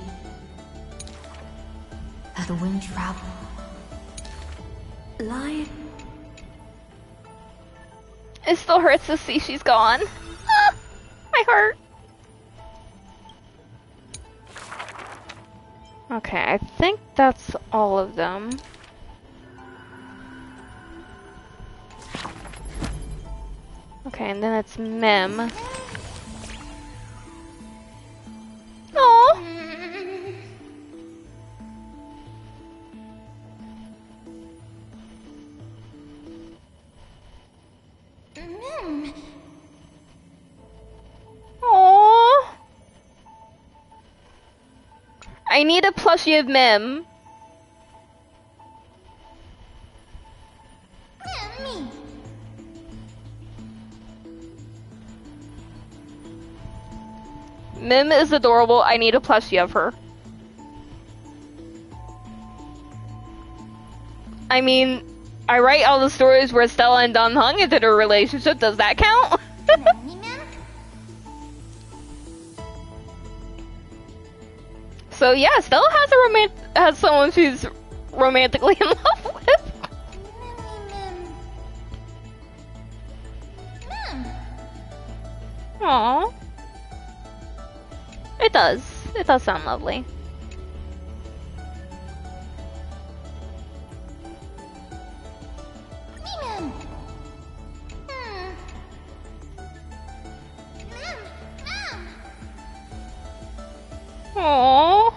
At the wind travel. Lion.
It still hurts to see she's gone. My heart. Okay, I think that's all of them. Okay, and then it's Mim. Aww. Aww. I need a plushie of Mim.
Me.
Mim is adorable. I need a plushie of her. I mean, I write all the stories where Stella and Don hung into their relationship. Does that count? So yeah, Stella has someone she's romantically in love with. Aww. It does. It does sound lovely. Aww.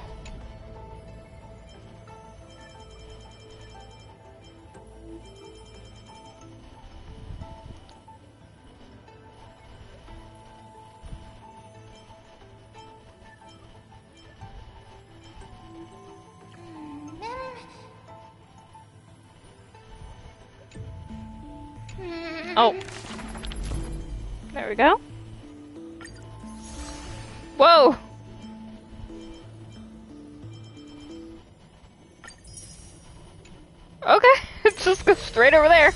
Oh. There we go. Whoa! Okay, just go straight over there.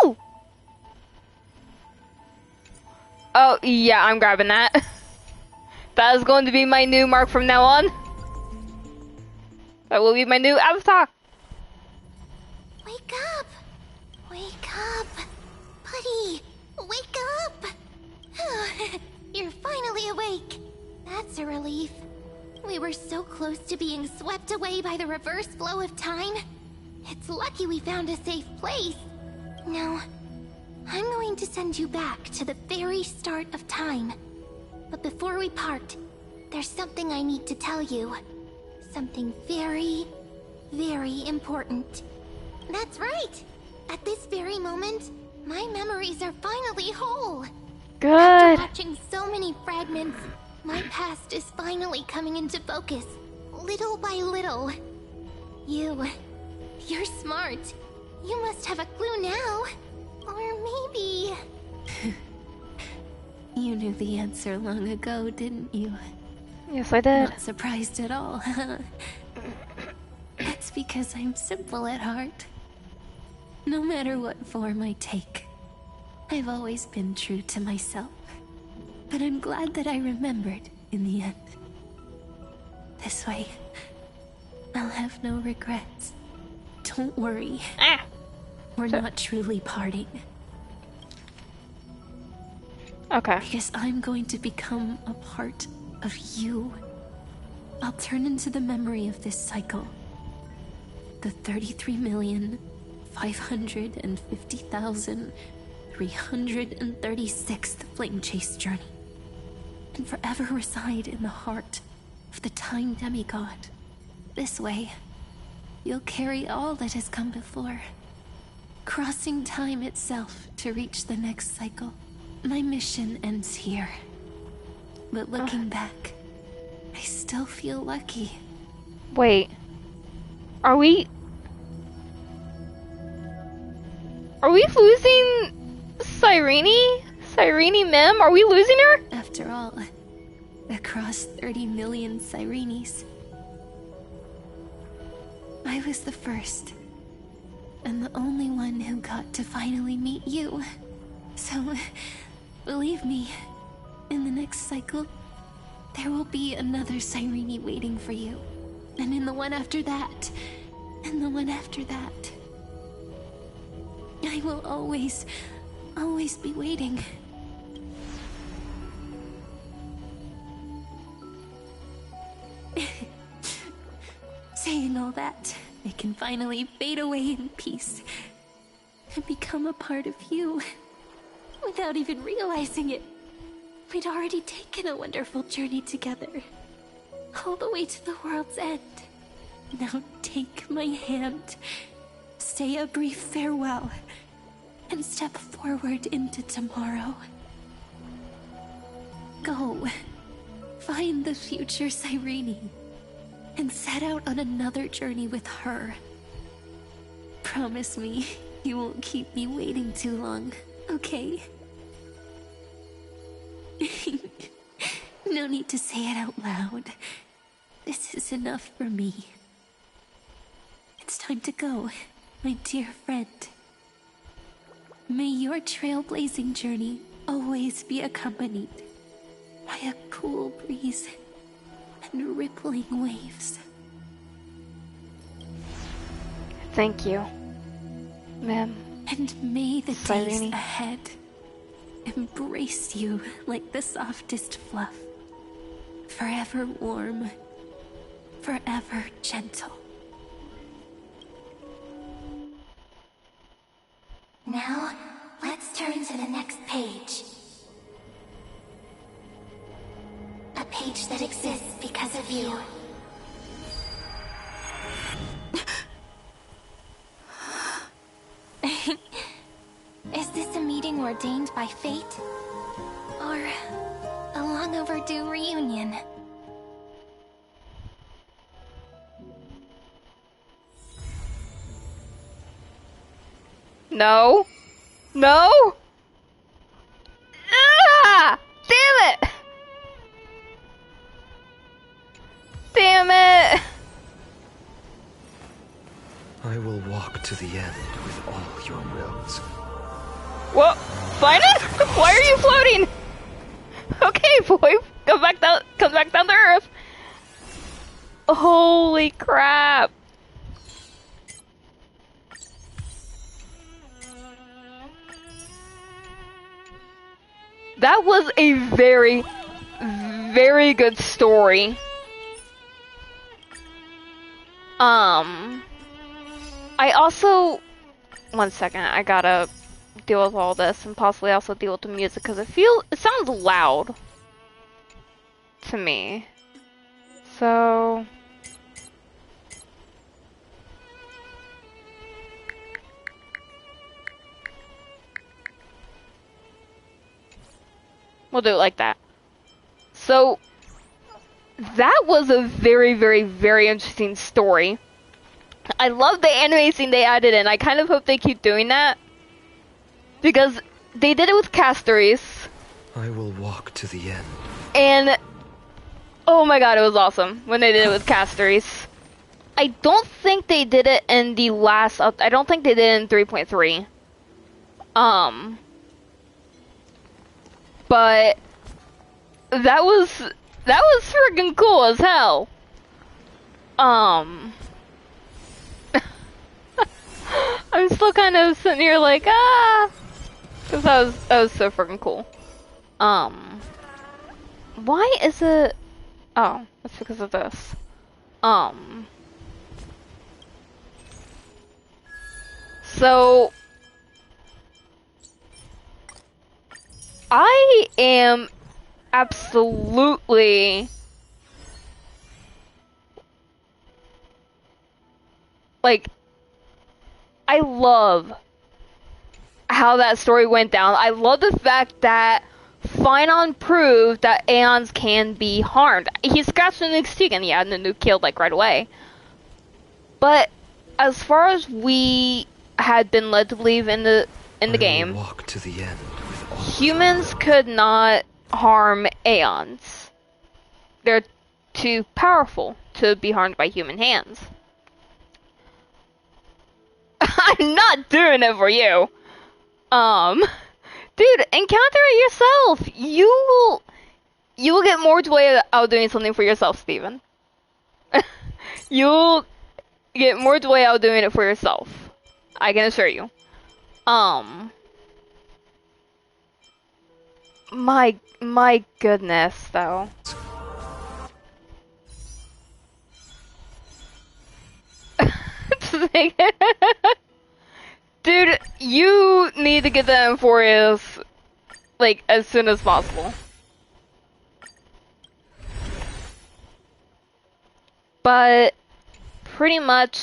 Ooh! Oh, yeah, I'm grabbing that. That is going to be my new mark from now on. That will be my new avatar.
Wake up! Wake up! Buddy! Wake up! You're finally awake. That's a relief. We were so close to being swept away by the reverse flow of time. It's lucky we found a safe place. Now, I'm going to send you back to the very start of time. But before we part, there's something I need to tell you. Something very, very important. That's right! At this very moment, my memories are finally whole.
Good.
After watching so many fragments, my past is finally coming into focus, little by little. You're smart. You must have a clue now. Or maybe...
You knew the answer long ago, didn't you?
Yes, I did.
Not surprised at all, huh? That's because I'm simple at heart. No matter what form I take, I've always been true to myself. But I'm glad that I remembered in the end. This way, I'll have no regrets. Don't worry. We're not truly parting.
Okay.
Because I'm going to become a part of you. I'll turn into the memory of this cycle. The 33,550,336th Flame Chase journey. And forever reside in the heart of the Time Demigod. This way, you'll carry all that has come before, crossing time itself to reach the next cycle. My mission ends here. But looking back, I still feel lucky.
Wait. Are we losing Cyrene? Cyrene Mem? Are we losing her?
After all, across 30 million Cyrenes, I was the first, and the only one who got to finally meet you. So, believe me, in the next cycle, there will be another Cyrene waiting for you. And in the one after that, and the one after that. I will always be waiting. Saying all that, I can finally fade away in peace and become a part of you without even realizing it. We'd already taken a wonderful journey together, all the way to the world's end. Now take my hand, say a brief farewell, and step forward into tomorrow. Go, find the future Cyrene, and set out on another journey with her. Promise me you won't keep me waiting too long, okay? No need to say it out loud. This is enough for me. It's time to go, my dear friend. May your trailblazing journey always be accompanied by a cool breeze and rippling waves.
Thank you, ma'am.
And may the days
Cyrene.
ahead embrace you like the softest fluff. Forever warm, forever gentle.
Now, let's turn to the next page. A page that exists because of you. Is this a meeting ordained by fate? Or a long overdue reunion?
No. No! Ah! Damn it! Damn it!
I will walk to the end with all your wills.
What? Phainon? Why are you floating? Okay, boy. Come back down to Earth. Oh. Holy crap. That was a very, very good story. I also... One second, I gotta deal with all this and possibly also deal with the music because it sounds loud to me. So... We'll do it like that. So, that was a very, very, very interesting story. I love the anime scene they added in. I kind of hope they keep doing that. Because they did it with Castories.
I will walk to the end.
And, oh my god, it was awesome when they did it with Castories. I don't think they did it in the last... I don't think they did it in 3.3. But that was freaking cool as hell. I'm still kind of sitting here like, because that was so freaking cool. Why is it? Oh, it's because of this. So I am absolutely like, I love how that story went down. I love the fact that Phainon proved that Aeons can be harmed. He scratched the nuke's cheek and he had the nuke killed like right away. But as far as we had been led to believe in the game,
walk to the end with all
humans could not harm Aeons. They're too powerful to be harmed by human hands. I'm not doing it for you. Dude, encounter it yourself. You will get more joy out of doing something for yourself, Steven. You'll get more joy out of doing it for yourself. I can assure you. My goodness, though. Dude, you need to get the Amphorius, like, as soon as possible. But, pretty much,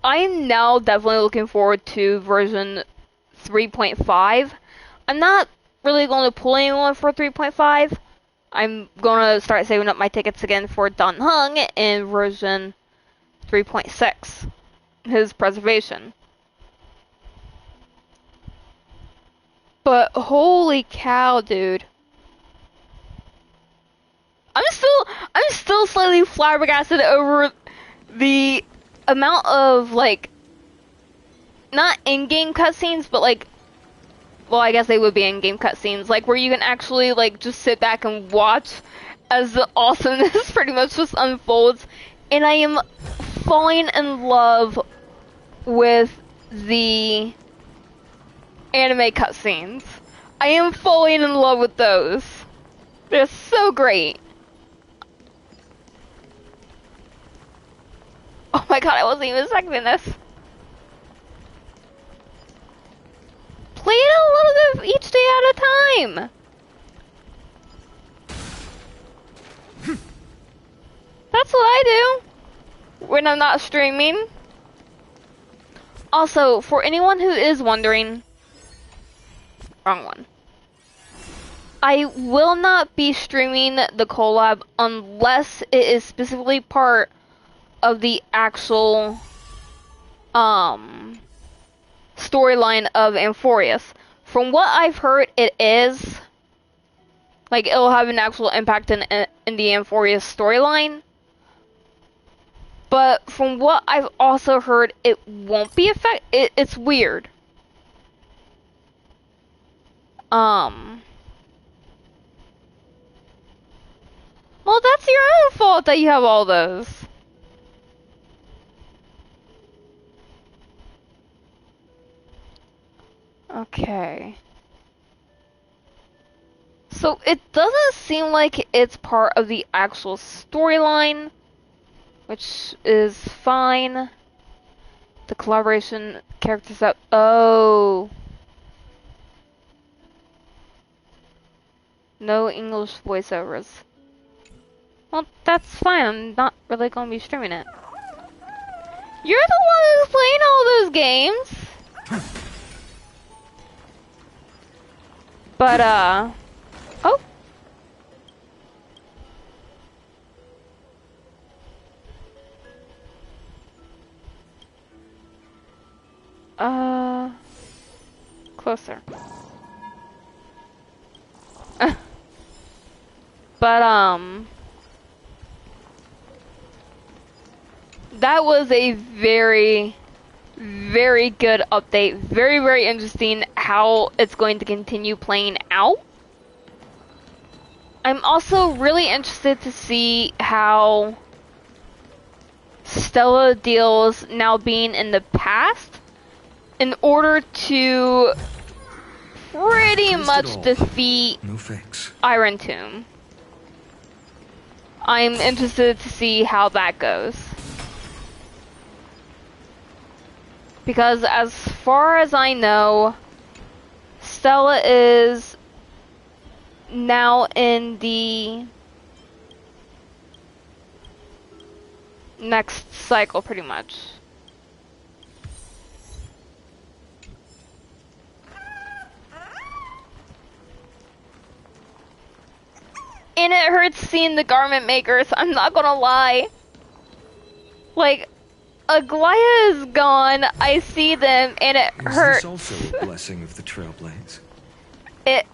I'm now definitely looking forward to version 3.5. I'm not really going to pull anyone for 3.5. I'm going to start saving up my tickets again for Dan Heng in version 3.6. His preservation. But holy cow, dude. I'm still slightly flabbergasted over the amount of, like, not in-game cutscenes, but like, well, I guess they would be in-game cutscenes, like where you can actually like just sit back and watch as the awesomeness pretty much just unfolds. And I am falling in love with the anime cutscenes. I am falling in love with those. They're so great. Oh my god, I wasn't even expecting this. Play it a little bit each day at a time. That's what I do when I'm not streaming. Also, for anyone who is wondering, wrong one. I will not be streaming the collab unless it is specifically part of the actual storyline of Amphorius. From what I've heard, it is. Like, it'll have an actual impact in the Amphorius storyline. But from what I've also heard, it won't be it's weird. Well, that's your own fault that you have all those. Okay. So it doesn't seem like it's part of the actual storyline, which is fine. The collaboration characters up. Oh. No English voiceovers. Well, that's fine. I'm not really gonna be streaming it. You're the one who's playing all those games. But, oh. Closer. But, that was a very, very good update. Very, very interesting how it's going to continue playing out. I'm also really interested to see how Stella deals now being in the past in order to pretty much defeat Iron Tomb. I'm interested to see how that goes. Because as far as I know, Stella is now in the next cycle, pretty much. And it hurts seeing the garment makers, I'm not gonna lie. Like, Aglaya is gone, I see them, and it hurts.
Is this also a blessing of the Trailblaze?
It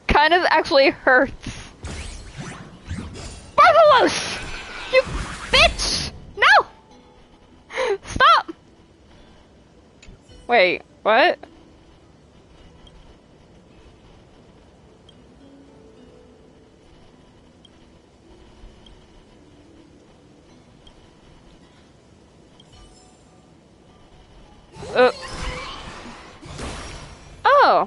kind of actually hurts. Barbaros! You bitch! No! Stop! Wait, what? Oh.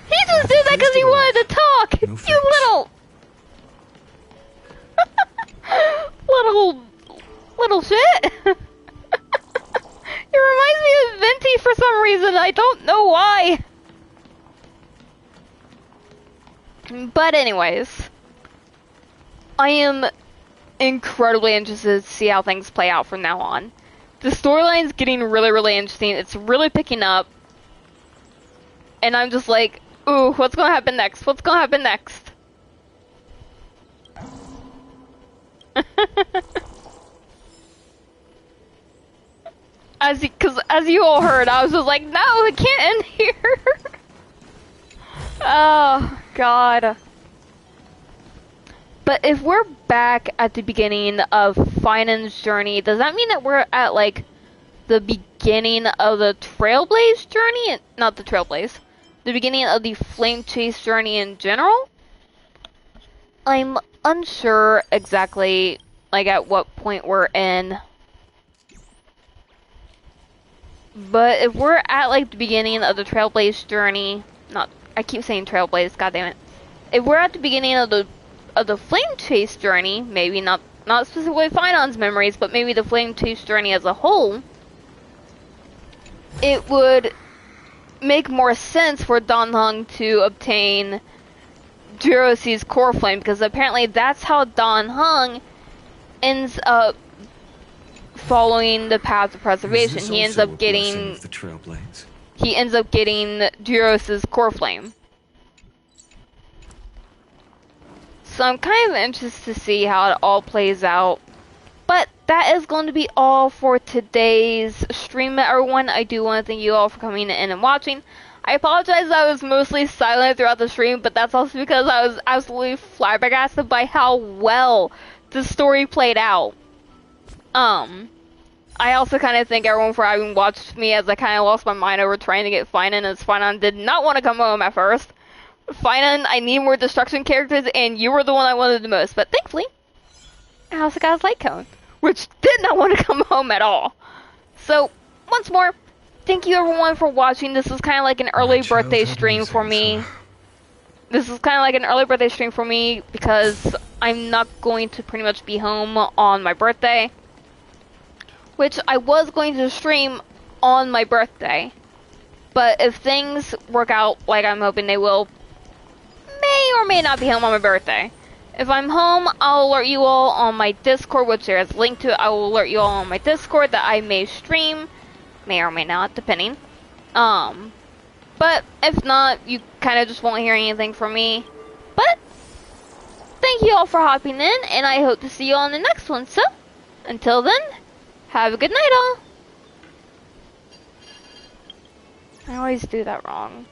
He just did that because he wanted to talk! You little shit! It reminds me of Venti for some reason, I don't know why! But anyways, I am incredibly interested to see how things play out from now on. The storyline's getting really, really interesting. It's really picking up. And I'm just like, ooh, what's gonna happen next? What's gonna happen next? As you all heard, I was just like, no, it can't end here. Oh, God. But if we're back at the beginning of Phainon's journey, does that mean that we're at, like, the beginning of the Trailblaze journey? Not the Trailblaze. The beginning of the Flame Chase journey in general? I'm unsure exactly, like, at what point we're in. But if we're at, like, the beginning of the Trailblaze journey... I keep saying Trailblaze, goddammit. If we're at the beginning of the Flame Chase journey, maybe not specifically Phainon's memories, but maybe the Flame Chase journey as a whole, it would make more sense for Dan Heng to obtain Duros' core flame, because apparently that's how Dan Heng ends up following the path of preservation. He ends up getting
the Trailblaze.
He ends up getting Duros' core flame. So I'm kind of interested to see how it all plays out. But that is going to be all for today's stream, everyone. I do want to thank you all for coming in and watching. I apologize that I was mostly silent throughout the stream, but that's also because I was absolutely flabbergasted by how well the story played out. I also kind of thank everyone for having watched me as I kind of lost my mind over trying to get Phainon, as Phainon did not want to come home at first. Phainon, I need more destruction characters, and you were the one I wanted the most. But thankfully, I also got a light cone, which did not want to come home at all. So, once more, thank you everyone for watching. This is kind of like an early birthday stream for me. This is kind of like an early birthday stream for me because I'm not going to pretty much be home on my birthday. Which I was going to stream on my birthday. But if things work out like I'm hoping they will, may or may not be home on my birthday. If I'm home, I'll alert you all on my Discord, which there is a link to. I will alert you all on my Discord that I may stream. May or may not, depending. But if not, you kind of just won't hear anything from me. But, thank you all for hopping in, and I hope to see you all in the next one. So, until then, have a good night all. I always do that wrong.